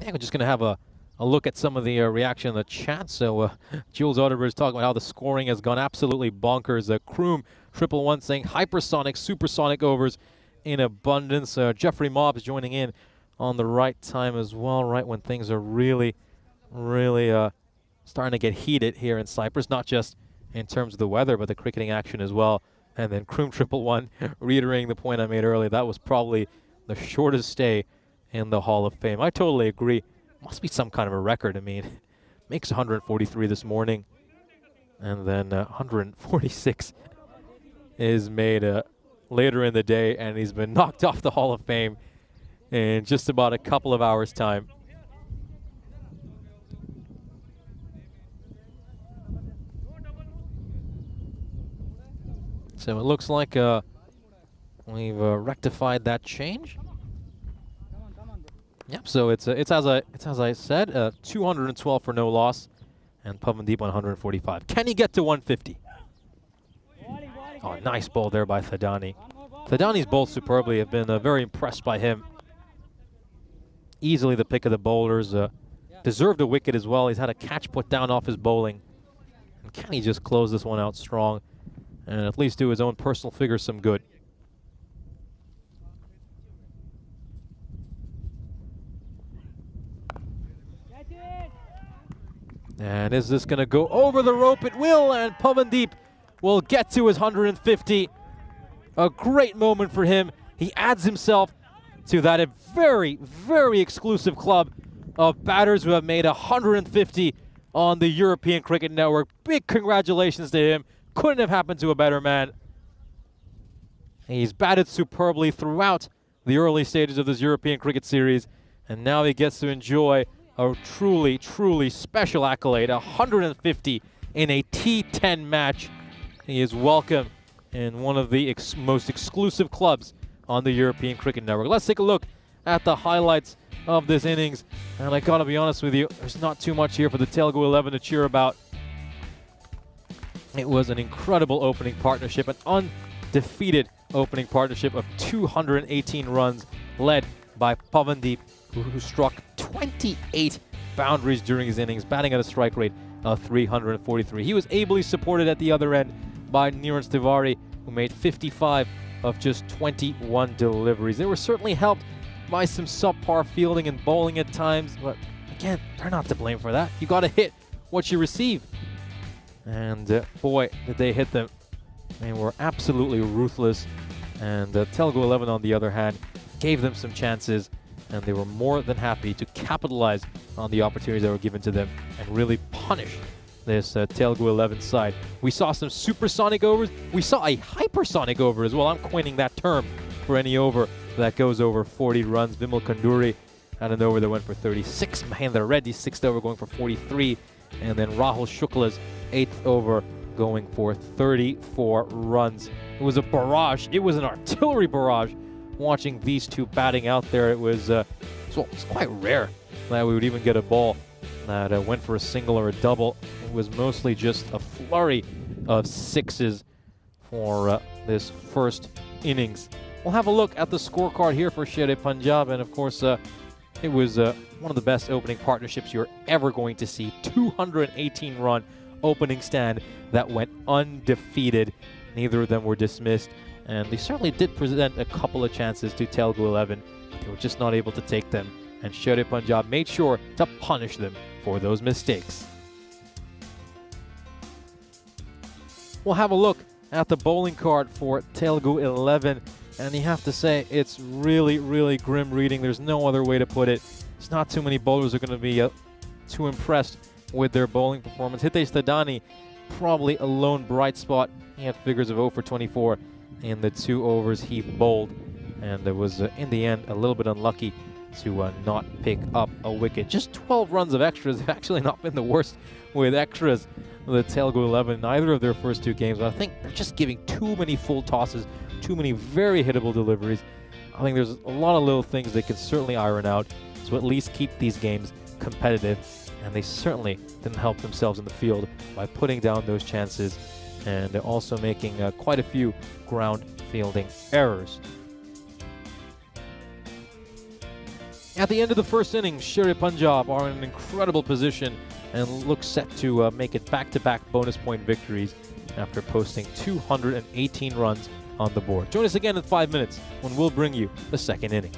Yeah, we're just going to have a look at some of the reaction in the chat. So Jules Oderberg is talking about how the scoring has gone absolutely bonkers. Kroom 111 saying hypersonic, supersonic overs in abundance. Jeffrey Mobbs joining in on the right time as well, right when things are really starting to get heated here in Cyprus, not just in terms of the weather, but the cricketing action as well. And then Kroom 111 reiterating the point I made earlier, that was probably the shortest stay in the Hall of Fame. I totally agree. Must be some kind of a record. I mean, makes 143 this morning, and then 146 is made later in the day, and he's been knocked off the Hall of Fame in just about a couple of hours' time. So it looks like we've rectified that change. Yep. So it's as I said, 212 for no loss, and Pavandeep on 145. Can he get to 150? Oh, nice ball there by Thadani. Thadani's bowled superbly. I've been very impressed by him. Easily the pick of the bowlers. Deserved a wicket as well. He's had a catch put down off his bowling. And can he just close this one out strong and at least do his own personal figure some good? And is this going to go over the rope? It will, and Pavandeep will get to his 150. A great moment for him. He adds himself to that very, very exclusive club of batters who have made 150 on the European Cricket Network. Big congratulations to him. Couldn't have happened to a better man. He's batted superbly throughout the early stages of this European Cricket Series, and now he gets to enjoy a truly, truly special accolade, 150 in a T10 match. He is welcome in one of the most exclusive clubs on the European Cricket Network. Let's take a look at the highlights of this innings. And I gotta be honest with you, there's not too much here for the Telugu 11 to cheer about. It was an incredible opening partnership, an undefeated opening partnership of 218 runs, led by Pavandeep, who struck 28 boundaries during his innings, batting at a strike rate of 343. He was ably supported at the other end by Niraj Tiwari, who made 55 of just 21 deliveries. They were certainly helped by some subpar fielding and bowling at times, but again, they're not to blame for that. You got to hit what you receive. And boy, did they hit them. They were absolutely ruthless. And Telugu 11, on the other hand, gave them some chances, and they were more than happy to capitalize on the opportunities that were given to them and really punish this Telugu 11 side. We saw some supersonic overs. We saw a hypersonic over as well. I'm coining that term for any over that goes over 40 runs. Vimal Kanduri had an over that went for 36. Mahendra Reddy's 6th over going for 43. And then Rahul Shukla's 8th over going for 34 runs. It was a barrage. It was an artillery barrage. Watching these two batting out there, it was quite rare that we would even get a ball that went for a single or a double. It was mostly just a flurry of sixes for this first innings. We'll have a look at the scorecard here for Sher Punjab, and of course, it was one of the best opening partnerships you're ever going to see. 218-run opening stand that went undefeated. Neither of them were dismissed, and they certainly did present a couple of chances to Telugu 11. They were just not able to take them, and Sher Punjab made sure to punish them for those mistakes. We'll have a look at the bowling card for Telugu 11, and you have to say it's really, really grim reading. There's no other way to put it. It's not too many bowlers are going to be too impressed with their bowling performance. Hitesh Thadani, probably a lone bright spot. He had figures of 0 for 24 in the 2 overs he bowled, and it was, in the end, a little bit unlucky to not pick up a wicket. Just 12 runs of extras have actually not been the worst with extras. The Telugu 11, neither of their first 2 games. I think they're just giving too many full tosses, too many very hittable deliveries. I think there's a lot of little things they can certainly iron out to at least keep these games competitive, and they certainly didn't help themselves in the field by putting down those chances and also making quite a few ground fielding errors. At the end of the first innings, Sher Punjab are in an incredible position and look set to make it back-to-back bonus point victories after posting 218 runs on the board. Join us again in 5 minutes when we'll bring you the second innings.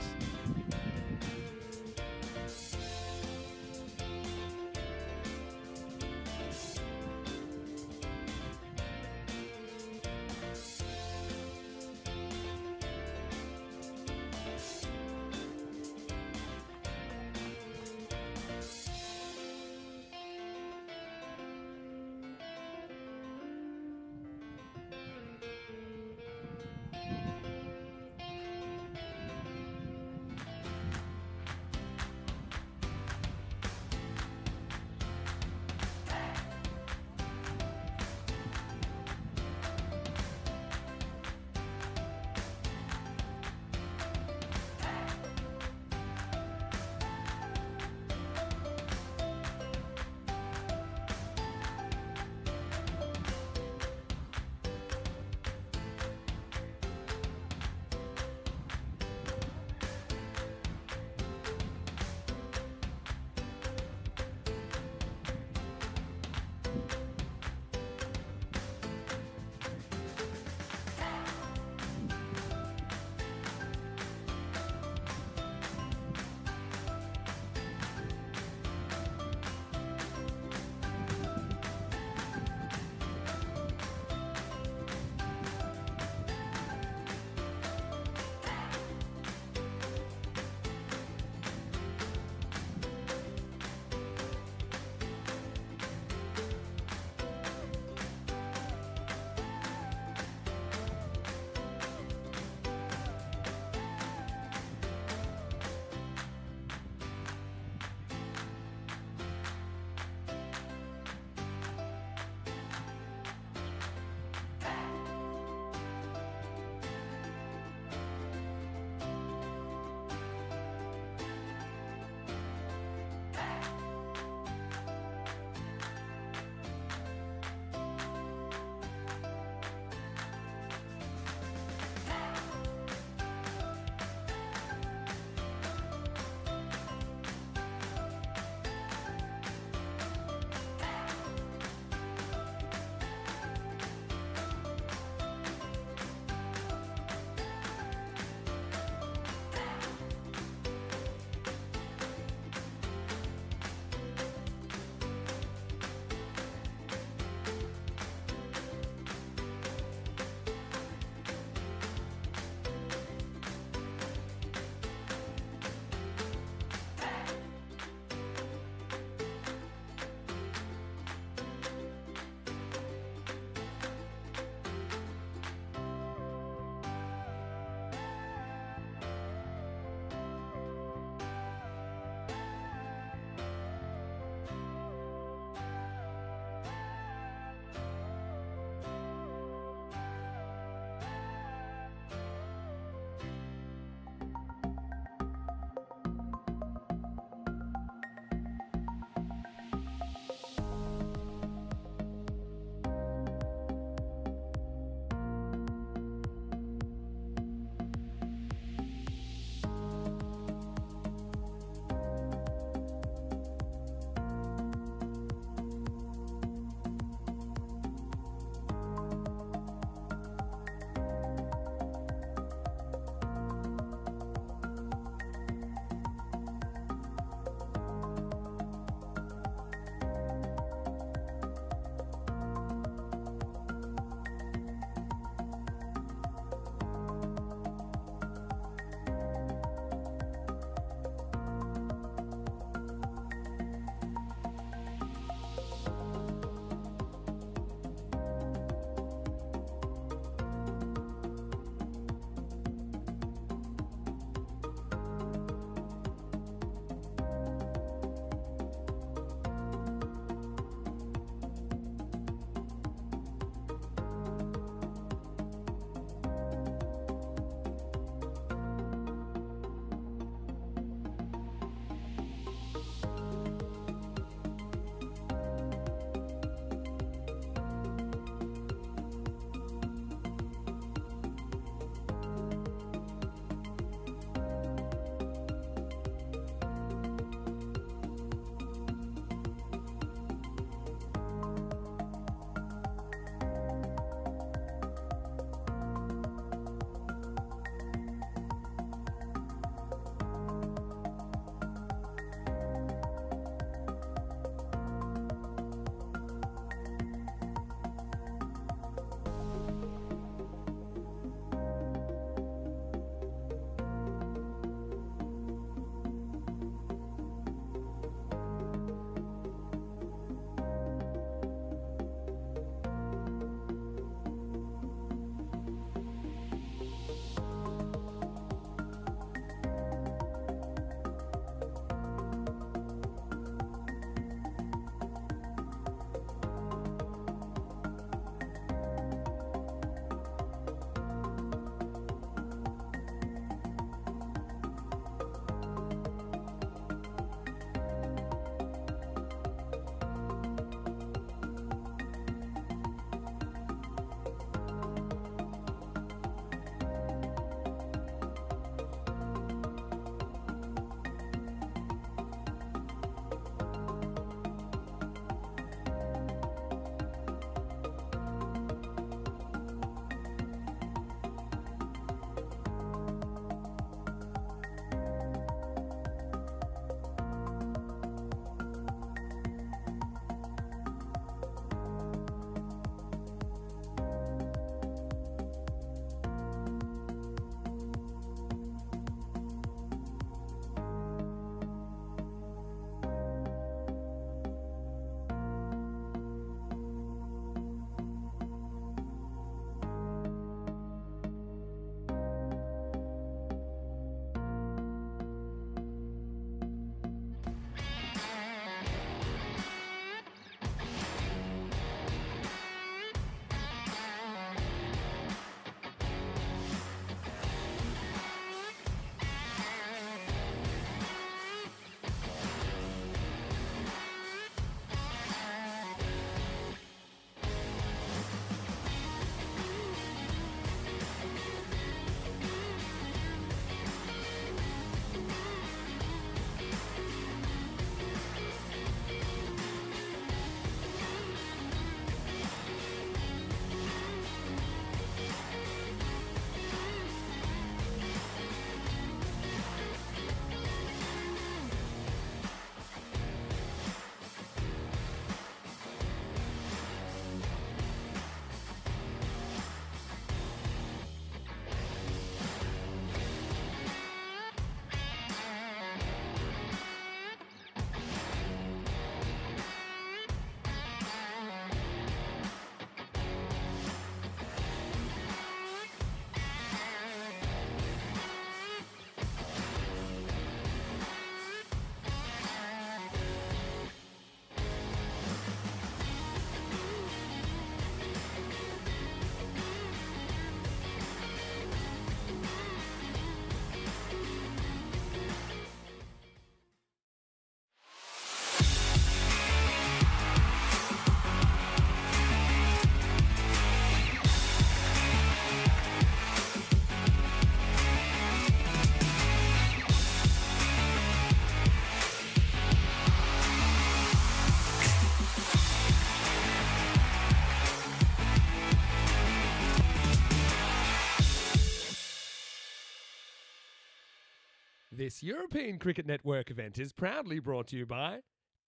This European Cricket Network event is proudly brought to you by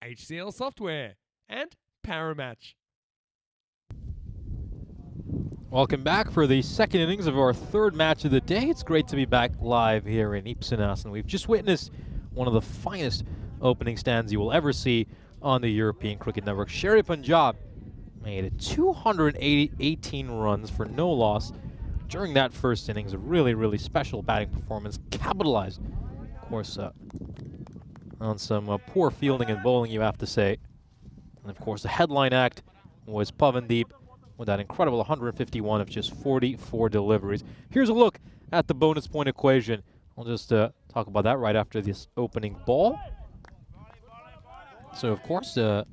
HCL Software and Paramatch. Welcome back for the second innings of our third match of the day. It's great to be back live here in Ipsanas, and we've just witnessed one of the finest opening stands you will ever see on the European Cricket Network. Sherry Punjab made 218 runs for no loss during that first innings. A really special batting performance. Capitalized, of course, on some poor fielding and bowling, you have to say. And of course, the headline act was Pavandeep with that incredible 151 of just 44 deliveries. Here's a look at the bonus point equation. I'll just talk about that right after this opening ball. So, of course, if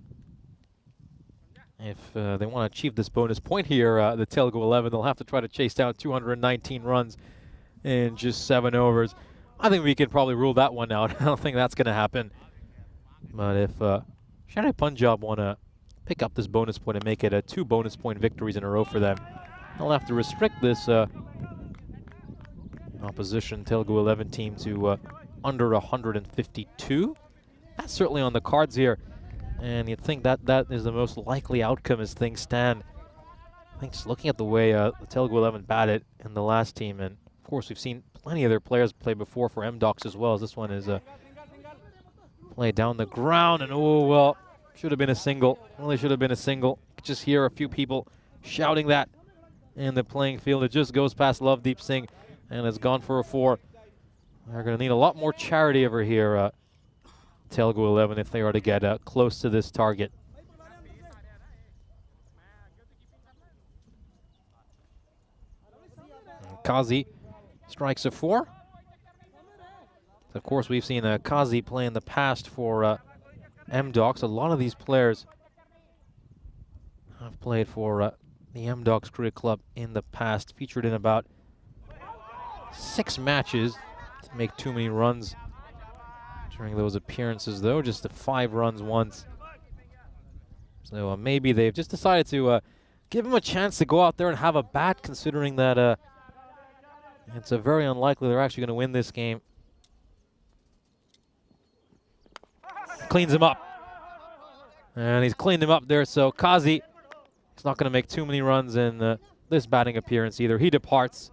they want to achieve this bonus point here, the Telugu 11, they'll have to try to chase down 219 runs in just 7 overs. I think we can probably rule that one out. I don't think that's going to happen. But if Sherry Punjab want to pick up this bonus point and make it 2 bonus point victories in a row for them, they'll have to restrict this opposition Telugu 11 team to under 152. That's certainly on the cards here, and you'd think that that is the most likely outcome as things stand. I think just looking at the way the Telugu 11 batted in the last team, and of course we've seen plenty of their players play before for MDocs as well, as this one is played down the ground, and oh well, should have been a single. Really should have been a single. You could just hear a few people shouting that in the playing field. It just goes past Lovedeep Singh and has gone for a 4. They're going to need a lot more charity over here, Telugu 11, if they are to get close to this target. And Kazi strikes a 4. Of course, we've seen Kazi play in the past for MDocs. A lot of these players have played for the MDocs Cricket Club in the past. Featured in about 6 matches. Didn't make too many runs during those appearances, though. Just 5 runs once. So maybe they've just decided to give him a chance to go out there and have a bat, considering that it's very unlikely they're actually going to win this game. Cleans him up. And he's cleaned him up there, so Kazi is not going to make too many runs in this batting appearance either. He departs,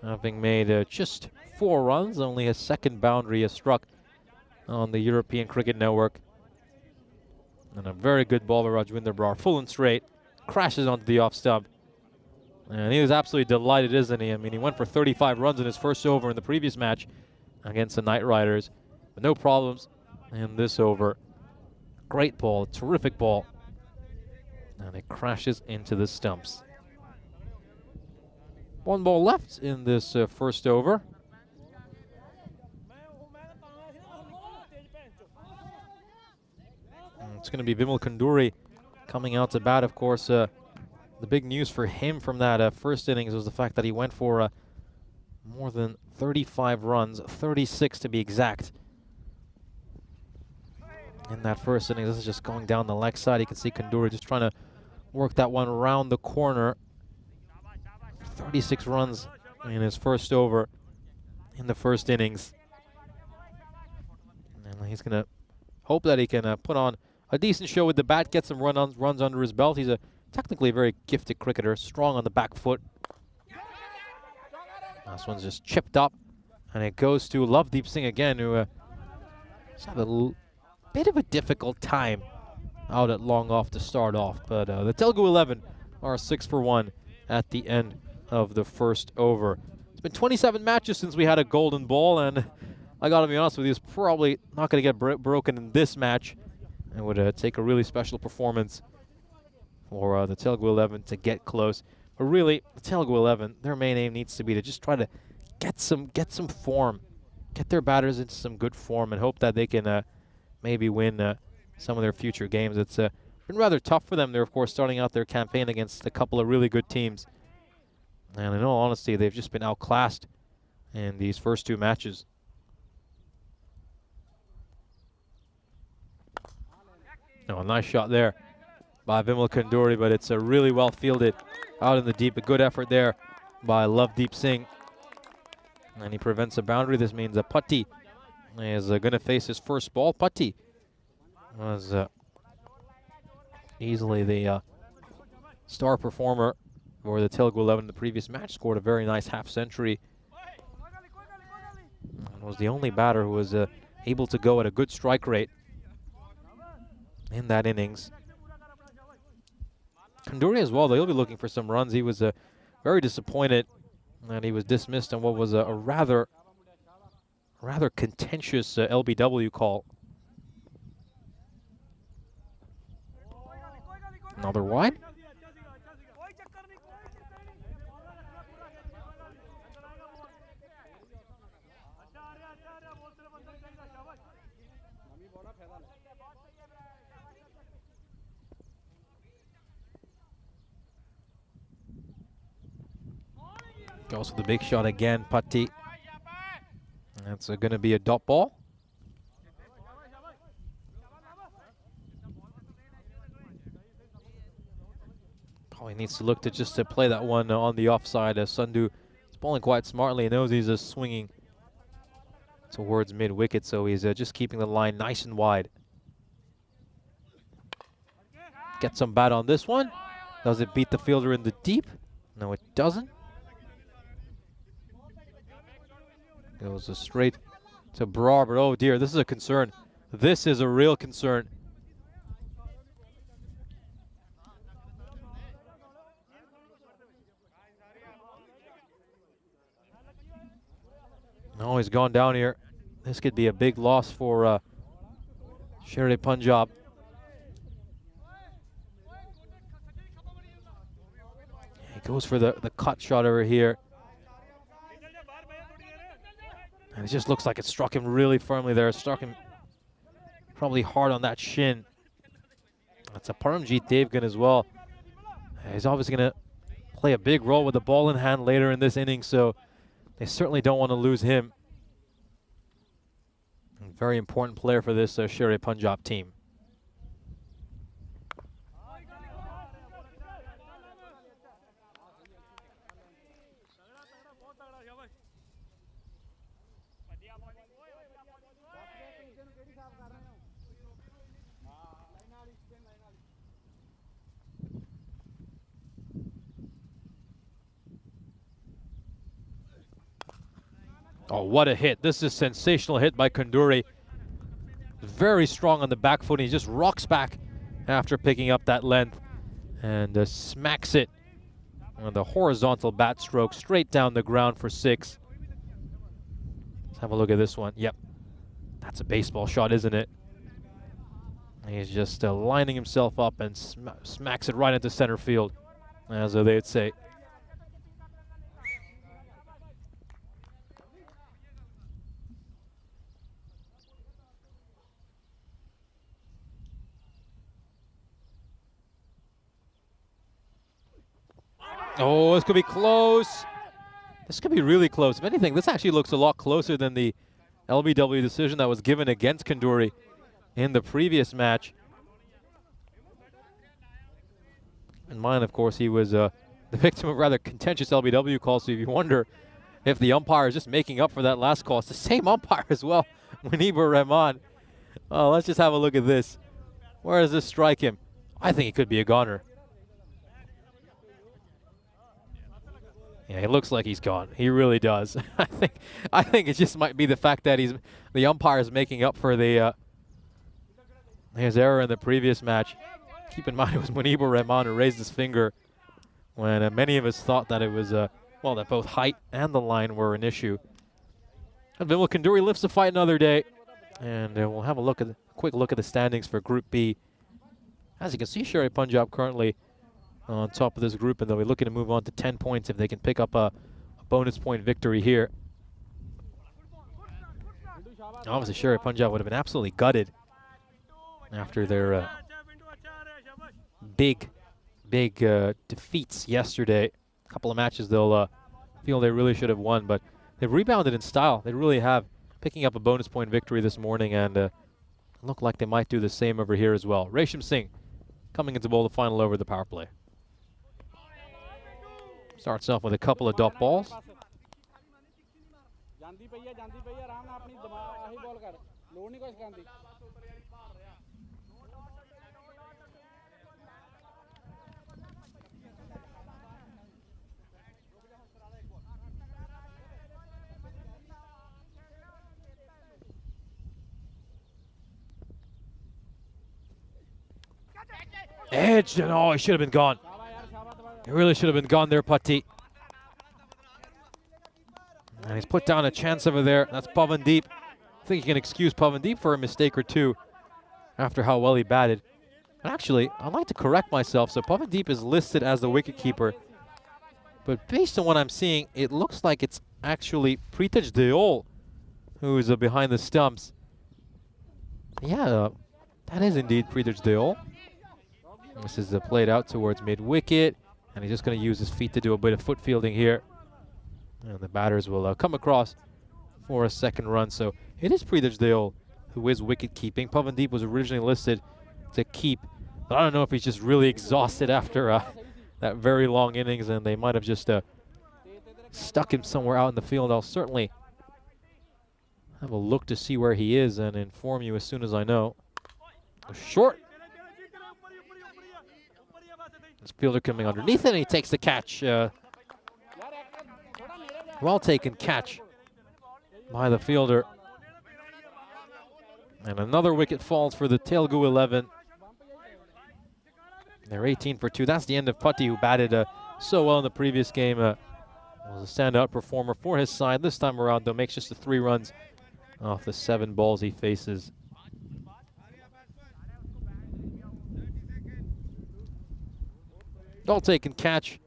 having made just 4 runs, only his second boundary is struck on the European Cricket Network. And a very good ball by Rajwinder Brar, full and straight, crashes onto the off stump. And he was absolutely delighted, isn't he? I mean, he went for 35 runs in his first over in the previous match against the Knight Riders, but no problems in this over. Great ball, terrific ball. And it crashes into the stumps. 1 ball left in this first over. And it's going to be Vimal Kanduri coming out to bat. Of course, the big news for him from that first innings was the fact that he went for more than 35 runs, 36 to be exact, in that first inning. This is just going down the leg side. You can see Kanduri just trying to work that one around the corner. 36 runs in his first over in the first innings. And he's going to hope that he can put on a decent show with the bat, get some runs under his belt. He's a technically very gifted cricketer, strong on the back foot. This one's just chipped up, and it goes to Lovedeep Singh again, who has had a bit of a difficult time out at long off to start off. But the Telugu 11 are 6 for 1 at the end of the first over. It's been 27 matches since we had a golden ball, and I gotta be honest with you, it's probably not gonna get broken in this match. It would take a really special performance for the Telugu 11 to get close. But really, the Telugu 11, their main aim needs to be to just try to get some form, get their batters into some good form, and hope that they can maybe win some of their future games. It's been rather tough for them. They're, of course, starting out their campaign against a couple of really good teams. And in all honesty, they've just been outclassed in these first 2 matches. Oh, a nice shot there by Vimal Kanduri, but it's really well fielded out in the deep. A good effort there by Lovedeep Singh. And he prevents a boundary. This means that Patti is going to face his first ball. Patti was easily the star performer for the Telugu 11 in the previous match. Scored a very nice half century. And was the only batter who was able to go at a good strike rate in that innings. Kanduri as well, they'll be looking for some runs. He was very disappointed that he was dismissed on what was a rather contentious LBW call. Another wide. Goes for the big shot again, Patti. That's going to be a dot ball. Probably needs to look to just to play that one on the offside. Sandhu is bowling quite smartly. He knows he's swinging towards mid-wicket, so he's just keeping the line nice and wide. Get some bat on this one. Does it beat the fielder in the deep? No, it doesn't. Goes straight to Brar, but oh dear, this is a concern. This is a real concern. No, he's gone down here. This could be a big loss for Sher Punjab. He goes for the cut shot over here. And it just looks like it struck him really firmly there. It struck him probably hard on that shin. That's a Paramjit Devgan as well. He's obviously going to play a big role with the ball in hand later in this inning, so they certainly don't want to lose him. A very important player for this Sher Punjab team. Oh, what a hit. This is a sensational hit by Kanduri. Very strong on the back foot. He just rocks back after picking up that length and smacks it on the horizontal bat stroke straight down the ground for 6. Let's have a look at this one. Yep, that's a baseball shot, isn't it? He's just lining himself up and smacks it right into center field, as they'd say. Oh, this could be close. This could be really close. If anything, this actually looks a lot closer than the LBW decision that was given against Kanduri in the previous match. In mind, of course, he was the victim of rather contentious LBW calls, so if you wonder if the umpire is just making up for that last call, it's the same umpire as well, Munibur Rahman. Oh, let's just have a look at this. Where does this strike him? I think it could be a goner. Yeah, it looks like he's gone. He really does. I think it just might be the fact that the umpire is making up for his error in the previous match. Keep in mind it was Munibur Rahman who raised his finger when many of us thought that it was well, that both height and the line were an issue. And Vimal Kanduri lifts the fight another day, and we'll have a quick look at the standings for Group B. As you can see, Sher Punjab currently on top of this group, and they'll be looking to move on to 10 points if they can pick up a bonus point victory here. Obviously, Sher Punjab would have been absolutely gutted after their big defeats yesterday. A couple of matches they'll feel they really should have won, but they've rebounded in style. They really have, picking up a bonus point victory this morning, and look like they might do the same over here as well. Resham Singh coming into bowl the final over the power play. Starts off with a couple of dot balls. ਜਾਂਦੀ ਪਈ ਆ ਆਰਾਮ ਨਾਲ ਆਪਣੀ ਦਿਮਾਗ ਆਹੀ ਬਾਲ ਕਰ ਲੋੜ ਨਹੀਂ ਕੁਛ ਕਰਨ ਦੀ Edge, and oh, he should have been gone. He really should have been gone there, Patti. And he's put down a chance over there. That's Pavandeep. I think you can excuse Pavandeep for a mistake or two after how well he batted. And actually, I'd like to correct myself. So Pavandeep is listed as the wicketkeeper. But based on what I'm seeing, it looks like it's actually Pritesh Deol who's behind the stumps. Yeah, that is indeed Pritesh Deol. This is played out towards mid-wicket, and he's just going to use his feet to do a bit of foot fielding here. And the batters will come across for a second run. So it is Pritesh Deol who is wicket-keeping. Pavandeep was originally listed to keep, but I don't know if he's just really exhausted after that very long innings, and they might have just stuck him somewhere out in the field. I'll certainly have a look to see where he is and inform you as soon as I know. Short. This fielder coming underneath it, and he takes the catch. Well taken catch by the fielder. And another wicket falls for the Telugu 11. They're 18 for 2. That's the end of Patti, who batted so well in the previous game. Was a standout performer for his side. This time around, though, makes just the 3 runs off the 7 balls he faces. Well taken catch.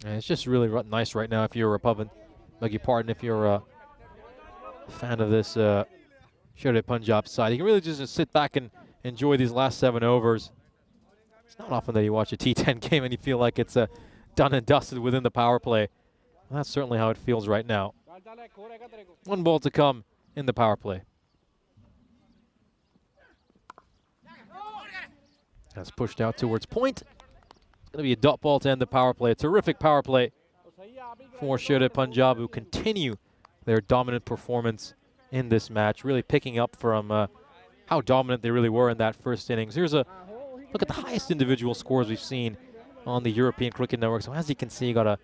And it's just really nice right now if you're a beg your pardon, if you're a fan of this Shere Punjab side. You can really just sit back and enjoy these last 7 overs. It's not often that you watch a T10 game and you feel like it's done and dusted within the power play. Well, that's certainly how it feels right now. 1 ball to come in the power play. That's pushed out towards point. It's going to be a dot ball to end the power play. A terrific power play for Shere Punjab, who continue their dominant performance in this match, really picking up from how dominant they really were in that first innings. Here's a look at the highest individual scores we've seen on the European Cricket Network. So as you can see, you got a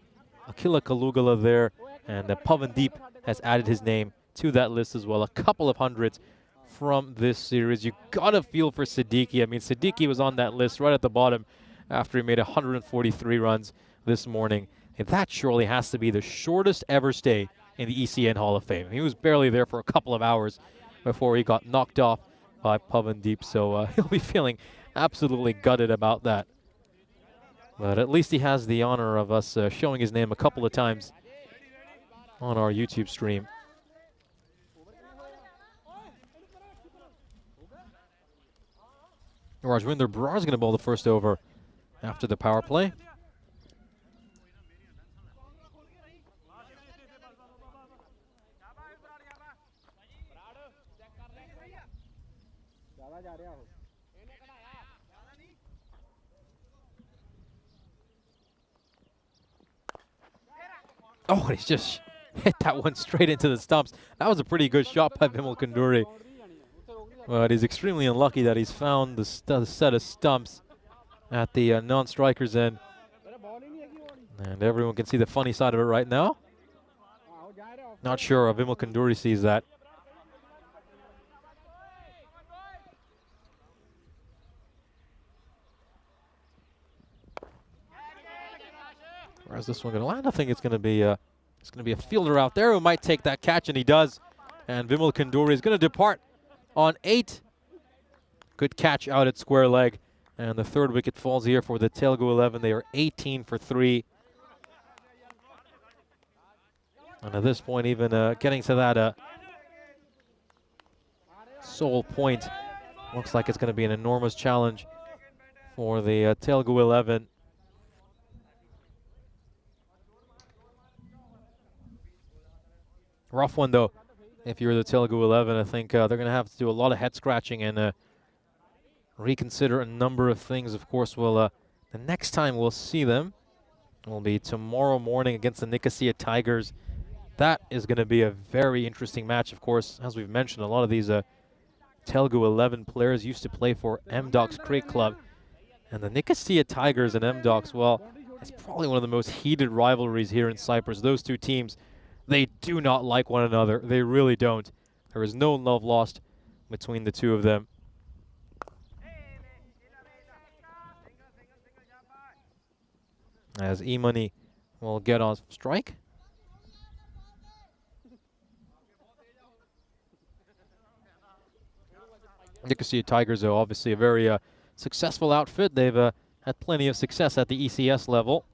Akila Kalugala there, and Pavandeep has added his name to that list as well. A couple of hundreds from this series. You gotta feel for Siddiqui. I mean, Siddiqui was on that list right at the bottom after he made 143 runs this morning. And that surely has to be the shortest ever stay in the ECN Hall of Fame. He was barely there for a couple of hours before he got knocked off by Pavandeep. So he'll be feeling absolutely gutted about that. But at least he has the honor of us showing his name a couple of times on our YouTube stream. Rajwinder Brar is going to bowl the first over after the power play. Oh, he's just hit that one straight into the stumps. That was a pretty good shot by Vimal Kunduri. But he's extremely unlucky that he's found the set of stumps at the non-striker's end. And everyone can see the funny side of it right now. Not sure Vimal Kunduri sees that. Where's this one going to land? I think it's going to be a fielder out there who might take that catch, and he does. And Vimal Kunduri is going to depart on 8. Good catch out at square leg. And the 3rd wicket falls here for the Telugu 11. They are 18 for 3. And at this point, even getting to that sole point, looks like it's going to be an enormous challenge for the Telugu 11. Rough one, though. If you're the Telugu 11, I think they're going to have to do a lot of head scratching and reconsider a number of things. Of course, we'll the next time we'll see them will be tomorrow morning against the Nicosia Tigers. That is going to be a very interesting match, of course. As we've mentioned, a lot of these Telugu 11 players used to play for MDOC's Cricket Club. And the Nicosia Tigers and MDOCs, well, it's probably one of the most heated rivalries here in Cyprus. Those two teams, they do not like one another. They really don't. There is no love lost between the two of them. As E-Money will get on strike. Nicosia Tigers are obviously a very successful outfit. They've had plenty of success at the ECS level.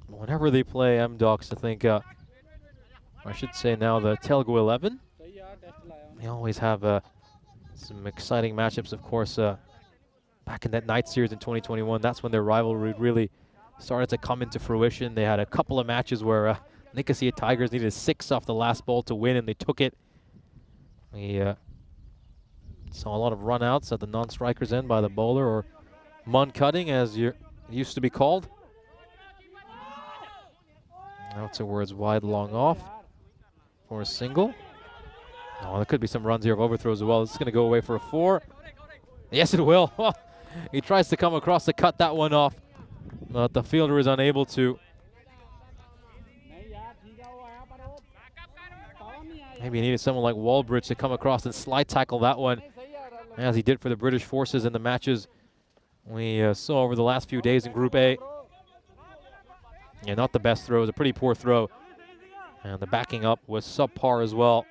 Whenever they play MDOCs, I think, I should say now the Telugu 11, they always have some exciting matchups, of course. Back in that night series in 2021, that's when their rivalry really started to come into fruition. They had a couple of matches where Nicosia Tigers needed 6 off the last ball to win, and they took it. We saw a lot of run-outs at the non-striker's end by the bowler, or mun cutting, as it used to be called. Out towards wide, long off for a single. Oh, there could be some runs here of overthrows as well. This is going to go away for a 4. Yes, it will. He tries to come across to cut that one off, but the fielder is unable to. Maybe he needed someone like Walbridge to come across and slide tackle that one, as he did for the British forces in the matches we saw over the last few days in Group A. Yeah, not the best throw. It was a pretty poor throw. And the backing up was subpar as well.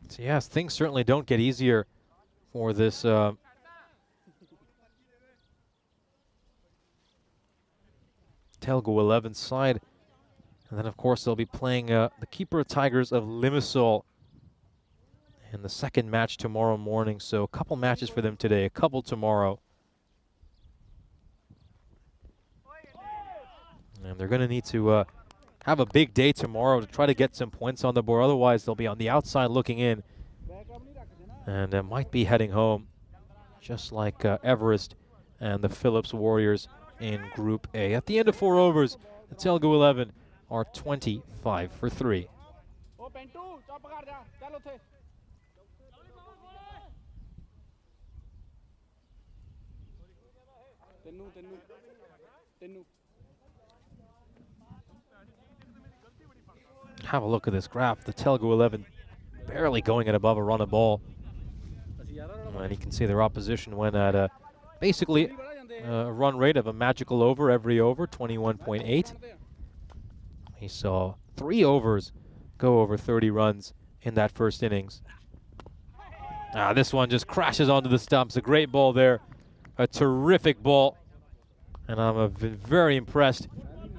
So yes, things certainly don't get easier for this Telugu 11 side. And then, of course, they'll be playing the keeper Tigers of Limassol in the second match tomorrow morning. So a couple matches for them today, a couple tomorrow. And they're going to need to have a big day tomorrow to try to get some points on the board. Otherwise, they'll be on the outside looking in and might be heading home, just like Everest and the Phillips Warriors in Group A. At the end of 4 overs, the Telugu 11 are 25 for 3. Have a look at this graph. The Telugu 11 barely going at above a run a ball. And you can see their opposition went at basically a run rate of a magical over every over, 21.8. He saw 3 overs go over 30 runs in that first innings. This one just crashes onto the stumps. A great ball there. A terrific ball. And I'm very impressed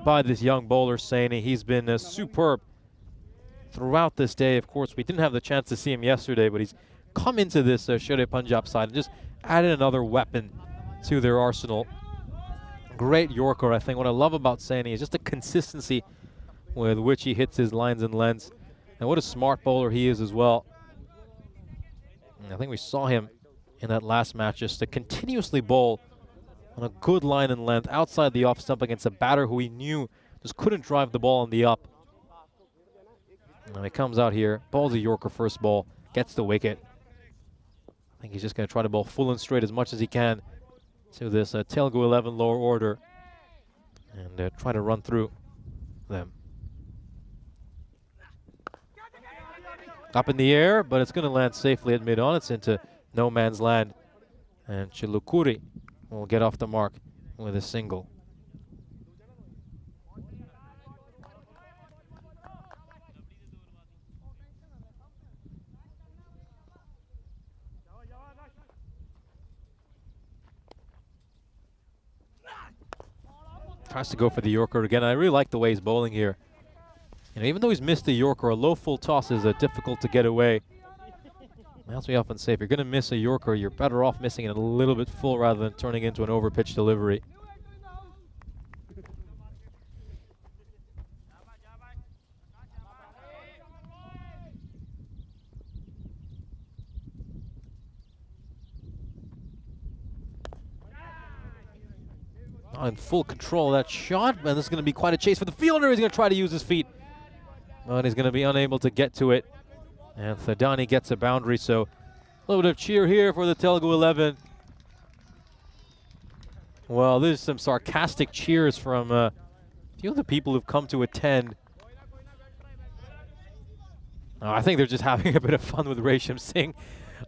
by this young bowler, Saini. He's been superb throughout this day. Of course, we didn't have the chance to see him yesterday, but he's come into this Sher-e Punjab side and just added another weapon to their arsenal. Great Yorker, I think. What I love about Saini is just the consistency with which he hits his lines and lengths. And what a smart bowler he is as well. And I think we saw him in that last match just to continuously bowl on a good line and length outside the off stump against a batter who he knew just couldn't drive the ball on the up. And he comes out here, bowls a Yorker first ball, gets the wicket. I think he's just going to try to bowl full and straight as much as he can to this Telugu 11 lower order and try to run through them. Up in the air, but it's going to land safely at mid-on. It's into no man's land. And Chilukuri will get off the mark with a single. Tries to go for the Yorker again. I really like the way he's bowling here. You know, even though he's missed the Yorker, a low full toss is difficult to get away. As we often say, if you're going to miss a Yorker, you're better off missing it a little bit full rather than turning into an overpitch delivery. Not in full control of that shot, and this is going to be quite a chase for the fielder. He's going to try to use his feet, but he's going to be unable to get to it. And Thadani gets a boundary, so a little bit of cheer here for the Telugu 11. Well, there's some sarcastic cheers from a few of the people who've come to attend. I think they're just having a bit of fun with Resham Singh.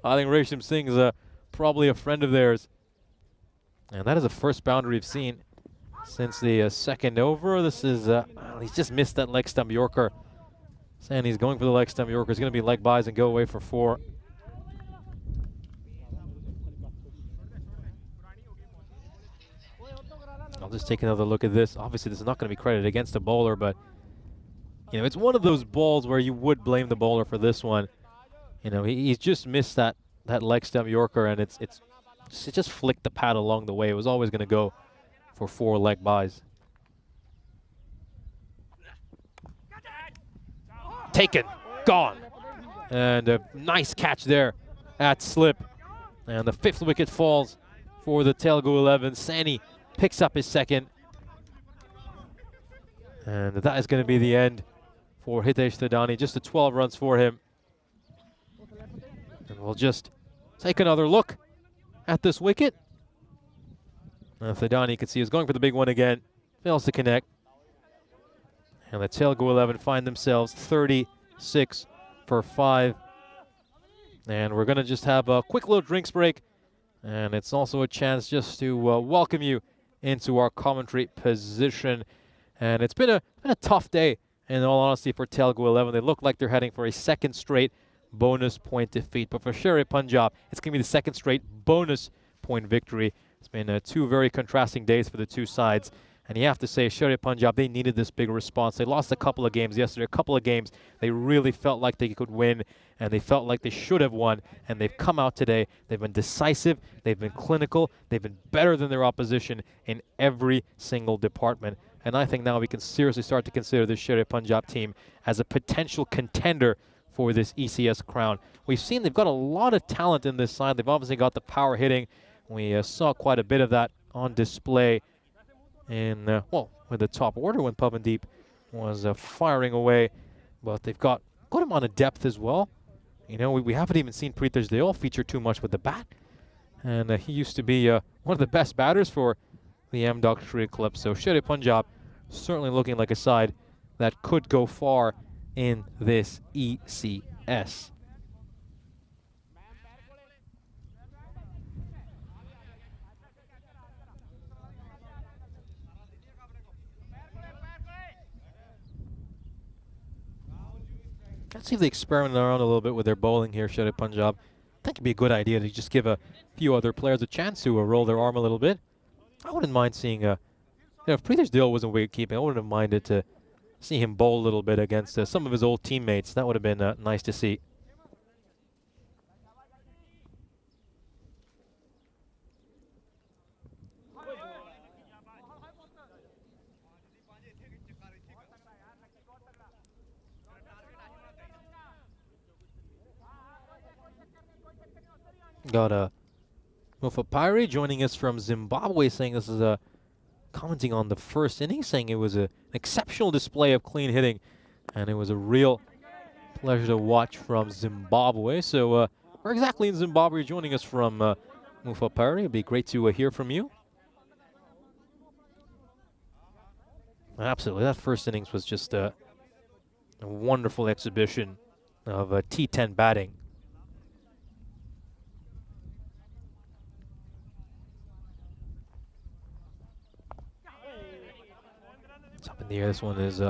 I think Resham Singh is probably a friend of theirs. And that is the first boundary we've seen since the second over. This is, he's just missed that leg stump Yorker. And he's going for the leg stump Yorker. He's going to be leg buys and go away for 4. I'll just take another look at this. Obviously, this is not going to be credited against the bowler, but you know, it's one of those balls where you would blame the bowler for this one. You know, he's just missed that leg stump Yorker, and it just flicked the pad along the way. It was always going to go for 4 leg buys. Taken, gone, and a nice catch there at slip, and the 5th wicket falls for the Telugu 11. Sani picks up his 2nd, and that is going to be the end for Hitesh Thadani. Just the 12 runs for him, and we'll just take another look at this wicket. Thadani, you can see, is going for the big one again, fails to connect. And the Telugu 11 find themselves 36 for 5. And we're going to just have a quick little drinks break. And it's also a chance just to welcome you into our commentary position. And it's been a tough day, in all honesty, for Telugu 11. They look like they're heading for a 2nd straight bonus point defeat. But for Sher-e Punjab, it's going to be the 2nd straight bonus point victory. It's been 2 very contrasting days for the 2 sides. And you have to say, Sher-e Punjab, they needed this big response. They lost a couple of games yesterday, a couple of games they really felt like they could win, and they felt like they should have won, and they've come out today. They've been decisive, they've been clinical, they've been better than their opposition in every single department. And I think now we can seriously start to consider this Sher-e Punjab team as a potential contender for this ECS crown. We've seen they've got a lot of talent in this side. They've obviously got the power hitting. We saw quite a bit of that on display in, well, with the top order when Pavandeep was firing away. But they've got a good amount of depth as well. You know, we haven't even seen Pritesh Dayal feature too much with the bat. And he used to be one of the best batters for the M-Dog Cricket Club. So Sher-e Punjab certainly looking like a side that could go far in this ECS. Let's see if they experiment around a little bit with their bowling here, Sher-e Punjab. I think it'd be a good idea to just give a few other players a chance to roll their arm a little bit. I wouldn't mind seeing, you know, if Pritesh Dayal wasn't wicket keeping, I wouldn't have minded to see him bowl a little bit against some of his old teammates. That would have been nice to see. Got a Mufapiri joining us from Zimbabwe, saying this is a commenting on the first inning, saying it was an exceptional display of clean hitting, and it was a real pleasure to watch from Zimbabwe. So where exactly in Zimbabwe are you joining us from, Mufapiri? It'd be great to hear from you. Absolutely, that first innings was just a wonderful exhibition of T10 batting. Up in the air, this one is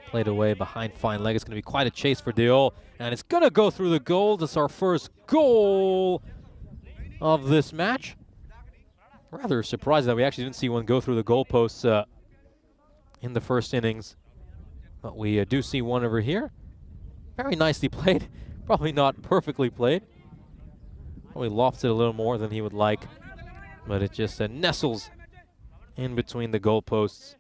played away behind fine leg. It's going to be quite a chase for Dayal, and it's going to go through the goal. That's our first goal of this match. Rather surprised that we actually didn't see one go through the goalposts in the first innings, but we do see one over here. Very nicely played, probably not perfectly played. Probably lofted a little more than he would like, but it just nestles in between the goalposts.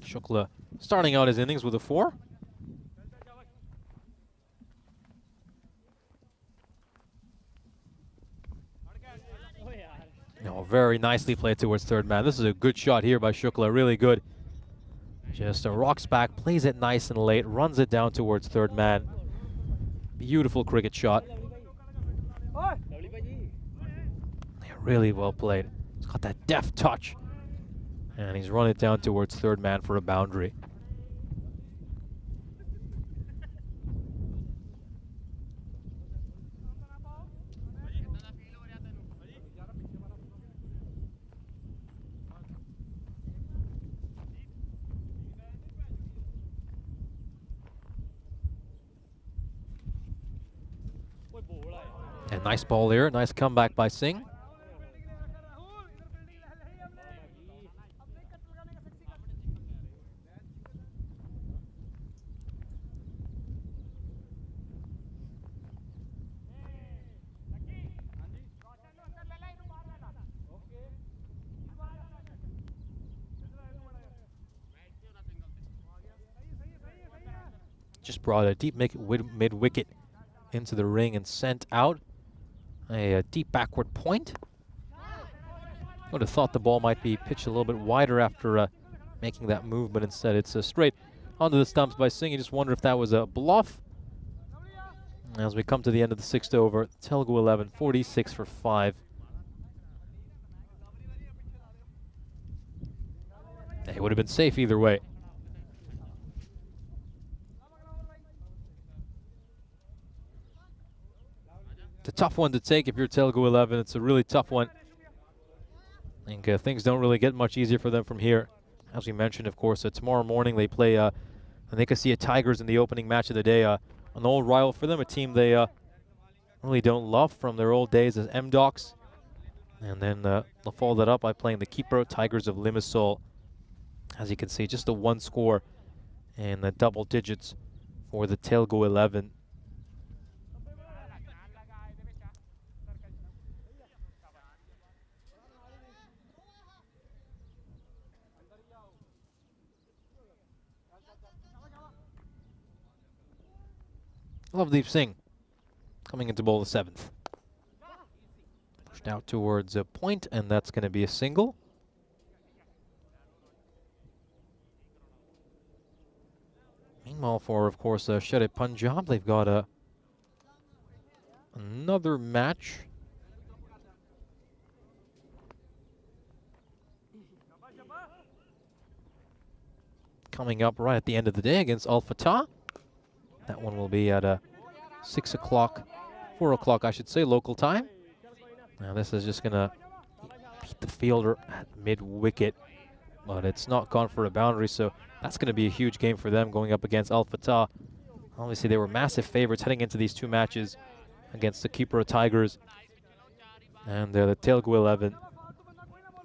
Shukla starting out his innings with a 4. Oh, very nicely played towards third man. This is a good shot here by Shukla, really good. Just rocks back, plays it nice and late, runs it down towards third man. Beautiful cricket shot. Yeah, really well played. He's got that deft touch. And he's run it down towards third man for a boundary. And nice ball there, nice comeback by Singh. Just brought a deep mid-wicket into the ring and sent out a deep backward point. Would have thought the ball might be pitched a little bit wider after making that move, but instead it's straight onto the stumps by Singh. You just wonder if that was a bluff. As we come to the end of the 6th over, Telugu 11, 46 for 5. It would have been safe either way. It's a tough one to take if you're Telugu 11. It's a really tough one. I think things don't really get much easier for them from here. As we mentioned, of course, tomorrow morning they play the Nicosia Tigers in the opening match of the day. An old rival for them, a team they really don't love from their old days as M-Docs. And then they'll follow that up by playing the Kipro Tigers of Limassol. As you can see, just a 1 score and the double digits for the Telugu 11. Lovedeep Singh coming into bowl the 7th. Pushed out towards a point, and that's going to be a single. Meanwhile, for, of course, Shere Punjab, they've got another match. Coming up right at the end of the day against Al Fatah. That one will be at 6 o'clock, 4 o'clock, I should say, local time. Now this is just going to beat the fielder at mid-wicket, but it's not gone for a boundary, so that's going to be a huge game for them going up against Al Fatah. Obviously, they were massive favorites heading into these 2 matches against the Kipro Tigers and the Telugu 11.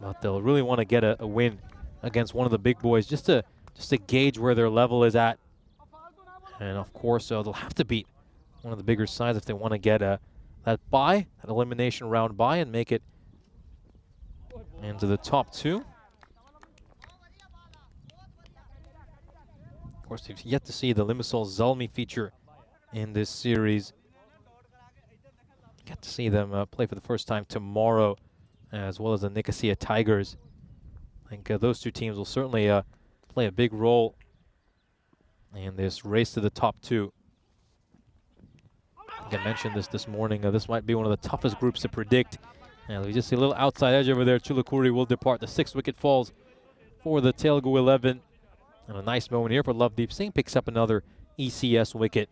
But they'll really want to get a win against one of the big boys just to gauge where their level is at. And of course, they'll have to beat one of the bigger sides if they want to get that bye, that elimination round bye, and make it into the top 2. Of course, we've yet to see the Limassol Zalmi feature in this series. Get to see them play for the first time tomorrow, as well as the Nicosia Tigers. I think those 2 teams will certainly play a big role in this race to the top 2. I think I mentioned this morning. This might be one of the toughest groups to predict. And we just see a little outside edge over there. Chulakuri will depart. The 6th wicket falls for the Telugu 11. And a nice moment here for Lovedeep Singh. Picks up another ECS wicket.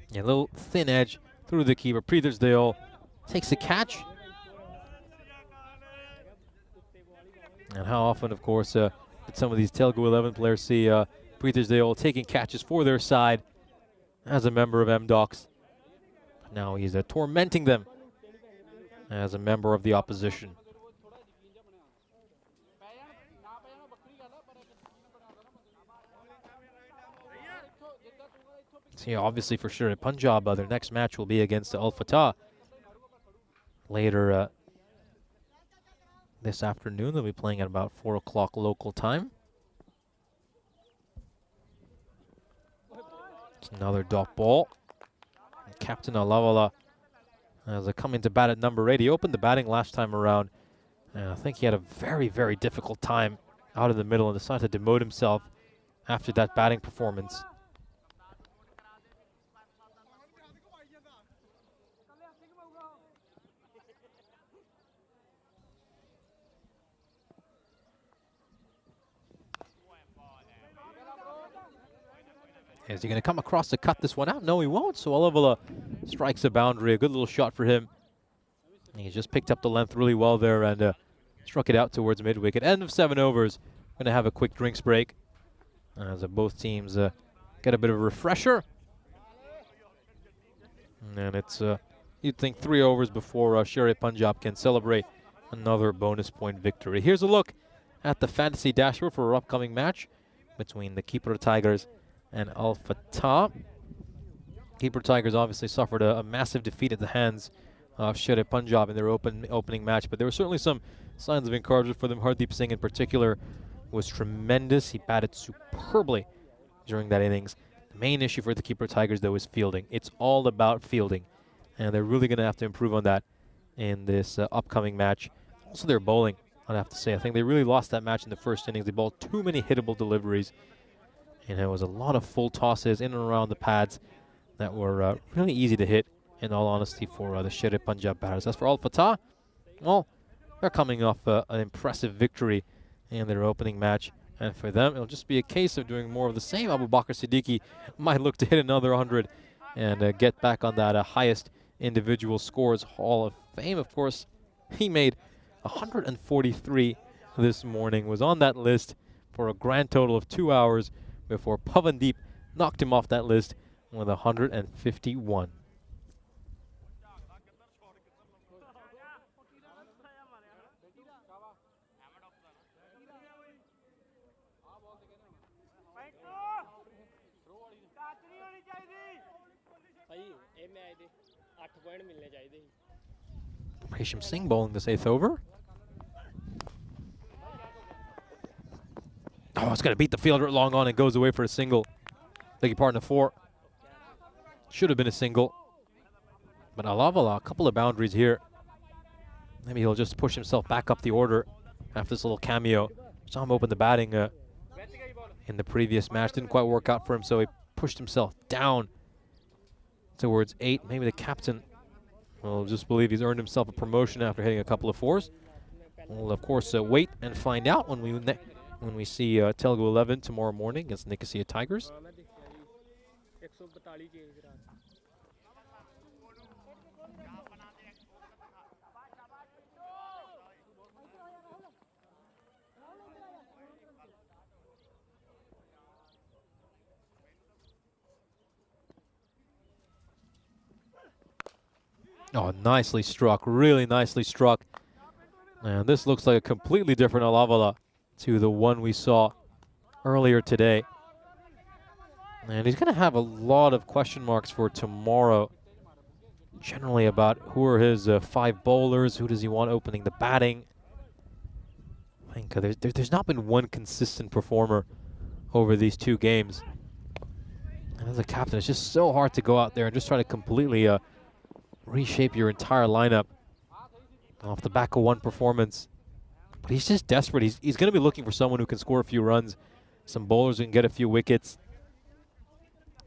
Yeah, a little thin edge through the keeper. Preethersdale takes a catch. And how often, of course, did some of these Telugu 11 players see Preethersdale taking catches for their side as a member of M-Docs. Now he's tormenting them as a member of the opposition. So yeah, obviously for sure, Punjab, their next match will be against Al Fatah later this afternoon. They'll be playing at about 4 o'clock local time. It's another dot ball. And Captain Alavala as a coming to bat at number 8. He opened the batting last time around, and I think he had a very, very difficult time out of the middle and decided to demote himself after that batting performance. Is he going to come across to cut this one out? No, he won't. So Olivala strikes a boundary. A good little shot for him. He just picked up the length really well there and struck it out towards mid-wicket. End of 7 overs. Going to have a quick drinks break as both teams get a bit of a refresher. And it's, you'd think, 3 overs before Sher-e Punjab can celebrate another bonus point victory. Here's a look at the fantasy dashboard for our upcoming match between the Keeper Tigers and Al Fatah. Keeper Tigers obviously suffered a massive defeat at the hands of Sher-e Punjab in their opening match, but there were certainly some signs of encouragement for them. Hardeep Singh in particular was tremendous. He batted superbly during that innings. The main issue for the Keeper Tigers, though, is fielding. It's all about fielding, and they're really going to have to improve on that in this upcoming match. Also, their bowling, I'd have to say. I think they really lost that match in the first innings. They bowled too many hittable deliveries, and it was a lot of full tosses in and around the pads that were really easy to hit, in all honesty, for the Sher-e Punjab batters. As for Al Fatah, well, they're coming off an impressive victory in their opening match, and for them, it'll just be a case of doing more of the same. Abu Bakr Siddiqui might look to hit another 100 and get back on that highest individual scores Hall of Fame. Of course, he made 143 this morning, was on that list for a grand total of 2 hours before Pavandeep knocked him off that list with 151. Resham Singh bowling this 8th over. Oh, it's going to beat the fielder at long on and goes away for a single. Beg your pardon, a 4. Should have been a single. But Alavala, a couple of boundaries here. Maybe he'll just push himself back up the order after this little cameo. Saw him open the batting in the previous match. Didn't quite work out for him, so he pushed himself down towards 8. Maybe the captain will just believe he's earned himself a promotion after hitting a couple of 4s. We'll, of course, wait and find out when we see Telugu 11 tomorrow morning against Nicosia Tigers. Oh, nicely struck, really nicely struck. And this looks like a completely different Alavala to the one we saw earlier today. And he's going to have a lot of question marks for tomorrow, generally about who are his 5 bowlers, who does he want opening the batting. I think there's not been one consistent performer over these 2 games. And as a captain, it's just so hard to go out there and just try to completely reshape your entire lineup off the back of one performance. But he's just desperate. He's going to be looking for someone who can score a few runs, some bowlers who can get a few wickets.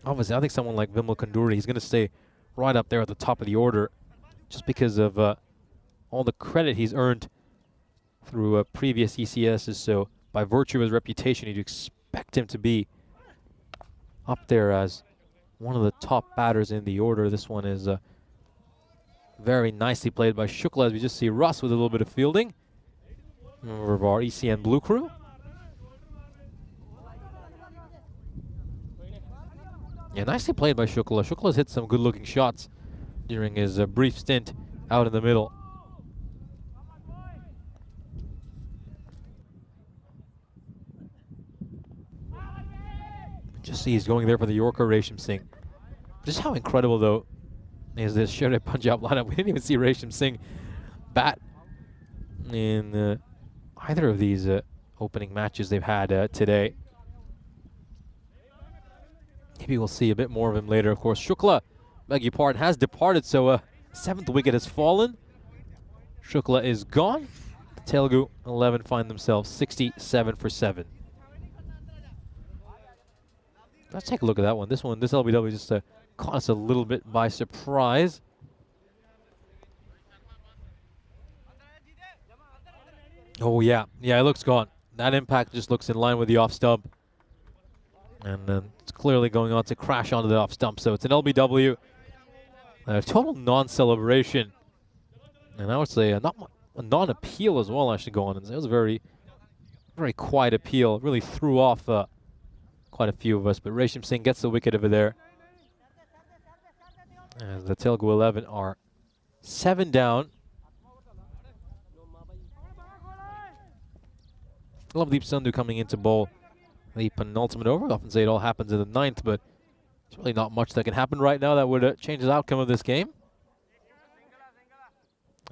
Obviously, I think someone like Vimal Kanduri, he's going to stay right up there at the top of the order just because of all the credit he's earned through previous ECSs. So by virtue of his reputation, you'd expect him to be up there as one of the top batters in the order. This one is very nicely played by Shukla, as we just see Russ with a little bit of fielding. Member of our ECN Blue Crew. Yeah, nicely played by Shukla. Shukla's hit some good-looking shots during his brief stint out in the middle. Just see he's going there for the Yorker, Resham Singh. Just how incredible, though, is this Sher-e Punjab lineup. We didn't even see Resham Singh bat in either of these opening matches they've had today. Maybe we'll see a bit more of him later. Of course, Shukla, beg your pardon, has departed, so 7th wicket has fallen. Shukla is gone. The Telugu 11 find themselves 67 for 7. Let's take a look at that one. This LBW just caught us a little bit by surprise. Oh yeah, it looks gone. That impact just looks in line with the off stump. And then it's clearly going on to crash onto the off stump. So it's an LBW. A total non-celebration. And I would say a non-appeal as well, actually, going on. It was a very, very quiet appeal. It really threw off quite a few of us. But Resham Singh gets the wicket over there. As the Telugu 11 are 7 down. Lovedeep Sandhu coming into bowl the penultimate over. Often say it all happens in the 9th, but there's really not much that can happen right now that would change the outcome of this game.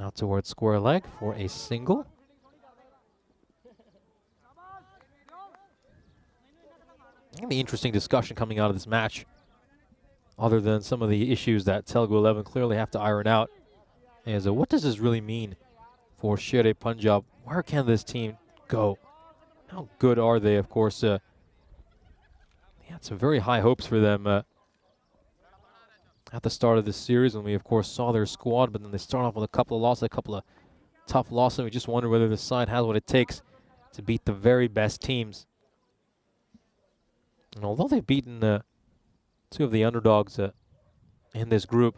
Out towards square leg for a single. And the interesting discussion coming out of this match, other than some of the issues that Telugu 11 clearly have to iron out, is what does this really mean for Sher-e Punjab? Where can this team go? How good are they? Of course, they had some very high hopes for them at the start of this series when we, of course, saw their squad, but then they start off with a couple of losses, a couple of tough losses. And we just wonder whether the side has what it takes to beat the very best teams. And although they've beaten 2 of the underdogs in this group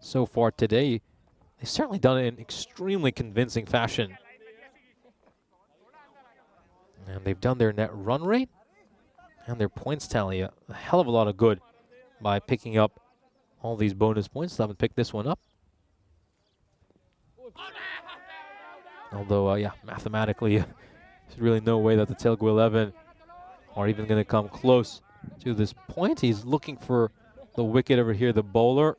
so far today, they've certainly done it in extremely convincing fashion. And they've done their net run rate and their points tally a hell of a lot of good by picking up all these bonus points. They haven't picked this one up. Although, yeah, mathematically, there's really no way that the Telugu 11 are even going to come close to this point. He's looking for the wicket over here, the bowler.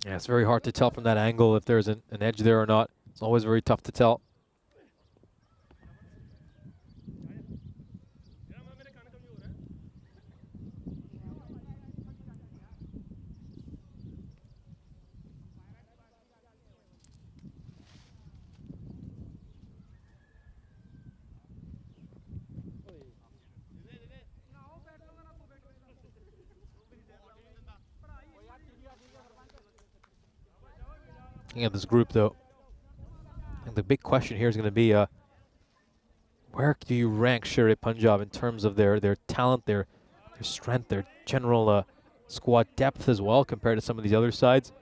Yeah, it's very hard to tell from that angle if there's an edge there or not. It's always very tough to tell. Looking at this group, though, and the big question here is going to be, where do you rank Sher-e Punjab in terms of their talent, their strength, their general squad depth as well, compared to some of these other sides?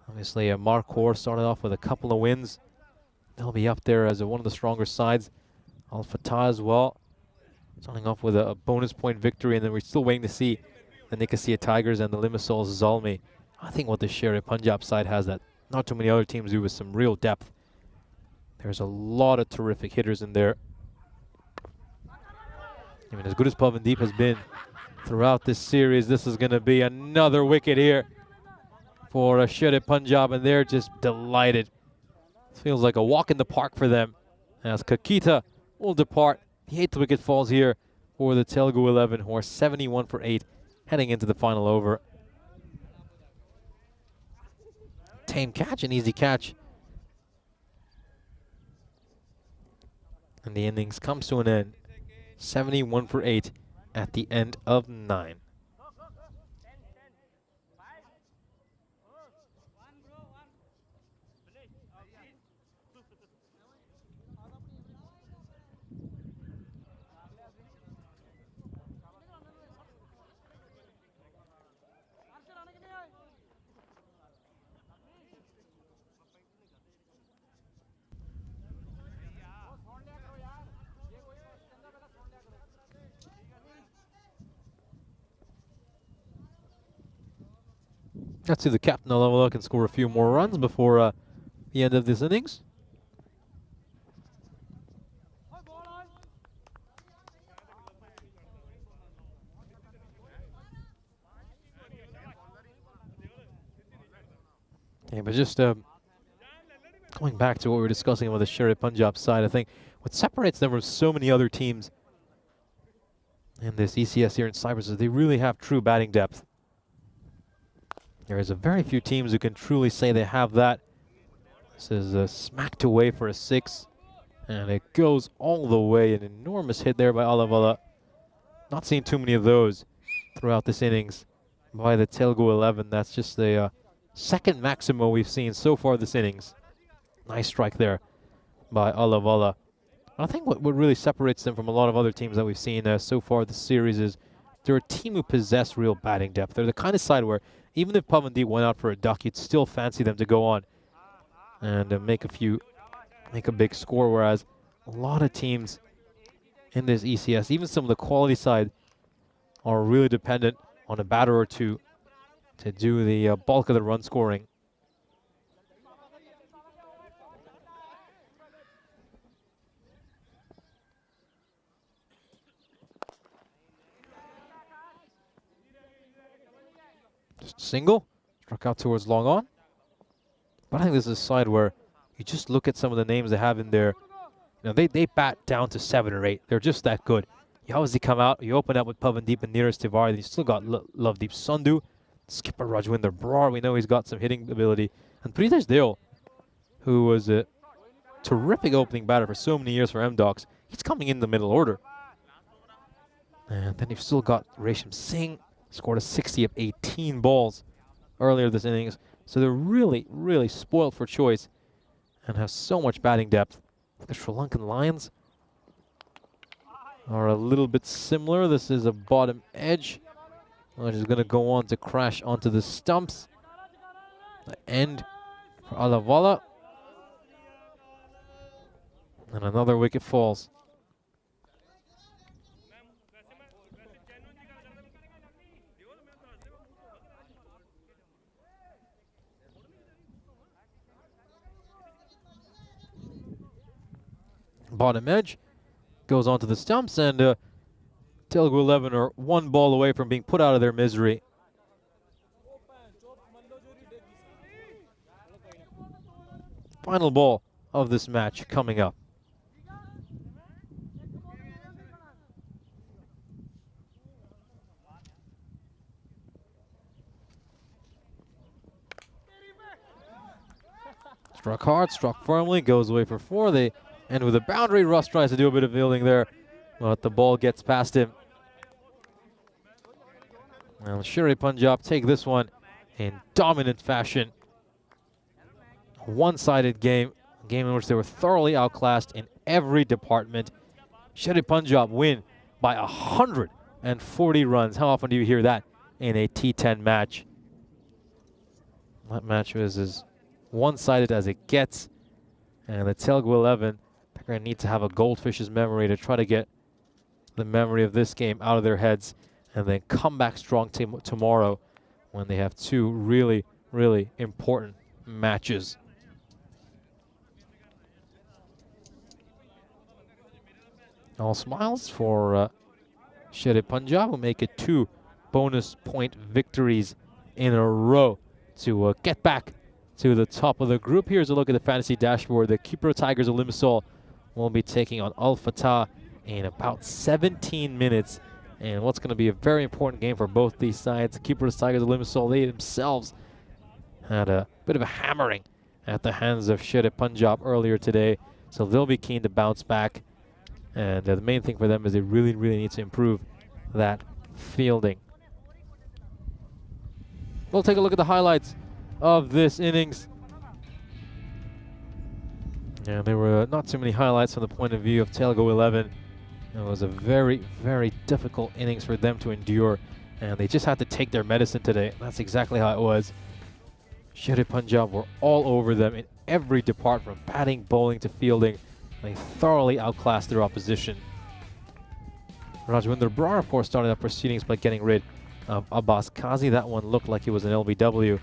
Obviously, Encore started off with a couple of wins. They'll be up there as one of the stronger sides. Al Fatah as well, starting off with a bonus point victory, and then we're still waiting to see the Nicosia Tigers and the Limassol Zalmi. I think what the Sher-e Punjab side has that not too many other teams do with some real depth. There's a lot of terrific hitters in there. I mean, as good as Pavandeep has been throughout this series, this is going to be another wicket here for Sher-e Punjab, and they're just delighted. It feels like a walk in the park for them as Kakita will depart. The 8th wicket falls here for the Telugu 11, who are 71 for 8, heading into the final over. Tame catch, an easy catch. And the innings comes to an end. 71 for 8 at the end of 9. Let's see the captain will have a look and score a few more runs before the end of this innings. Okay, but just going back to what we were discussing with the Sher-e Punjab side, I think what separates them from so many other teams in this ECS here in Cyprus is they really have true batting depth. There is a very few teams who can truly say they have that. This is smacked away for a 6, and it goes all the way. An enormous hit there by Alavala. Not seeing too many of those throughout this innings by the Telugu 11. That's just the second maximo we've seen so far this innings. Nice strike there by Alavala. I think what really separates them from a lot of other teams that we've seen so far this series is they're a team who possess real batting depth. They're the kind of side where even if Pavandeep went out for a duck, you'd still fancy them to go on and make a big score, whereas a lot of teams in this ECS, even some of the quality side, are really dependent on a batter or two to do the bulk of the run scoring. Just single, struck out towards long on. But I think this is a side where you just look at some of the names they have in there. You know, they bat down to 7 or 8. They're just that good. You obviously come out, you open up with Pavandeep and Neeraj Tiwari, then you still got Lovedeep Sandhu, skipper Rajwinder Brar. We know he's got some hitting ability. And Pritesh Deo, who was a terrific opening batter for so many years for M-Docs, he's coming in the middle order. And then you've still got Resham Singh, scored a 60 of 18 balls earlier this innings. So they're really, really spoiled for choice and have so much batting depth. The Sri Lankan Lions are a little bit similar. This is a bottom edge, which is going to go on to crash onto the stumps. The end for Alavala. And another wicket falls. Bottom edge goes onto the stumps, and Telugu 11 are 1 ball away from being put out of their misery. Final ball of this match coming up. Struck hard, struck firmly, goes away for 4. They end with a boundary. Russ tries to do a bit of fielding there, but the ball gets past him. Well, Sherry Punjab take this one in dominant fashion. A one-sided game, a game in which they were thoroughly outclassed in every department. Sherry Punjab win by 140 runs. How often do you hear that in a T10 match? That match was as one-sided as it gets, and the Telugu 11 are going to need to have a goldfish's memory to try to get the memory of this game out of their heads and then come back strong tomorrow when they have 2 really, really important matches. All smiles for Sherry Punjab, will make it 2 bonus point victories in a row to get back to the top of the group. Here's a look at the fantasy dashboard. The Kipro Tigers of Limassol will be taking on Al Fatah in about 17 minutes. And what's going to be a very important game for both these sides. The Kipro Tigers of Limassol, they themselves had a bit of a hammering at the hands of Sherry Punjab earlier today. So they'll be keen to bounce back. And the main thing for them is they really, really need to improve that fielding. We'll take a look at the highlights of this innings. And there were not too many highlights from the point of view of Telugu 11. It was a very, very difficult innings for them to endure, and they just had to take their medicine today. That's exactly how it was. Sherry Punjab were all over them in every department, from batting, bowling to fielding. They thoroughly outclassed their opposition. Rajwinder Brar, of course, started up proceedings by getting rid of Abbas Kazi. That one looked like it was an LBW,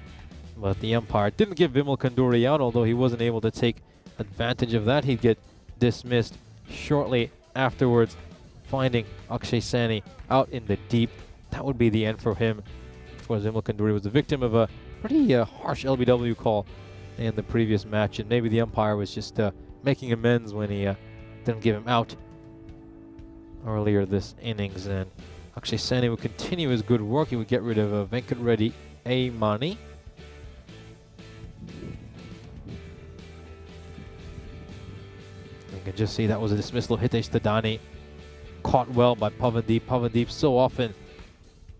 but the umpire didn't give Vimal Kanduri out, although he wasn't able to take advantage of that. He'd get dismissed shortly afterwards, finding Akshay Sani out in the deep. That would be the end for him. Of course, Vimal Kanduri was the victim of a pretty harsh LBW call in the previous match, and maybe the umpire was just making amends when he didn't give him out earlier this innings, and Akshay Sani would continue his good work. He would get rid of Venkat Reddy Mani. You can just see that was a dismissal of Hitesh Thadani. Caught well by Pavandeep. Pavandeep so often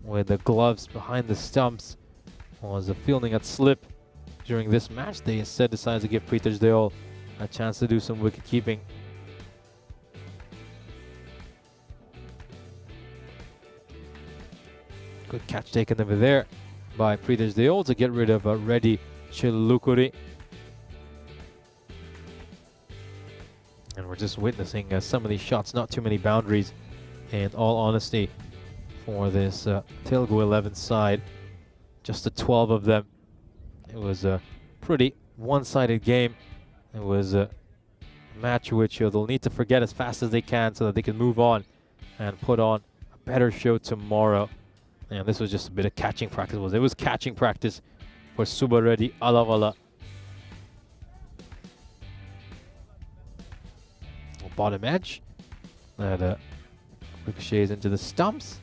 with the gloves behind the stumps was a fielding at slip during this match. They instead decided to give Pritesh Deol a chance to do some wicket keeping. Good catch taken over there by Pritesh Deol to get rid of Reddy Chillukuri. And we're just witnessing some of these shots, not too many boundaries, in all honesty, for this Telugu 11 side. Just the 12 of them. It was a pretty one-sided game. It was a match which they'll need to forget as fast as they can so that they can move on and put on a better show tomorrow. And this was just a bit of catching practice. It was catching practice for Subbareddy Alavala. Bottom edge. That ricochets into the stumps.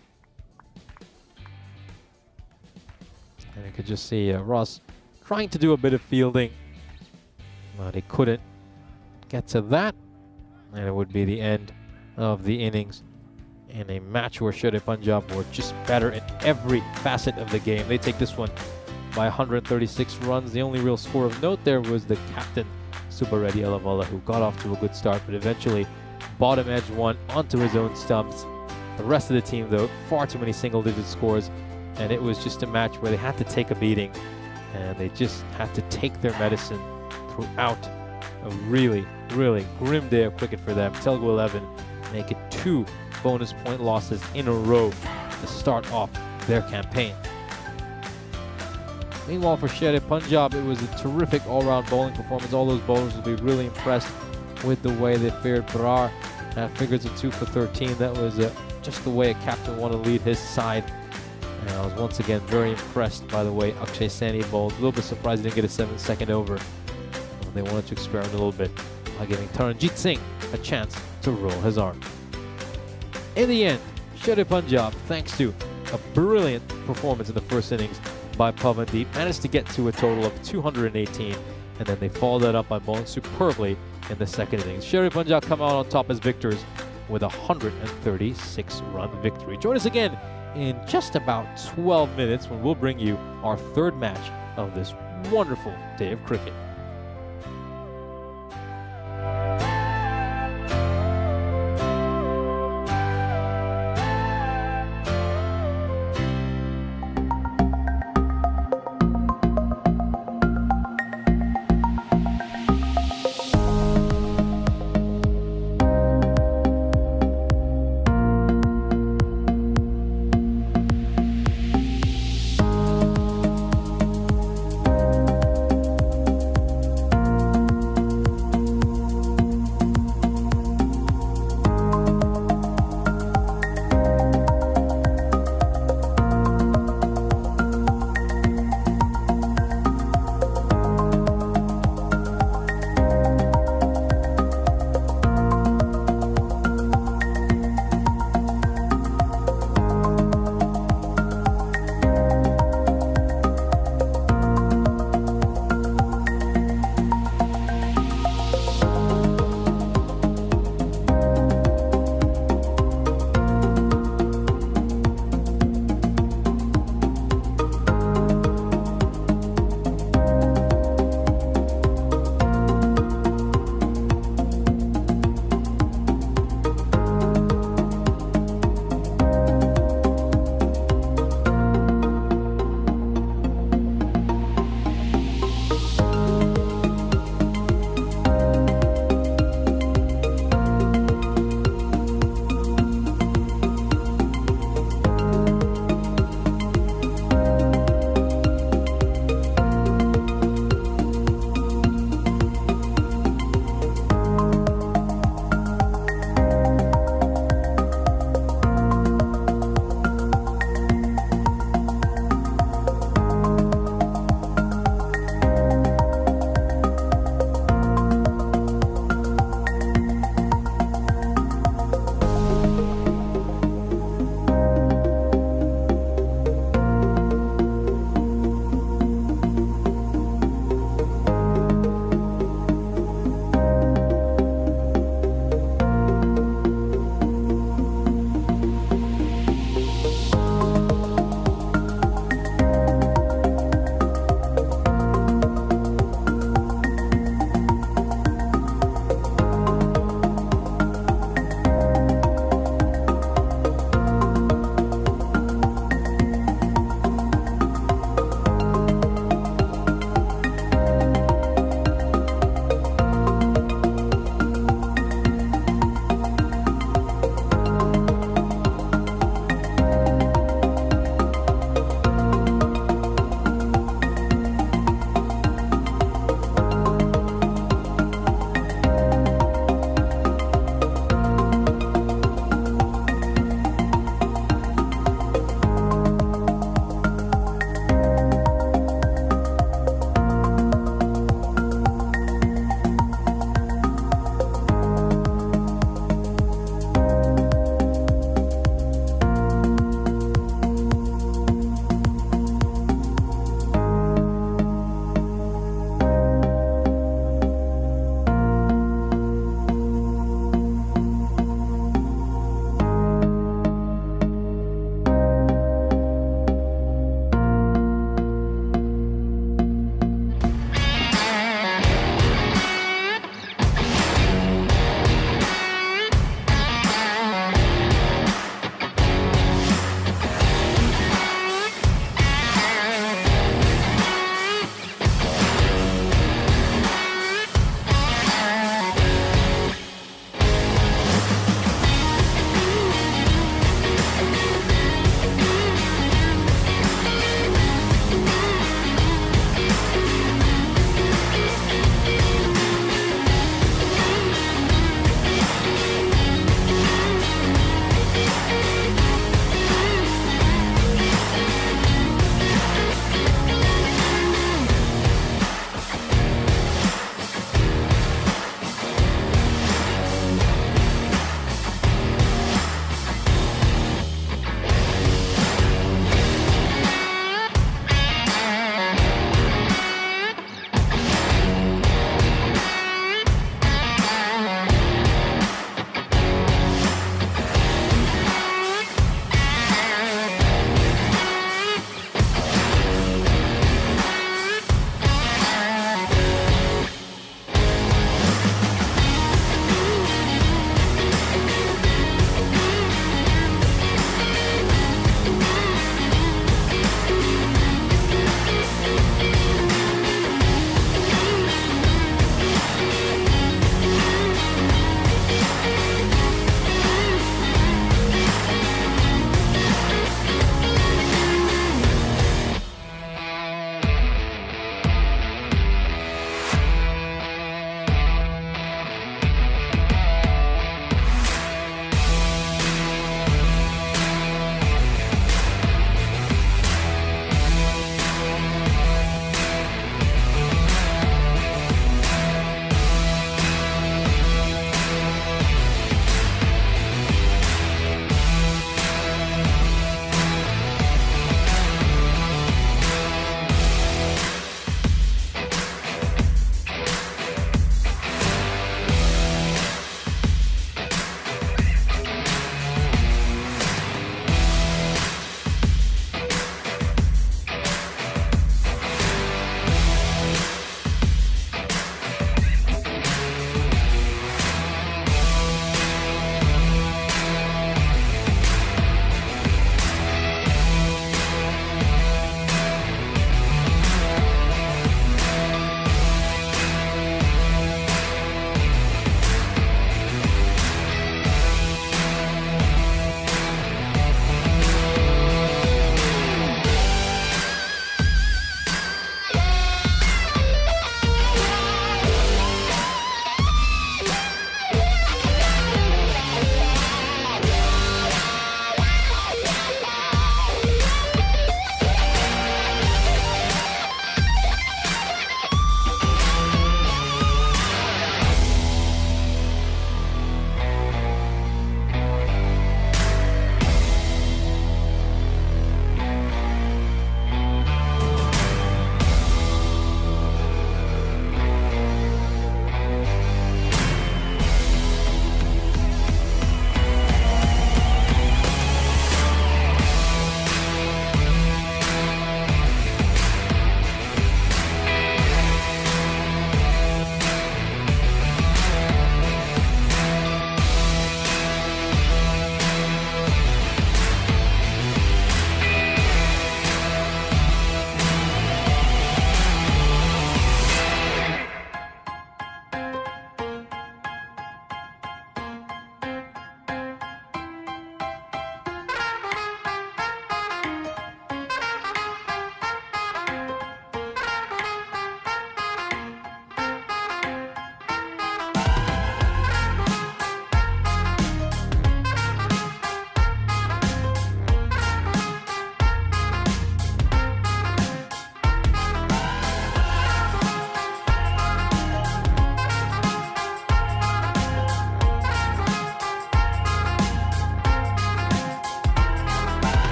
And you could just see Ross trying to do a bit of fielding, but he couldn't get to that. And it would be the end of the innings in a match where Sher Punjab were just better in every facet of the game. They take this one by 136 runs. The only real score of note there was the captain, Subbareddy Alavala, who got off to a good start, but eventually bottom edge one onto his own stumps. The rest of the team, though, far too many single-digit scores, and it was just a match where they had to take a beating, and they just had to take their medicine throughout. A really, really grim day of cricket for them. Telugu 11 make it 2 bonus point losses in a row to start off their campaign. Meanwhile, for Sher Punjab, it was a terrific all-round bowling performance. All those bowlers will be really impressed with the way they fared. Brar figures a 2 for 13. That was just the way a captain wanted to lead his side. And I was once again very impressed by the way Akshay Sani bowled. A little bit surprised he didn't get a 7-second over. They wanted to experiment a little bit by giving Taranjit Singh a chance to roll his arm. In the end, Sher Punjab, thanks to a brilliant performance in the first innings by Pavandeep, managed to get to a total of 218, and then they followed that up by bowling superbly in the second innings. Sher Punjab come out on top as victors with a 136-run victory. Join us again in just about 12 minutes when we'll bring you our third match of this wonderful day of cricket.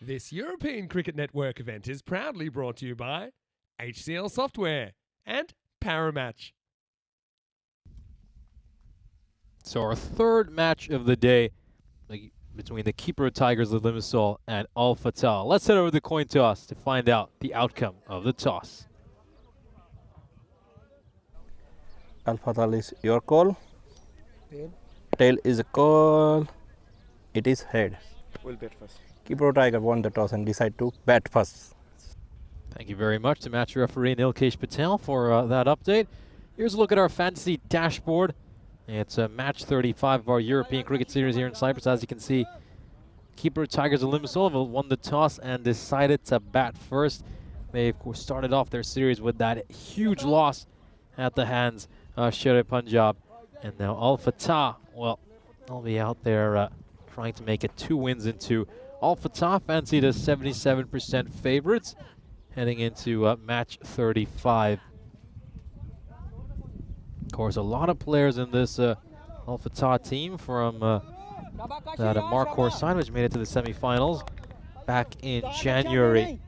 This European Cricket Network event is proudly brought to you by HCL Software and Paramatch. So our third match of the day between the keeper of Tigers, the Limassol, and Al Fatah. Let's head over to the coin toss to find out the outcome of the toss. Al Fatah is your call. Tail. Tail is a call. It is head. We'll bet first. Keeper Tiger won the toss and decide to bat first. Thank you very much to match referee Nilkesh Patel for that update. Here's a look at our fantasy dashboard. It's match 35 of our European Cricket Series here in Cyprus. As you can see, keeper Tigers of Limassol won the toss and decided to bat first. They, of course, started off their series with that huge loss at the hands of Sher-e Punjab. And now Al Fatah, well, they'll be out there trying to make it 2 wins in 2. Al Fatah fancied as 77% favorites heading into match 35. Of course, a lot of players in this Al Fatah team from that Encore side, which made it to the semifinals back in January.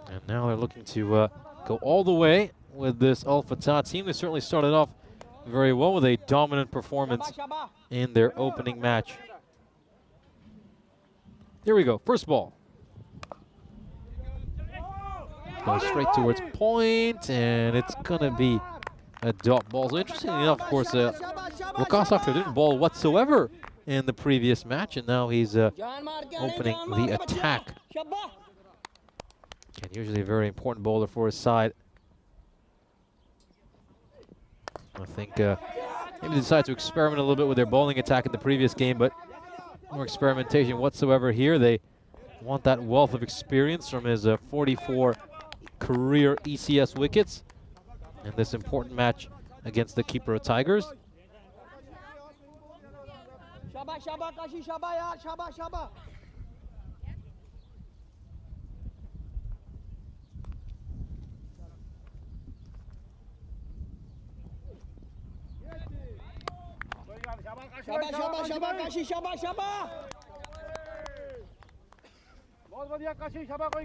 And now they're looking to go all the way with this Al Fatah team. They certainly started off very well with a dominant performance in their opening match. Here we go, first ball. Goes straight towards point, and it's gonna be a dot ball. So interestingly enough, of course, Waqas Akhtar didn't bowl whatsoever in the previous match, and now he's opening the attack. And usually a very important bowler for his side. I think maybe they decided to experiment a little bit with their bowling attack in the previous game, but no experimentation whatsoever here. They want that wealth of experience from his 44 career ECS wickets in this important match against the keeper of Tigers.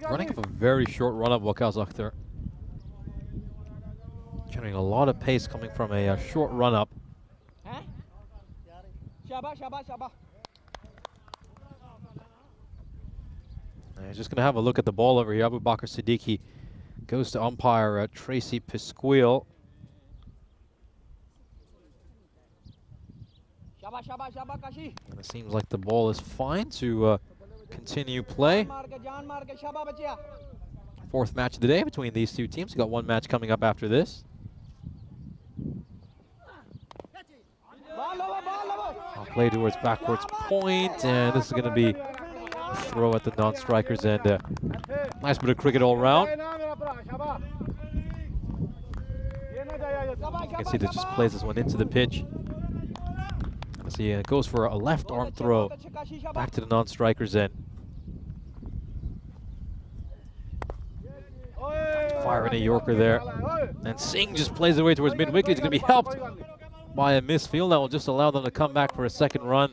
Running up a very short run-up, Waqas Akhtar. Generating a lot of pace coming from a short run-up. Just going to have a look at the ball over here. Abu Bakr Siddiqui goes to umpire Tracy Pisquil. And it seems like the ball is fine to continue play. Fourth match of the day between these two teams. We've got one match coming up after this. I'll play towards backwards point, and this is going to be a throw at the non-strikers, and nice bit of cricket all round. You can see that just plays this one into the pitch. See, it goes for a left arm throw back to the non-strikers end. Firing a Yorker there. And Singh just plays away towards mid-wicket. He's going to be helped by a misfield. That will just allow them to come back for a second run.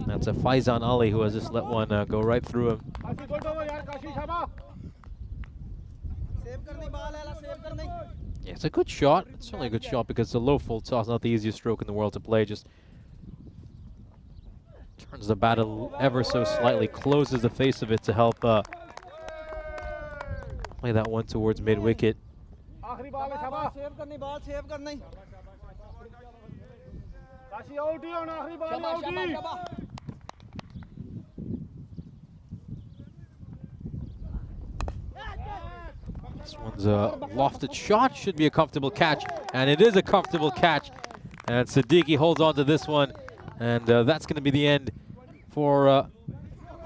That's a Faizan Ali who has just let one go right through him. Yeah, it's a good shot. It's certainly a good shot because it's a low full toss, not the easiest stroke in the world to play. Just turns the bat ever so slightly, closes the face of it to help play that one towards mid-wicket. This one's a lofted shot, should be a comfortable catch, and it is a comfortable catch. And Siddiqui holds on to this one, and that's going to be the end for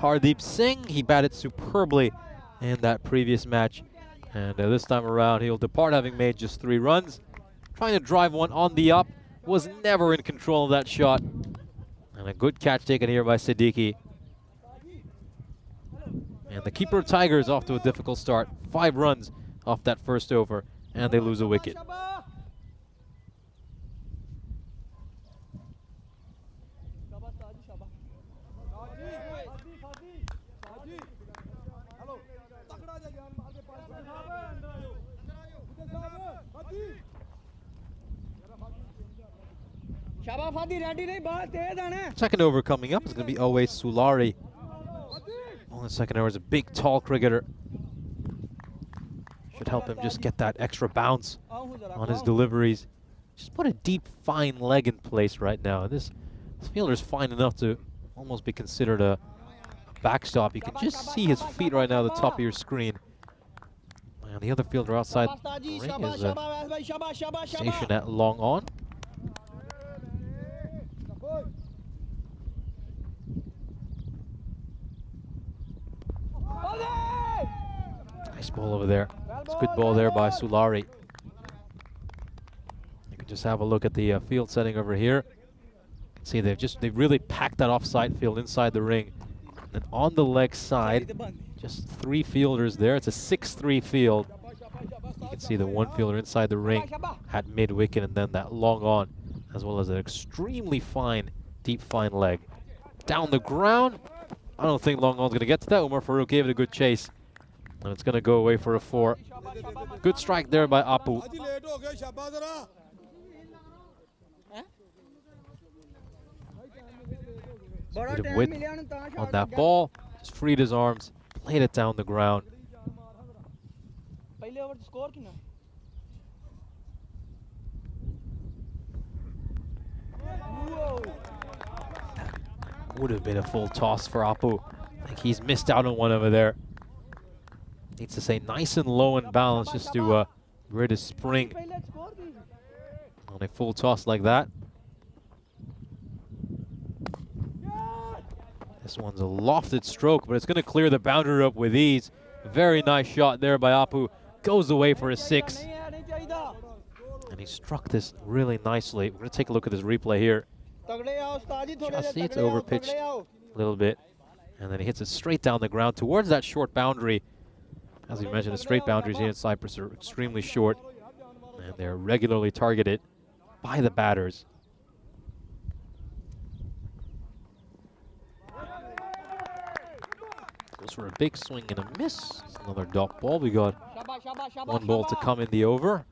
Hardeep Singh. He batted superbly in that previous match, and this time around he'll depart having made just 3 runs. Trying to drive one on the up, was never in control of that shot. And a good catch taken here by Siddiqui. And the keeper of Tigers off to a difficult start. 5 runs off that first over, and they lose a wicket. Second over coming up is going to be Owe Sulari. On the second over is a big, tall cricketer. Should help him just get that extra bounce on his deliveries. Just put a deep, fine leg in place right now. This fielder is fine enough to almost be considered a backstop. You can just see his feet right now at the top of your screen. And the other fielder outside the ring is stationed at long on. Nice ball over there. It's a good ball there by Sulari. You can just have a look at the field setting over here. You can see they've really packed that offside field inside the ring. And on the leg side, just 3 fielders there. It's a 6-3 field. You can see the 1 fielder inside the ring at mid wicket, and then that long on, as well as an extremely fine, deep fine leg. Down the ground. I don't think long on's going to get to that. Umar Farooq gave it a good chase. And it's going to go away for a 4. Good strike there by Apu. Bit of width on that ball. Just freed his arms, played it down the ground. That would have been a full toss for Apu. I think he's missed out on one over there. Needs to stay nice and low and balanced just to rid his spring on a full toss like that. This one's a lofted stroke, but it's going to clear the boundary up with ease. Very nice shot there by Apu. Goes away for a 6. And he struck this really nicely. We're going to take a look at this replay here. Just see it's overpitched a little bit. And then he hits it straight down the ground towards that short boundary. As we mentioned, the straight boundaries here in Cyprus are extremely short. And they're regularly targeted by the batters. Goes for a big swing and a miss. Another dot ball. We got 1 ball to come in the over.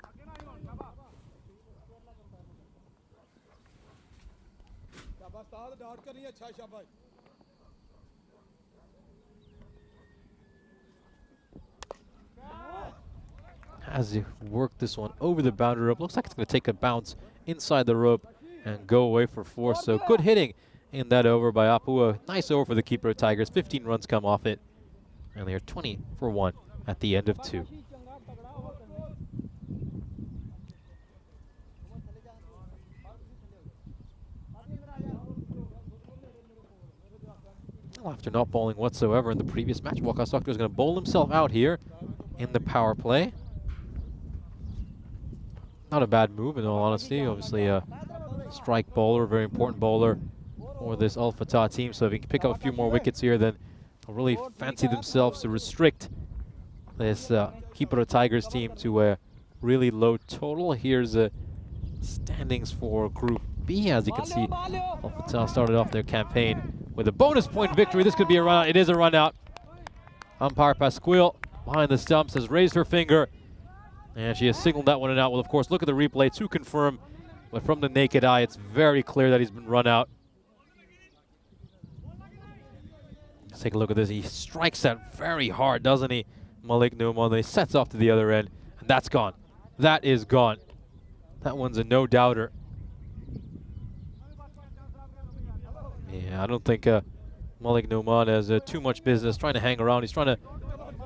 Has he worked this one over the boundary rope? Looks like it's going to take a bounce inside the rope and go away for 4. So good hitting in that over by Apu. A nice over for the keeper of Tigers. 15 runs come off it. And they are 20 for 1 at the end of 2. Well, after not bowling whatsoever in the previous match, Waqas Akhtar is going to bowl himself out here in the power play. Not a bad move, in all honesty. Obviously a strike bowler, very important bowler for this Al Fatah team. So if he can pick up a few more wickets here, then they'll really fancy themselves to restrict this Keeper Tigers team to a really low total. Here's the standings for Group B. As you can see, Al Fatah started off their campaign with a bonus point victory. This could be a run out. It is a run out. Umpire Pasquille behind the stumps has raised her finger, and she has signaled that one out. Well, of course, look at the replay to confirm, but from the naked eye, it's very clear that he's been run out. Let's take a look at this. He strikes that very hard, doesn't he? Malik Nouman. He sets off to the other end, and that's gone. That is gone. That one's a no-doubter. Yeah, I don't think Malik Nouman has too much business trying to hang around. He's trying to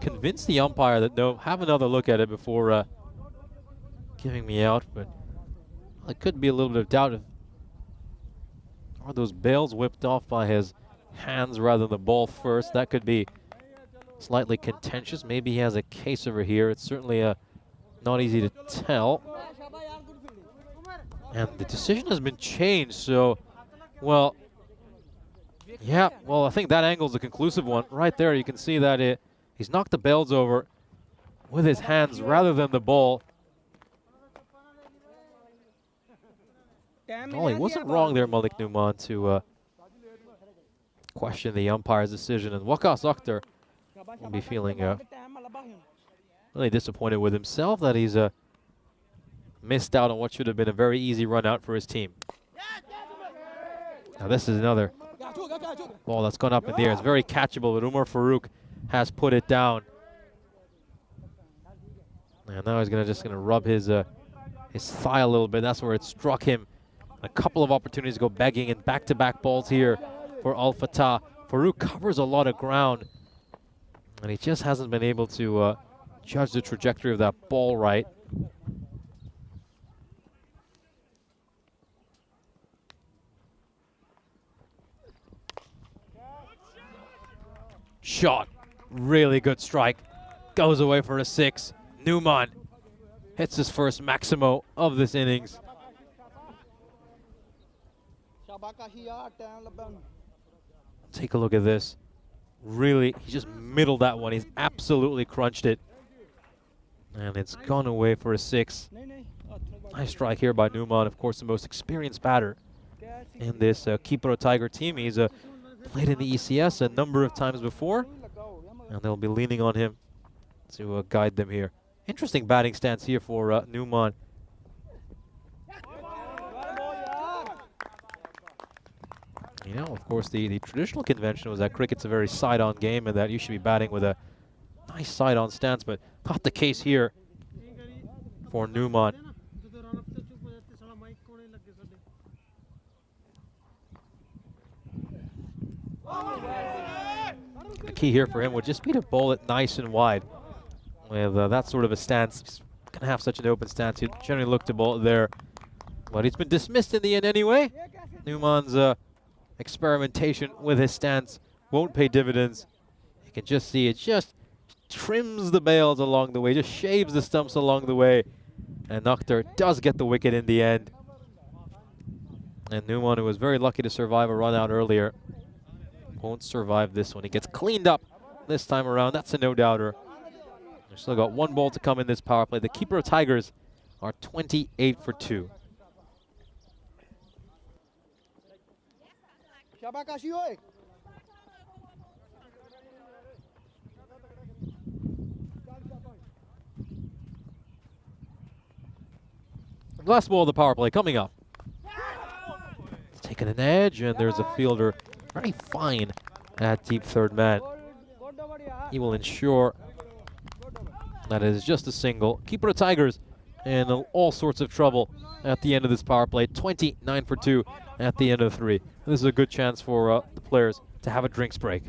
convince the umpire that, no, have another look at it before giving me out. But well, it could be a little bit of doubt. Are those bails whipped off by his hands rather than the ball first? That could be slightly contentious. Maybe he has a case over here. It's certainly not easy to tell. And the decision has been changed, so, well, yeah, well, I think that angle's a conclusive one. Right there, you can see that he's knocked the bails over with his hands rather than the ball. Oh, he wasn't wrong there, Malik Nouman, to question the umpire's decision. And Waqas Akhtar will be feeling really disappointed with himself that he's missed out on what should have been a very easy run out for his team. Now this is another ball that's gone up in the air. It's very catchable, but Umar Farouk has put it down. And now he's just gonna rub his thigh a little bit. That's where it struck him. A couple of opportunities to go begging, and back-to-back balls here for Al Fatah. Farouk covers a lot of ground, and he just hasn't been able to judge the trajectory of that ball right. Shot, really good strike, goes away for a 6. Numan hits his first Maximo of this innings. Take a look at this. Really, he just middled that one. He's absolutely crunched it. And it's gone away for a 6. Nice strike here by Numan, of course, the most experienced batter in this Kipro Tiger team. He's played in the ECS a number of times before, and they'll be leaning on him to guide them here. Interesting batting stance here for Numan. You know, of course, the traditional convention was that cricket's a very side-on game and that you should be batting with a nice side-on stance, but not the case here for Numan. The key here for him would just be to bowl it nice and wide. With that sort of a stance, he's going to have such an open stance. He'd generally look to bowl it there. But he's been dismissed in the end anyway. Numan's experimentation with his stance won't pay dividends. You can just see it just trims the bails along the way, just shaves the stumps along the way. And Akhtar does get the wicket in the end. And Numan, who was very lucky to survive a run out earlier, won't survive this one. He gets cleaned up this time around. That's a no-doubter. They've still got 1 ball to come in this power play. The Kipro Tigers are 28 for 2. Last ball of the power play coming up. It's taking an edge, and there's a fielder very fine at deep third man. He will ensure that it is just a single. Kipro Tigers in all sorts of trouble at the end of this power play. 29 for 2 at the end of 3. This is a good chance for the players to have a drinks break.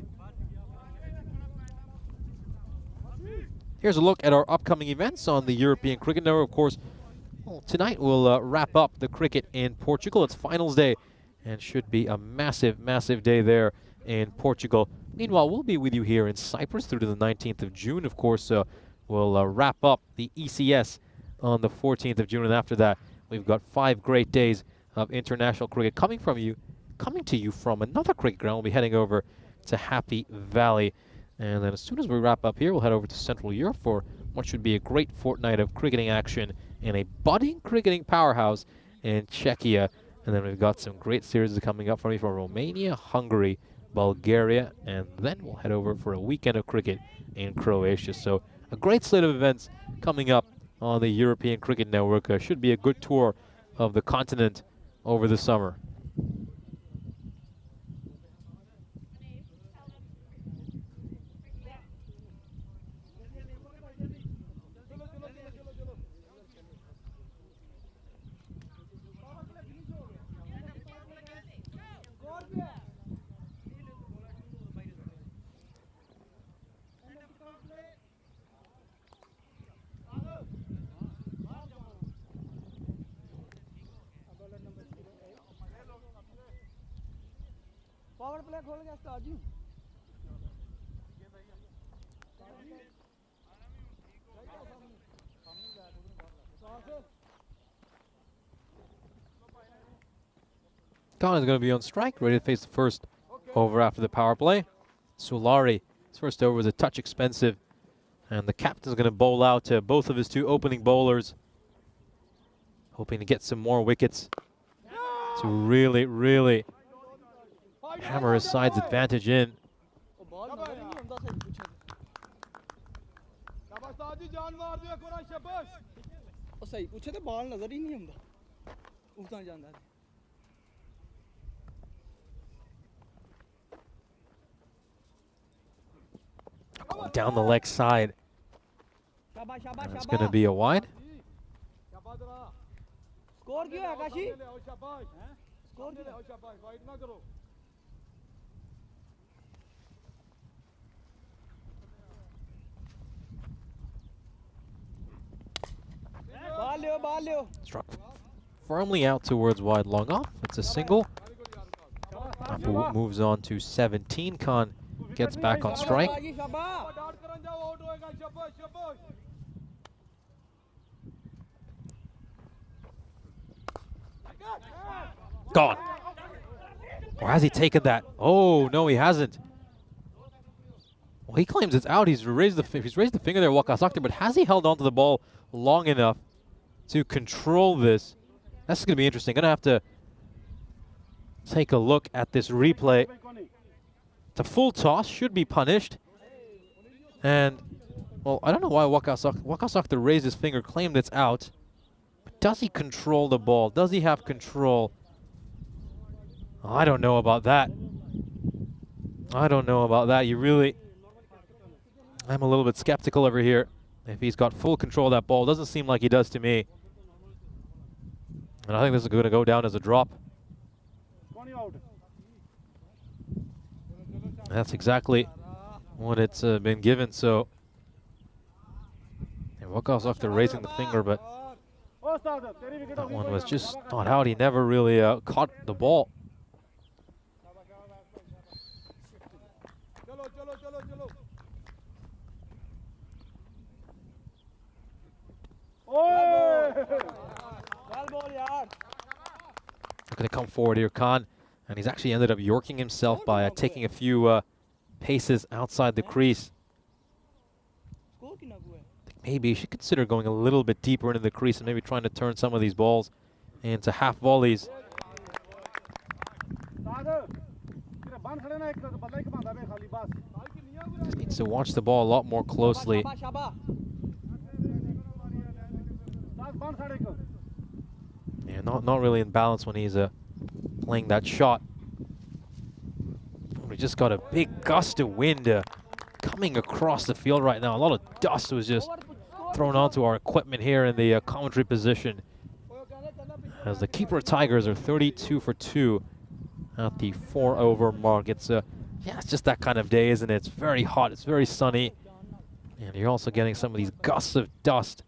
Here's a look at our upcoming events on the European Cricket Network. Of course, tonight we'll wrap up the cricket in Portugal. It's finals day and should be a massive, massive day there in Portugal. Meanwhile, we'll be with you here in Cyprus through to the 19th of June. Of course, we'll wrap up the ECS on the 14th of June, and after that, we've got 5 great days of international cricket coming to you from another cricket ground. We'll be heading over to Happy Valley, and then as soon as we wrap up here, we'll head over to Central Europe for what should be a great fortnight of cricketing action in a budding cricketing powerhouse in Czechia. And then we've got some great series coming up for me from Romania, Hungary, Bulgaria, and then we'll head over for a weekend of cricket in Croatia. So a great slate of events coming up on the European Cricket Network. Should be a good tour of the continent over the summer. Power play खोल के उस्ताद जी Khan is going to be on strike, ready to face the first over after the power play. Solari, his first over was a touch expensive, and the captain is going to bowl out to both of his 2 opening bowlers, hoping to get some more wickets to really, really hammer his side's advantage in. Going down the leg side. And it's going to be a wide. Score क्यों है आकाशी? Score क्यों? Ball low. Struck firmly out towards wide long off. It's a single. Apu moves on to 17. Khan gets back on strike. Gone. Or has he taken that? Oh, no, he hasn't. Well, he claims it's out. He's raised the finger there, Wakasakta, but has he held onto the ball long enough to control this? That's going to be interesting. Going to have to take a look at this replay. It's a full toss, should be punished. And, well, I don't know why Wakasakta raised his finger, claimed it's out. But does he control the ball? Does he have control? I don't know about that. I don't know about that. I'm a little bit skeptical over here. If he's got full control of that ball, doesn't seem like he does to me. And I think this is going to go down as a drop. That's exactly what it's been given. So, Wakasakta raising the finger, but that one was just not out. He never really caught the ball. Going to come forward here, Khan, and he's actually ended up yorking himself by taking a few paces outside the crease. Maybe he should consider going a little bit deeper into the crease and maybe trying to turn some of these balls into half volleys. Just needs to watch the ball a lot more closely. Yeah, not really in balance when he's playing that shot. We just got a big gust of wind coming across the field right now. A lot of dust was just thrown onto our equipment here in the commentary position. As the keeper Tigers are 32 for 2 at the 4-over mark. It's yeah, it's just that kind of day, isn't it? It's very hot, it's very sunny, and you're also getting some of these gusts of dust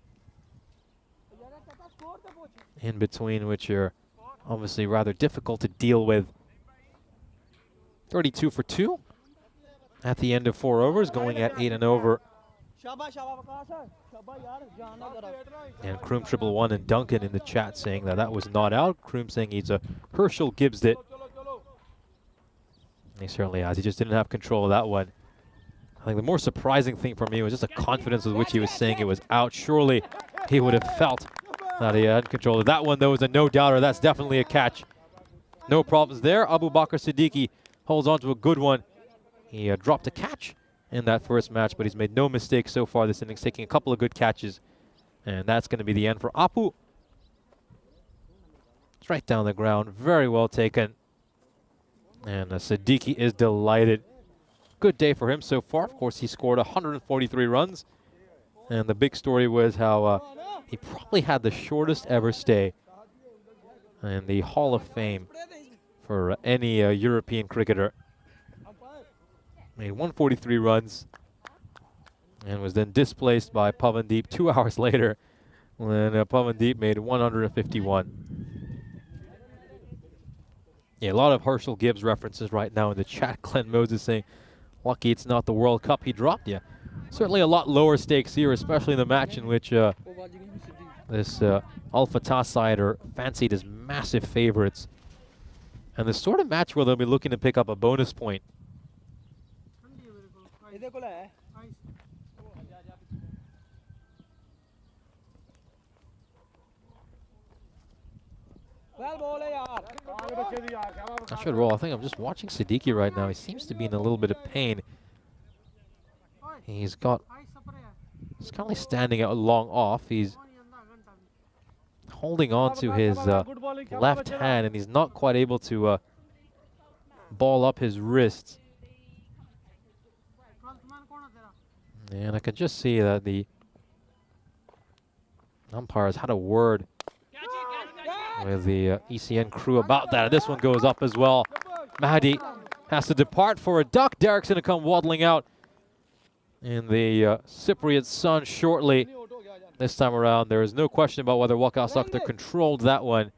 in between, which are obviously rather difficult to deal with. 32 for 2 at the end of 4 overs, going at 8 and over. And Kroom 111 and Duncan in the chat saying that was not out. Kroom saying he's a Herschel Gibbs it. He certainly has. He just didn't have control of that one. I think the more surprising thing for me was just the confidence with which he was saying it was out. Surely he would have felt that he had control of that one. Though was a no-doubter. That's definitely a catch. No problems there. Abu Bakr Siddiqui holds on to a good one. He dropped a catch in that first match, but he's made no mistakes so far this innings, taking a couple of good catches. And that's going to be the end for Apu. It's right down the ground. Very well taken. And Siddiqui is delighted. Good day for him so far. Of course, he scored 143 runs. And the big story was how he probably had the shortest ever stay in the Hall of Fame for any European cricketer. Made 143 runs and was then displaced by Pavandeep 2 hours later when Pavandeep made 151. Yeah, a lot of Herschel Gibbs references right now in the chat. Glenn Moses saying, lucky it's not the World Cup he dropped. Yeah, certainly a lot lower stakes here, especially in the match in which this Al Fatah side are fancied as massive favorites. And the sort of match where they'll be looking to pick up a bonus point. I should roll. I think I'm just watching Siddiqui right now. He seems to be in a little bit of pain. He's currently standing out long off. He's holding on to his left hand, and he's not quite able to ball up his wrists. And I can just see that the umpires had a word with the ECN crew about that. This one goes up as well. Mahdi has to depart for a duck. Derek's going to come waddling out in the Cypriot sun shortly. This time around, there is no question about whether Waqas Akhtar controlled that one.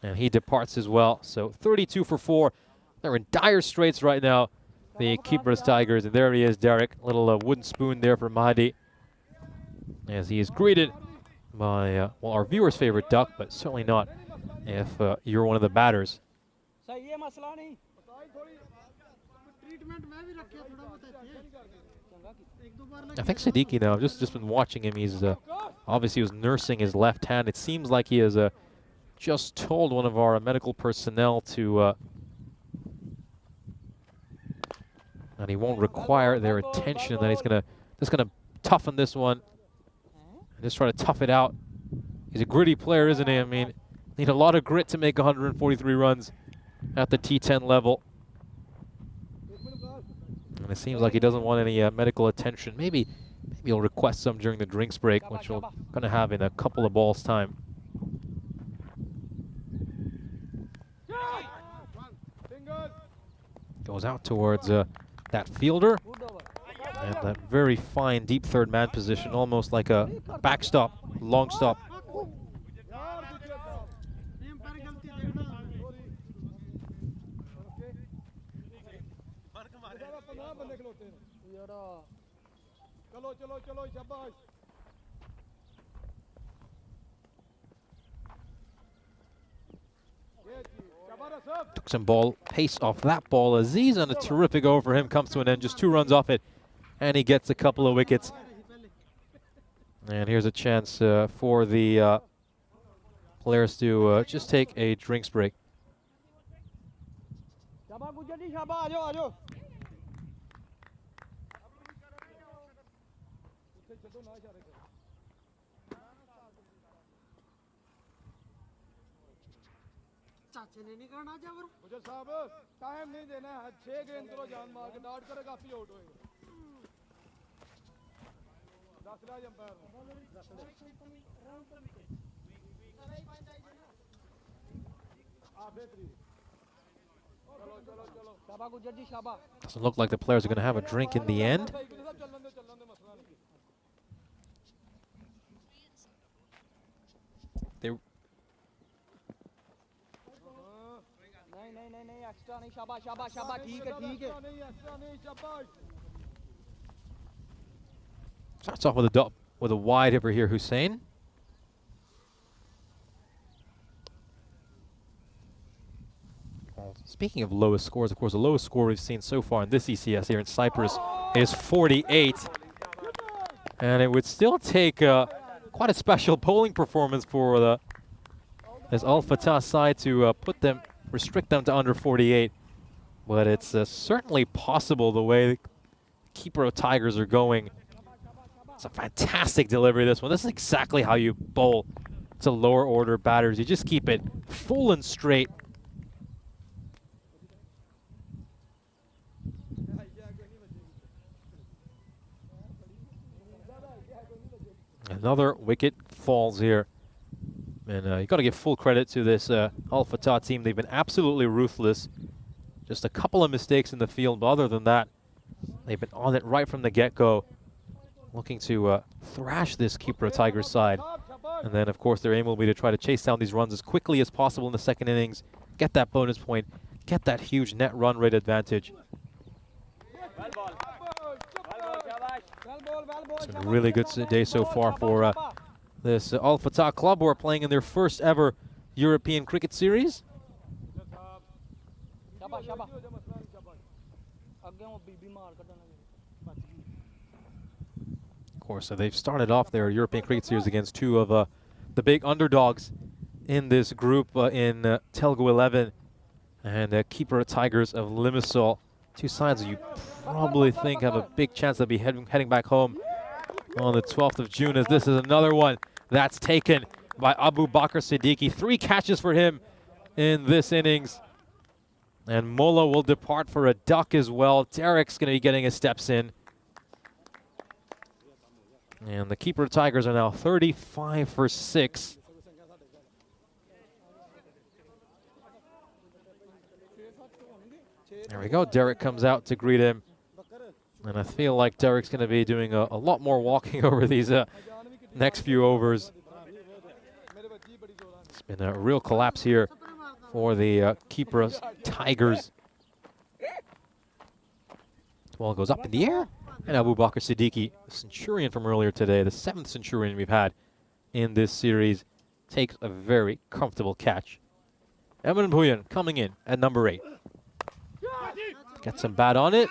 And he departs as well. So 32 for 4. They're in dire straits right now, the Cyprus Tigers. And there he is, Derek. Little wooden spoon there for Mahdi, as he is greeted by, well, our viewer's favorite duck, but certainly not if you're one of the batters. I think Siddiqui now, I've just been watching him. He's obviously was nursing his left hand. It seems like he has just told one of our medical personnel to that he won't require their attention, that he's just gonna toughen this one and just try to tough it out. He's a gritty player, isn't he? I mean, need a lot of grit to make 143 runs at the T10 level. And it seems like he doesn't want any medical attention. Maybe he'll request some during the drinks break, which we're going to have in a couple of balls' time. Goes out towards that fielder. And that very fine deep third man position, almost like a backstop, long stop. Took some ball pace off that ball. Aziz, and a terrific over for him, comes to an end. Just 2 runs off it, and he gets a couple of wickets. And here's a chance for the players to just take a drinks break. Doesn't look like the players are going to have a drink in the end. They starts off with a wide over here, Hussein. Well, speaking of lowest scores, of course, the lowest score we've seen so far in this ECS here in Cyprus is 48. And it would still take quite a special bowling performance for this Al Fatah side to restrict them to under 48. But it's certainly possible the way the Cyprus Tigers are going. It's a fantastic delivery, this one. This is exactly how you bowl to lower order batters. You just keep it full and straight. Another wicket falls here. And you got to give full credit to this Al Fatah team. They've been absolutely ruthless. Just a couple of mistakes in the field, but other than that, they've been on it right from the get-go, looking to thrash this Cyprus Tigers side. And then, of course, their aim will be to try to chase down these runs as quickly as possible in the second innings, get that bonus point, get that huge net run rate advantage. It's been a really good day so far for this Al Fatah club, who are playing in their first ever European cricket series. Of course, so they've started off their European cricket series against 2 of the big underdogs in this group in Telugu 11 and Cyprus Tigers of Limassol. 2 sides that you probably think have a big chance of heading back home on the 12th of June, as this is another one that's taken by Abu Bakr Siddiqui. 3 catches for him in this innings. And Mola will depart for a duck as well. Derek's going to be getting his steps in. And the keeper Tigers are now 35 for 6. There we go. Derek comes out to greet him. And I feel like Derek's going to be doing a lot more walking over these next few overs. It's been a real collapse here for the keeper Tigers. The ball goes up in the air. And Abu Bakr Siddiqui, the Centurion from earlier today, the 7th Centurion we've had in this series, takes a very comfortable catch. Emran Bhuyan coming in at number 8. Gets some bat on it.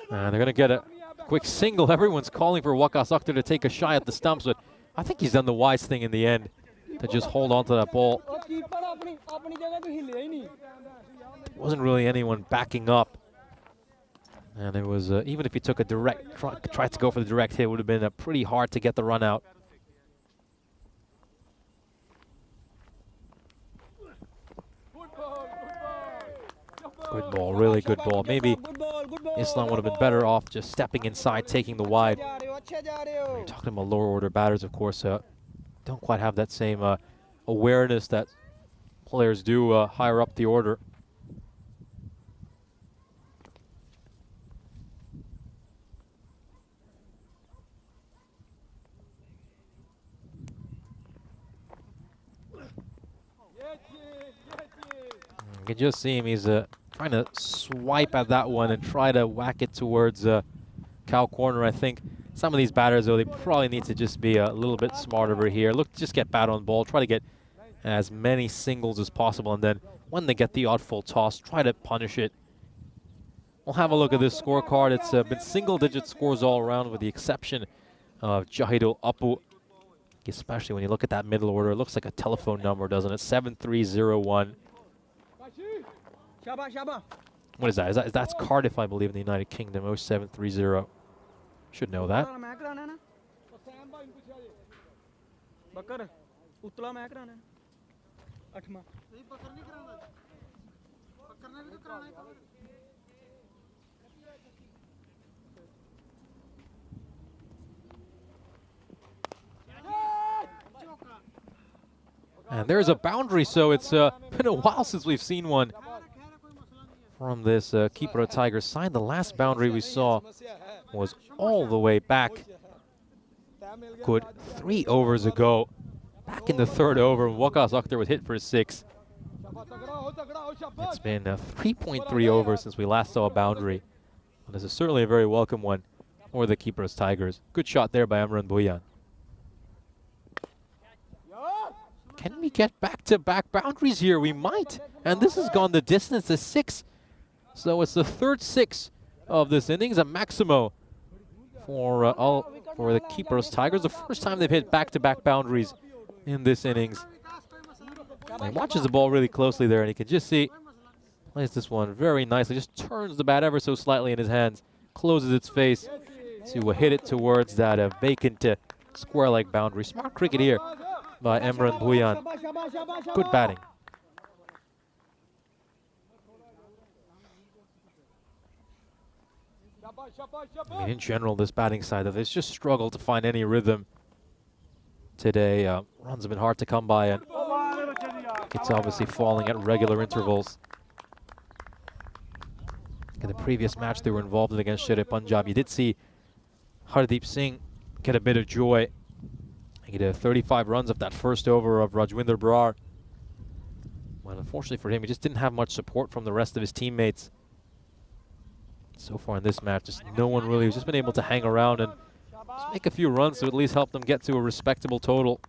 And they're going to get a quick single. Everyone's calling for Waqas Akhtar to take a shy at the stumps, but I think he's done the wise thing in the end to just hold on to that ball. Wasn't really anyone backing up. And it was, even if he took a direct, tried to go for the direct hit, it would have been pretty hard to get the run out. Good ball, really good ball. Maybe Islam would have been better off just stepping inside, taking the wide. You're talking about lower order batters, of course, don't quite have that same awareness that players do higher up the order. You can just see him, he's trying to swipe at that one and try to whack it towards cow corner. I think some of these batters, though, they probably need to just be a little bit smarter over here. Look, just get bat on ball, try to get as many singles as possible, and then when they get the odd full toss, try to punish it. We'll have a look at this scorecard. It's been single-digit scores all around with the exception of Jahidul Apu. Especially when you look at that middle order, it looks like a telephone number, doesn't it? 7301. What is that? That's Cardiff, I believe, in the United Kingdom. 0730. Should know that. And there's a boundary, so it's been a while since we've seen one from this keeper Tigers side. The last boundary we saw was all the way back, good 3 overs ago. Back in the 3rd over, Waqas Akhtar was hit for 6. It's been 3.3 overs since we last saw a boundary. And this is certainly a very welcome one for the keeper's Tigers. Good shot there by Emran Bhuyan. Can we get back-to-back boundaries here? We might. And this has gone the distance to 6. So it's the 3rd 6 of this innings, a maximo for the keeper's Tigers. The first time they've hit back-to-back boundaries in this innings. And he watches the ball really closely there, and you can just see, plays this one very nicely. Just turns the bat ever so slightly in his hands, closes its face to hit it towards that vacant square-leg boundary. Smart cricket here by Emran Bhuyan. Good batting. I mean, in general, this batting side of it's just struggled to find any rhythm today. Runs have been hard to come by, and it's obviously falling at regular intervals. In the previous match they were involved in against Sher-e Punjab, you did see Hardeep Singh get a bit of joy. He did 35 runs off that first over of Rajwinder Brar. Well, unfortunately for him, he just didn't have much support from the rest of his teammates. So far in this match, just no one really has just been able to hang around and just make a few runs to at least help them get to a respectable total.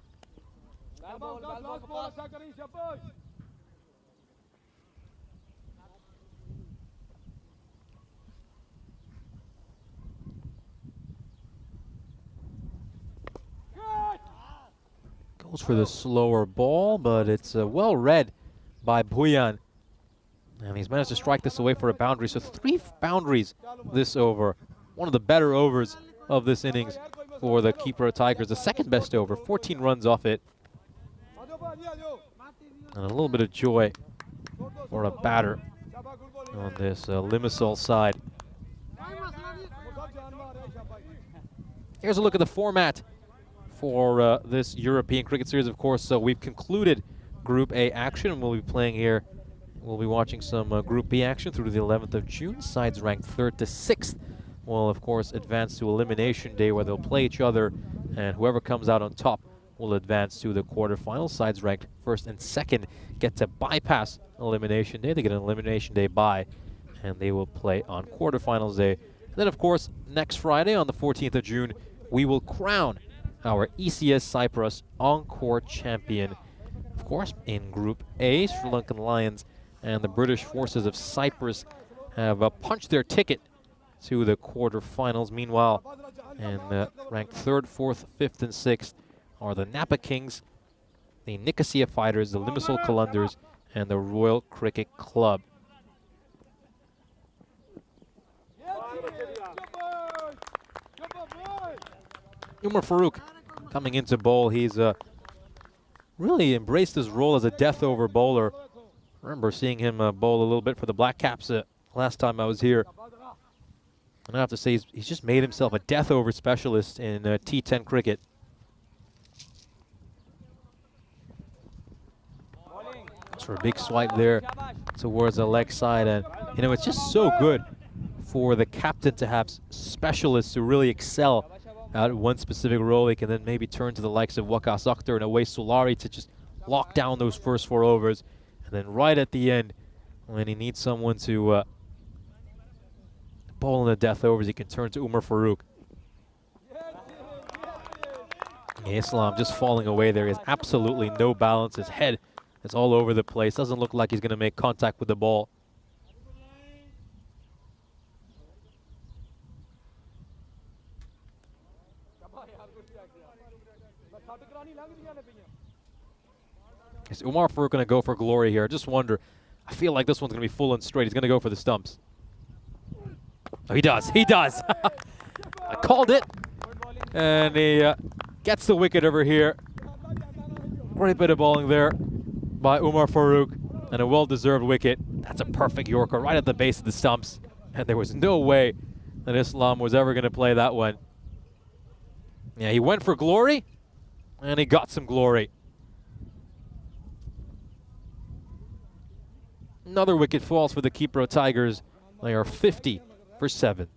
Goes for the slower ball, but it's well read by Bhuyan. And he's managed to strike this away for a boundary. So 3 boundaries this over. One of the better overs of this innings for the keeper of Tigers. The 2nd best over, 14 runs off it. And a little bit of joy for a batter on this Limassol side. Here's a look at the format for this European cricket series, of course. So we've concluded Group A action, and we'll be playing here. We'll be watching some Group B action through to the 11th of June. Sides ranked 3rd to 6th will, of course, advance to Elimination Day, where they'll play each other, and whoever comes out on top will advance to the quarterfinals. Sides ranked 1st and 2nd get to bypass Elimination Day. They get an Elimination Day bye, and they will play on quarterfinals day. And then, of course, next Friday on the 14th of June, we will crown our ECS Cyprus Encore champion. Of course, in Group A, Sri Lankan Lions and the British Forces of Cyprus have punched their ticket to the quarterfinals. Meanwhile, and ranked 3rd, 4th, 5th, and 6th are the Napa Kings, the Nicosia Fighters, the Limassol Kalundars, and the Royal Cricket Club. Umar Farouk coming into bowl. He's really embraced his role as a death over bowler. I remember seeing him bowl a little bit for the Black Caps last time I was here. And I have to say, he's just made himself a death over specialist in T10 cricket. For a big swipe there towards the leg side, and you know, it's just so good for the captain to have specialists who really excel at one specific role. He can then maybe turn to the likes of Waqas Akhtar and Awais Solari to just lock down those first 4 overs, and then right at the end, when he needs someone to bowl in the death overs, he can turn to Umar Farouk. Islam just falling away there. He has absolutely no balance. His head is all over the place. Doesn't look like he's going to make contact with the ball. Is Umar Farouk going to go for glory here? I just wonder. I feel like this one's going to be full and straight. He's going to go for the stumps. Oh, he does. He does. I called it. And he gets the wicket over here. Great bit of bowling there by Umar Farouk, and a well-deserved wicket. That's a perfect Yorker right at the base of the stumps, and there was no way that Islam was ever going to play that one. Yeah, he went for glory, and he got some glory. Another wicket falls for the Kipro Tigers. They are 50 for 7.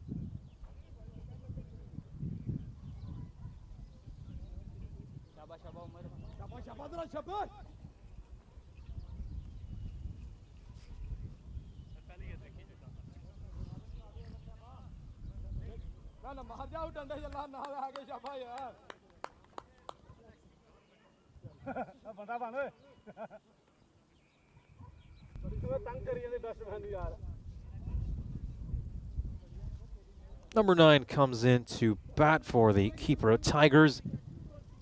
Number 9 comes in to bat for the Kipro Tigers.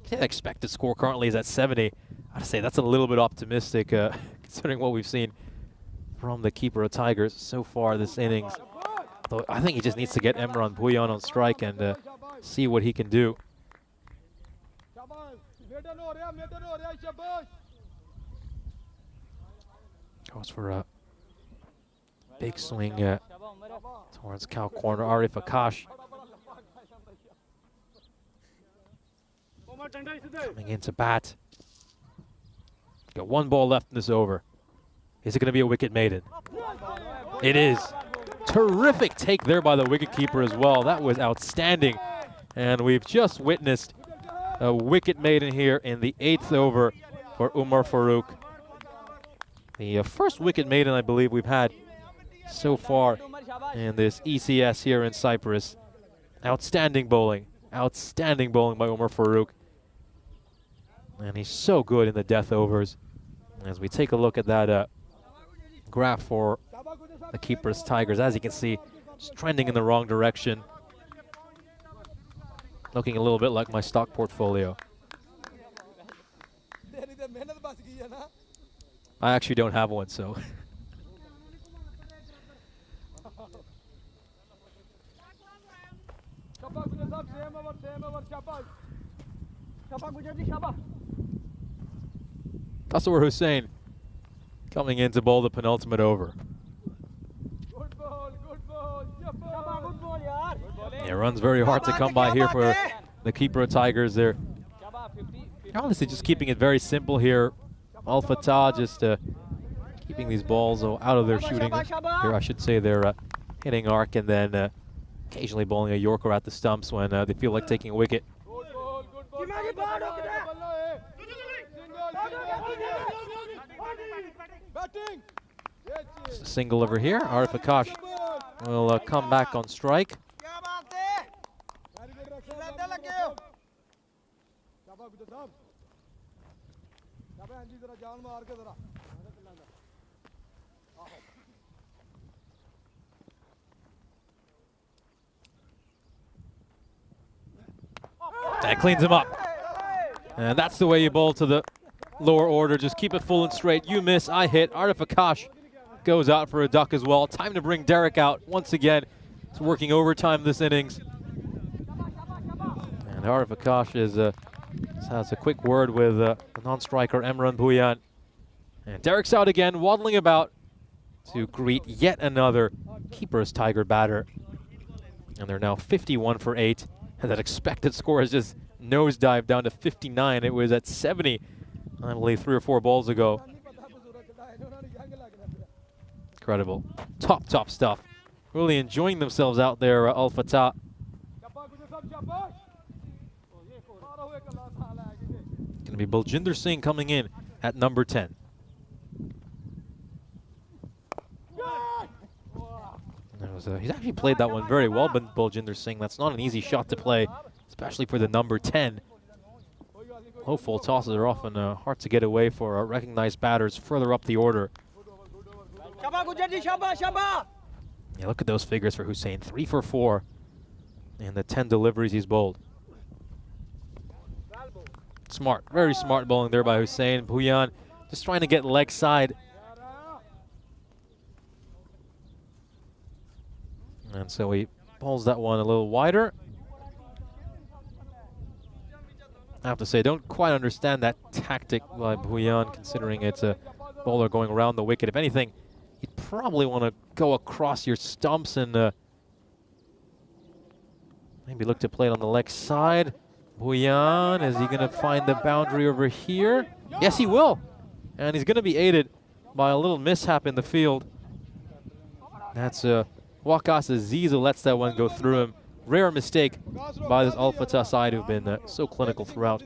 The expected score currently is at 70. I'd say that's a little bit optimistic considering what we've seen from the Kipro Tigers so far this innings. Though I think he just needs to get Emran Bhuyan on strike and see what he can do. Goes for a big swing towards cow corner. Arif Akash coming into bat. Got 1 ball left in this over. Is it going to be a wicket maiden? It is. Terrific take there by the wicketkeeper as well. That was outstanding. And we've just witnessed a wicket maiden here in the 8th over for Umar Farouk. The first wicket maiden I believe we've had so far in this ECS here in Cyprus. Outstanding bowling. Outstanding bowling by Umar Farouk. And he's so good in the death overs. As we take a look at that graph for the Kipro Tigers, as you can see, just trending in the wrong direction. Looking a little bit like my stock portfolio. I actually don't have one, so. Tasawwur Hussain coming in to bowl the penultimate over. Yeah, runs very hard to come by here for the keeper of Tigers there. Honestly, just keeping it very simple here. Al Fatah just keeping these balls out of their shooting, or I should say their hitting arc, and then occasionally bowling a Yorker at the stumps when they feel like taking a wicket. Just a single over here. Arif Akash will come back on strike. That cleans him up. And that's the way you bowl to the lower order. Just keep it full and straight. You miss, I hit. Arif Akash goes out for a duck as well. Time to bring Derek out once again. He's working overtime this innings. And Arif Akash has a quick word with the non-striker Emran Bhuyan. And Derek's out again, waddling about to greet yet another keeper's Tiger batter. And they're now 51 for 8. And that expected score has just nosedived down to 59. It was at 70, I believe, 3 or 4 balls ago. Incredible. Top stuff. Really enjoying themselves out there, Al Fatah. Going to be Baljinder Singh coming in at number 10. He's actually played that one very well, but Baljinder Singh, that's not an easy shot to play, especially for the number 10. Low full tosses are often hard to get away for recognized batters further up the order. Yeah, look at those figures for Hussain. 3 for 4 in the 10 deliveries he's bowled. Smart, very smart bowling there by Hussain. Bhuyan just trying to get leg side. And so he bowls that one a little wider. I have to say, I don't quite understand that tactic by Bhuyan, considering it's a bowler going around the wicket. If anything, you'd probably want to go across your stumps and maybe look to play it on the leg side. Bhuyan, is he going to find the boundary over here? Yes, he will. And he's going to be aided by a little mishap in the field. That's Waqas Aziz who lets that one go through him. Rare mistake by this Al Fatah side who've been so clinical throughout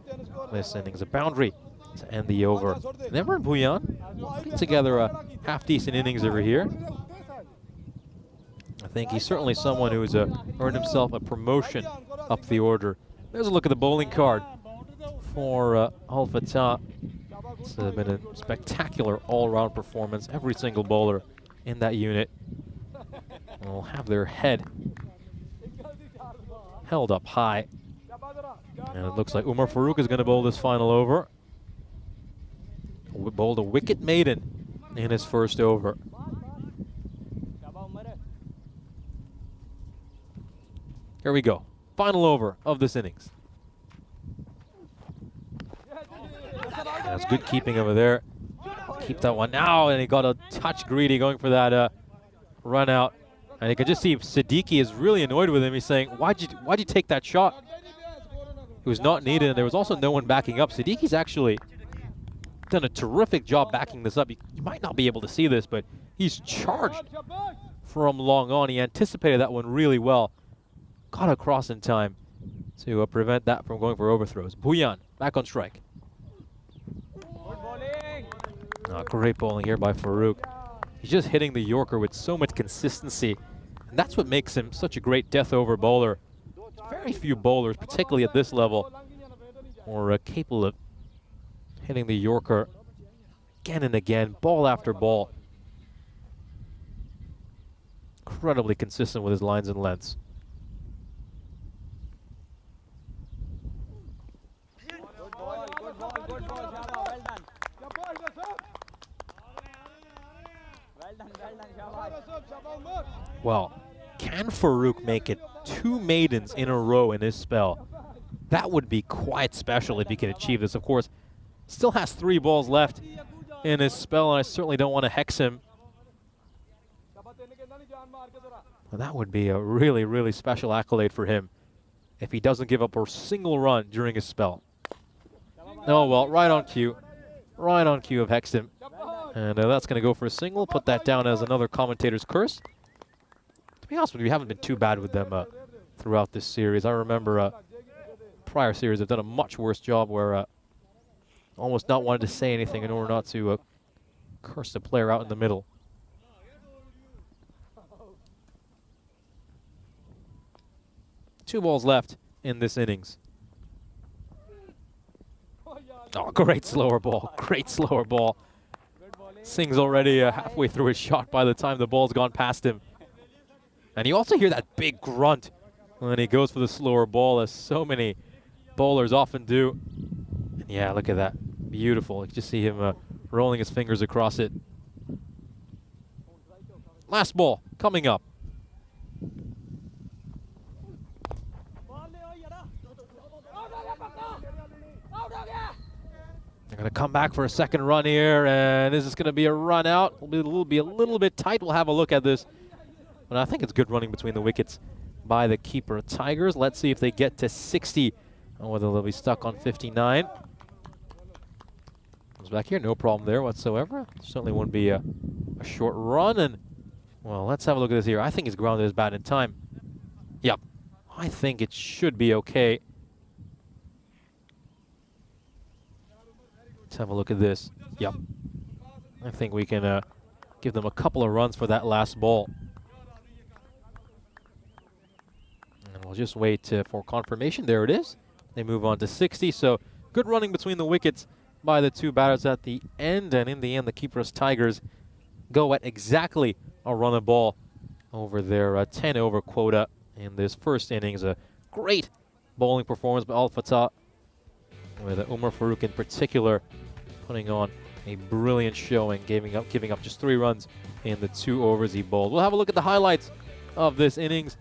this innings. A boundary to end the over. And Emran Bhuyan putting together a half-decent innings over here. I think he's certainly someone who's earned himself a promotion up the order. There's a look at the bowling card for Al Fatah. It's been a spectacular all-round performance. Every single bowler in that unit will have their head held up high. And it looks like Umar Farooq is going to bowl this final over. Bowled a wicket maiden in his first over. Here we go. Final over of this innings. That's good keeping over there. Keep that one now, and he got a touch greedy going for that run out. And you can just see Siddiqui is really annoyed with him. He's saying, why'd you take that shot? It was not needed, and there was also no one backing up. Siddiqui's actually done a terrific job backing this up. You might not be able to see this, but he's charged from long on. He anticipated that one really well. Got across in time to prevent that from going for overthrows. Bhuyan back on strike. Great bowling here by Farooq. He's just hitting the Yorker with so much consistency. And that's what makes him such a great death over bowler. Very few bowlers, particularly at this level, are capable of hitting the Yorker again and again, ball after ball. Incredibly consistent with his lines and lengths. Well, can Farooq make it 2 maidens in a row in his spell? That would be quite special if he can achieve this. Of course, still has 3 balls left in his spell, and I certainly don't want to hex him. Well, that would be a really, really special accolade for him. if he doesn't give up a single run during his spell. Oh well, right on cue. Right on cue of Hexton. And that's going to go for a single. Put that down as another commentator's curse. To be honest with you, we haven't been too bad with them throughout this series. I remember prior series have done a much worse job where almost not wanted to say anything in order not to curse the player out in the middle. Two balls left in this innings. Oh, great slower ball. Great slower ball. Singh's already halfway through his shot by the time the ball's gone past him. And you also hear that big grunt when he goes for the slower ball, as so many bowlers often do. And yeah, look at that. Beautiful. You just see him rolling his fingers across it. Last ball coming up. They're going to come back for a second run here, and is this going to be a run out? It'll be a little bit tight. We'll have a look at this. But I think it's good running between the wickets by the keeper Tigers. Let's see if they get to 60 or whether they'll be stuck on 59. Comes back here, no problem there whatsoever. Certainly won't be a short run. And, well, let's have a look at this here. I think he's grounded his bat in time. Yep, I think it should be okay. Let's have a look at this. Yep. I think we can give them a couple of runs for that last ball. And we'll just wait for confirmation. There it is. They move on to 60. So good running between the wickets by the two batters at the end. And in the end, the keeper's Tigers go at exactly a run a ball over their 10 over quota in this first innings. A great bowling performance by Al Fatah, with Umar Farooq in particular putting on a brilliant showing, giving up just 3 runs in the 2 overs he bowled. We'll have a look at the highlights of this innings.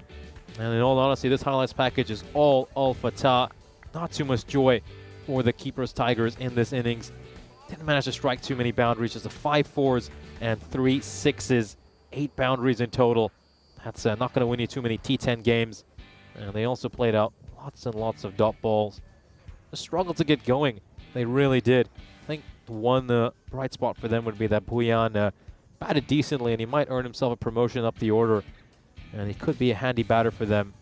And in all honesty, this highlights package is all Al Fatah. Not too much joy for the keeper's Tigers in this innings. Didn't manage to strike too many boundaries, just 5 4s and 3 6s. 8 boundaries in total. That's not going to win you too many T10 games. And they also played out lots and lots of dot balls. A struggle to get going. They really did. I think one bright spot for them would be that Bhuyan batted decently, and he might earn himself a promotion up the order. And he could be a handy batter for them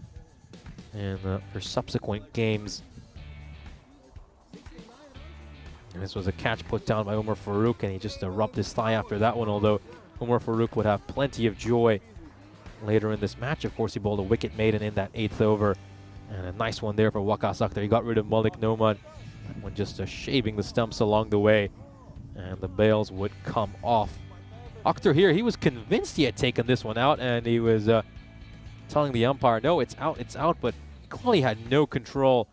in for subsequent games. And this was a catch put down by Umar Farooq, and he just rubbed his thigh after that one, although Umar Farooq would have plenty of joy later in this match. Of course, he bowled a wicket maiden in that 8th over. And a nice one there for Waqas Akhtar. He got rid of Malik Noman. That one just shaving the stumps along the way. And the bails would come off. Akhtar here, he was convinced he had taken this one out, and he was telling the umpire, no, it's out, but he clearly had no control.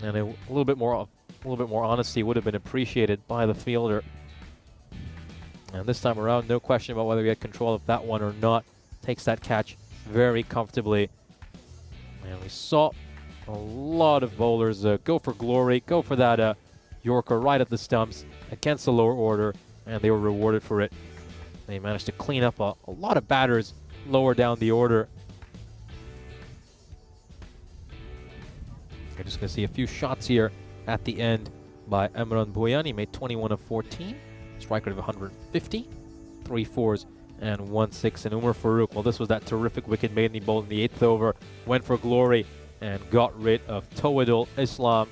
And a little bit more honesty would have been appreciated by the fielder. And this time around, no question about whether he had control of that one or not. Takes that catch very comfortably. And we saw a lot of bowlers go for glory, go for that Yorker right at the stumps against the lower order, and they were rewarded for it. They managed to clean up a lot of batters lower down the order. You're just going to see a few shots here at the end by Imran Bhuyan. He made 21 of 14, strike rate of 150, 3 4s and 1 6. And Umar Farooq, well, this was that terrific wicket maiden he bowled in the 8th over, went for glory and got rid of Tawadul Islam.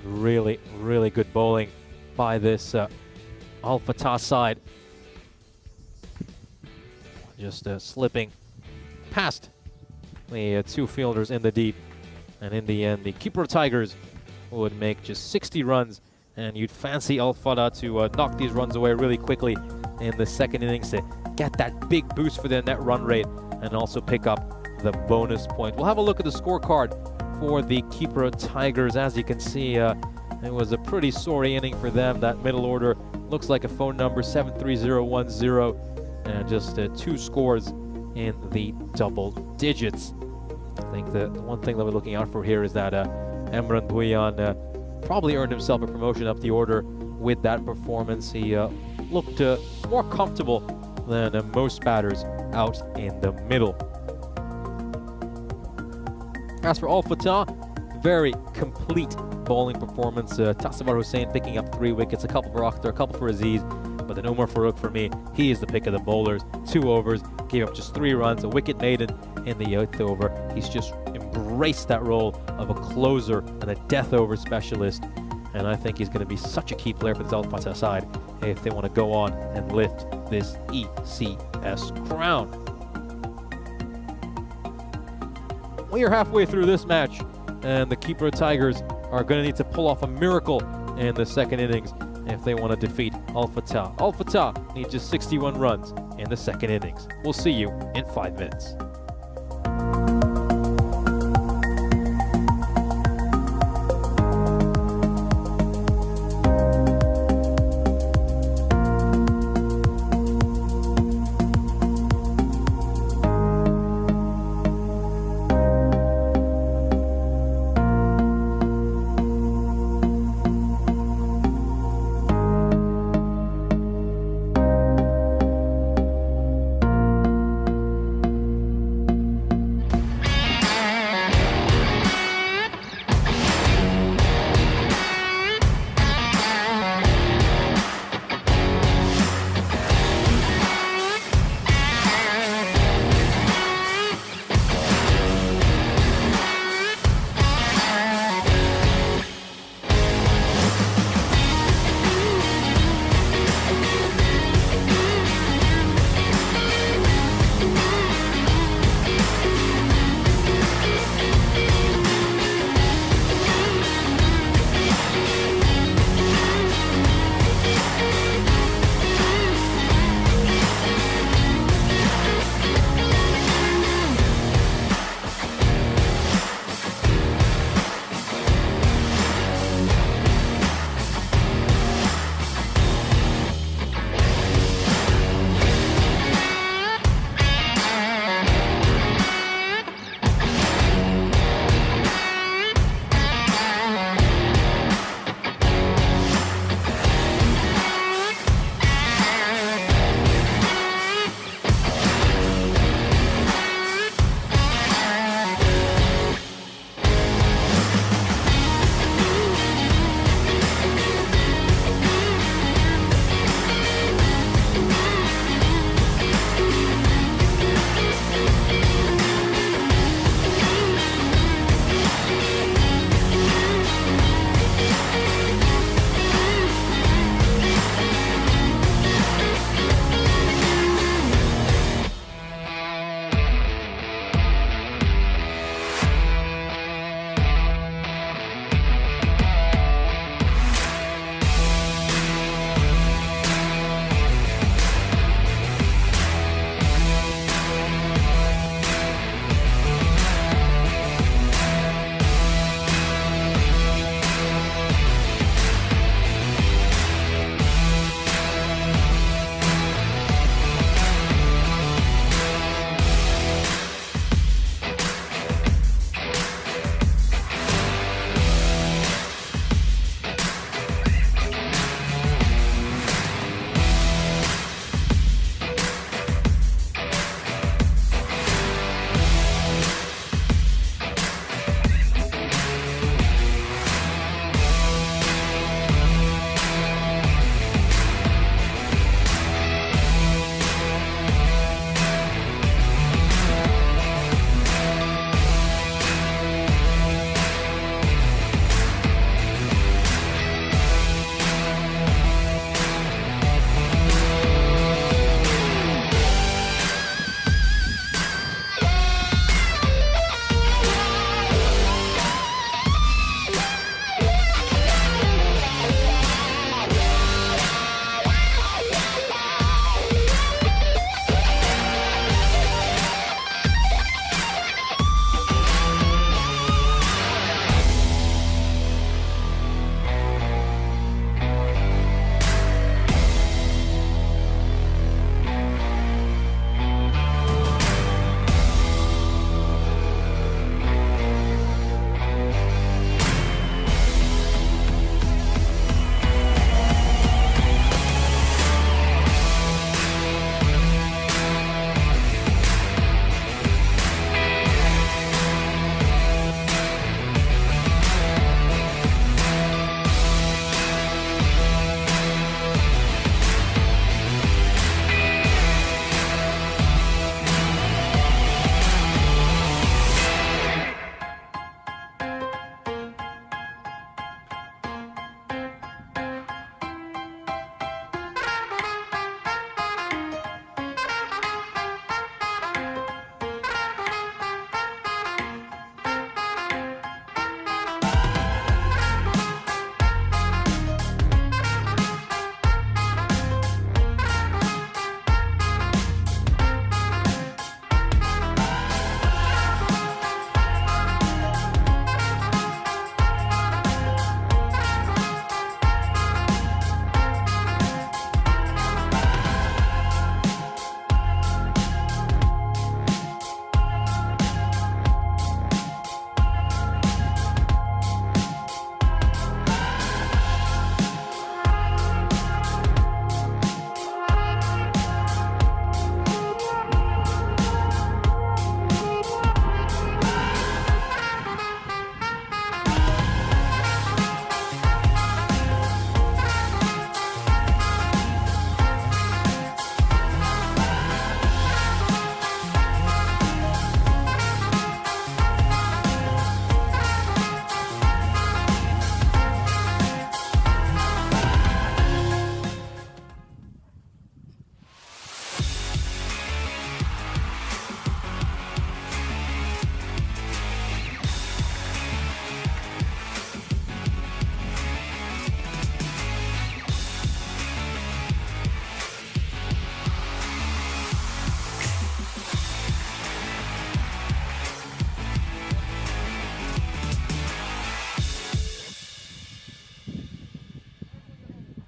Really, really good bowling by this Al Fatah side. Just slipping past the 2 fielders in the deep. And in the end, the keeper Tigers would make just 60 runs. And you'd fancy Al Fatah to knock these runs away really quickly in the second innings to get that big boost for their net run rate and also pick up the bonus point. We'll have a look at the scorecard for the keeper Tigers. As you can see, it was a pretty sorry inning for them. That middle order looks like a phone number, 73010, and just 2 scores in the double digits. I think the one thing that we're looking out for here is that Imran Bhuyan probably earned himself a promotion up the order with that performance. He looked more comfortable than most batters out in the middle. As for Al Fatah, very complete bowling performance. Tasavar Hussain picking up 3 wickets, a couple for Akhtar, a couple for Aziz, but then Umar Farooq for me, he is the pick of the bowlers. 2 overs, gave up just 3 runs, a wicket maiden in the 8th over. He's just embraced that role of a closer and a death over specialist, and I think he's going to be such a key player for the Al Fatah side if they want to go on and lift this ECS crown. We are halfway through this match, and the Keeper Tigers are going to need to pull off a miracle in the second innings if they want to defeat Al Fatah. Al Fatah needs just 61 runs in the second innings. We'll see you in 5 minutes.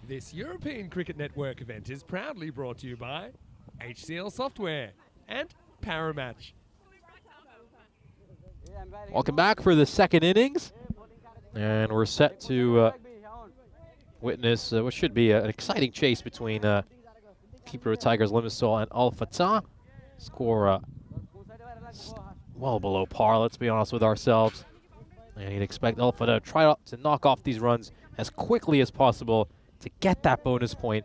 This European Cricket Network event is proudly brought to you by HCL Software and Paramatch. Welcome back for the second innings. And we're set to witness what should be an exciting chase between keeper of Tigers Limassol and Al Fatah. Score well below par, let's be honest with ourselves. And you'd expect Al Fatah to try to knock off these runs as quickly as possible to get that bonus point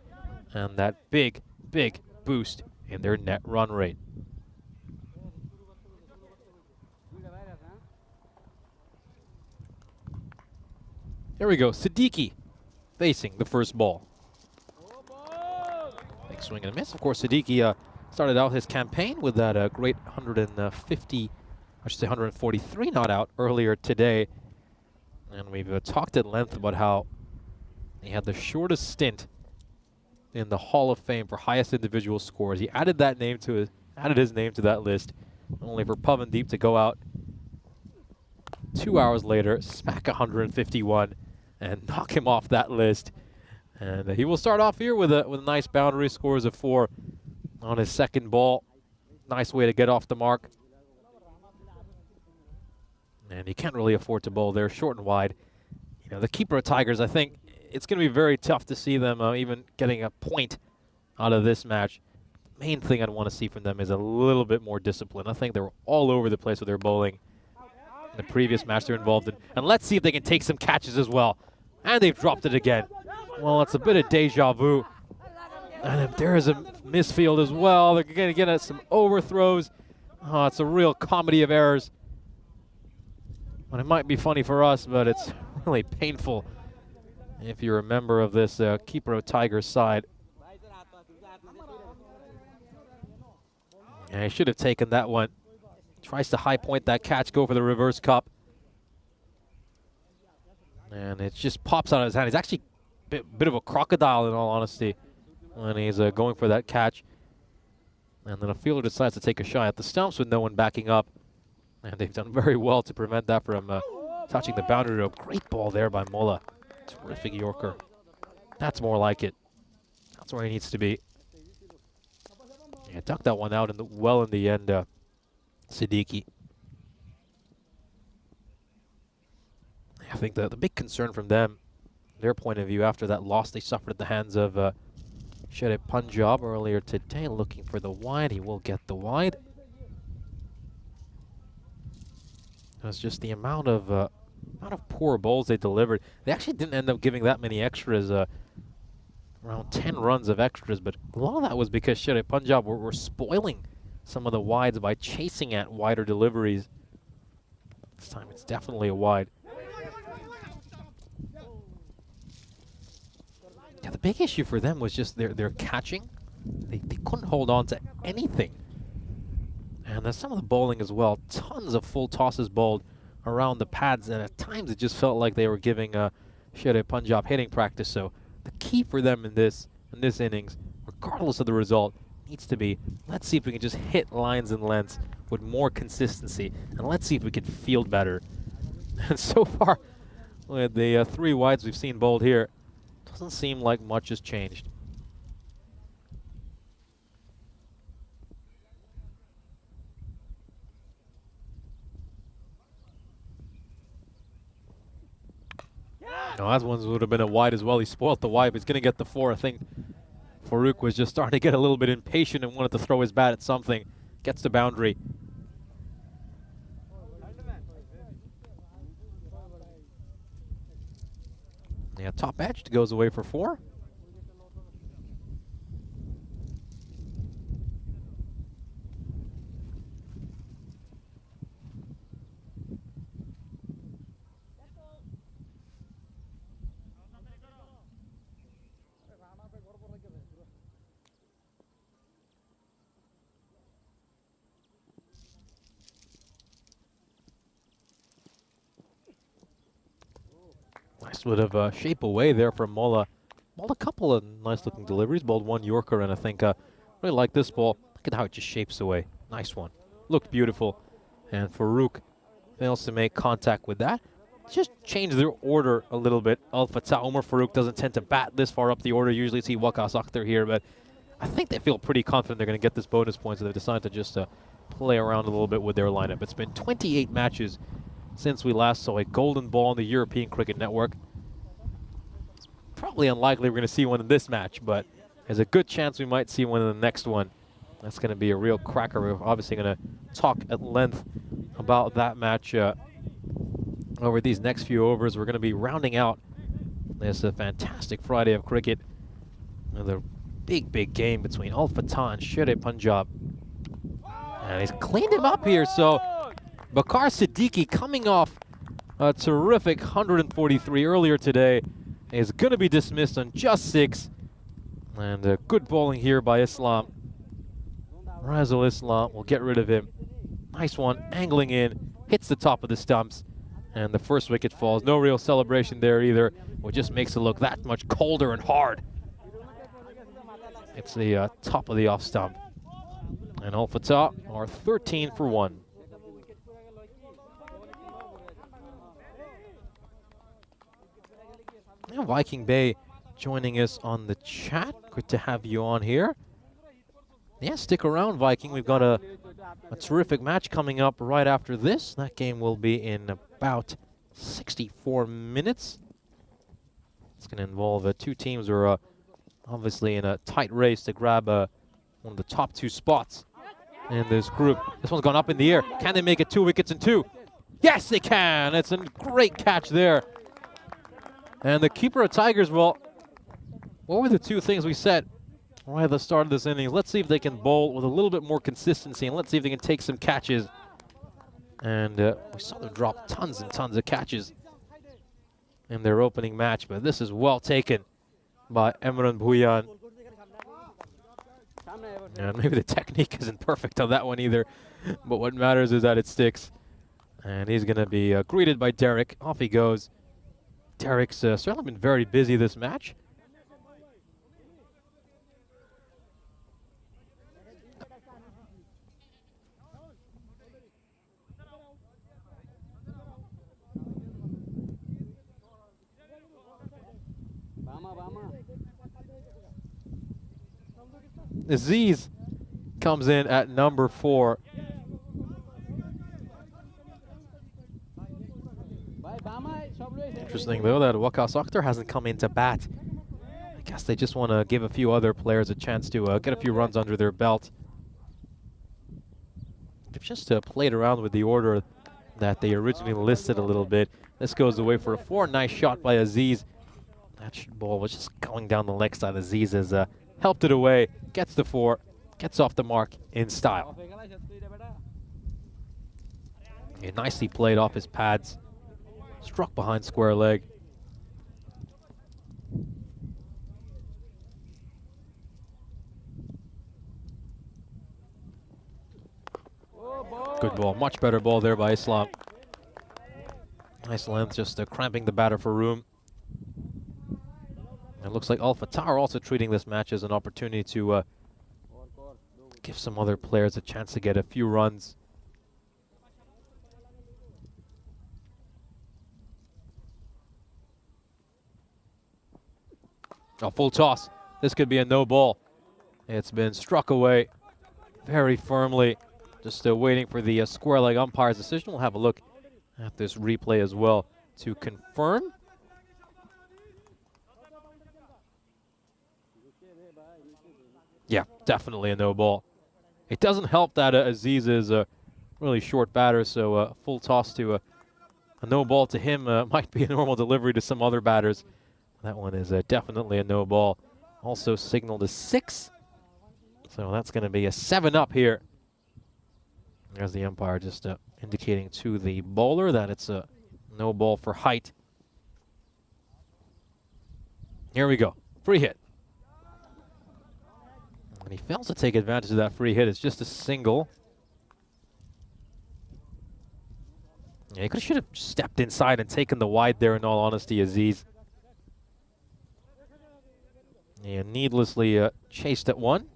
and that big, big boost in their net run rate. Here we go, Siddiqui facing the first ball. Big swing and a miss. Of course, Siddiqui started out his campaign with that great 143 not out earlier today. And we've talked at length about how he had the shortest stint in the Hall of Fame for highest individual scores. He added that name to his name to that list, only for Pavandeep to go out 2 hours later, smack 151, and knock him off that list. And he will start off here with a nice boundary, scores of 4 on his second ball. Nice way to get off the mark. And he can't really afford to bowl there, short and wide. You know, the keeper of Tigers, I think it's going to be very tough to see them even getting a point out of this match. Main thing I'd want to see from them is a little bit more discipline. I think they were all over the place with their bowling in the previous match they're involved in. And let's see if they can take some catches as well. And they've dropped it again. Well, it's a bit of deja vu. And if there is a misfield as well, they're going to get at some overthrows. Oh, it's a real comedy of errors. And it might be funny for us, but it's really painful if you're a member of this keeper of Tigers side. Yeah, he should have taken that one. Tries to high point that catch, go for the reverse cup. And it just pops out of his hand. He's actually a bit of a crocodile, in all honesty, when he's going for that catch. And then a fielder decides to take a shot at the stumps with no one backing up. And they've done very well to prevent that from touching the boundary rope. Great ball there by Mola. Terrific Yorker. That's more like it. That's where he needs to be. Yeah, ducked that one out well in the end, Siddiqui. I think the big concern from them, their point of view, after that loss they suffered at the hands of Shere Punjab earlier today, looking for the wide. He will get the wide. It was just the amount of poor bowls they delivered. They actually didn't end up giving that many extras, around 10 runs of extras, but a lot of that was because Shere Punjab were spoiling some of the wides by chasing at wider deliveries. This time it's definitely a wide. Yeah, the big issue for them was just their catching. They couldn't hold on to anything. And then some of the bowling as well. Tons of full tosses bowled around the pads, and at times it just felt like they were giving Shere Punjab hitting practice. So the key for them in this innings, regardless of the result, needs to be, let's see if we can just hit lines and lengths with more consistency, and let's see if we can field better. And so far, with the 3 wides we've seen bowled here, doesn't seem like much has changed. No, that one would have been a wide as well. He spoiled the wide, but he's going to get the 4. I think Farouk was just starting to get a little bit impatient and wanted to throw his bat at something. Gets the boundary. Yeah, top edge goes away for 4. Nice bit of shape away there from Mola. Bowled a couple of nice looking deliveries. Bowled 1 Yorker, and I think really like this ball. Look at how it just shapes away. Nice one. Looked beautiful. And Farouk fails to make contact with that. just change their order a little bit. Al Fatah, Omar Farouk doesn't tend to bat this far up the order. Usually see Waqas Akhtar here, but I think they feel pretty confident they're going to get this bonus point, so they've decided to just play around a little bit with their lineup. It's been 28 matches since we last saw a golden ball on the European Cricket Network. It's probably unlikely we're going to see one in this match, but there's a good chance we might see one in the next one. That's going to be a real cracker. We're obviously going to talk at length about that match over these next few overs. We're going to be rounding out this fantastic Friday of cricket. Another big game between Al Fatah and Sher-e Punjab. And he's cleaned him up here, so Bakar Siddiqui, coming off a terrific 143 earlier today, is going to be dismissed on just 6. And good bowling here by Islam. Razul Islam will get rid of him. Nice one, angling in, hits the top of the stumps, and the first wicket falls. No real celebration there either, which just makes it look that much colder and hard. It's the top of the off stump. And Al Fatah are 13 for 1. Now Viking Bay joining us on the chat. Good to have you on here. Yeah, stick around, Viking. We've got a terrific match coming up right after this. That game will be in about 64 minutes. It's going to involve two teams who are obviously in a tight race to grab one of the top 2 spots in this group. This one's gone up in the air. Can they make it 2 wickets and 2? Yes, they can. It's a great catch there. And the keeper of Tigers, well, what were the 2 things we said right at the start of this inning? Let's see if they can bowl with a little bit more consistency, and let's see if they can take some catches. And we saw them drop tons and tons of catches in their opening match, but this is well taken by Emran Bhuyan. And maybe the technique isn't perfect on that one either, but what matters is that it sticks. And he's going to be greeted by Derek. Off he goes. Derek's certainly been very busy this match. Aziz comes in at number 4. Interesting, though, that Waqas Akhtar hasn't come in to bat. I guess they just want to give a few other players a chance to get a few runs under their belt. They've just played around with the order that they originally listed a little bit. This goes away for a 4. Nice shot by Aziz. That ball was just going down the leg side. Aziz has helped it away, gets the 4, gets off the mark in style. Yeah, nicely played off his pads. Struck behind square leg. Good ball, much better ball there by Islam. Nice length, just cramping the batter for room. It looks like Al Fatah are also treating this match as an opportunity to give some other players a chance to get a few runs. A full toss. This could be a no ball. It's been struck away very firmly. Just waiting for the square leg umpire's decision. We'll have a look at this replay as well to confirm. Yeah, definitely a no ball. It doesn't help that Aziz is a really short batter, so a full toss to a no ball to him might be a normal delivery to some other batters. That one is definitely a no ball. Also signaled a 6. So that's going to be a 7 up here. There's the umpire just indicating to the bowler that it's a no ball for height. Here we go. Free hit. And he fails to take advantage of that free hit. It's just a single. Yeah, he should have stepped inside and taken the wide there, in all honesty, Aziz. Yeah, needlessly chased at one.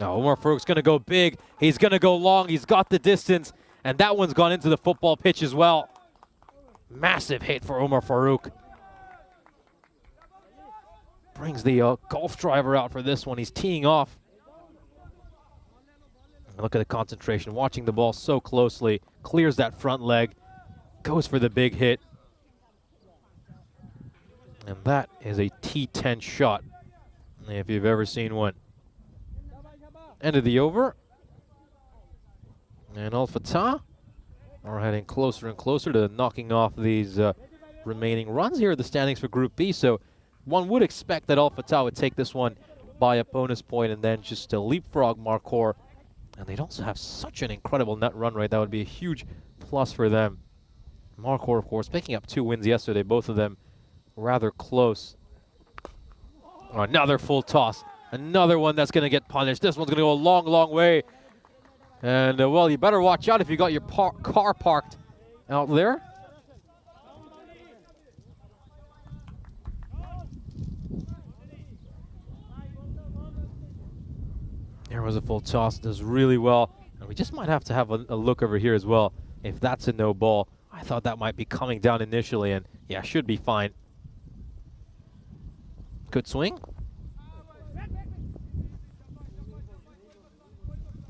Now Omar Farouk's going to go big. He's going to go long. He's got the distance. And that one's gone into the football pitch as well. Massive hit for Omar Farouk. Brings the golf driver out for this one. He's teeing off. Look at the concentration, watching the ball so closely. Clears that front leg. Goes for the big hit. And that is a T10 shot, if you've ever seen one. End of the over. And Al Fatah are heading closer and closer to knocking off these remaining runs here at the standings for Group B. So one would expect that Al Fatah would take this one by a bonus point and then just to leapfrog Encore. And they'd also have such an incredible net run rate. That would be a huge plus for them. Encore, of course, picking up 2 wins yesterday, both of them rather close. Another full toss. Another one that's going to get punished. This one's going to go a long, long way. And, well, you better watch out if you got your car parked out there. There was a full toss. Does really well. And we just might have to have a look over here as well. If that's a no ball, I thought that might be coming down initially. And, yeah, should be fine. Good swing.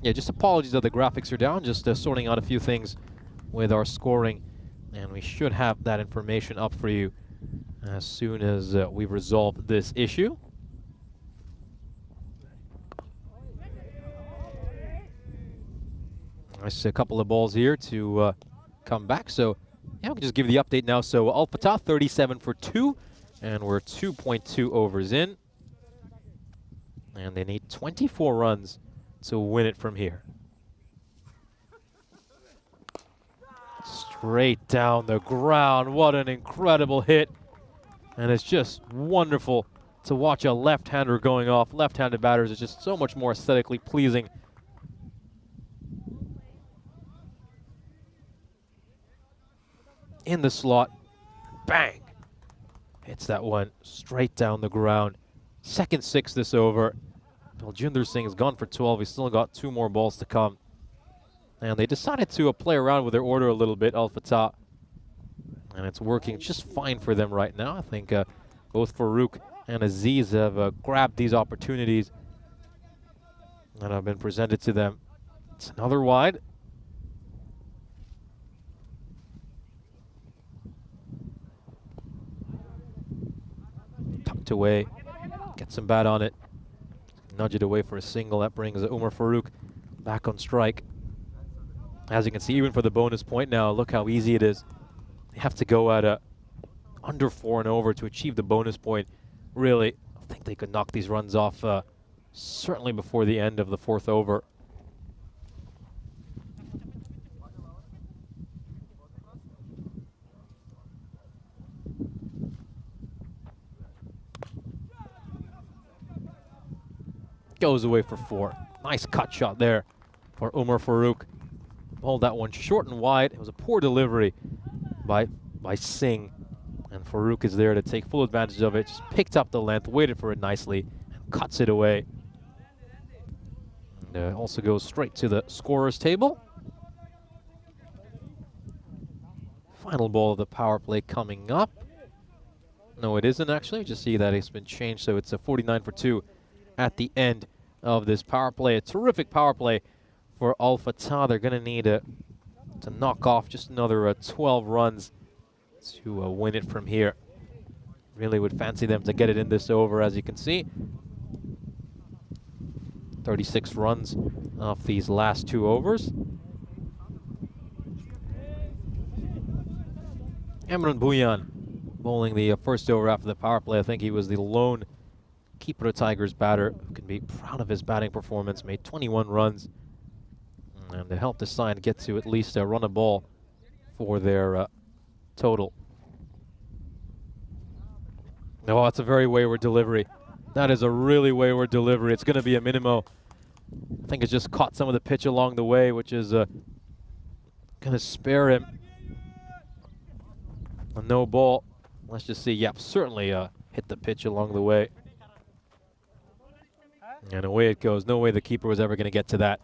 Yeah, just apologies that the graphics are down. Just sorting out a few things with our scoring. And we should have that information up for you as soon as we've resolved this issue. Nice a couple of balls here to come back. So, yeah, we can just give you the update now. So, Al Fatah 37 for 2. And we're 2.2 overs in. And they need 24 runs to win it from here. Straight down the ground. What an incredible hit. And it's just wonderful to watch a left-hander going off. Left-handed batters is just so much more aesthetically pleasing. In the slot. Bang. Hits that one straight down the ground. Second 6 this over. Baljinder Singh has gone for 12. He's still got 2 more balls to come. And they decided to play around with their order a little bit, Al Fatah. And it's working just fine for them right now. I think both Farouk and Aziz have grabbed these opportunities that have been presented to them. It's another wide. Tucked away, get some bat on it, nudge it away for a single. That brings Umar Farouk back on strike. As you can see, even for the bonus point now, look how easy it is. They have to go at under 4 and over to achieve the bonus point. Really, I think they could knock these runs off certainly before the end of the 4th over. Goes away for 4. Nice cut shot there for Umar Farouk. Bowled that one short and wide. It was a poor delivery by Singh. And Farouk is there to take full advantage of it. Just picked up the length, waited for it nicely, and cuts it away. And also goes straight to the scorer's table. Final ball of the power play coming up. No, it isn't actually. Just see that it's been changed, so it's a 49 for 2 at the end of this power play. A terrific power play for Al Fatah. They're going to need to knock off just another 12 runs to win it from here. Really would fancy them to get it in this over, as you can see. 36 runs off these last 2 overs. Emran Bhuyan bowling the first over after the power play. I think he was the lone Keeper Tigers batter who can be proud of his batting performance. Made 21 runs and to help the side get to at least run a ball for their total. Oh, that's a very wayward delivery. That is a really wayward delivery. It's going to be a minimo. I think it's just caught some of the pitch along the way, which is going to spare him a no ball. Let's just see. Yep, certainly hit the pitch along the way. And away it goes. No way the keeper was ever going to get to that.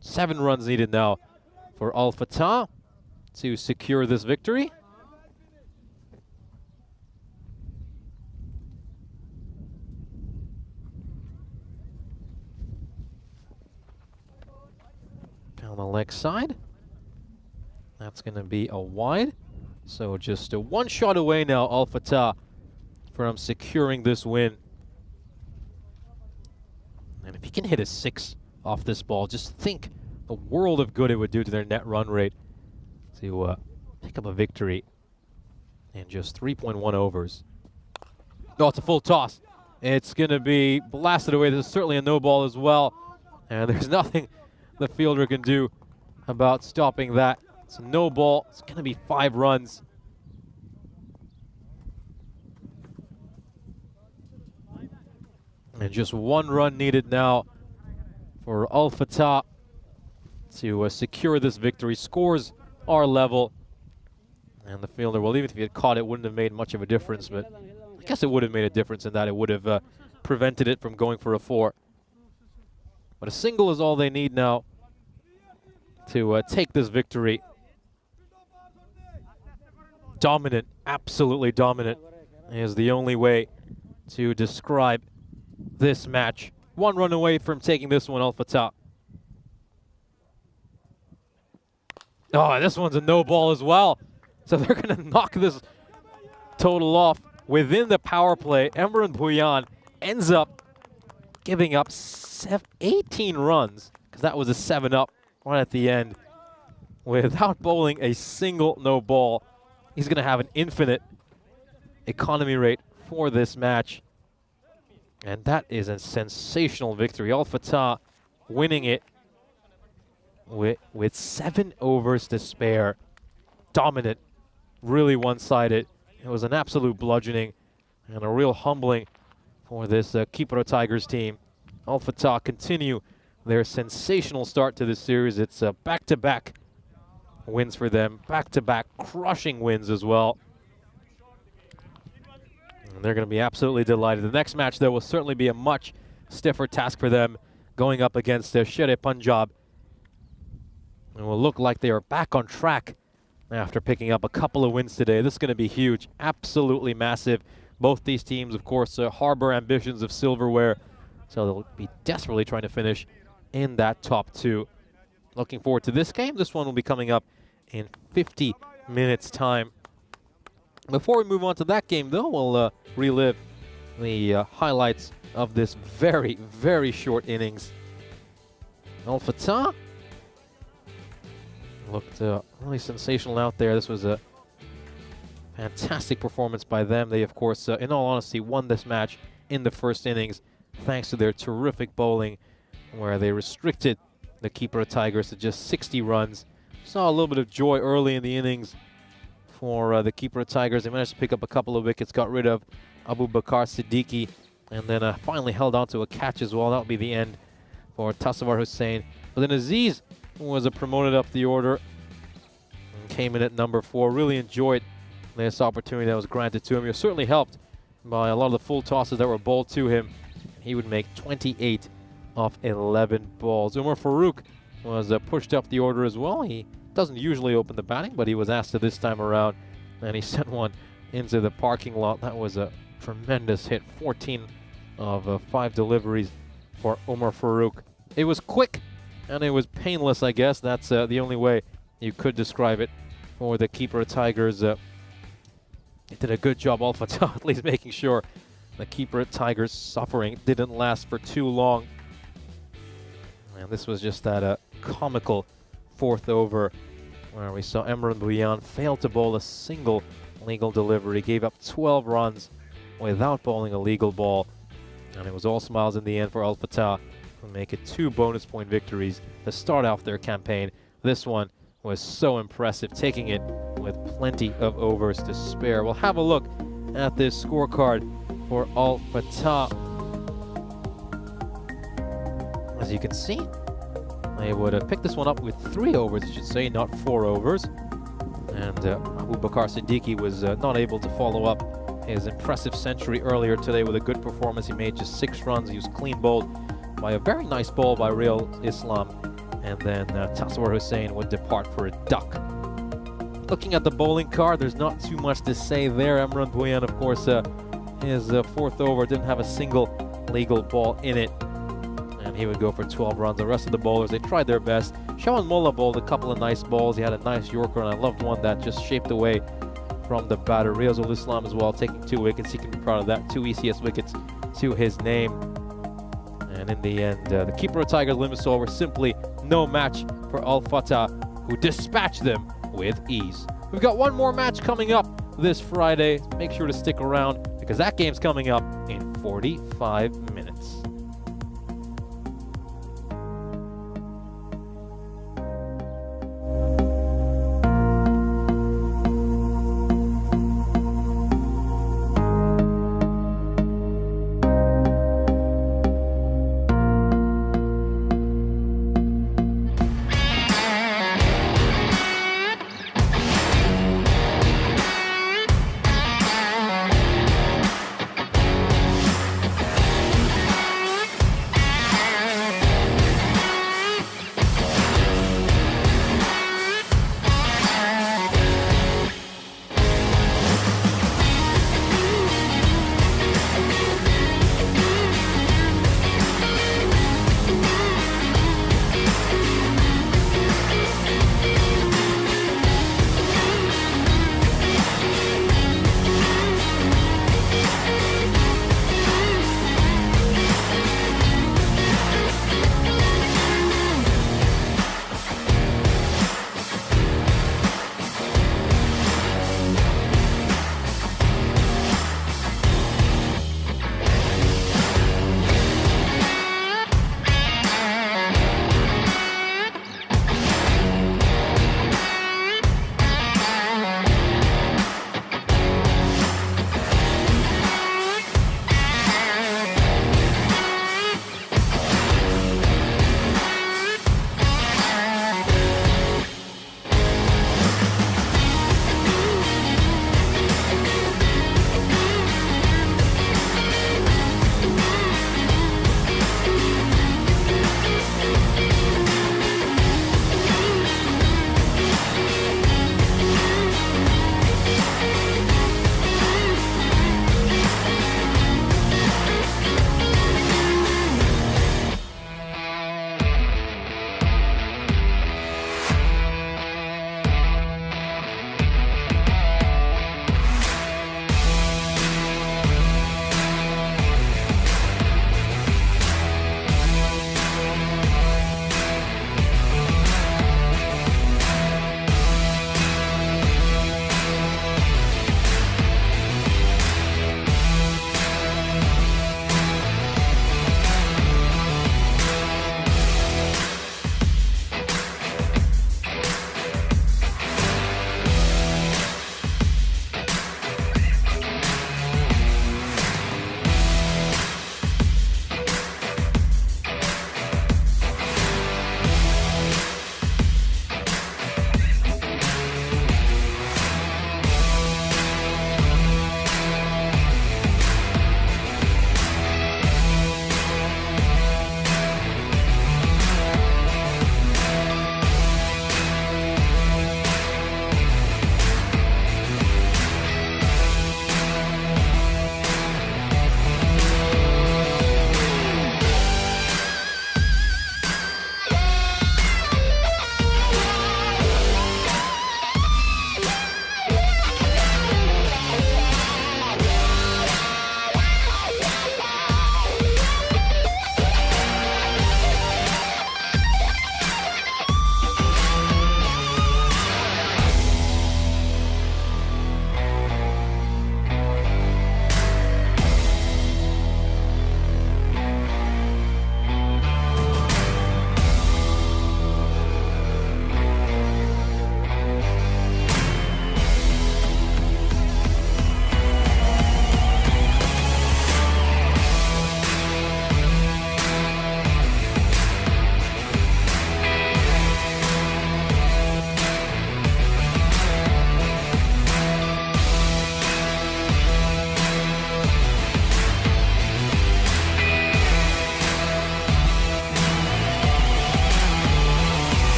7 runs needed now for Al Fatah to secure this victory. Down the leg side. That's going to be a wide. So just a 1 shot away now, Al Fatah, from securing this win. And if he can hit a 6 off this ball, just think the world of good it would do to their net run rate to pick up a victory in just 3.1 overs. Oh, it's a full toss. It's going to be blasted away. There's certainly a no ball as well. And there's nothing the fielder can do about stopping that. It's a no ball. It's going to be 5 runs. And just 1 run needed now for Al Fatah to secure this victory. Scores are level. And the fielder, well, even if he had caught it, wouldn't have made much of a difference. But I guess it would have made a difference in that it would have prevented it from going for a 4. But a single is all they need now to take this victory. Dominant, absolutely dominant is the only way to describe this match. 1 run away from taking this one, Al Fatah. Oh, this one's a no ball as well. So they're going to knock this total off within the power play. Emran Bhuyan ends up giving up 18 runs, because that was a 7-up right at the end, without bowling a single no ball. He's going to have an infinite economy rate for this match. And that is a sensational victory. Al Fatah winning it with 7 overs to spare. Dominant, really one-sided. It was an absolute bludgeoning and a real humbling for this Cyprus Tigers team. Al Fatah continue their sensational start to this series. It's back-to-back wins for them, back-to-back crushing wins as well. And they're going to be absolutely delighted. The next match, though, will certainly be a much stiffer task for them, going up against Sher-e Punjab. It will look like they are back on track after picking up a couple of wins today. This is going to be huge, absolutely massive. Both these teams, of course, harbor ambitions of silverware, so they'll be desperately trying to finish in that top 2. Looking forward to this game. This one will be coming up in 50 minutes' time. Before we move on to that game, though, we'll relive the highlights of this very, very short innings. Al Fatah looked really sensational out there. This was a fantastic performance by them. They, of course, in all honesty, won this match in the first innings thanks to their terrific bowling, where they restricted the Cyprus Tigers to just 60 runs. Saw a little bit of joy early in the innings for the Cyprus Tigers. They managed to pick up a couple of wickets, got rid of Abu Bakar Siddiqui, and then finally held on to a catch as well. That would be the end for Tasawwur Hussain. But then Aziz was promoted up the order and came in at number 4. Really enjoyed this opportunity that was granted to him. He was certainly helped by a lot of the full tosses that were bowled to him. He would make 28 off 11 balls. Umar Farooq was pushed up the order as well. He doesn't usually open the batting, but he was asked to this time around, and he sent one into the parking lot. That was a tremendous hit. 14 of 5 deliveries for Umar Farooq. It was quick, and it was painless, I guess. That's the only way you could describe it for the Cyprus Tigers. They did a good job, Al Fatah, at least making sure the Cyprus Tigers' suffering didn't last for too long. And this was just that comical 4th over where we saw Emran Bhuyan fail to bowl a single legal delivery, gave up 12 runs without bowling a legal ball. And it was all smiles in the end for Al Fatah, who make it 2 bonus point victories to start off their campaign. This one was so impressive, taking it with plenty of overs to spare. We'll have a look at this scorecard for Al Fatah. As you can see, they would have picked this one up with 3 overs, I should say, not 4 overs. And Abu Bakar Siddiqui was not able to follow up his impressive century earlier today with a good performance. He made just 6 runs. He was clean bowled by a very nice ball by Real Islam. And then Tasawwur Hussain would depart for a duck. Looking at the bowling card, there's not too much to say there. Emran Bhuyan, of course, his 4th over didn't have a single legal ball in it. And he would go for 12 runs. The rest of the bowlers, they tried their best. Shawan Mullah bowled a couple of nice balls. He had a nice Yorker, and I loved one that just shaped away from the batter. Riazul Islam as well, taking 2 wickets. He can be proud of that. 2 ECS wickets to his name. And in the end, the keeper of Tigers, Limassol, were simply no match for Al Fatah, who dispatched them with ease. We've got one more match coming up this Friday. Make sure to stick around because that game's coming up in 45 minutes.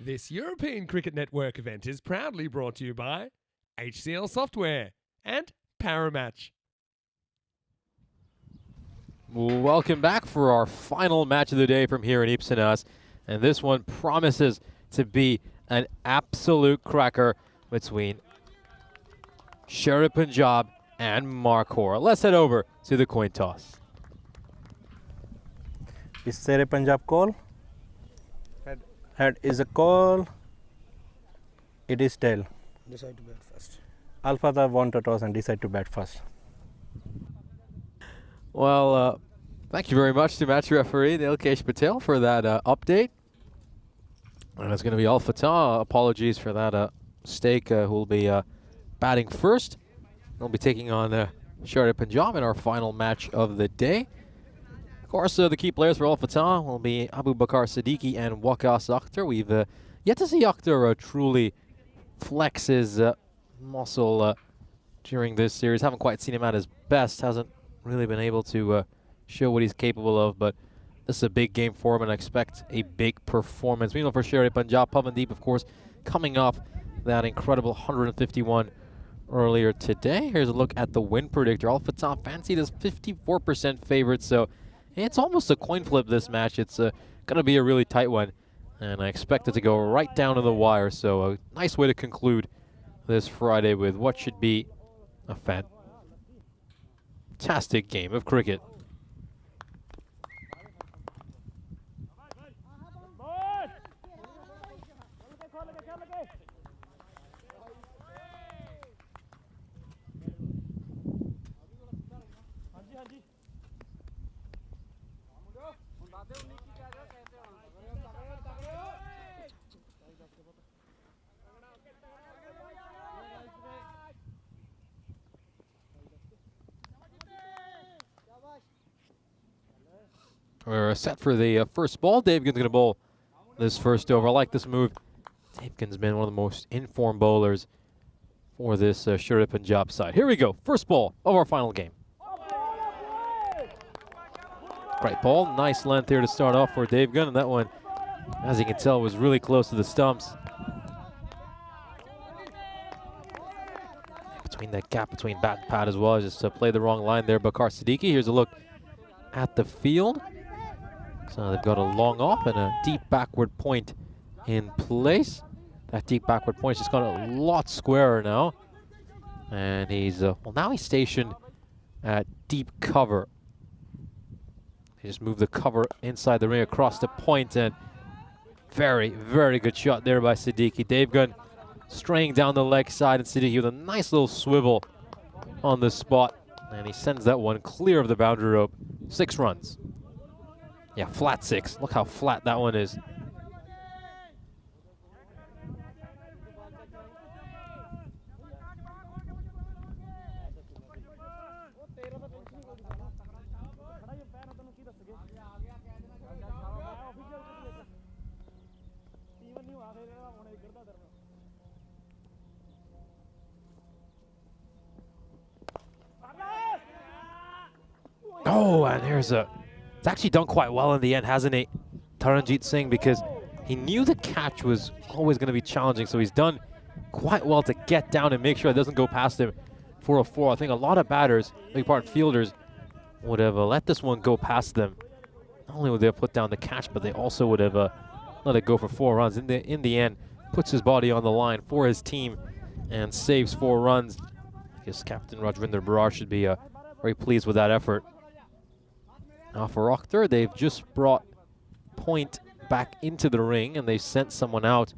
This European Cricket Network event is proudly brought to you by HCL Software and Paramatch. Welcome back for our final match of the day from here in Ipsanas. And this one promises to be an absolute cracker between Sher-e Punjab and Encore. Let's head over to the coin toss. Is Sher-e Punjab call? Head is a call. It is tail. Decide to bat first. Alpha won the toss and decide to bat first. Well, thank you very much to match referee Nilkesh Patel for that update. And it's going to be Al Fatah. Apologies for that mistake. Who will be batting first. They'll be taking on Sher-e Punjab in our final match of the day. Of course, the key players for Al Fatah will be Abu Bakar Siddiqui and Waqas Akhtar. We've yet to see Akhtar truly flex his muscle during this series. Haven't quite seen him at his best. Hasn't really been able to show what he's capable of, but this is a big game for him, and I expect a big performance. Meanwhile, for Sher-e Punjab, Pavandeep, of course, coming off that incredible 151 earlier today. Here's a look at the win predictor. Al Fatah fancied as 54% favorite, so it's almost a coin flip this match. It's going to be a really tight one, and I expect it to go right down to the wire. So a nice way to conclude this Friday with what should be a fantastic game of cricket. We're set for the first ball. Davegan's going to bowl this first over. I like this move. Davegan's been one of the most informed bowlers for this Sher-e Punjab side. Here we go. First ball of our final game. Great ball. Nice length here to start off for Davegan. And that one, as you can tell, was really close to the stumps. Between that gap between bat and pad as well. Just played the wrong line there. Bakar Siddiqui. Here's a look at the field. So they've got a long off and a deep backward point in place. That deep backward point's just got a lot squarer now. And he's, well, now he's stationed at deep cover. They just move the cover inside the ring across the point, and very, very good shot there by Siddiqui. Davegan straying down the leg side, and Siddiqui with a nice little swivel on the spot. And he sends that one clear of the boundary rope. 6 runs. Yeah, flat 6. Look how flat that one is. Oh, and there's a... It's actually done quite well in the end, hasn't he, Taranjit Singh, because he knew the catch was always going to be challenging, so he's done quite well to get down and make sure it doesn't go past him for a 4. I think a lot of batters, big part fielders, would have let this one go past them. Not only would they have put down the catch, but they also would have let it go for 4 runs. In the end, puts his body on the line for his team and saves 4 runs. I guess Captain Rajvinder Brar should be very pleased with that effort. Now for Akhtar, they've just brought point back into the ring, and they've sent someone out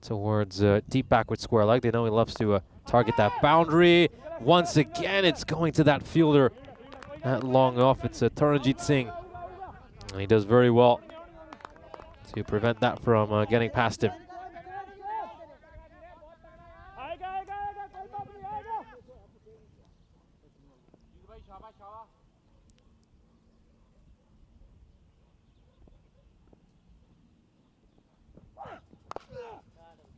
towards deep backward square leg. They know he loves to target that boundary. Once again, it's going to that fielder at long off. It's Taranjit Singh. And he does very well to prevent that from getting past him.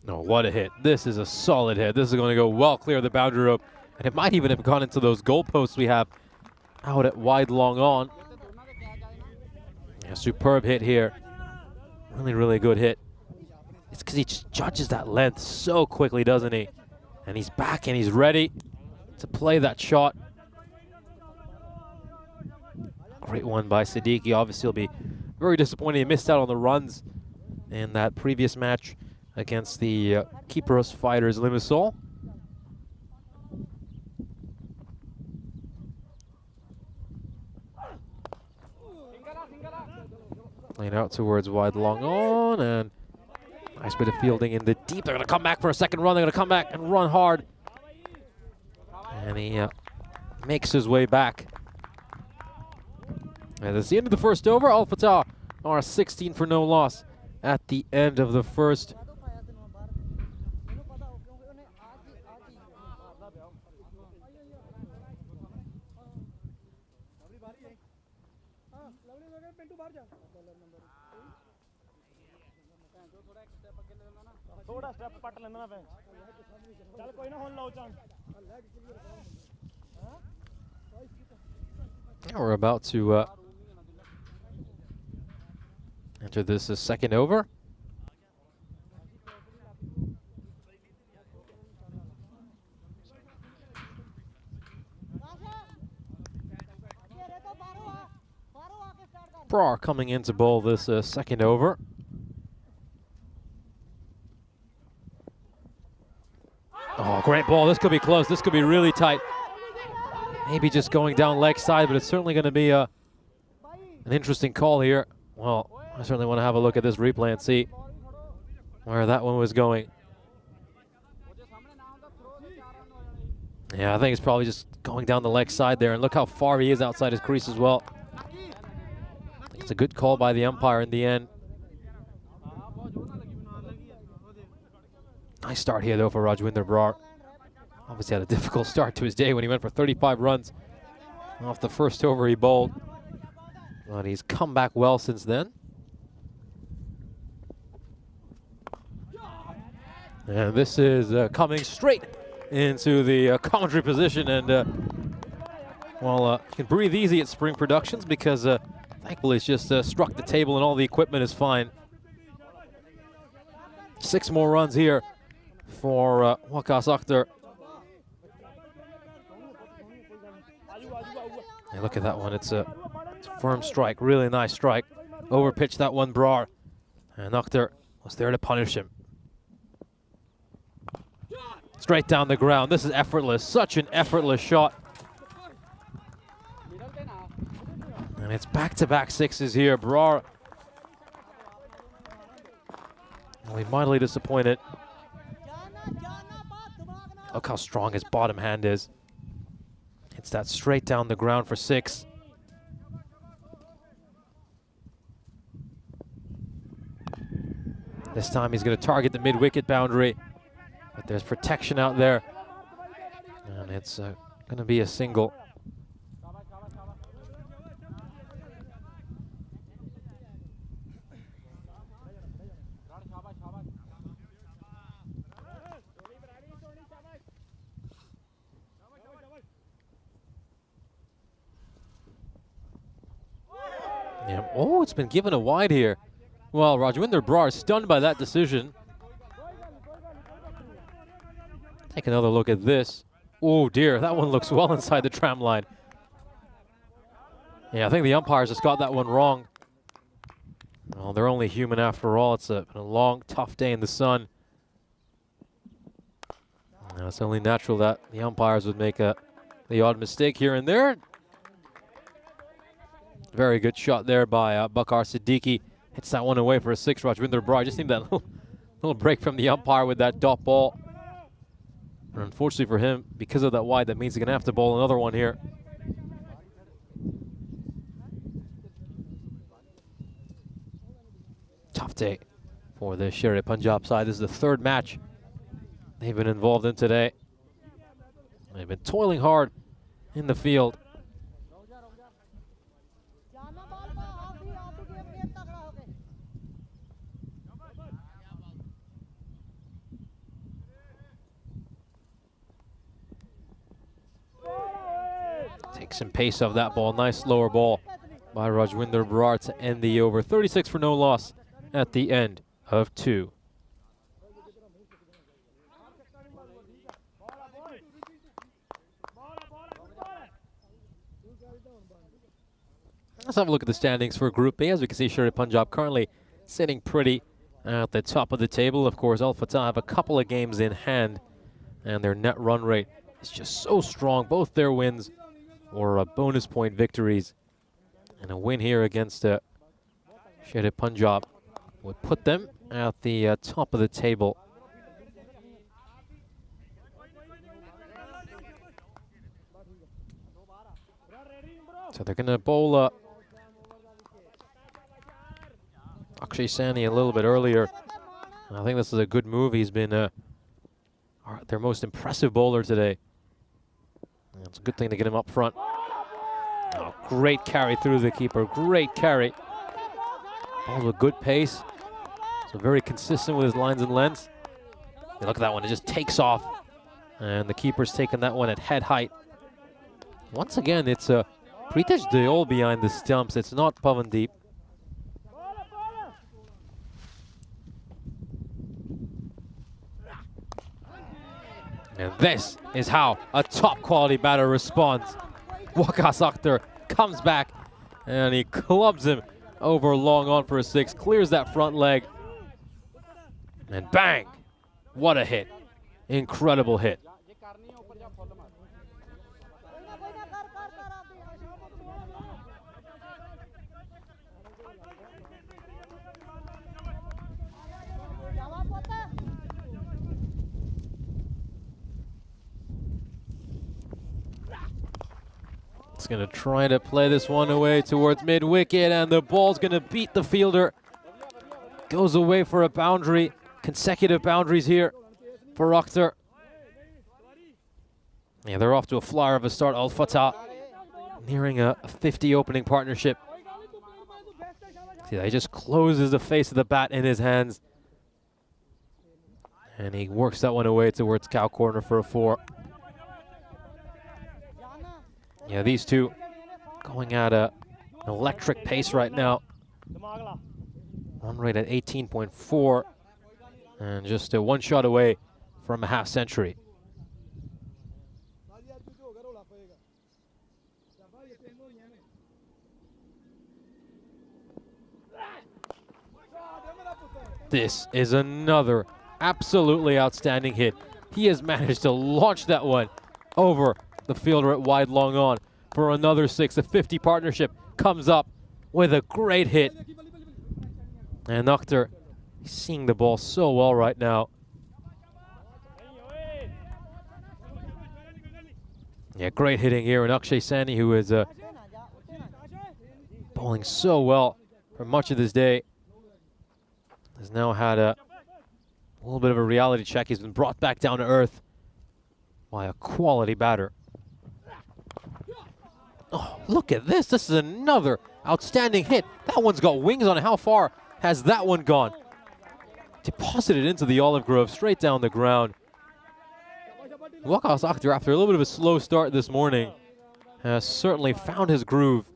No, what a hit. This is a solid hit. This is going to go well clear of the boundary rope. And it might even have gone into those goalposts we have out at wide long on. A superb hit here. Really, really good hit It's because he just judges that length so quickly, doesn't he? And he's back and he's ready to play that shot. Great one by Siddiqui. Obviously, he'll be very disappointed he missed out on the runs in that previous match against the Cyprus fighters Limassol. Playing out towards wide long on, and nice bit of fielding in the deep. They're going to come back for a second run. They're going to come back and run hard. And he makes his way back. And that's the end of the first over. Al Fatah are 16 for no loss at the end of the first. Now we're about to enter this second over. Brar coming in to bowl this second over. Oh, great ball. This could be close. This could be really tight. Maybe just going down leg side, but it's certainly going to be an interesting call here. Well, I certainly want to have a look at this replay and see where that one was going. Yeah, I think it's probably just going down the leg side there, and look how far he is outside his crease as well. I think it's a good call by the umpire in the end. Nice start here, though, for Rajwinder Brar. Obviously had a difficult start to his day when he went for 35 runs off the first over he bowled. But he's come back well since then. And this is coming straight into the commentary position. And, well, you can breathe easy at Spring Productions because thankfully it's just struck the table and all the equipment is fine. 6 more runs here for Waqas Akhtar. Hey, look at that one. It's a firm strike, really nice strike. Overpitched that one, Brar. And Akhtar was there to punish him. Straight down the ground. This is effortless, such an effortless shot. And it's back-to-back sixes here. Brar, only mildly disappointed. Look how strong his bottom hand is. It's that straight down the ground for 6. This time he's going to target the mid-wicket boundary, but there's protection out there, and it's going to be a single. Yeah. Oh, it's been given a wide here. Well, Rajwinder Brar is stunned by that decision. Take another look at this. Oh dear, that one looks well inside the tram line. Yeah, I think the umpires just got that one wrong. Well, they're only human after all. It's been a long, tough day in the sun. And it's only natural that the umpires would make the odd mistake here and there. Very good shot there by Bakar Siddiqui. Hits that one away for a 6. Rajwinder Brar just need that little break from the umpire with that dot ball. And unfortunately for him, because of that wide, that means he's going to have to bowl another one here. Tough day for the Sher-e-Punjab side. This is the 3rd match they've been involved in today. They've been toiling hard in the field. Takes some pace off that ball. Nice lower ball by Rajwinder Brar to end the over. 36 for no loss at the end of 2. Let's have a look at the standings for Group B. As we can see, Sherry Punjab currently sitting pretty at the top of the table. Of course, Al Fatah have a couple of games in hand, and their net run rate is just so strong. Both their wins were bonus point victories, and a win here against Sherry Punjab would put them at the top of the table. So they're going to bowl Akshay Sani a little bit earlier. And I think this is a good move. He's been their most impressive bowler today. And it's a good thing to get him up front. Oh, great carry through the keeper. Great carry. Ball with good pace. So very consistent with his lines and lengths. Yeah, look at that one. It just takes off. And the keeper's taking that one at head height. Once again, it's Pritesh Deol behind the stumps. It's not Pavandeep. And this is how a top quality batter responds. Waqas Akhtar comes back and he clubs him over long on for a 6, clears that front leg, and bang! What a hit. Incredible hit. It's going to try to play this one away towards mid-wicket, and the ball's going to beat the fielder. Goes away for a boundary. Consecutive boundaries here for Akhtar. Yeah, they're off to a flyer of a start. Al Fatah nearing a 50 opening partnership. See, he just closes the face of the bat in his hands. And he works that one away towards cow corner for a 4. Yeah, these two going at an electric pace right now. Run rate at 18.4 and just one shot away from a half century. This is another absolutely outstanding hit. He has managed to launch that one over the fielder at wide long on for another 6. The 50 partnership comes up with a great hit. And Akhtar, he's seeing the ball so well right now. Yeah, great hitting here. And Akshay Sani, who is bowling so well for much of this day, has now had a little bit of a reality check. He's been brought back down to earth by a quality batter. Oh, look at this. This is another outstanding hit. That one's got wings on it. How far has that one gone? Deposited into the olive grove, straight down the ground. Waqas Akhtar, after a little bit of a slow start this morning, has certainly found his groove.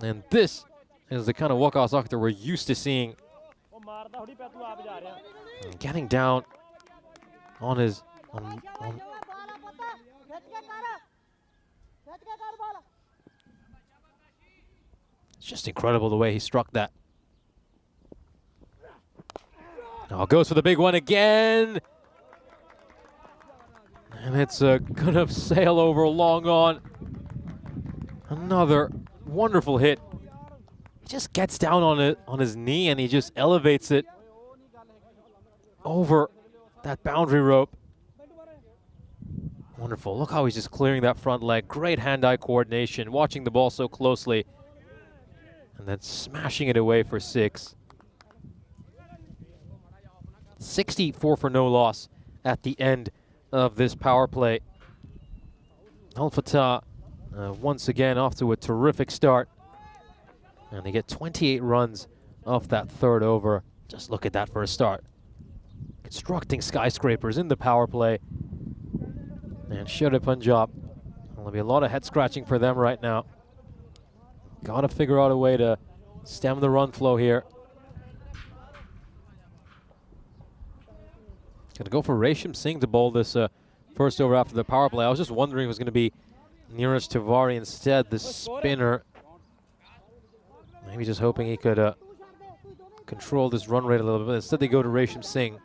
And this is the kind of Waqas Akhtar we're used to seeing. Getting down on his... It's just incredible the way he struck that. Now goes for the big one again. And it's gonna sail over long on. Another wonderful hit. He just gets down on it on his knee and he just elevates it over that boundary rope. Wonderful. Look how he's just clearing that front leg. Great hand-eye coordination, watching the ball so closely. And then smashing it away for 6. 64 for no loss at the end of this power play. Al Fatah once again off to a terrific start. And they get 28 runs off that third over. Just look at that for a start. Constructing skyscrapers in the power play. And Sherry Punjab, there'll be a lot of head scratching for them right now. Got to figure out a way to stem the run flow here. Going to go for Resham Singh to bowl this first over after the power play. I was just wondering if it was going to be Neeraj Tiwari instead, the spinner. Maybe just hoping he could control this run rate a little bit. Instead, they go to Resham Singh.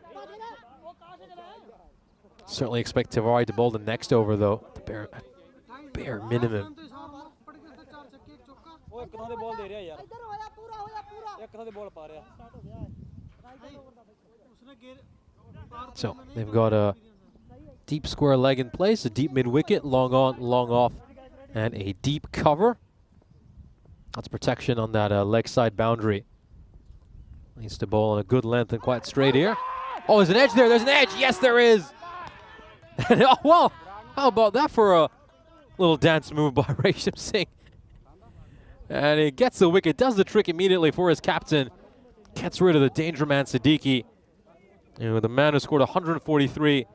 Certainly expect Tiwari to bowl the next over, though. The bare minimum. So they've got a deep square leg in place, a deep mid wicket, long on, long off, and a deep cover. That's protection on that leg side boundary. Needs to bowl on a good length and quite straight here. Oh, there's an edge there. There's an edge. Yes, there is. Oh, well, how about that for a little dance move by Resham Singh? And he gets the wicket, does the trick immediately for his captain. Gets rid of the danger man, Siddiqui. And the man who scored 143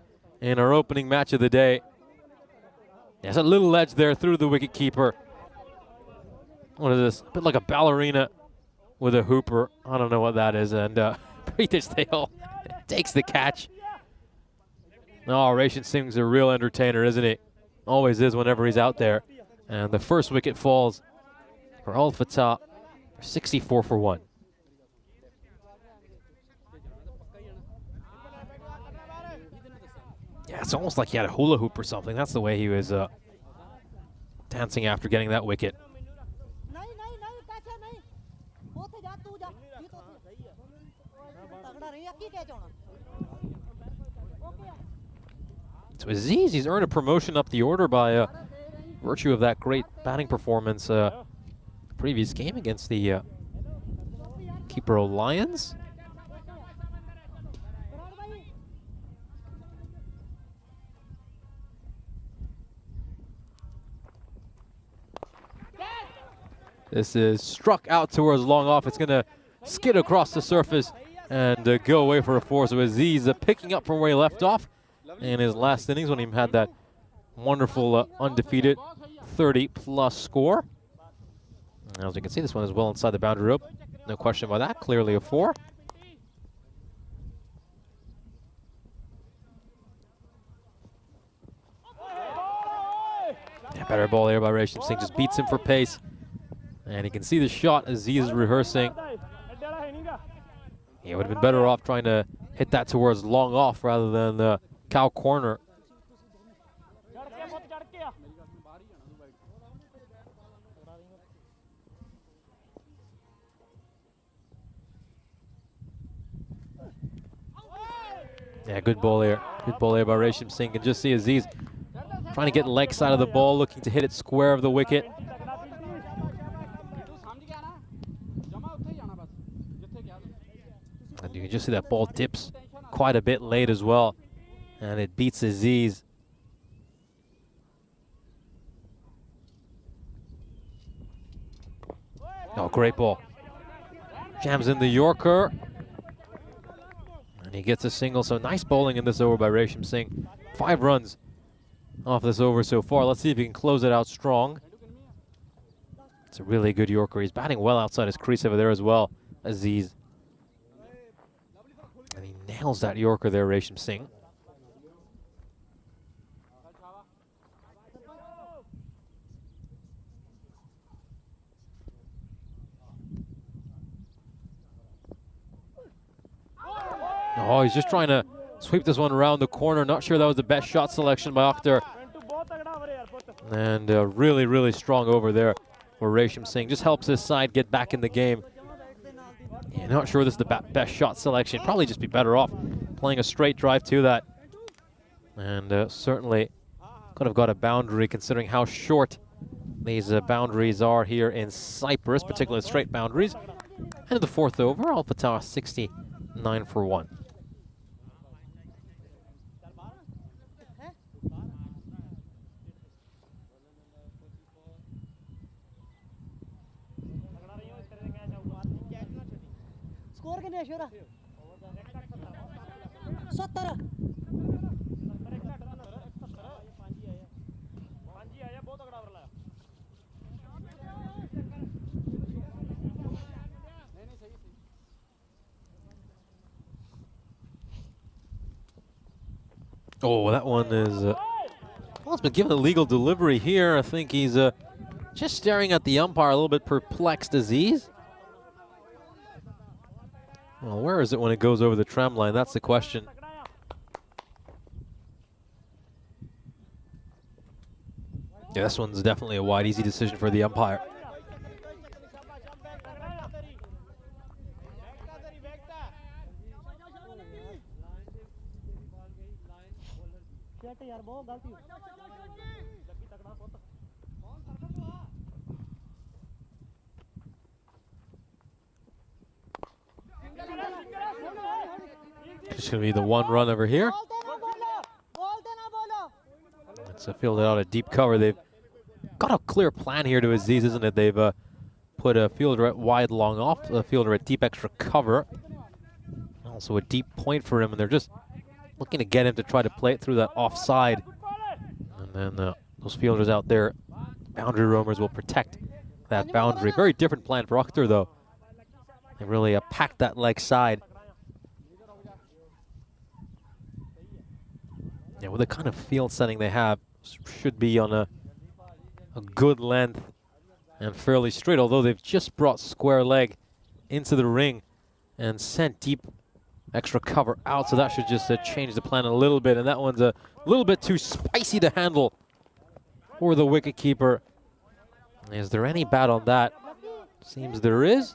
in our opening match of the day. There's a little edge there through the wicket keeper. What is this? A bit like a ballerina with a hooper. I don't know what that is. And Pritish Dale takes the catch. Oh, Resham Singh's a real entertainer, isn't he? Always is whenever he's out there. And the first wicket falls for Al Fatah for 64 for 1. Yeah, it's almost like he had a hula hoop or something. That's the way he was dancing after getting that wicket. So Aziz, he's earned a promotion up the order by virtue of that great batting performance previous game against the Keeper Lions. This is struck out towards long off. It's going to skid across the surface and go away for a 4. So Aziz picking up from where he left off in his last innings when he had that wonderful undefeated 30-plus score. And as you can see, this one is well inside the boundary rope. No question about that. Clearly a 4. Yeah, better ball there by Resham Singh. Just beats him for pace. And you can see the shot Aziz is rehearsing. He would have been better off trying to hit that towards long off rather than the cow corner. Yeah, good ball here. Good ball here by Resham Singh. You can just see Aziz trying to get leg side of the ball, looking to hit it square of the wicket. And you can just see that ball dips quite a bit late as well. And it beats Aziz. Oh, great ball. Jams in the Yorker. And he gets a single. So nice bowling in this over by Resham Singh. 5 runs off this over so far. Let's see if he can close it out strong. It's a really good Yorker. He's batting well outside his crease over there as well, Aziz. And he nails that Yorker there, Resham Singh. Oh, he's just trying to sweep this one around the corner. Not sure that was the best shot selection by Akhtar. And really, really strong over there for Resham Singh. Just helps his side get back in the game. Yeah, not sure this is the best shot selection. Probably just be better off playing a straight drive to that. And certainly could have got a boundary considering how short these boundaries are here in Cyprus, particularly straight boundaries. And in the 4th over, Al Fatah 69 for 1. Score कितने शोरा 70 Oh, that one is well, it's been given a legal delivery here. I think he's just staring at the umpire, a little bit perplexed, Aziz. Well, where is it when it goes over the tram line? That's the question. Yeah, this one's definitely a wide, easy decision for the umpire. Just going to be the one run over here. It's a fielded out a deep cover. They've got a clear plan here to Aziz, isn't it? They've put a fielder at wide long off, a fielder at deep extra cover. Also a deep point for him, and they're just looking to get him to try to play it through that offside. And then those fielders out there, boundary roamers, will protect that boundary. Very different plan for Akhtar, though. They really packed that leg side. Yeah, with the kind of field setting they have, should be on a good length and fairly straight, although they've just brought square leg into the ring and sent deep extra cover out, so that should just change the plan a little bit, and that one's a little bit too spicy to handle for the wicketkeeper. Is there any bat on that? Seems there is.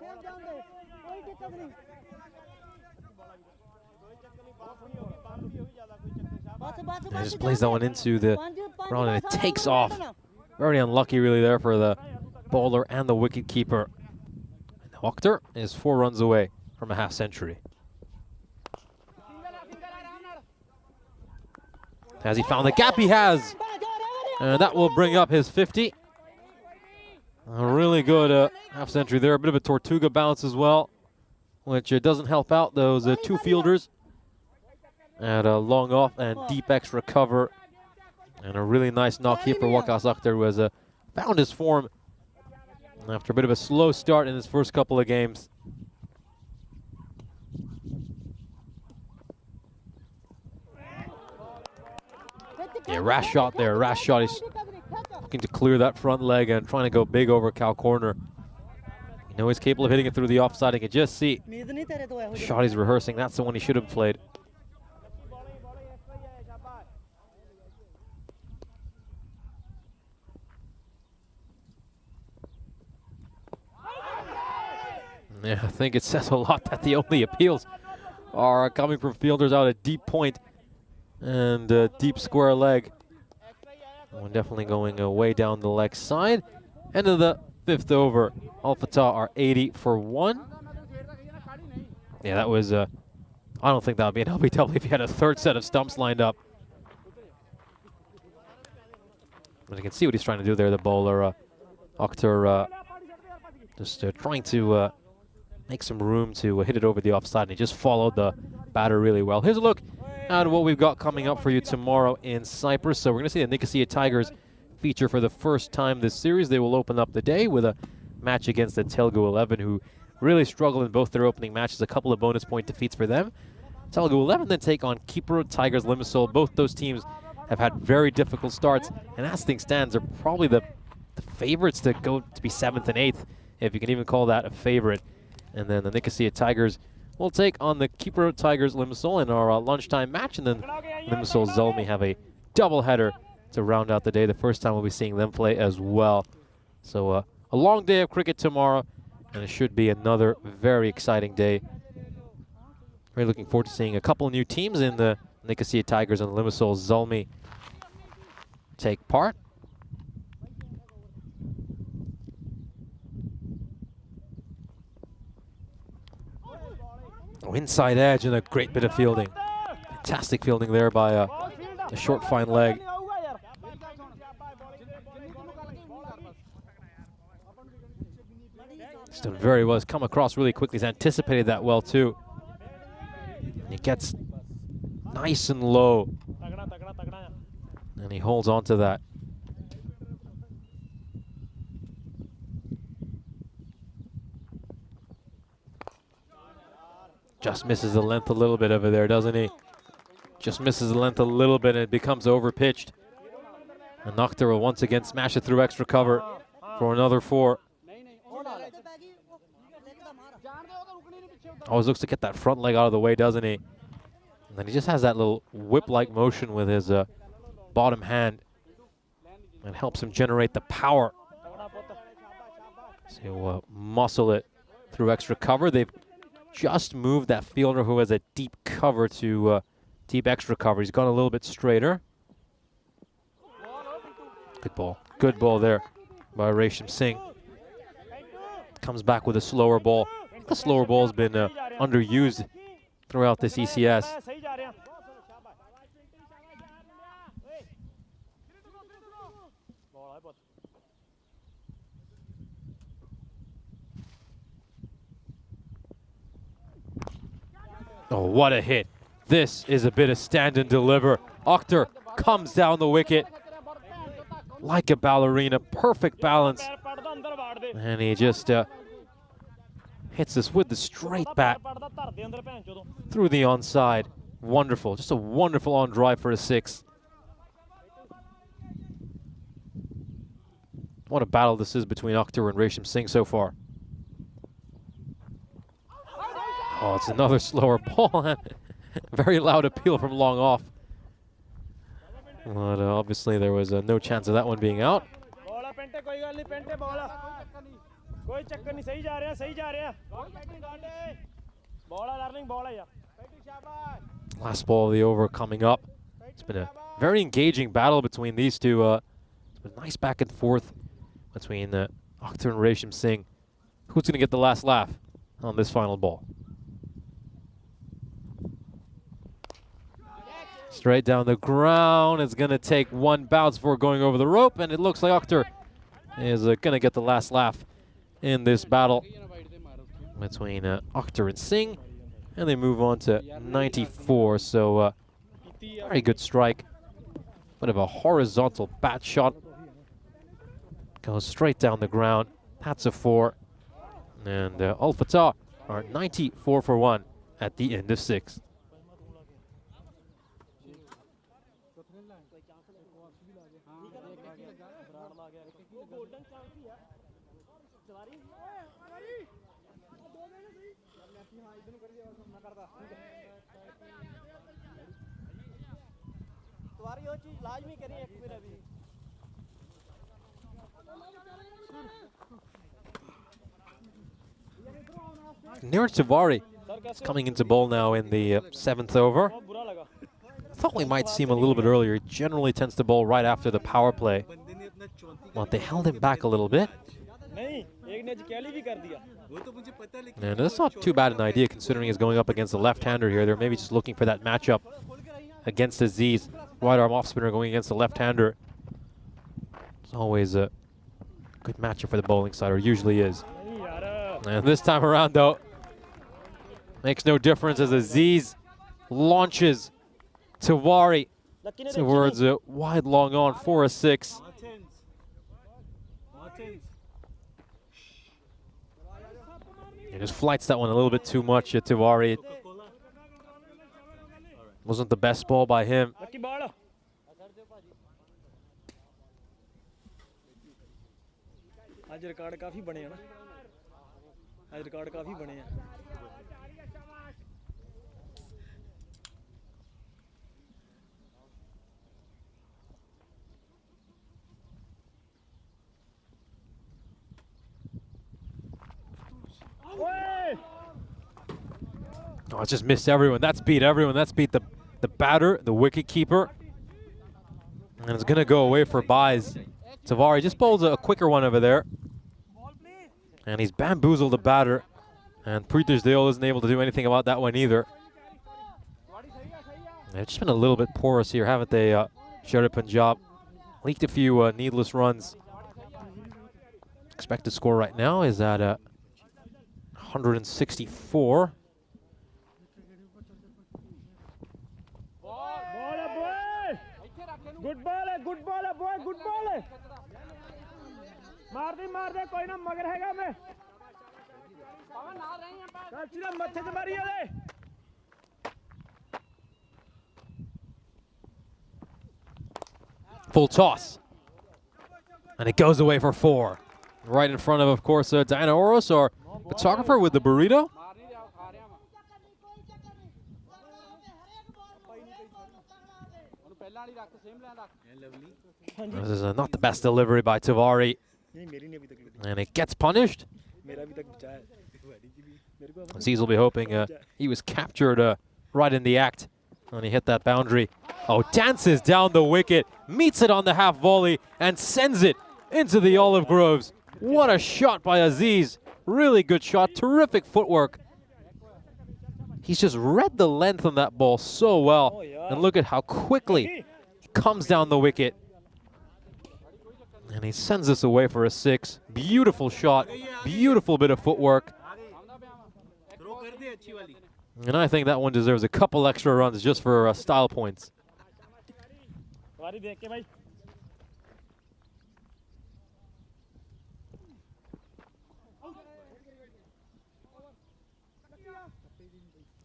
And he just plays that one into the ground, and it takes off. Very unlucky, really, there for the bowler and the wicketkeeper. Akhtar is 4 runs away from a half century. Has he found the gap? He has. And that will bring up his 50. A really good half century there. A bit of a Tortuga bounce as well, which doesn't help out those 2 fielders. And a long off and deep extra cover. And a really nice knock here for Waqas Akhtar, who has found his form after a bit of a slow start in his first couple of games. Yeah, rash shot there, rash shot. He's looking to clear that front leg and trying to go big over cow corner. You know he's capable of hitting it through the offside. You can just see the shot he's rehearsing. That's the one he should have played. Yeah, I think it says a lot that the only appeals are coming from fielders out at deep point and deep square leg. We're definitely going way down the leg side. End of the 5th over. Al Fatah are 80 for 1. Yeah, that was, I don't think that would be an LBW if you had a 3rd set of stumps lined up. But you can see what he's trying to do there, the bowler. Akhtar just trying to make some room to hit it over the offside, and he just followed the batter really well. Here's a look at what we've got coming up for you tomorrow in Cyprus. So we're going to see the Nicosia Tigers feature for the first time this series. They will open up the day with a match against the Telugu 11, who really struggle in both their opening matches. A couple of bonus point defeats for them. Telugu 11 then take on Kipro Tigers Limassol. Both those teams have had very difficult starts, and as things stand, they're probably the favorites to go to be 7th and 8th, if you can even call that a favorite. And then the Nicosia Tigers will take on the Kipro Tigers Limassol in our lunchtime match. And then Limassol Zalmi have a doubleheader to round out the day. The first time we'll be seeing them play as well. So a long day of cricket tomorrow, and it should be another very exciting day. Really looking forward to seeing a couple of new teams in the Nicosia Tigers and Limassol Zalmi take part. Oh, inside edge and a great bit of fielding. Fantastic fielding there by a short, fine leg. He's done very well. He's come across really quickly. He's anticipated that well, too. And he gets nice and low. And he holds on to that. Just misses the length a little bit over there, doesn't he? Just misses the length a little bit, and it becomes overpitched. And Akhtar will once again smash it through extra cover for another 4. Always looks to get that front leg out of the way, doesn't he? And then he just has that little whip-like motion with his bottom hand. And helps him generate the power to muscle it through extra cover. They've just moved that fielder who has a deep cover to deep extra cover. He's gone a little bit straighter. Good ball. Good ball there by Resham Singh. Comes back with a slower ball. The slower ball has been underused throughout this ECS. Oh, what a hit. This is a bit of stand and deliver. Akhtar comes down the wicket like a ballerina. Perfect balance. And he just hits this with the straight bat through the onside. Wonderful. Just a wonderful on drive for a 6. What a battle this is between Akhtar and Resham Singh so far. Oh, it's another slower ball. Very loud appeal from long off. But obviously there was no chance of that one being out. Last ball of the over coming up. It's been a very engaging battle between these two. It's been nice back and forth between Akhtar and Resham Singh. Who's going to get the last laugh on this final ball? Straight down the ground. It's going to take one bounce before going over the rope, and it looks like Akhtar is going to get the last laugh in this battle between Akhtar and Singh, and they move on to 94. So very good strike. Bit of a horizontal bat shot. Goes straight down the ground. That's a 4. And Al Fatah are 94 for 1 at the end of 6. Near Tiwari is coming into bowl now in the 7th over. I thought we might see him a little bit earlier. He generally tends to bowl right after the power play. But they held him back a little bit. And that's not too bad an idea considering he's going up against a left-hander here. They're maybe just looking for that matchup against Aziz. Right arm off spinner going against a left-hander. It's always a good matchup for the bowling side, or usually is. And this time around, though, makes no difference as Aziz launches Tiwari towards a wide long on for a 6. He just flights that one a little bit too much at Tiwari. Wasn't the best ball by him. Oh, it's just missed everyone. That's beat everyone. That's beat the batter, the wicket keeper. And it's going to go away for byes. Tiwari just bowls a quicker one over there. And he's bamboozled the batter. And Pritesh Dale isn't able to do anything about that one either. They've just been a little bit porous here, haven't they, Sherry Punjab? Leaked a few needless runs. Expected score right now is at 164. Good ball, boy, good ball. मार दे कोई ना मगर हैगा मैं चल मत्थे से मारी दे Full toss. And it goes away for 4. Right in front of course, Diana Oros, or Photographer with the burrito. This is not the best delivery by Tavari. And it gets punished. Aziz will be hoping he was captured right in the act when he hit that boundary. Oh, dances down the wicket, meets it on the half volley, and sends it into the olive groves. What a shot by Aziz. Really good shot, terrific footwork. He's just read the length on that ball so well. And look at how quickly he comes down the wicket. And he sends this away for a 6. Beautiful shot, beautiful bit of footwork. And I think that one deserves a couple extra runs just for style points.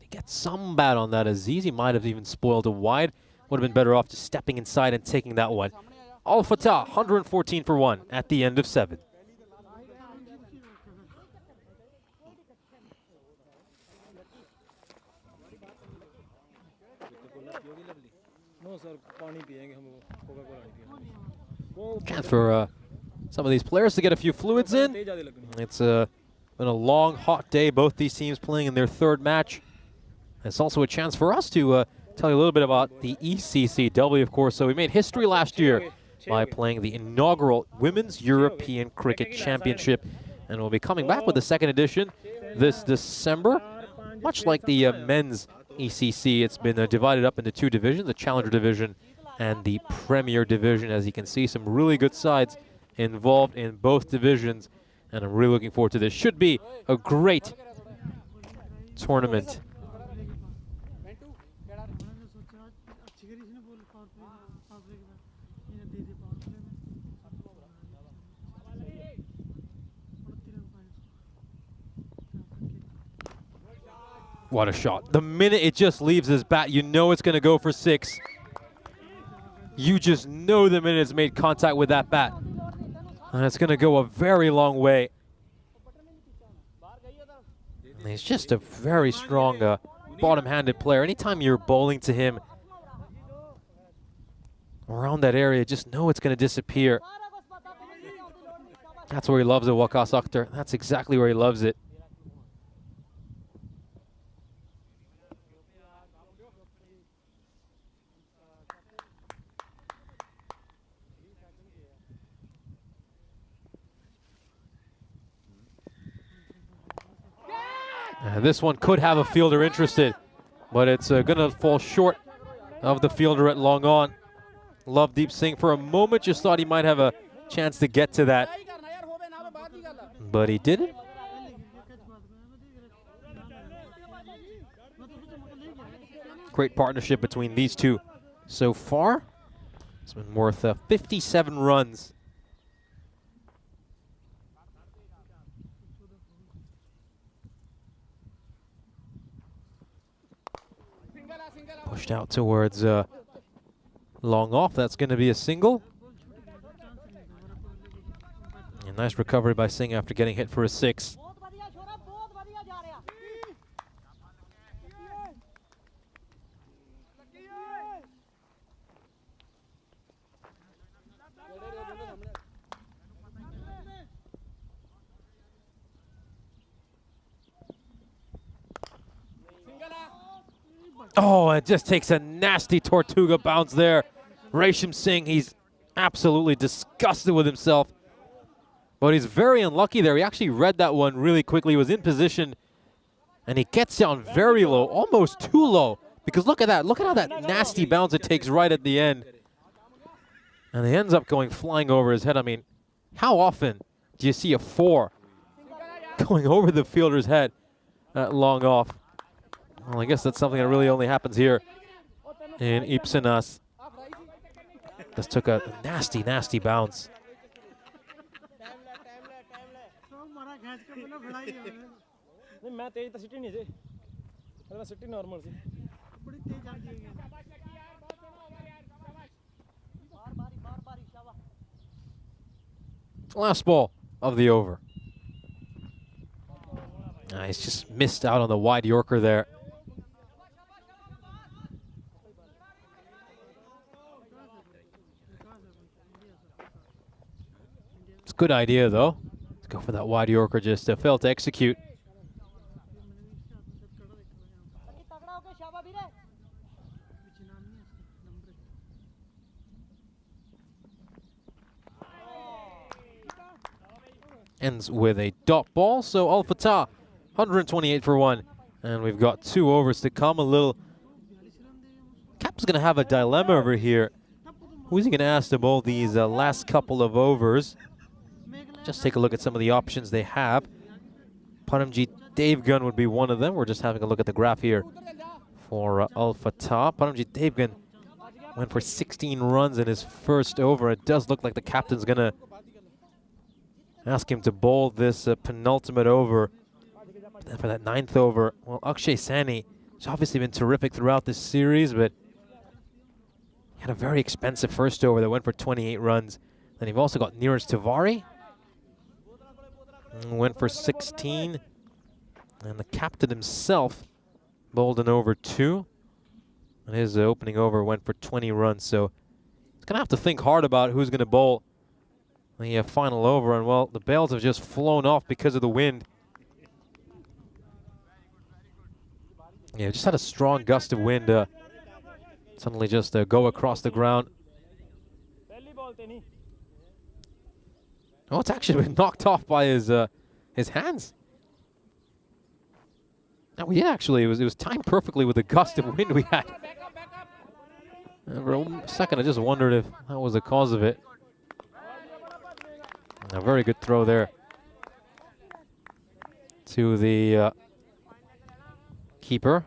He gets some bat on that. Aziz, he might have even spoiled a wide. Would have been better off just stepping inside and taking that one. Al Fatah, 114 for 1 at the end of 7. Chance for some of these players to get a few fluids in. It's been a long, hot day. Both these teams playing in their 3rd match. It's also a chance for us to tell you a little bit about the ECCW, of course. So we made history last year by playing the inaugural Women's European Cricket Championship. And we'll be coming back with the 2nd edition this December. Much like the men's ECC, it's been divided up into 2 divisions, the Challenger Division and the Premier Division. As you can see, some really good sides involved in both divisions. And I'm really looking forward to this. Should be a great tournament. What a shot. The minute it just leaves his bat, you know it's going to go for 6. You just know the minute it's made contact with that bat. And it's going to go a very long way. And he's just a very strong bottom-handed player. Anytime you're bowling to him around that area, just know it's going to disappear. That's where he loves it, Waqas Akhtar. That's exactly where he loves it. This one could have a fielder interested, but it's going to fall short of the fielder at long on. Lovedeep Singh for a moment just thought he might have a chance to get to that, but he didn't. Great partnership between these two so far. It's been worth 57 runs. Pushed out towards long off. That's going to be a single. A nice recovery by Singh after getting hit for a 6. Oh, it just takes a nasty Tortuga bounce there. Resham Singh, he's absolutely disgusted with himself. But he's very unlucky there. He actually read that one really quickly. He was in position, and he gets down very low, almost too low. Because look at that. Look at how that nasty bounce it takes right at the end. And he ends up going flying over his head. I mean, how often do you see a 4 going over the fielder's head at long off? Well, I guess that's something that really only happens here in Ipsenas. This took a nasty, nasty bounce. Last ball of the over. He's just missed out on the wide Yorker there. It's a good idea, though. Let's go for that wide Yorker, just failed to execute. Ends with a dot ball, so Al Fatah, 128 for 1. And we've got 2 overs to come. Cap's going to have a dilemma over here. Who's he going to ask to bowl these last couple of overs? Just take a look at some of the options they have. Paramjit Devgan would be one of them. We're just having a look at the graph here for Al Fatah. Paramjit Devgan went for 16 runs in his first over. It does look like the captain's going to ask him to bowl this penultimate over. Then for that 9th over, well, Akshay Sani has obviously been terrific throughout this series, but he had a very expensive first over that went for 28 runs. Then you've also got Neeraj Tiwari, went for 16. And the captain himself bowled an over 2. And his opening over went for 20 runs. So he's going to have to think hard about who's going to bowl the final over. And, well, the bails have just flown off because of the wind. Yeah, just had a strong gust of wind suddenly just go across the ground. Oh, it's actually been knocked off by his hands. No, yeah, actually, it was timed perfectly with the gust of wind we had. And for a second, I just wondered if that was the cause of it. A very good throw there to the keeper.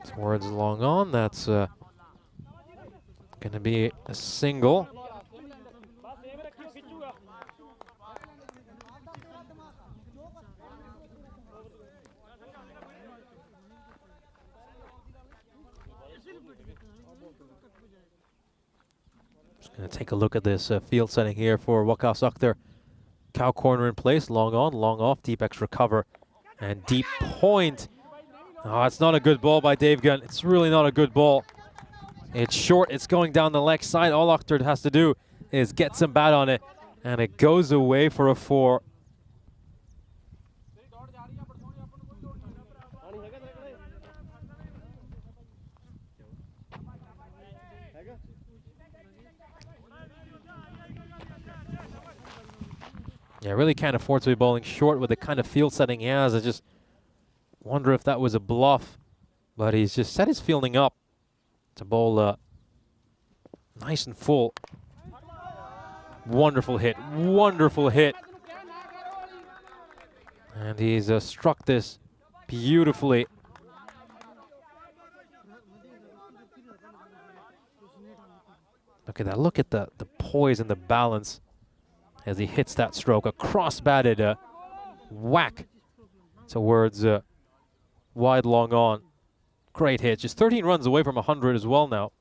Towards long on, that's going to be a single. Just going to take a look at this field setting here for Waqas Akhtar. Cow corner in place, long on, long off, deep extra cover, and deep point. Oh, it's not a good ball by Devgan. It's really not a good ball. It's short. It's going down the leg side. All Akhtar has to do is get some bat on it, and it goes away for a 4. Yeah, really can't afford to be bowling short with the kind of field setting he has. I just wonder if that was a bluff, but he's just set his fielding up to bowl nice and full. Wonderful hit, wonderful hit. And he's struck this beautifully. Look at that, look at the poise and the balance as he hits that stroke. A cross-batted whack towards wide long on. Great hit. Just 13 runs away from 100 as well now.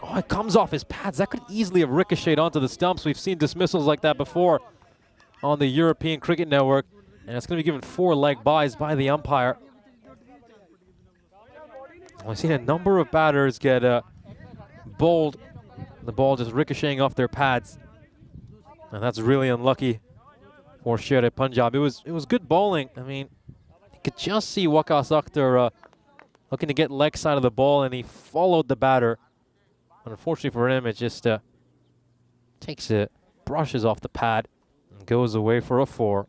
Oh, it comes off his pads. That could easily have ricocheted onto the stumps. We've seen dismissals like that before on the European Cricket Network. And it's going to be given 4 leg byes by the umpire. I've seen a number of batters get bowled. The ball just ricocheting off their pads. And that's really unlucky for Sher Punjab. It was good bowling. I mean, you could just see Waqas Akhtar looking to get leg side of the ball, and he followed the batter. Unfortunately for him, it just takes it, brushes off the pad, and goes away for a 4.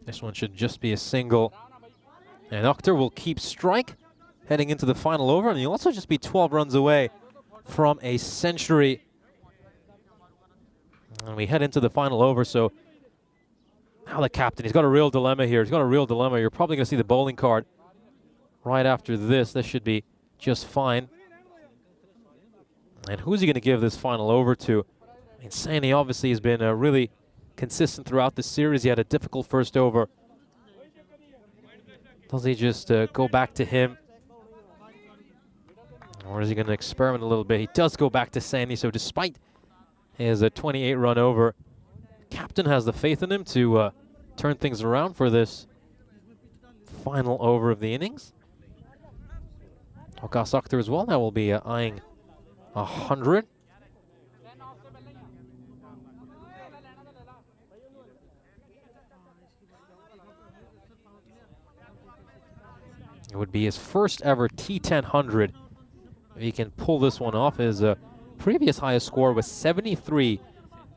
This one should just be a single. And Akhtar will keep strike. heading into the final over, and you'll also just be 12 runs away from a century. And we head into the final over, so now the captain, he's got a real dilemma here. He's got a real dilemma. You're probably going to see the bowling card right after this. This should be just fine. And who's he going to give this final over to? I mean, Saini obviously has been really consistent throughout the series. He had a difficult first over. Does he just go back to him? Or is he going to experiment a little bit? He does go back to Saini, so despite his 28-run over, captain has the faith in him to turn things around for this final over of the innings. Waqas Akhtar as well now will be eyeing 100. It would be his first ever T10 100. If he can pull this one off, his previous highest score was 73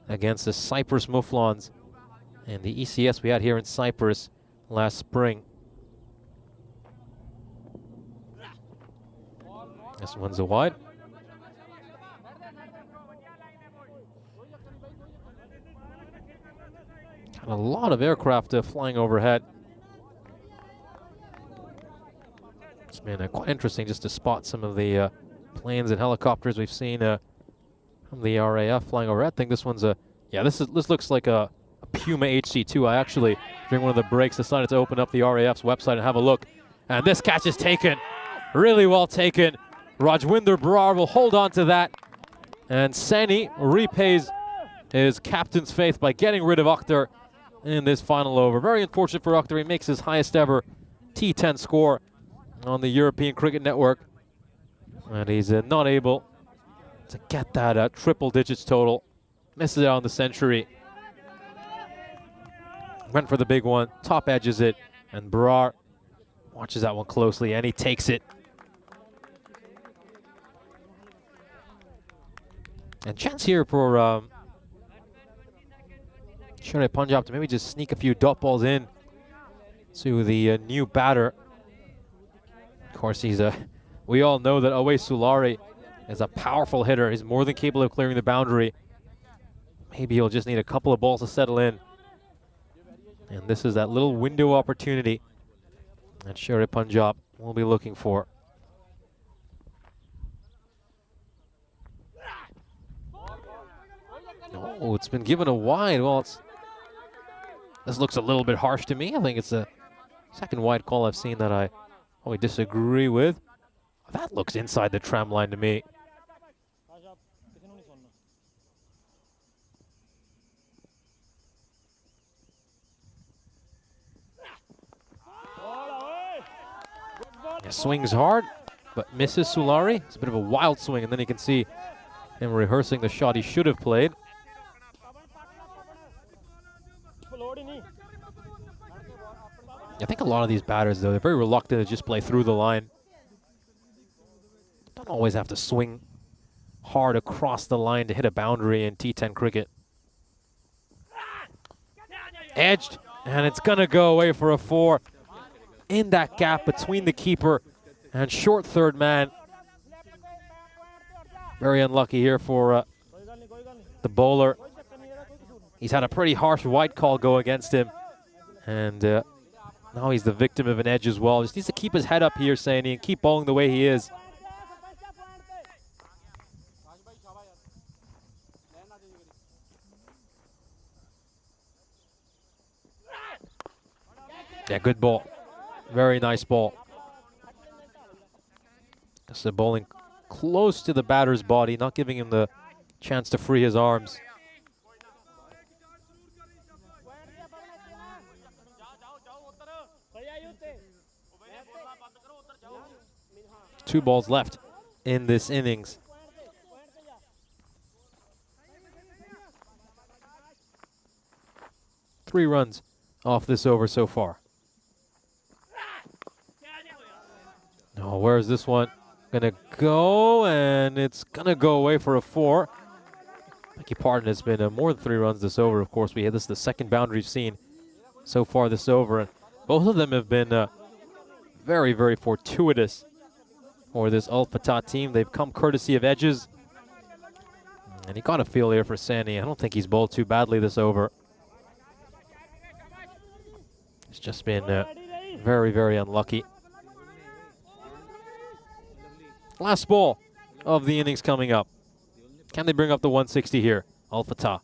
against the Cyprus Mouflons and the ECS we had here in Cyprus last spring. This one's a wide. Got a lot of aircraft flying overhead. It's been quite interesting just to spot some of the planes and helicopters we've seen from the RAF flying over. I think this one's yeah, this looks like a Puma HC2. I actually, during one of the breaks, decided to open up the RAF's website and have a look. And this catch is taken, really well taken. Rajwinder Brar will hold on to that. And Saini repays his captain's faith by getting rid of Akhtar in this final over. Very unfortunate for Akhtar. He makes his highest ever T10 score on the European Cricket Network. And he's not able to get that triple digits total. Misses out on the century. Went for the big one, top edges it, and Brar watches that one closely, and he takes it. And chance here for Shere Punjab to maybe just sneak a few dot balls in to the new batter. Of course, he's we all know that Awais Sulari is a powerful hitter. He's more than capable of clearing the boundary. Maybe he'll just need a couple of balls to settle in. And this is that little window opportunity that Shere Punjab will be looking for. Oh, it's been given a wide. Well, this looks a little bit harsh to me. I think it's the second wide call I've seen that I probably disagree with. That looks inside the tram line to me. Yeah, swings hard, but misses Sulari. It's a bit of a wild swing, and then you can see him rehearsing the shot he should have played. I think a lot of these batters, though, they're very reluctant to just play through the line. Don't always have to swing hard across the line to hit a boundary in T10 cricket. Edged, and it's going to go away for a 4. In that gap between the keeper and short third man. Very unlucky here for the bowler. He's had a pretty harsh white call go against him. And now he's the victim of an edge as well. Just needs to keep his head up here, Saini, and keep bowling the way he is. Yeah, good ball. Very nice ball. Just the bowling close to the batter's body, not giving him the chance to free his arms. Two balls left in this innings. Three runs off this over so far. Oh, where is this one gonna go? And it's gonna go away for a 4. Beg your pardon, it's been more than 3 runs this over. Of course, this is the second boundary we've seen so far this over. And both of them have been very, very fortuitous. for this Al Fatah team. They've come courtesy of edges. And he got a feel here for Sani. I don't think he's bowled too badly this over. It's just been very, very unlucky. Last ball of the innings coming up. Can they bring up the 160 here? Al Fatah.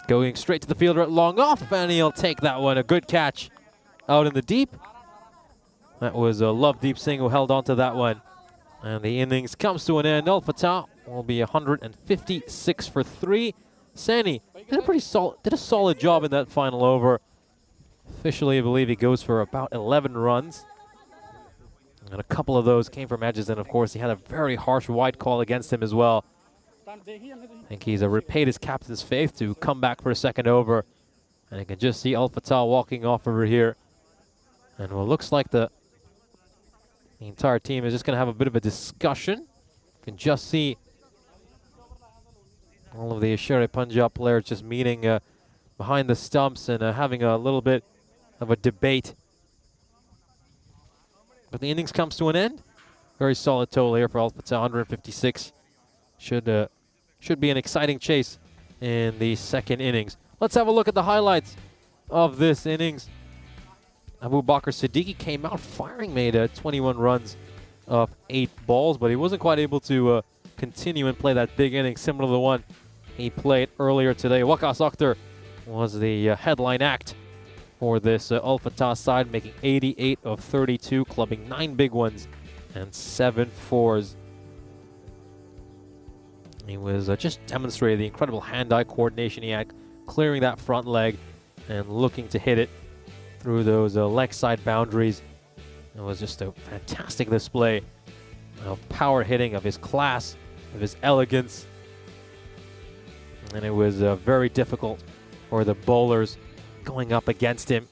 Going straight to the fielder at long off, and he'll take that one. A good catch out in the deep. That was Lovedeep Singh who held on to that one. And the innings comes to an end. Al Fatah will be 156 for 3. Sani did a solid job in that final over. Officially, I believe he goes for about 11 runs. And a couple of those came from edges, and of course he had a very harsh wide call against him as well. I think he's repaid his captain's faith to come back for a second over. And you can just see Al Fatah walking off over here. And what looks like the entire team is just going to have a bit of a discussion. You can just see all of the Sher-e Punjab players just meeting behind the stumps and having a little bit of a debate. But the innings comes to an end. Very solid total here for Al Fatah, 156. Should be an exciting chase in the second innings. Let's have a look at the highlights of this innings. Abu Bakr Siddiqui came out firing, made 21 runs off 8 balls, but he wasn't quite able to continue and play that big inning similar to the one he played earlier today. Waqas Akhtar was the headline act for this Al Fatah side, making 88 of 32, clubbing 9 big ones and 7 fours. He was just demonstrating the incredible hand-eye coordination he had, clearing that front leg and looking to hit it through those leg side boundaries. It was just a fantastic display of power hitting, of his class, of his elegance. And it was very difficult for the bowlers going up against him.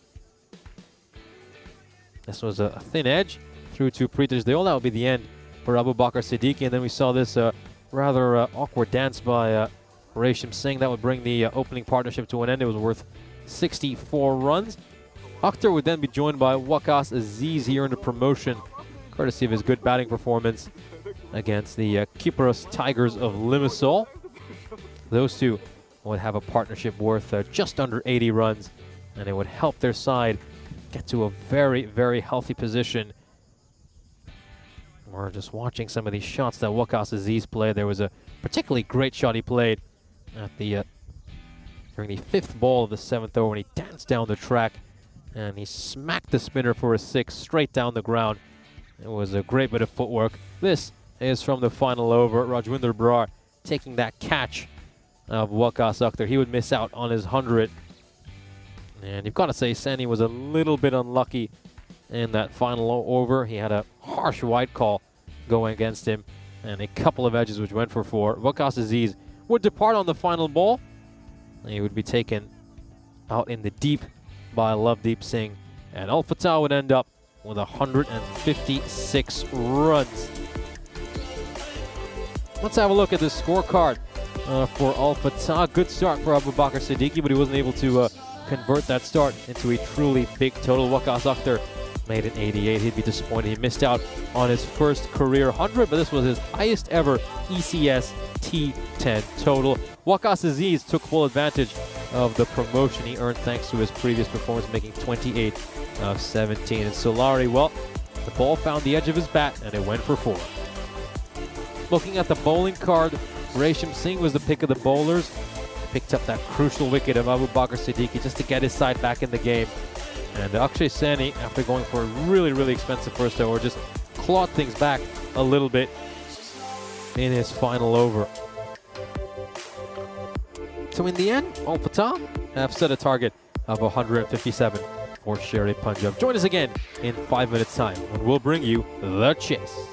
This was a thin edge through to Pritesh Deol. That would be the end for Abu Bakr Siddiqui. And then we saw this rather awkward dance by Resham Singh. That would bring the opening partnership to an end. It was worth 64 runs. Akhtar would then be joined by Waqas Aziz. He earned a promotion courtesy of his good batting performance against the Cyprus Tigers of Limassol. Those two would have a partnership worth just under 80 runs, and it would help their side get to a very, very healthy position. We're just watching some of these shots that Waqas Aziz played. There was a particularly great shot he played at the during the 5th ball of the 7th over when he danced down the track and he smacked the spinner for a 6 straight down the ground. It was a great bit of footwork. This is from the final over. Rajwinder Brar taking that catch of Waqas Akhtar. He would miss out on his 100. And you've got to say Sani was a little bit unlucky in that final over. He had a harsh wide call going against him and a couple of edges which went for 4. Waqas Aziz would depart on the final ball. He would be taken out in the deep by Lovedeep Singh. And Al Fatah would end up with 156 runs. Let's have a look at the scorecard for Al Fatah. Good start for Abu Bakr Siddiqui, but he wasn't able to convert that start into a truly big total. Waqas Akhtar made an 88. He'd be disappointed. He missed out on his first career 100, but this was his highest ever ECS T10 total. Waqas Aziz took full advantage of the promotion he earned thanks to his previous performance, making 28 of 17. And Solari, well, the ball found the edge of his bat and it went for 4. Looking at the bowling card, Resham Singh was the pick of the bowlers. Picked up that crucial wicket of Abu Bakr Siddiqui just to get his side back in the game. And Akshay Sani, after going for a really, really expensive first over, just clawed things back a little bit in his final over. So in the end, Al Fatah have set a target of 157 for Sher-e Punjab. Join us again in 5 minutes' time when we'll bring you the chase.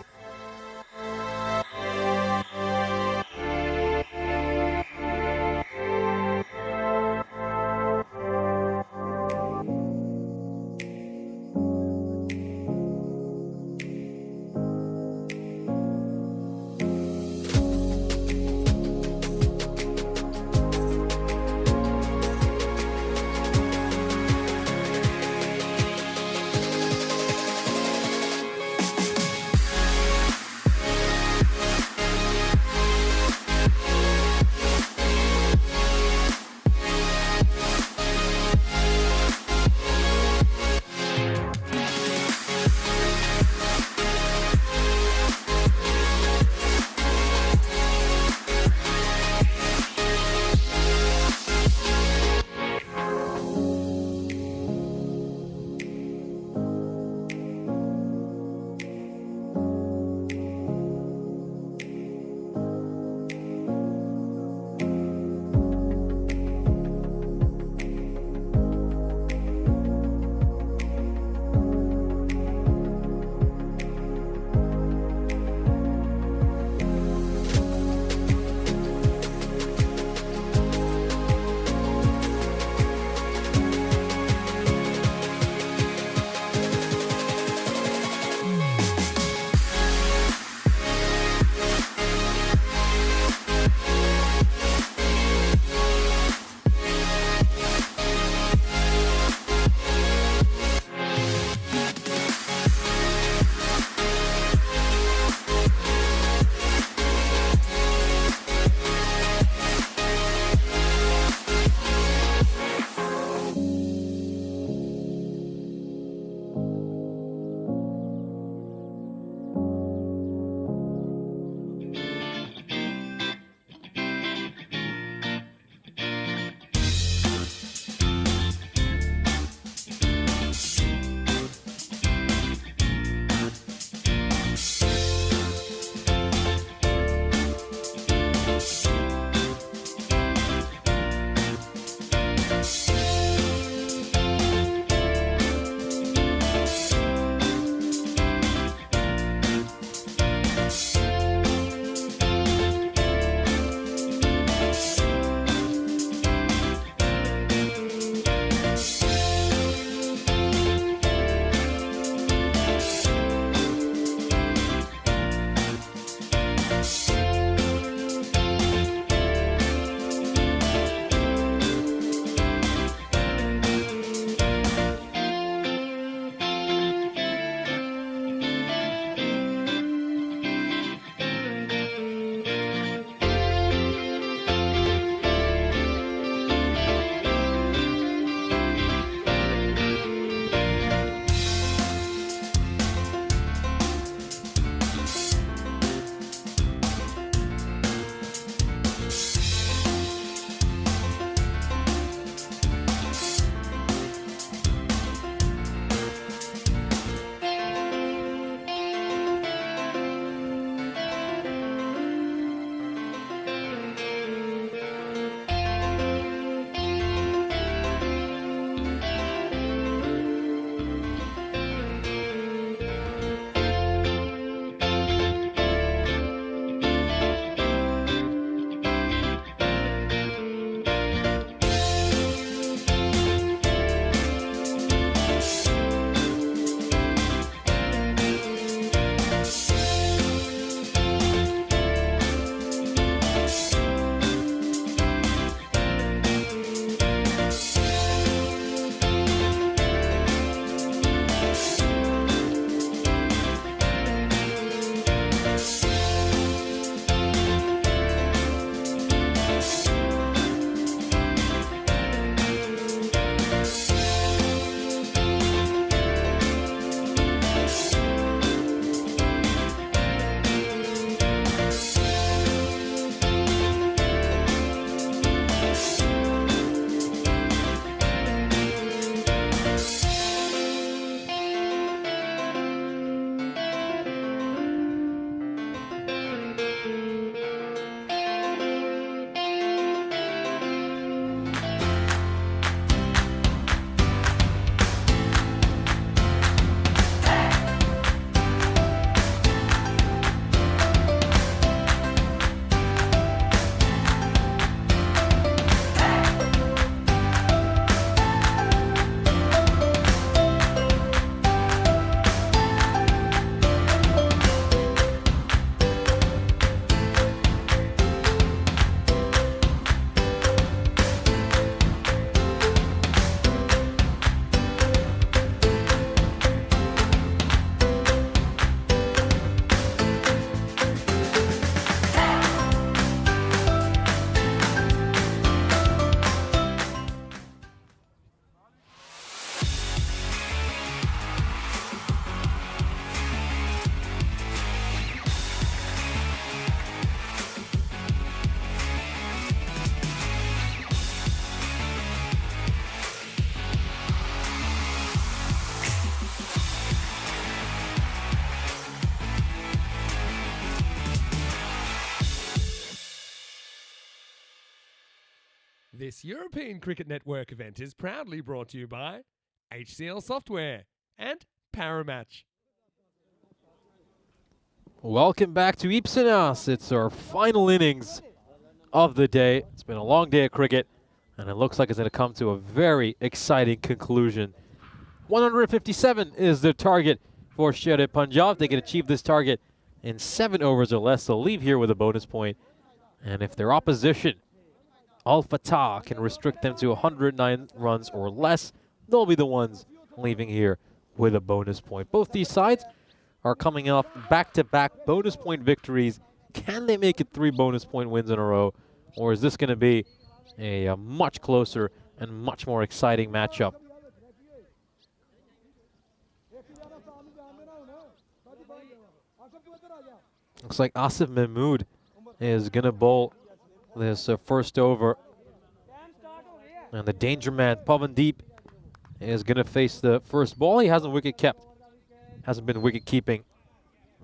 This European Cricket Network event is proudly brought to you by HCL Software and Paramatch. Welcome back to Ipsenas. It's our final innings of the day. It's been a long day of cricket, and it looks like it's going to come to a very exciting conclusion. 157 is the target for Sher Punjab. They can achieve this target in 7 overs or less. They'll leave here with a bonus point. And if their opposition, Al Fatah, can restrict them to 109 runs or less, they'll be the ones leaving here with a bonus point. Both these sides are coming off back-to-back bonus point victories. Can they make it 3 bonus point wins in a row? Or is this going to be a much closer and much more exciting matchup? Looks like Asif Mahmood is going to bowl this first over. And the danger man, Pavandeep, is going to face the first ball. He hasn't wicket kept. Hasn't been wicket keeping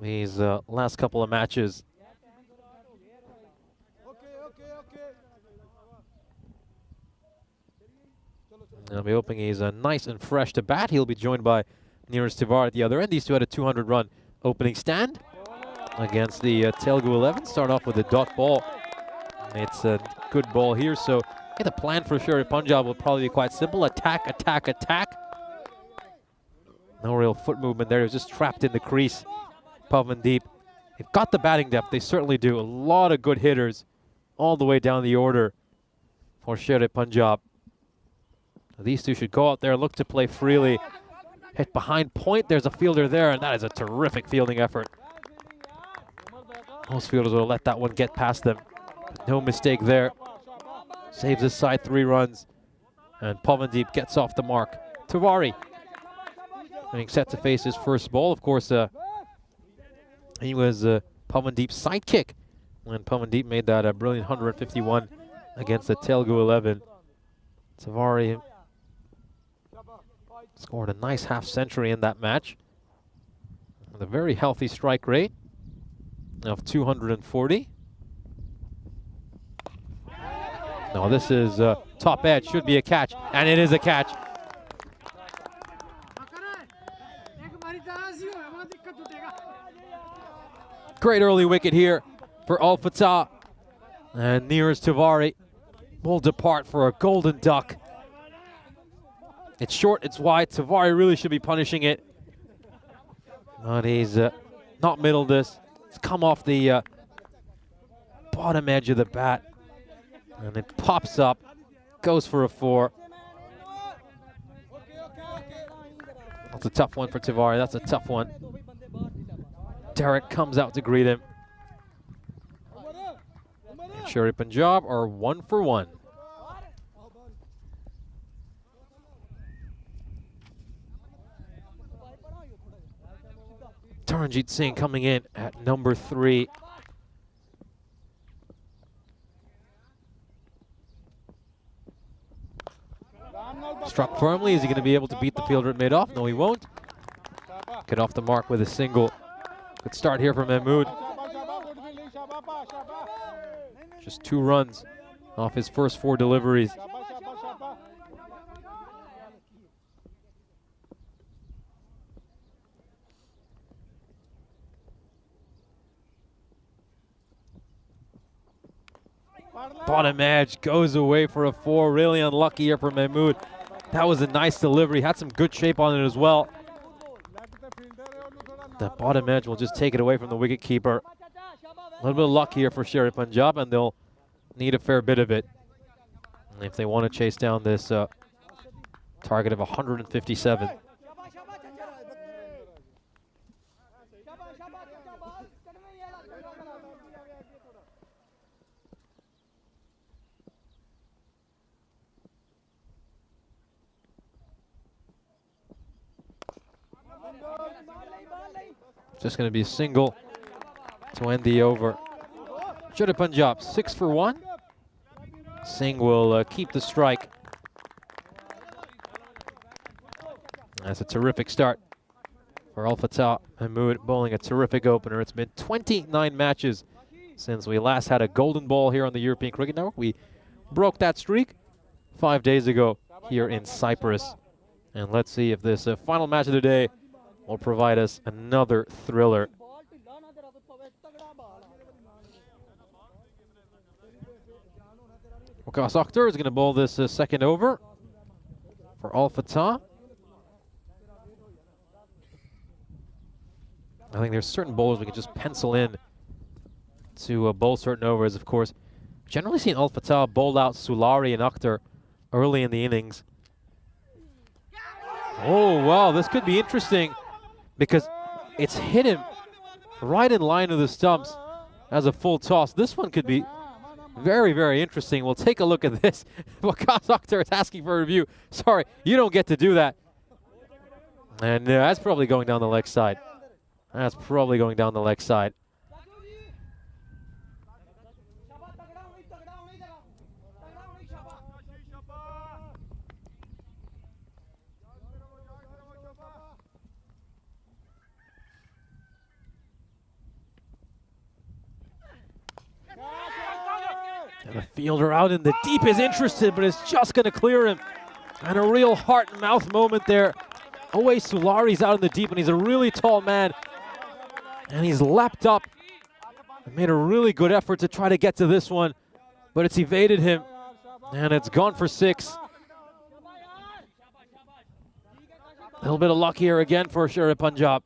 these last couple of matches. I'll be hoping he's nice and fresh to bat. He'll be joined by Neeraj Tiwari at the other end. These two had a 200-run opening stand against the Telugu 11. Start off with a dot ball. It's a good ball here, so the plan for Sher Punjab will probably be quite simple. Attack, attack, attack. No real foot movement there. He was just trapped in the crease. Pavandeep. They've got the batting depth. They certainly do. A lot of good hitters all the way down the order for Sher Punjab. These two should go out there and look to play freely. Hit behind point. There's a fielder there, and that is a terrific fielding effort. Most fielders will let that one get past them. But no mistake there. Saves his side 3 runs. And Pavandeep gets off the mark. Tiwari getting set to face his first ball. Of course, he was Pavandeep's sidekick when Pavandeep made that brilliant 151 against the Telugu 11. Tiwari scored a nice half-century in that match with a very healthy strike rate of 240. No, this is top edge, should be a catch, and it is a catch. Great early wicket here for Al Fatah, and Neeraj Tiwari will depart for a golden duck. It's short, it's wide. Tiwari really should be punishing it, but he's not middled this. It's come off the bottom edge of the bat, and it pops up, goes for a 4. That's a tough one for Tiwari. That's a tough one. Derek comes out to greet him. And Sher Punjab are 1 for 1. Taranjit Singh coming in at number 3. Struck firmly. Is he going to be able to beat the fielder at mid-off? No, he won't. Get off the mark with a single. Good start here for Mahmood. Just 2 runs off his first 4 deliveries. Bottom edge goes away for a 4. Really unlucky here for Mahmood. That was a nice delivery. Had some good shape on it as well. The bottom edge will just take it away from the wicketkeeper. A little bit of luck here for Sher Punjab, and they'll need a fair bit of it if they want to chase down this target of 157. Just going to be a single to end the over. Sher Punjab 6 for 1. Singh will keep the strike. That's a terrific start for Al Fatah Mahmood, bowling a terrific opener. It's been 29 matches since we last had a golden ball here on the European Cricket Network. We broke that streak 5 days ago here in Cyprus. And let's see if this final match of the day will provide us another thriller. Waqas Akhtar is going to bowl this second over for Al Fatah. I think there's certain bowlers we can just pencil in to bowl certain overs, of course. Generally seen Al Fatah bowl out Sulari and Akhtar early in the innings. Oh, wow, this could be interesting because it's hit him right in line with the stumps as a full toss. This one could be very, very interesting. We'll take a look at this. Waqas Akhtar is asking for a review. Sorry, you don't get to do that. And that's probably going down the leg side. That's probably going down the leg side. And the fielder out in the deep is interested, but it's just going to clear him. And a real heart and mouth moment there. Away Sulari's out in the deep, and he's a really tall man. And he's leapt up and made a really good effort to try to get to this one, but it's evaded him, and it's gone for 6. A little bit of luck here again for Sher-e Punjab.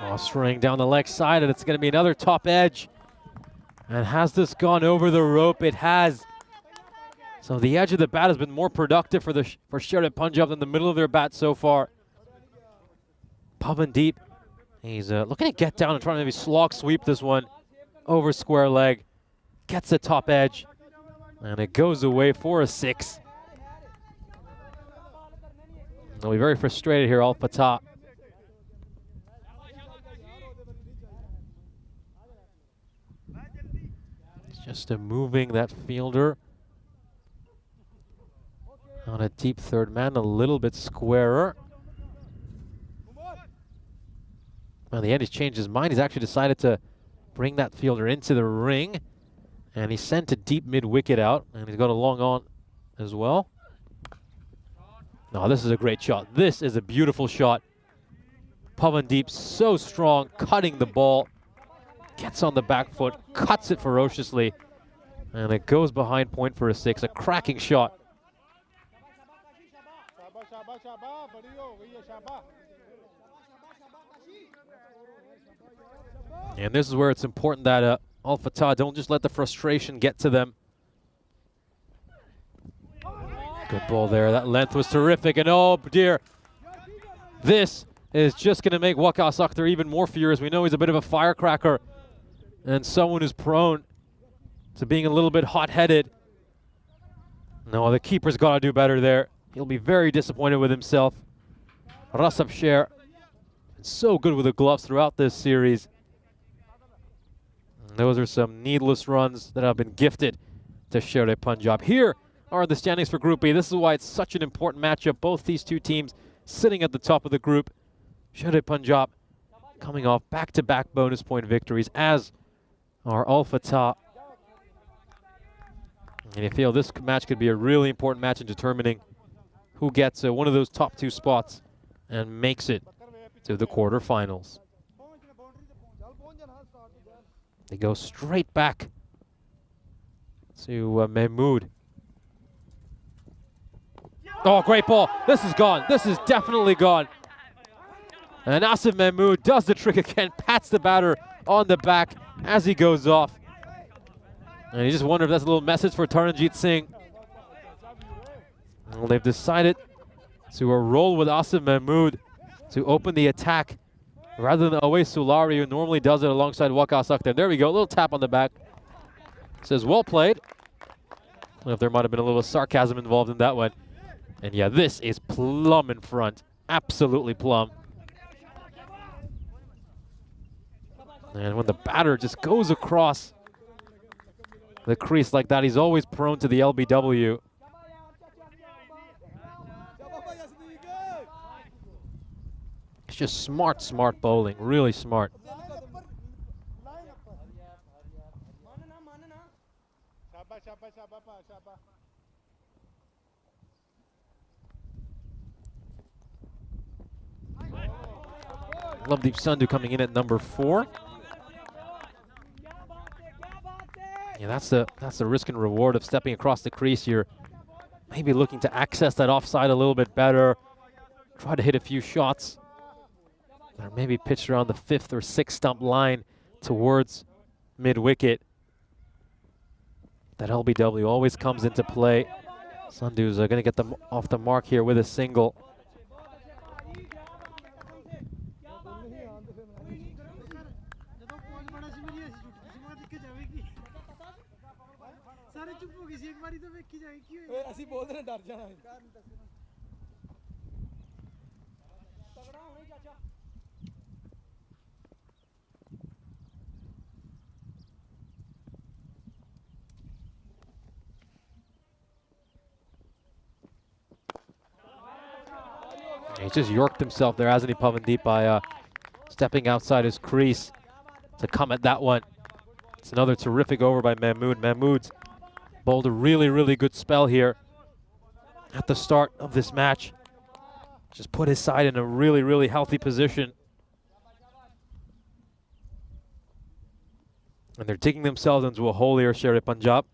Oh, swinging down the leg side, and it's going to be another top edge. And has this gone over the rope? It has. So the edge of the bat has been more productive for Sher-e Punjab than the middle of their bat so far. Pavan, he's looking to get down and trying to maybe slog sweep this one over square leg. Gets the top edge, and it goes away for a 6. They'll be very frustrated here, Al Fatah. Just moving that fielder on a deep third man, a little bit squarer. Well, in the end, he's changed his mind. He's actually decided to bring that fielder into the ring, and he sent a deep mid-wicket out, and he's got a long on as well. No, this is a great shot. This is a beautiful shot. Pavan so strong, cutting the ball. Gets on the back foot, cuts it ferociously, and it goes behind point for a 6. A cracking shot. And this is where it's important that Al Fatah don't just let the frustration get to them. Good ball there. That length was terrific. And oh dear, this is just going to make Waqas Akhtar even more furious. We know he's a bit of a firecracker and someone who's prone to being a little bit hot-headed. No, the keeper's got to do better there. He'll be very disappointed with himself. Rasab Sher, so good with the gloves throughout this series. And those are some needless runs that have been gifted to Sher-e Punjab. Here are the standings for Group B. This is why it's such an important matchup. Both these two teams sitting at the top of the group. Sher-e Punjab coming off back-to-back bonus point victories, as are Al Fatah. And I feel this match could be a really important match in determining who gets one of those top 2 spots and makes it to the quarterfinals. They go straight back to Mahmood. Oh, great ball. This is gone. This is definitely gone. And Asif Mahmood does the trick again, pats the batter on the back as he goes off. And you just wonder if that's a little message for Taranjit Singh. Well, they've decided to roll with Asif Mahmood to open the attack rather than away Sulari, who normally does it alongside Waka Sakhdar. There we go, a little tap on the back. Says, well played. I don't know if there might have been a little sarcasm involved in that one. And yeah, this is plumb in front. Absolutely plumb. And when the batter just goes across the crease like that, he's always prone to the LBW. It's just smart bowling, really smart. Lovedeep Sandhu coming in at number 4. Yeah, that's the risk and reward of stepping across the crease. You're maybe looking to access that offside a little bit better, try to hit a few shots, or maybe pitch around the 5th or 6th stump line towards mid-wicket. That LBW always comes into play. Sandhu's going to get them off the mark here with a single. He's just yorked himself there, hasn't he, Pavandeep, by stepping outside his crease to come at that one. It's another terrific over by Mahmood. Mahmood's bowled a really good spell here at the start of this match. Just put his side in a really healthy position. And they're digging themselves into a hole here, Sher-e Punjab.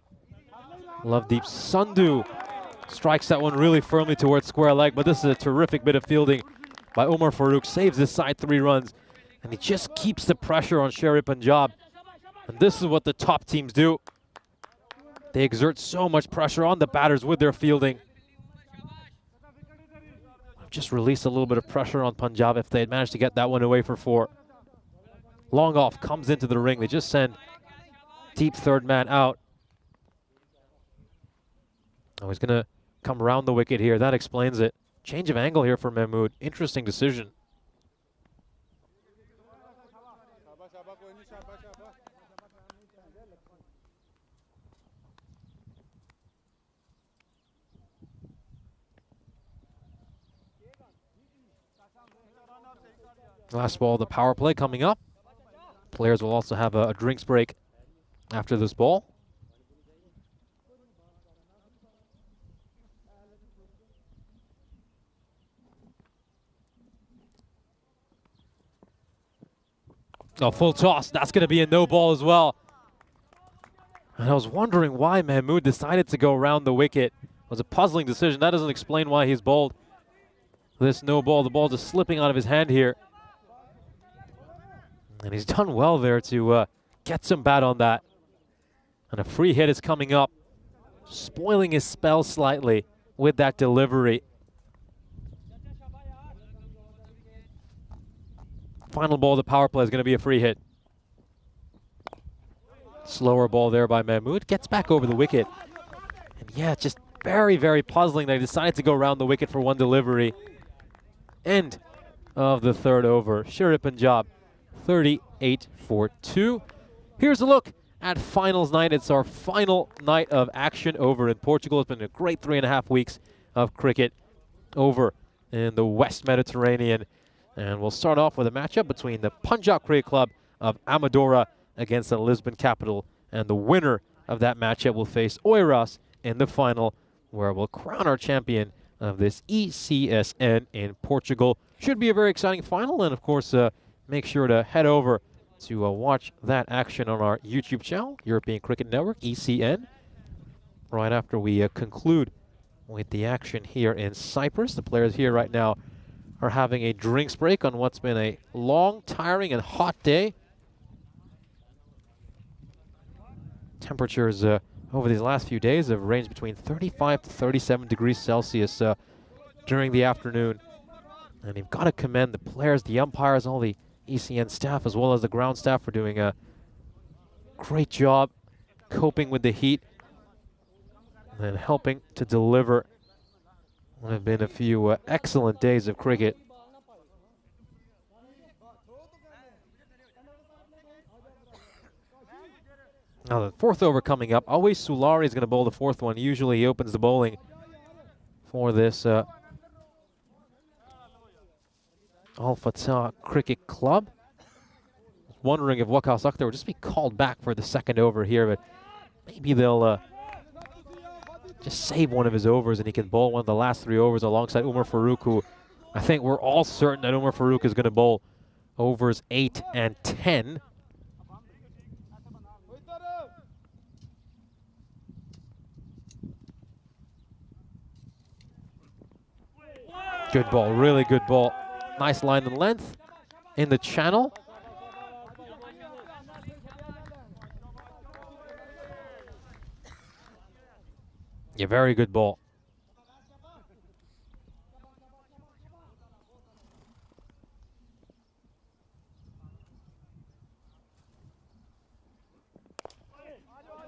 Lovedeep Sandhu strikes that one really firmly towards square leg, but this is a terrific bit of fielding by Umar Farooq. Saves his side 3 runs, and he just keeps the pressure on Sher-e Punjab. And this is what the top teams do. They exert so much pressure on the batters with their fielding. Just release a little bit of pressure on Punjab if they had managed to get that one away for 4. Long off, comes into the ring. They just send deep third man out. Oh, he's going to come around the wicket here. That explains it. Change of angle here for Mahmood. Interesting decision. Last ball of the power play coming up. Players will also have a drinks break after this ball. Oh, full toss. That's going to be a no ball as well. And I was wondering why Mahmood decided to go around the wicket. It was a puzzling decision. That doesn't explain why he's bowled this no ball. The ball just slipping out of his hand here. And he's done well there to get some bat on that. And a free hit is coming up, spoiling his spell slightly with that delivery. Final ball of the power play is going to be a free hit. Slower ball there by Mahmood. Gets back over the wicket. And yeah, just very puzzling that he decided to go around the wicket for one delivery. End of the 3rd over. Sher-e Punjab 38 for 2. Here's a look at finals night. It's our final night of action over in Portugal. It's been a great 3.5 weeks of cricket over in the West Mediterranean. And we'll start off with a matchup between the Punjab Cricket Club of Amadora against the Lisbon Capital. And the winner of that matchup will face Oeiras in the final, where we'll crown our champion of this ECSN in Portugal. Should be a very exciting final, and of course, make sure to head over to watch that action on our YouTube channel, European Cricket Network, ECN, right after we conclude with the action here in Cyprus. The players here right now are having a drinks break on what's been a long, tiring, and hot day. Temperatures over these last few days have ranged between 35 to 37 degrees Celsius during the afternoon. And you've got to commend the players, the umpires, all the ECN staff, as well as the ground staff for doing a great job coping with the heat and helping to deliver what have been a few excellent days of cricket. Now the fourth over coming up. Always Sulari is going to bowl the fourth one. Usually he opens the bowling for this Al Fatah Cricket Club. Wondering if Waqas Akhtar will just be called back for the second over here, but maybe they'll just save one of his overs and he can bowl one of the last 3 overs alongside Umar Farooq, who I think we're all certain that Umar Farooq is going to bowl overs 8 and 10. Good ball, really good ball. Nice line and length in the channel. Yeah, very good ball.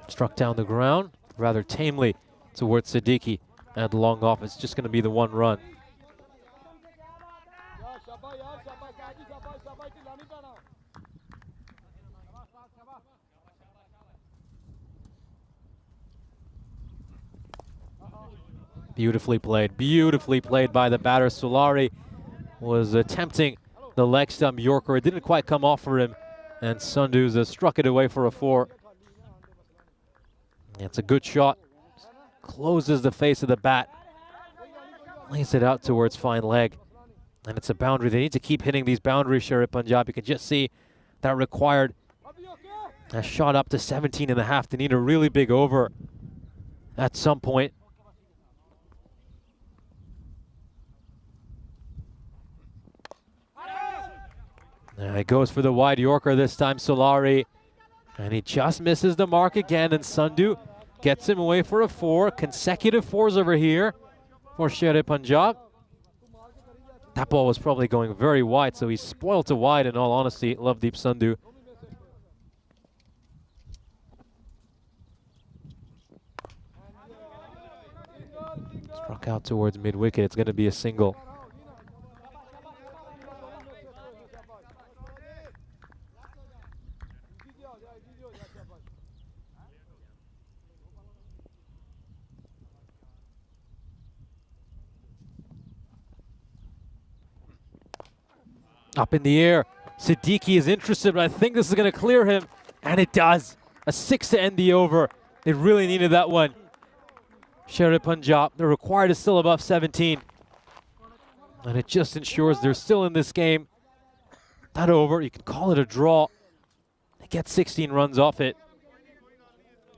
Struck down the ground rather tamely towards Siddiqui and long off. It's just going to be the 1 run. Beautifully played by the batter. Sulari was attempting the leg stump Yorker. It didn't quite come off for him, and Sandhu's struck it away for a 4. It's a good shot. Closes the face of the bat. Lays it out towards fine leg. And it's a boundary. They need to keep hitting these boundaries, Sher-e Punjab. You can just see that required a shot up to 17.5. They need a really big over at some point. He goes for the wide Yorker this time, Sulari. And he just misses the mark again, and Sandhu gets him away for a 4. Consecutive 4s over here for Sher-e Punjab. That ball was probably going very wide, so he's spoiled to wide, in all honesty, Lovedeep Sandhu. Struck out towards mid-wicket. It's going to be a single. Up in the air. Siddiqui is interested, but I think this is going to clear him. And it does. A 6 to end the over. They really needed that one. Sher-e Punjab, they're required is still above 17. And it just ensures they're still in this game. That over, you can call it a draw. They get 16 runs off it.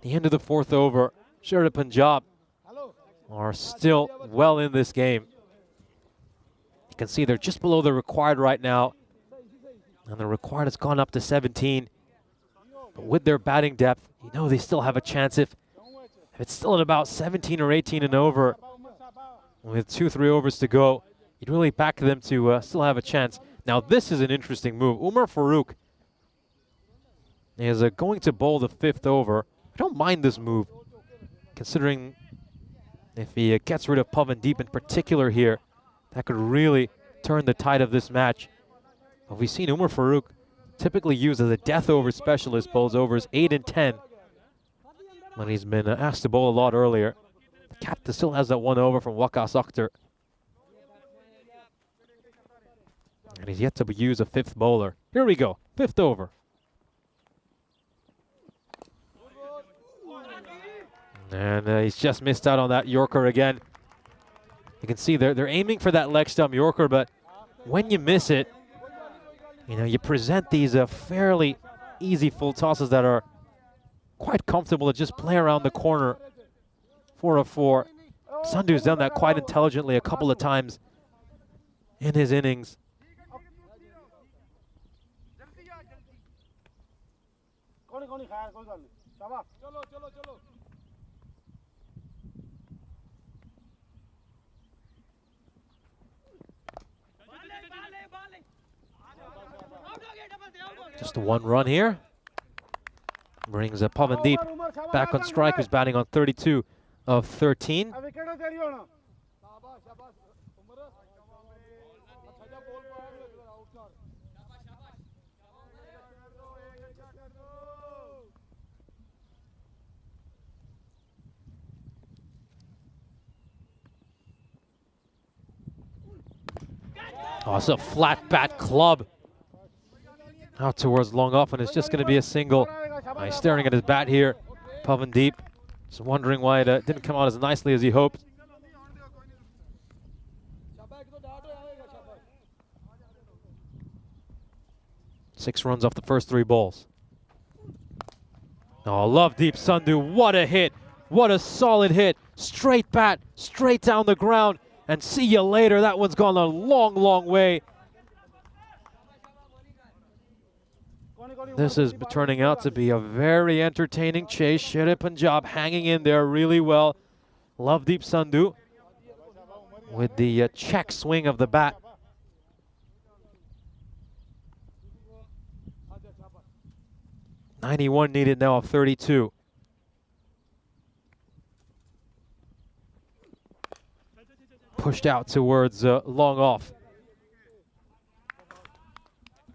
The end of the 4th over. Sher-e Punjab are still well in this game. You can see they're just below the required right now. And the required has gone up to 17. But with their batting depth, you know they still have a chance. If it's still at about 17 or 18 and over, with 2-3 overs to go, you'd really back them to still have a chance. Now this is an interesting move. Umar Farooq is going to bowl the 5th over. I don't mind this move, considering if he gets rid of Pavandeep in particular here, that could really turn the tide of this match. But we've seen Umar Farooq typically used as a death over specialist, bowls overs 8 and 10. When he's been asked to bowl a lot earlier. The captain still has that 1 over from Waqas Akhtar. And he's yet to use a 5th bowler. Here we go, 5th over. And he's just missed out on that Yorker again. You can see they're aiming for that leg stump Yorker, but when you miss it, you know, you present these fairly easy full tosses that are quite comfortable to just play around the corner for a 4. Sandhu's done that quite intelligently a couple of times in his innings. Just one run here. Brings Pavandeep back on strike, who's batting on 32 of 13. Oh, it's a flat bat club out towards long off, and it's just going to be a single. He's staring at his bat here. Pavandeep just wondering why it didn't come out as nicely as he hoped. Six runs off the first 3 balls. Oh, Lovedeep Sandhu, what a hit. What a solid hit. Straight bat, straight down the ground. And see you later. That one's gone a long, long way. This is turning out to be a very entertaining chase. Sher Punjab hanging in there really well. Lovedeep Sandhu with the check swing of the bat. .91 needed now of 32. Pushed out towards long off.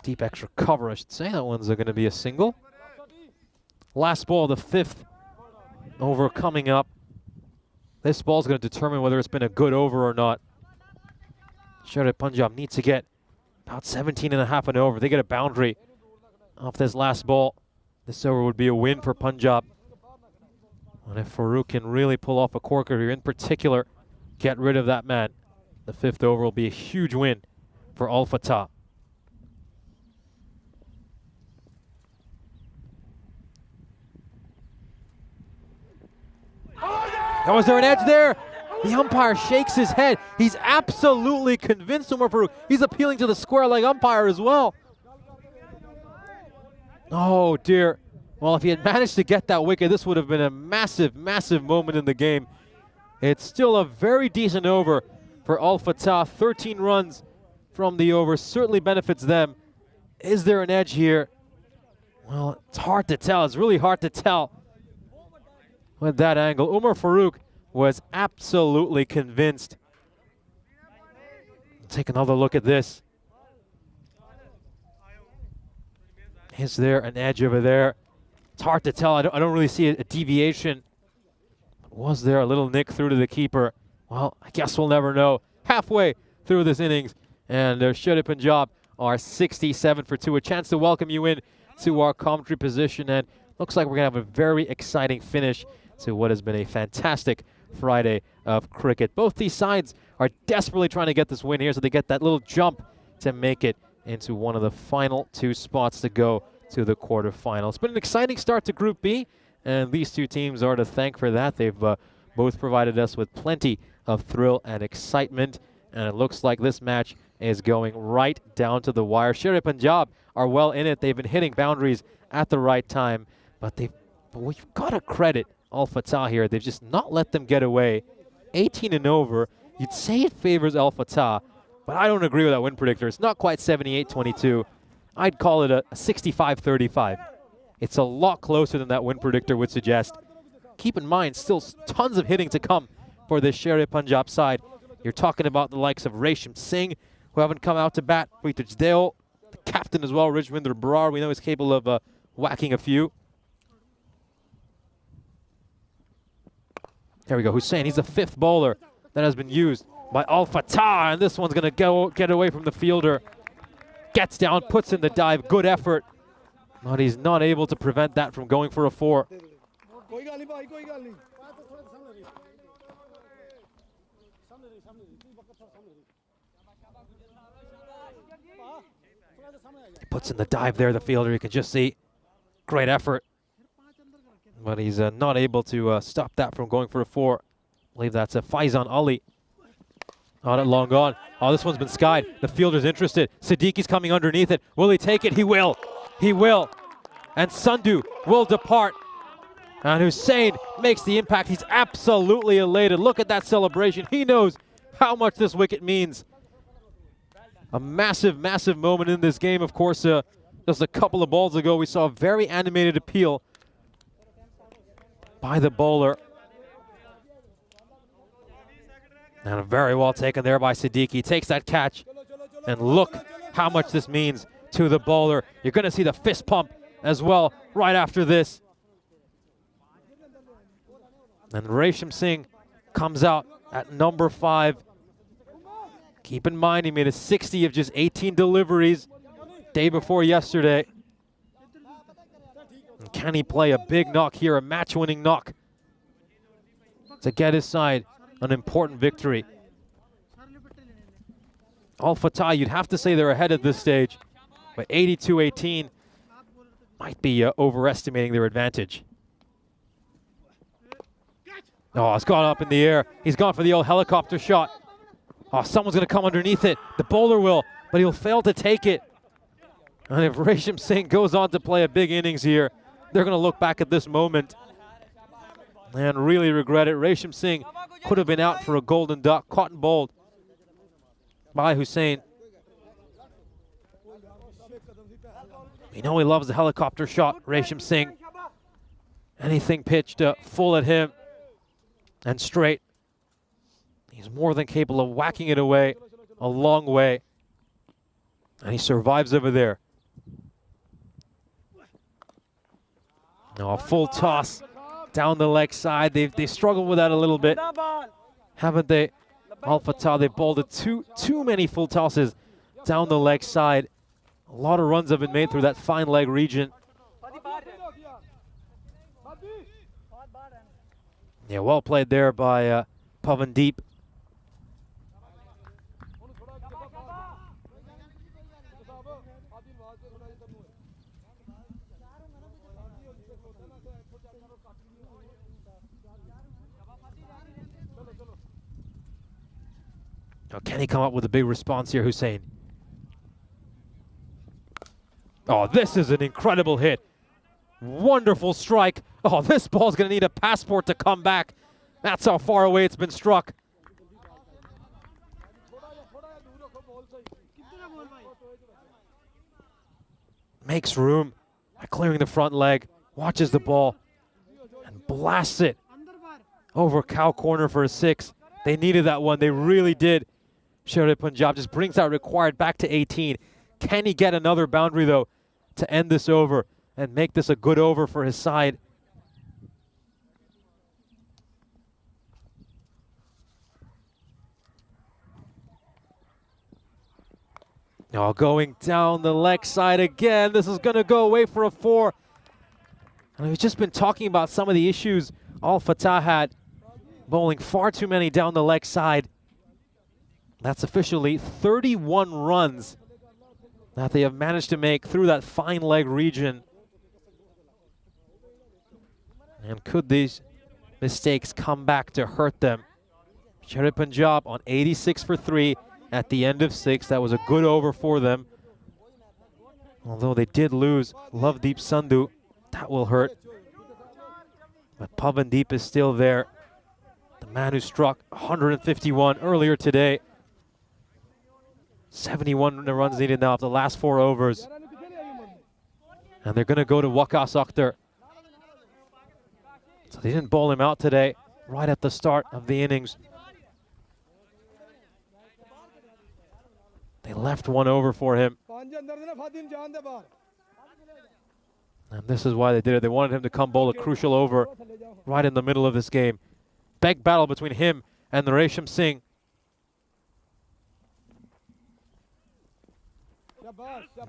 Deep extra cover, I should say. That one's going to be a single. Last ball, the 5th over coming up. This ball's going to determine whether it's been a good over or not. Sher Punjab needs to get about 17.5 and over. They get a boundary off this last ball. This over would be a win for Punjab. And if Farooq can really pull off a corker here, in particular, get rid of that man, the 5th over will be a huge win for Al Fatah. Oh, is there an edge there? The umpire shakes his head. He's absolutely convinced Umar Farooq. He's appealing to the square leg umpire as well. Oh, dear. Well, if he had managed to get that wicket, this would have been a massive, massive moment in the game. It's still a very decent over for Al Fatah. 13 runs from the over certainly benefits them. Is there an edge here? Well, it's hard to tell. It's really hard to tell with that angle. Umar Farooq was absolutely convinced. Take another look at this. Is there an edge over there? It's hard to tell. I don't really see a deviation. Was there a little nick through to the keeper? Well, I guess we'll never know. Halfway through this innings, and Sher Punjab are 67 for 2. A chance to welcome you in to our commentary position, and looks like we're going to have a very exciting finish to what has been a fantastic Friday of cricket. Both these sides are desperately trying to get this win here, so they get that little jump to make it into one of the final 2 spots to go to the quarterfinals. It's been an exciting start to Group B, and these 2 teams are to thank for that. They've both provided us with plenty of thrill and excitement, and it looks like this match is going right down to the wire. Sher Punjab are well in it. They've been hitting boundaries at the right time, but we've got to credit Al Fatah here. They've just not let them get away. 18 and over. You'd say it favors Al Fatah, but I don't agree with that win predictor. It's not quite 78-22. I'd call it a 65-35. It's a lot closer than that win predictor would suggest. Keep in mind, still tons of hitting to come for this Sher Punjab side. You're talking about the likes of Resham Singh, who haven't come out to bat. Prithij Deo, the captain as well, Rajwinder Brar. We know he's capable of whacking a few. There we go. Hussain, he's the 5th bowler that has been used by Al Fatah, and this one's going to get away from the fielder. Gets down, puts in the dive. Good effort, but he's not able to prevent that from going for a 4. Puts in the dive there, the fielder. You can just see great effort, but he's not able to stop that from going for a 4. I believe that's a Faizan Ali. On it, long gone. Oh, this one's been skied. The fielder's interested. Siddiqui's coming underneath it. Will he take it? He will. He will. And Sandhu will depart. And Hussain makes the impact. He's absolutely elated. Look at that celebration. He knows how much this wicket means. A massive, massive moment in this game. Of course, Just a couple of balls ago, we saw a very animated appeal by the bowler. And very well taken there by Siddiqui. Takes that catch. And look how much this means to the bowler. You're going to see the fist pump as well right after this. And Resham Singh comes out at number 5. Keep in mind, he made a 60 of just 18 deliveries day before yesterday. And can he play a big knock here, a match-winning knock, to get his side an important victory? Al Fatah, you'd have to say they're ahead at this stage, but 82-18 might be overestimating their advantage. Oh, it's gone up in the air. He's gone for the old helicopter shot. Oh, someone's going to come underneath it. The bowler will, but he'll fail to take it. And if Resham Singh goes on to play a big innings here, they're going to look back at this moment and really regret it. Resham Singh could have been out for a golden duck, caught and bowled by Hussain. You know he loves the helicopter shot, Resham Singh. Anything pitched full at him and straight, he's more than capable of whacking it away a long way. And he survives over there. Now a full toss down the leg side. They struggled with that a little bit, haven't they? Al Fatah, they bowled it too many full tosses down the leg side. A lot of runs have been made through that fine leg region. Yeah, well played there by Pavandeep. Now, can he come up with a big response here, Hussain? Oh, this is an incredible hit. Wonderful strike. Oh, this ball's going to need a passport to come back. That's how far away it's been struck. Makes room by clearing the front leg. Watches the ball and blasts it over cow corner for a 6. They needed that one. They really did. Sher-e Punjab just brings that required back to 18. Can he get another boundary, though, to end this over and make this a good over for his side? Oh, going down the leg side again. This is going to go away for a 4. And we've just been talking about some of the issues Al Fatah had, bowling far too many down the leg side. That's officially 31 runs that they have managed to make through that fine leg region. And could these mistakes come back to hurt them? Sher-e Punjab on 86 for 3 at the end of 6. That was a good over for them. Although they did lose Lovedeep Sandhu, that will hurt. But Pavandeep is still there. The man who struck 151 earlier today. 71 runs needed now after the last 4 overs. And they're going to go to Waqas Akhtar. So they didn't bowl him out today, right at the start of the innings. They left 1 over for him. And this is why they did it. They wanted him to come bowl a crucial over right in the middle of this game. Big battle between him and Resham Singh.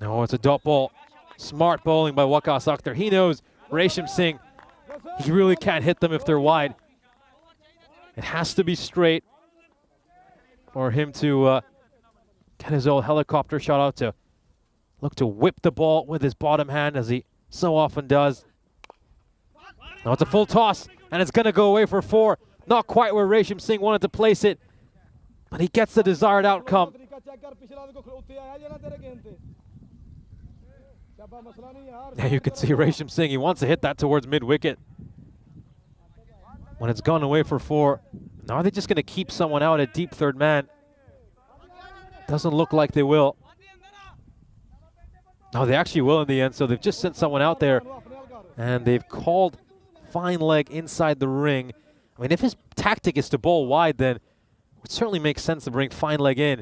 No, it's a dot ball. Smart bowling by Waqas Akhtar. He knows Resham Singh, he really can't hit them if they're wide. It has to be straight for him to get his old helicopter shot out to look to whip the ball with his bottom hand, as he so often does. Now it's a full toss, and it's going to go away for 4. Not quite where Resham Singh wanted to place it, but he gets the desired outcome. Now you can see Resham Singh, he wants to hit that towards mid-wicket. When it's gone away for 4. Now are they just going to keep someone out at deep third man? Doesn't look like they will. Oh, they actually will in the end, so they've just sent someone out there, and they've called fine leg inside the ring. I mean, if his tactic is to bowl wide, then it would certainly make sense to bring fine leg in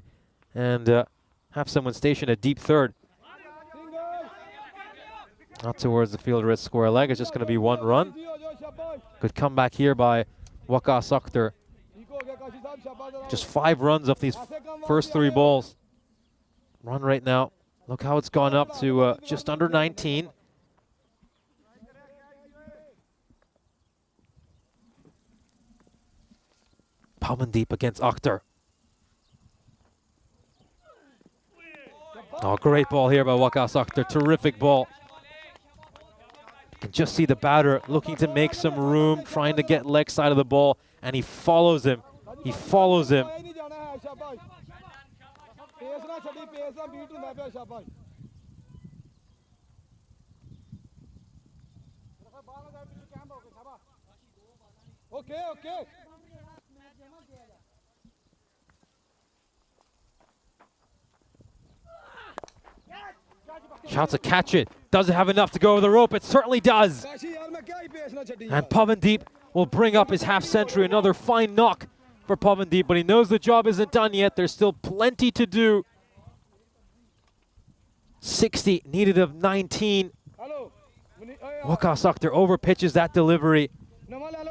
and have someone stationed at deep third. Out towards the fielder at square leg. It's just going to be one run. Good comeback here by Waqas Akhtar. Just 5 runs off these first 3 balls. Run rate now. Look how it's gone up to just under 19. Pamandeep against Akhtar. Oh, great ball here by Waqas Akhtar. Terrific ball. You can just see the batter looking to make some room, trying to get leg side of the ball, and he follows him. He follows him. Okay, okay. Shouts to catch it. Does it have enough to go over the rope? It certainly does. And Pamandeep will bring up his half century. Another fine knock for Pamandeep, but he knows the job isn't done yet. There's still plenty to do. 60 needed of 19. Waqas Akhtar over pitches that delivery,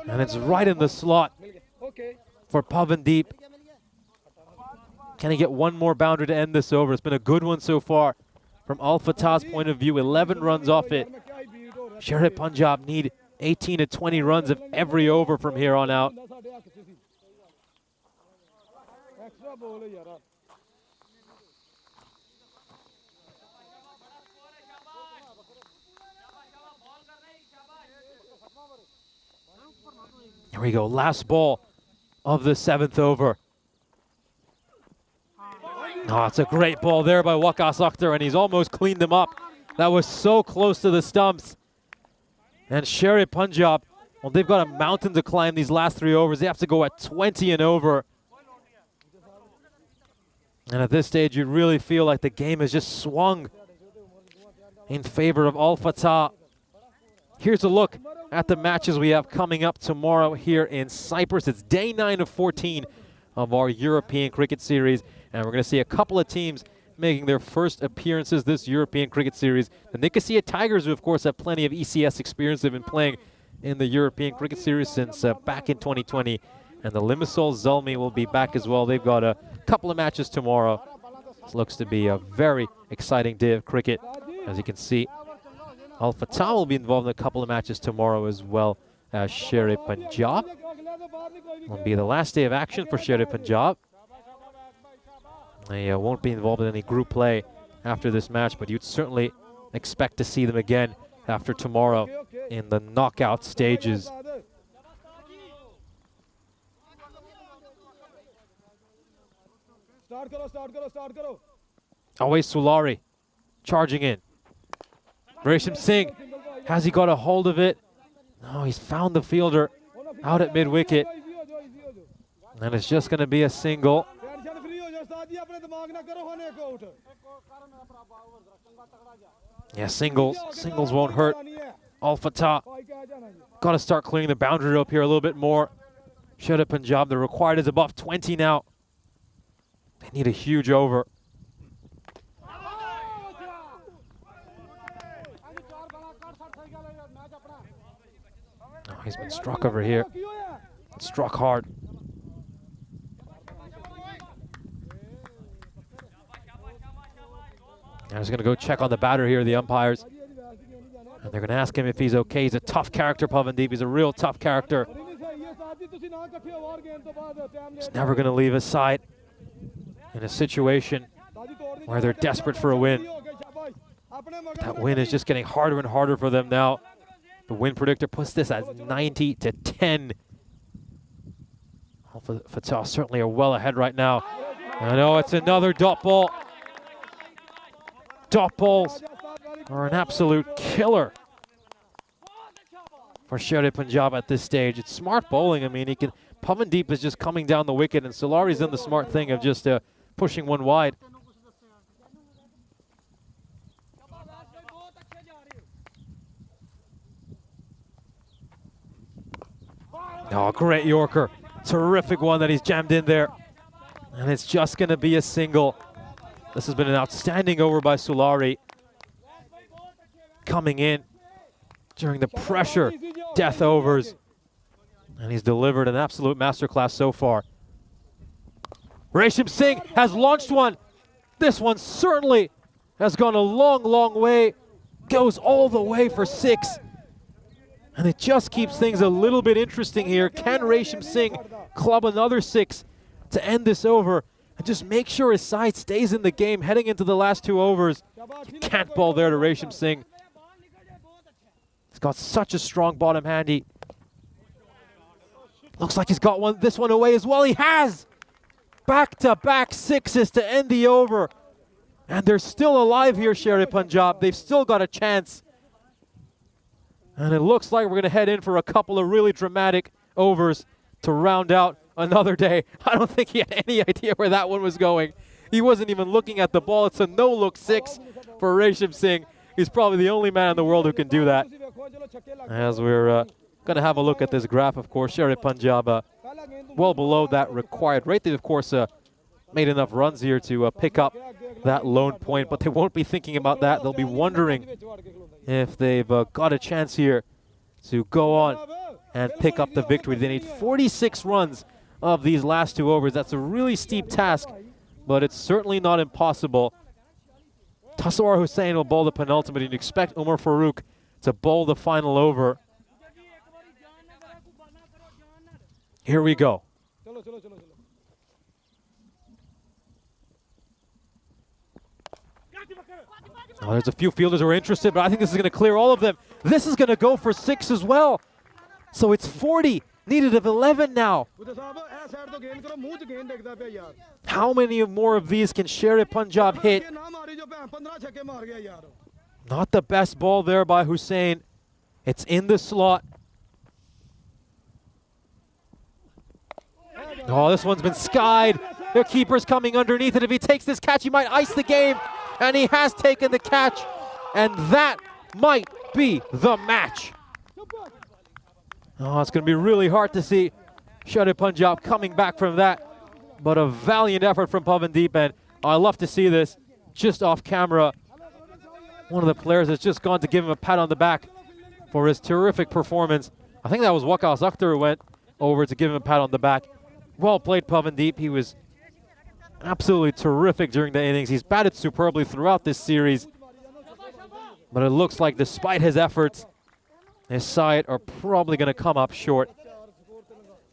and it's right in the slot for Pamandeep. Can he get one more boundary to end this over? It's been a good one so far. From Al Fatah's point of view, 11 runs off it. Sher-e-Punjab need 18 to 20 runs of every over from here on out. Here we go, last ball of the 7th over. Oh, it's a great ball there by Waqas Akhtar, and he's almost cleaned them up. That was so close to the stumps. And Sher-e-Punjab, well, they've got a mountain to climb these last 3 overs. They have to go at 20 and over. And at this stage, you really feel like the game has just swung in favor of Al Fatah. Here's a look at the matches we have coming up tomorrow here in Cyprus. It's day 9 of 14 of our European Cricket Series. And we're going to see a couple of teams making their first appearances this European Cricket Series. The Nicosia Tigers, who of course have plenty of ECS experience, they've been playing in the European Cricket Series since back in 2020. And the Limassol Zalmi will be back as well. They've got a couple of matches tomorrow. This looks to be a very exciting day of cricket. As you can see, Al Fatah will be involved in a couple of matches tomorrow as well as Sher-e-Punjab. Will be the last day of action for Sher-e-Punjab. They won't be involved in any group play after this match, but you'd certainly expect to see them again after tomorrow in the knockout stages. Always Sulari charging in. Resham Singh, has he got a hold of it? No, he's found the fielder out at mid-wicket. And it's just going to be a single. Yeah, singles won't hurt. Al Fatah got to start clearing the boundary rope here a little bit more. Sher-e-Punjab, the required is above 20 now. They need a huge over. Oh, he's been struck over here. Struck hard. I was going to go check on the batter here, the umpires. And they're going to ask him if he's okay. He's a tough character, Pamandeep. He's a real tough character. He's never going to leave his side in a situation where they're desperate for a win. That win is just getting harder and harder for them now. The win predictor puts this at 90 to 10. Al Fatah certainly are well ahead right now. I know it's another dot ball. Dot balls are an absolute killer for Sher-e-Punjab at this stage. It's smart bowling. I mean, Pamandeep is just coming down the wicket, and Sulari's done the smart thing of just pushing one wide. Oh, great Yorker. Terrific one that he's jammed in there. And it's just going to be a single. This has been an outstanding over by Sulari. Coming in during the pressure death overs. And he's delivered an absolute masterclass so far. Resham Singh has launched one. This one certainly has gone a long, long way. Goes all the way for 6. And it just keeps things a little bit interesting here. Can Resham Singh club another 6 to end this over and just make sure his side stays in the game heading into the last 2 overs? You can't ball there to Resham Singh. He's got such a strong bottom handy. Looks like he's got this one away as well. He has! Back-to-back 6s to end the over. And they're still alive here, Sher-e Punjab. They've still got a chance. And it looks like we're going to head in for a couple of really dramatic overs to round out another day. I don't think he had any idea where that one was going. He wasn't even looking at the ball. It's a no-look 6 for Resham Singh. He's probably the only man in the world who can do that. As we're going to have a look at this graph, of course, Sher-e Punjab well below that required rate. They've, of course, made enough runs here to pick up that lone point, but they won't be thinking about that. They'll be wondering if they've got a chance here to go on and pick up the victory. They need 46 runs of these last 2 overs. That's a really steep task, but it's certainly not impossible. Tasawwur Hussain will bowl the penultimate. You'd expect Umar Farooq to bowl the final over. Here we go. Oh, there's a few fielders who are interested, but I think this is going to clear all of them. This is going to go for 6 as well. So it's 40, needed of 11 now. How many more of these can Sher-e Punjab hit? Not the best ball there by Hussain. It's in the slot. Oh, this one's been skied. Their keeper's coming underneath it. If he takes this catch, he might ice the game. And he has taken the catch. And that might be the match. Oh, it's going to be really hard to see Sher-e Punjab coming back from that. But a valiant effort from Pavandeep. And I love to see this just off camera. One of the players has just gone to give him a pat on the back for his terrific performance. I think that was Waqas Akhtar who went over to give him a pat on the back. Well played, Pavandeep. He was absolutely terrific during the innings. He's batted superbly throughout this series. But it looks like despite his efforts, his side are probably going to come up short.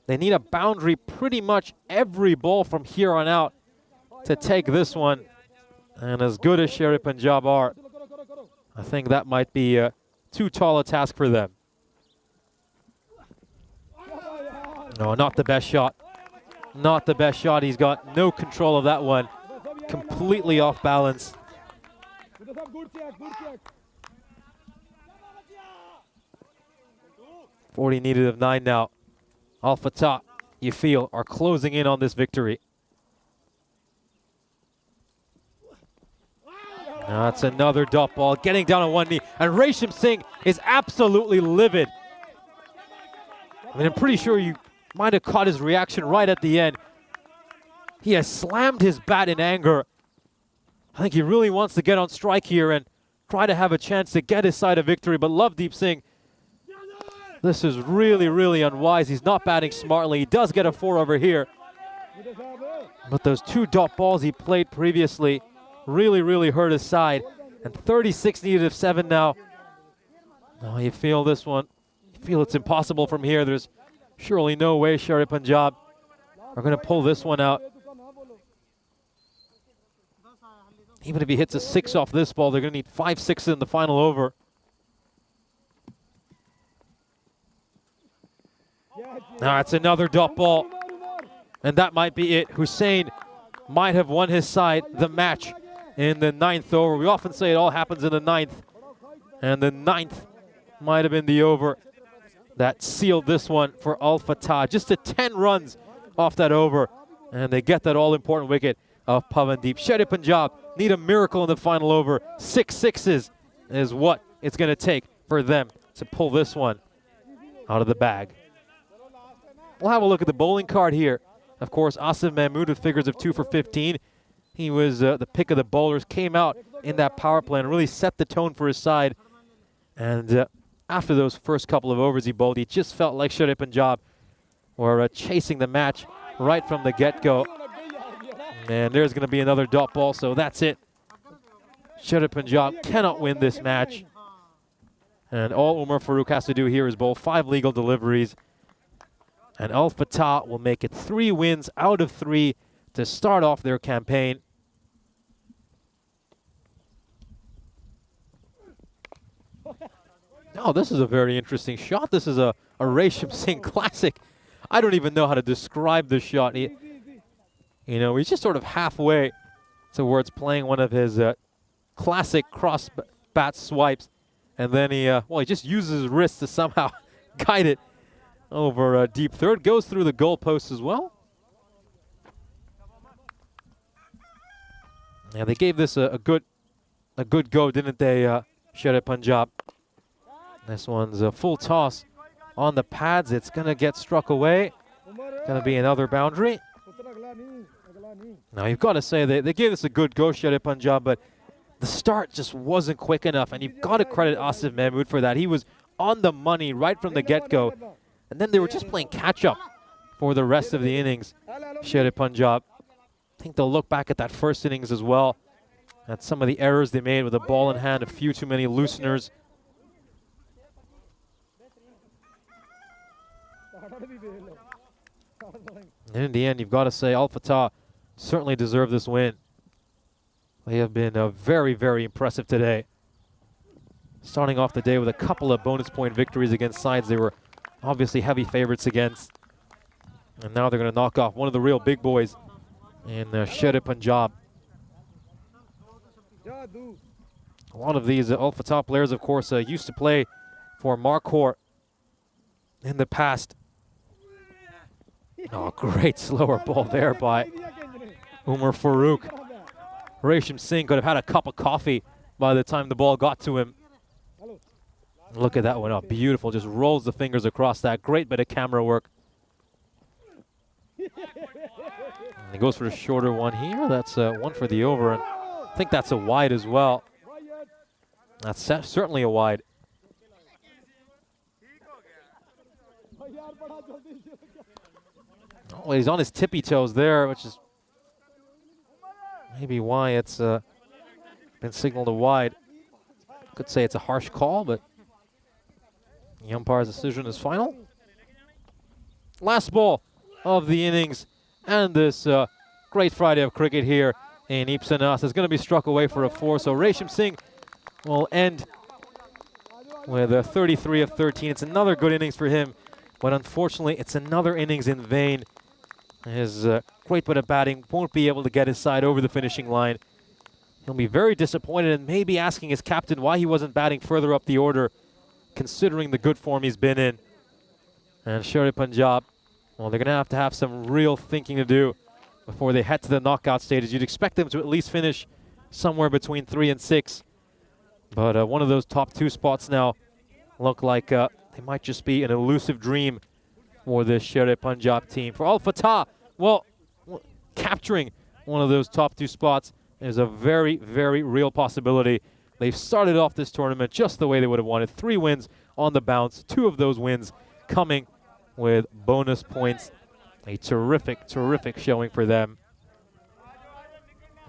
They need a boundary pretty much every ball from here on out to take this one. And as good as Sher-e Punjab are, I think that might be too tall a task for them. No, not the best shot. Not the best shot. He's got no control of that one. Completely off balance. 40 needed of 9 now. Al Fatah, you feel, are closing in on this victory. That's another dot ball, getting down on one knee. And Resham Singh is absolutely livid. I mean, I'm pretty sure you might have caught his reaction right at the end. He has slammed his bat in anger. I think he really wants to get on strike here and try to have a chance to get his side a victory. But Lovedeep Singh, this is really, really unwise. He's not batting smartly. He does get a 4 over here. But those 2 dot balls he played previously really, really hurt his side. And 36 needed of 7 now. Oh, you feel this one. You feel it's impossible from here. There's surely no way Sher-e Punjab are going to pull this one out. Even if he hits a 6 off this ball, they're going to need 5 6s in the final over. Now it's another dot ball. And that might be it. Hussain might have won his side the match in the 9th over. We often say it all happens in the 9th. And the 9th might have been the over that sealed this one for Al Fatah. Just 10 runs off that over. And they get that all-important wicket of Pavandeep. Sher-e Punjab need a miracle in the final over. 6 6s is what it's going to take for them to pull this one out of the bag. We'll have a look at the bowling card here. Of course, Asif Mahmood with figures of 2 for 15. He was the pick of the bowlers, came out in that power play and really set the tone for his side. And after those first couple of overs he bowled, he just felt like Sher Punjab were chasing the match right from the get-go. And there's going to be another dot ball, so that's it. Sher Punjab cannot win this match. And all Umar Farooq has to do here is bowl 5 legal deliveries. And Al Fatah will make it 3 wins out of 3 to start off their campaign. Oh, this is a very interesting shot. This is a Resham Singh classic. I don't even know how to describe this shot. He's just sort of halfway towards playing one of his classic cross bat swipes. And then he just uses his wrist to somehow guide it over deep third. Goes through the goalpost as well. Yeah, they gave this a good go, didn't they, Sher Punjab? This one's a full toss on the pads. It's going to get struck away. Going to be another boundary. Now, you've got to say they gave this a good go, Sher Punjab, but the start just wasn't quick enough, and you've got to credit Asif Mahmood for that. He was on the money right from the get-go, and then they were just playing catch-up for the rest of the innings, Sher Punjab. I think they'll look back at that first innings as well, at some of the errors they made with the ball in hand, a few too many looseners. And in the end, you've got to say Al Fatah certainly deserved this win. They have been very, very impressive today. Starting off the day with a couple of bonus point victories against sides they were obviously heavy favorites against. And now they're going to knock off one of the real big boys in Sher Punjab. A lot of these Al Fatah players, of course, used to play for Encore in the past. Oh, great slower ball there by Umar Farooq. Resham Singh could have had a cup of coffee by the time the ball got to him. Look at that one. Oh, beautiful. Just rolls the fingers across that. Great bit of camera work. And he goes for a shorter one here. That's one for the over. And I think that's a wide as well. That's certainly a wide. Oh, he's on his tippy toes there, which is maybe why it's been signaled a wide. Could say it's a harsh call, but the umpire's decision is final. Last ball of the innings and this great Friday of cricket here in Ipsanas is going to be struck away for a 4. So Resham Singh will end with a 33 of 13. It's another good innings for him, but unfortunately it's another innings in vain. His great bit of batting won't be able to get his side over the finishing line. He'll be very disappointed and maybe asking his captain why he wasn't batting further up the order, considering the good form he's been in. And Sher Punjab, well, they're going to have some real thinking to do before they head to the knockout stages. You'd expect them to at least finish somewhere between 3 and 6. But one of those top 2 spots now look like they might just be an elusive dream for this Sher Punjab team. For Al Fatah, well, capturing one of those top 2 spots is a very, very real possibility. They've started off this tournament just the way they would have wanted. 3 wins on the bounce, 2 of those wins coming with bonus points. A terrific, terrific showing for them.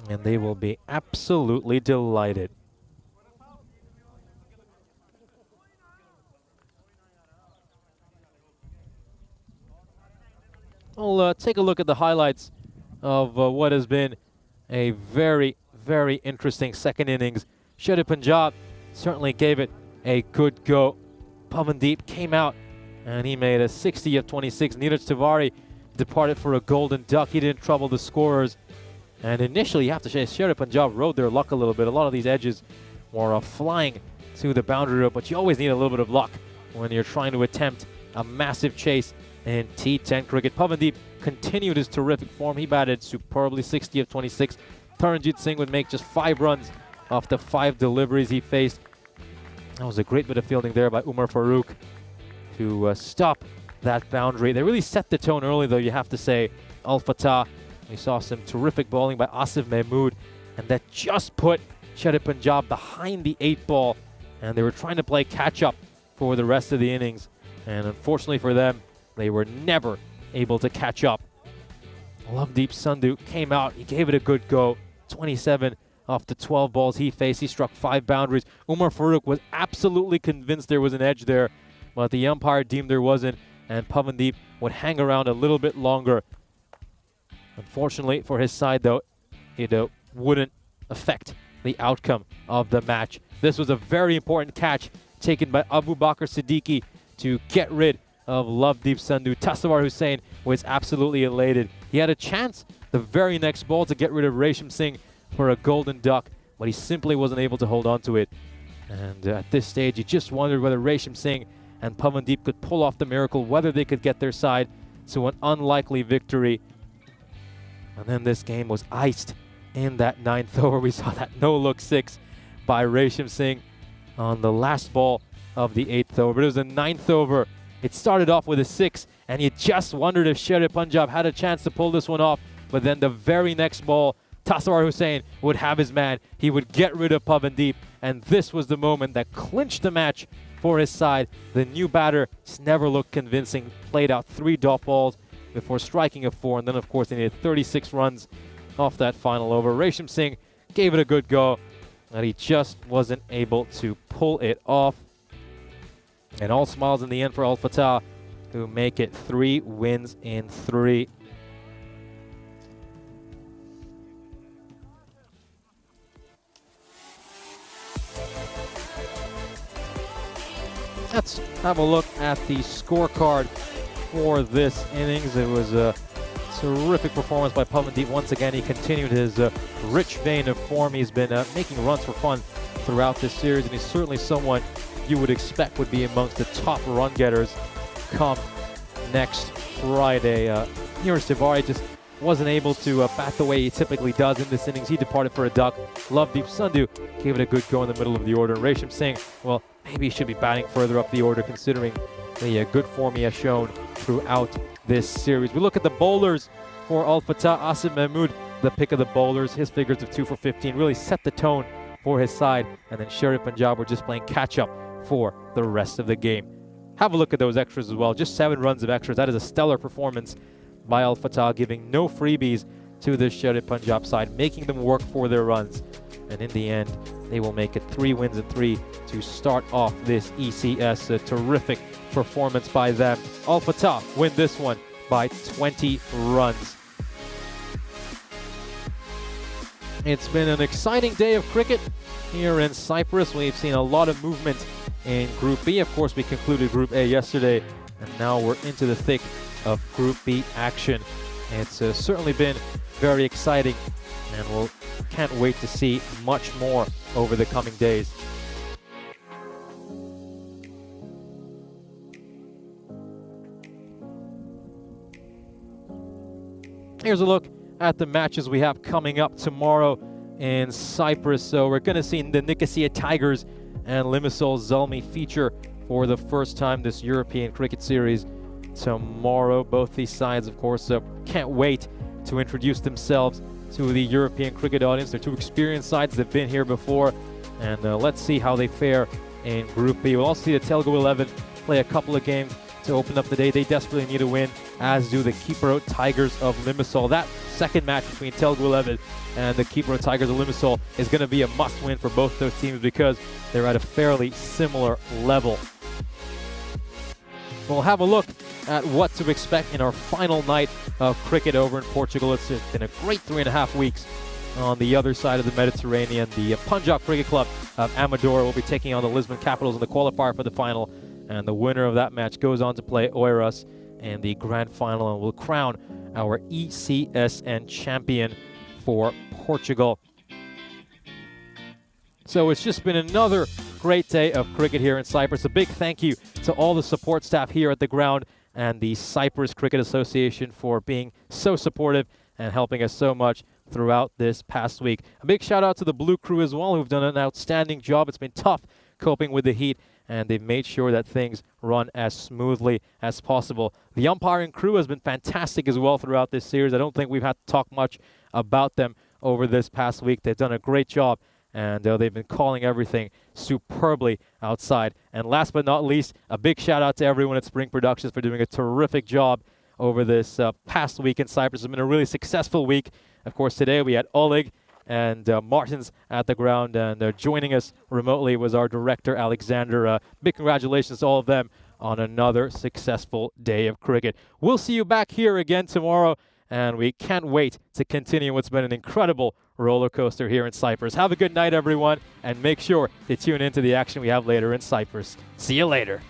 And they will be absolutely delighted. We'll take a look at the highlights of what has been a very, very interesting second innings. Sher Punjab certainly gave it a good go. Pavandeep came out and he made a 60 of 26. Neeraj Tiwari departed for a golden duck. He didn't trouble the scorers. And initially, you have to say, Sher Punjab rode their luck a little bit. A lot of these edges were flying to the boundary rope, but you always need a little bit of luck when you're trying to attempt a massive chase in T10 cricket. Pavandeep continued his terrific form. He batted superbly, 60 of 26. Taranjit Singh would make just 5 runs off the 5 deliveries he faced. That was a great bit of fielding there by Umar Farooq to stop that boundary. They really set the tone early, though, you have to say. Al Fatah, we saw some terrific bowling by Asif Mahmood, and that just put Sherry Punjab behind the 8 ball, and they were trying to play catch-up for the rest of the innings, and unfortunately for them, they were never able to catch up. Lovedeep Sandhu came out, he gave it a good go, 27 off the 12 balls he faced. He struck 5 boundaries. Umar Farooq was absolutely convinced there was an edge there, but the umpire deemed there wasn't, and Pavandeep would hang around a little bit longer. Unfortunately for his side, though, it wouldn't affect the outcome of the match. This was a very important catch taken by Abu Bakr Siddiqui to get rid of Lovedeep Sandhu. Tasawwur Hussain was absolutely elated. He had a chance the very next ball to get rid of Resham Singh for a golden duck, but he simply wasn't able to hold on to it. And at this stage, you just wondered whether Resham Singh and Pavandeep could pull off the miracle, whether they could get their side to an unlikely victory. And then this game was iced in that 9th over. We saw that no-look 6 by Resham Singh on the last ball of the 8th over. But it was a 9th over. It started off with a 6, and you just wondered if Sherry Punjab had a chance to pull this one off. But then the very next ball, Tasawwur Hussain would have his man. He would get rid of Pavandeep, and this was the moment that clinched the match for his side. The new batter never looked convincing, played out 3 dot balls before striking a 4, and then of course they needed 36 runs off that final over. Resham Singh gave it a good go, and he just wasn't able to pull it off. And all smiles in the end for Al Fatah, who make it 3 wins in 3. Let's have a look at the scorecard for this innings. It was a terrific performance by Pavandeep. Once again, he continued his rich vein of form. He's been making runs for fun throughout this series, and he's certainly someone you would expect would be amongst the top run getters come next Friday. Neeraj Tiwari just wasn't able to bat the way he typically does in this innings. He departed for a duck. Lovedeep Sandhu gave it a good go in the middle of the order. Resham Singh, well, maybe he should be batting further up the order considering the good form he has shown throughout this series. We look at the bowlers for Al Fatah. Asif Mahmood, the pick of the bowlers. His figures of 2 for 15 really set the tone for his side. And then Sherry Punjab were just playing catch-up for the rest of the game. Have a look at those extras as well. Just 7 runs of extras. That is a stellar performance by Al Fatah, giving no freebies to this Sherry Punjab side, making them work for their runs. And in the end, they will make it 3 wins in 3 to start off this ECS. A terrific performance by them. Al Fatah win this one by 20 runs. It's been an exciting day of cricket here in Cyprus. We've seen a lot of movement in Group B. Of course, we concluded Group A yesterday, and now we're into the thick of Group B action. It's certainly been very exciting, and we'll can't wait to see much more over the coming days. Here's a look at the matches we have coming up tomorrow in Cyprus. So we're going to see the Nicosia Tigers and Limassol Zalmi feature for the first time this European cricket series tomorrow. Both these sides, of course, can't wait to introduce themselves to the European cricket audience. They're 2 experienced sides that have been here before, and let's see how they fare in Group B. We'll also see the Telugu 11 play a couple of games to open up the day. They desperately need a win, as do the Keeper Tigers of Limassol. That second match between Telugu 11 and the Keeper Tigers of Limassol is going to be a must-win for both those teams because they're at a fairly similar level. We'll have a look at what to expect in our final night of cricket over in Portugal. It's been a great 3.5 weeks on the other side of the Mediterranean. The Punjab Cricket Club of Amador will be taking on the Lisbon Capitals in the qualifier for the final, and the winner of that match goes on to play Oeiras in the grand final and will crown our ECSN champion for Portugal. So it's just been another great day of cricket here in Cyprus. A big thank you to all the support staff here at the ground and the Cyprus Cricket Association for being so supportive and helping us so much throughout this past week. A big shout out to the Blue Crew as well, who've done an outstanding job. It's been tough coping with the heat and they've made sure that things run as smoothly as possible. The umpiring crew has been fantastic as well throughout this series. I don't think we've had to talk much about them over this past week. They've done a great job, and they've been calling everything superbly outside. And last but not least, a big shout out to everyone at Spring Productions for doing a terrific job over this past week in Cyprus. It's been a really successful week. Of course, today we had Oleg and Martins at the ground, and joining us remotely was our director, Alexander. Big congratulations to all of them on another successful day of cricket. We'll see you back here again tomorrow, and we can't wait to continue what's been an incredible roller coaster here in Cyprus. Have a good night, everyone, and make sure to tune into the action we have later in Cyprus. See you later.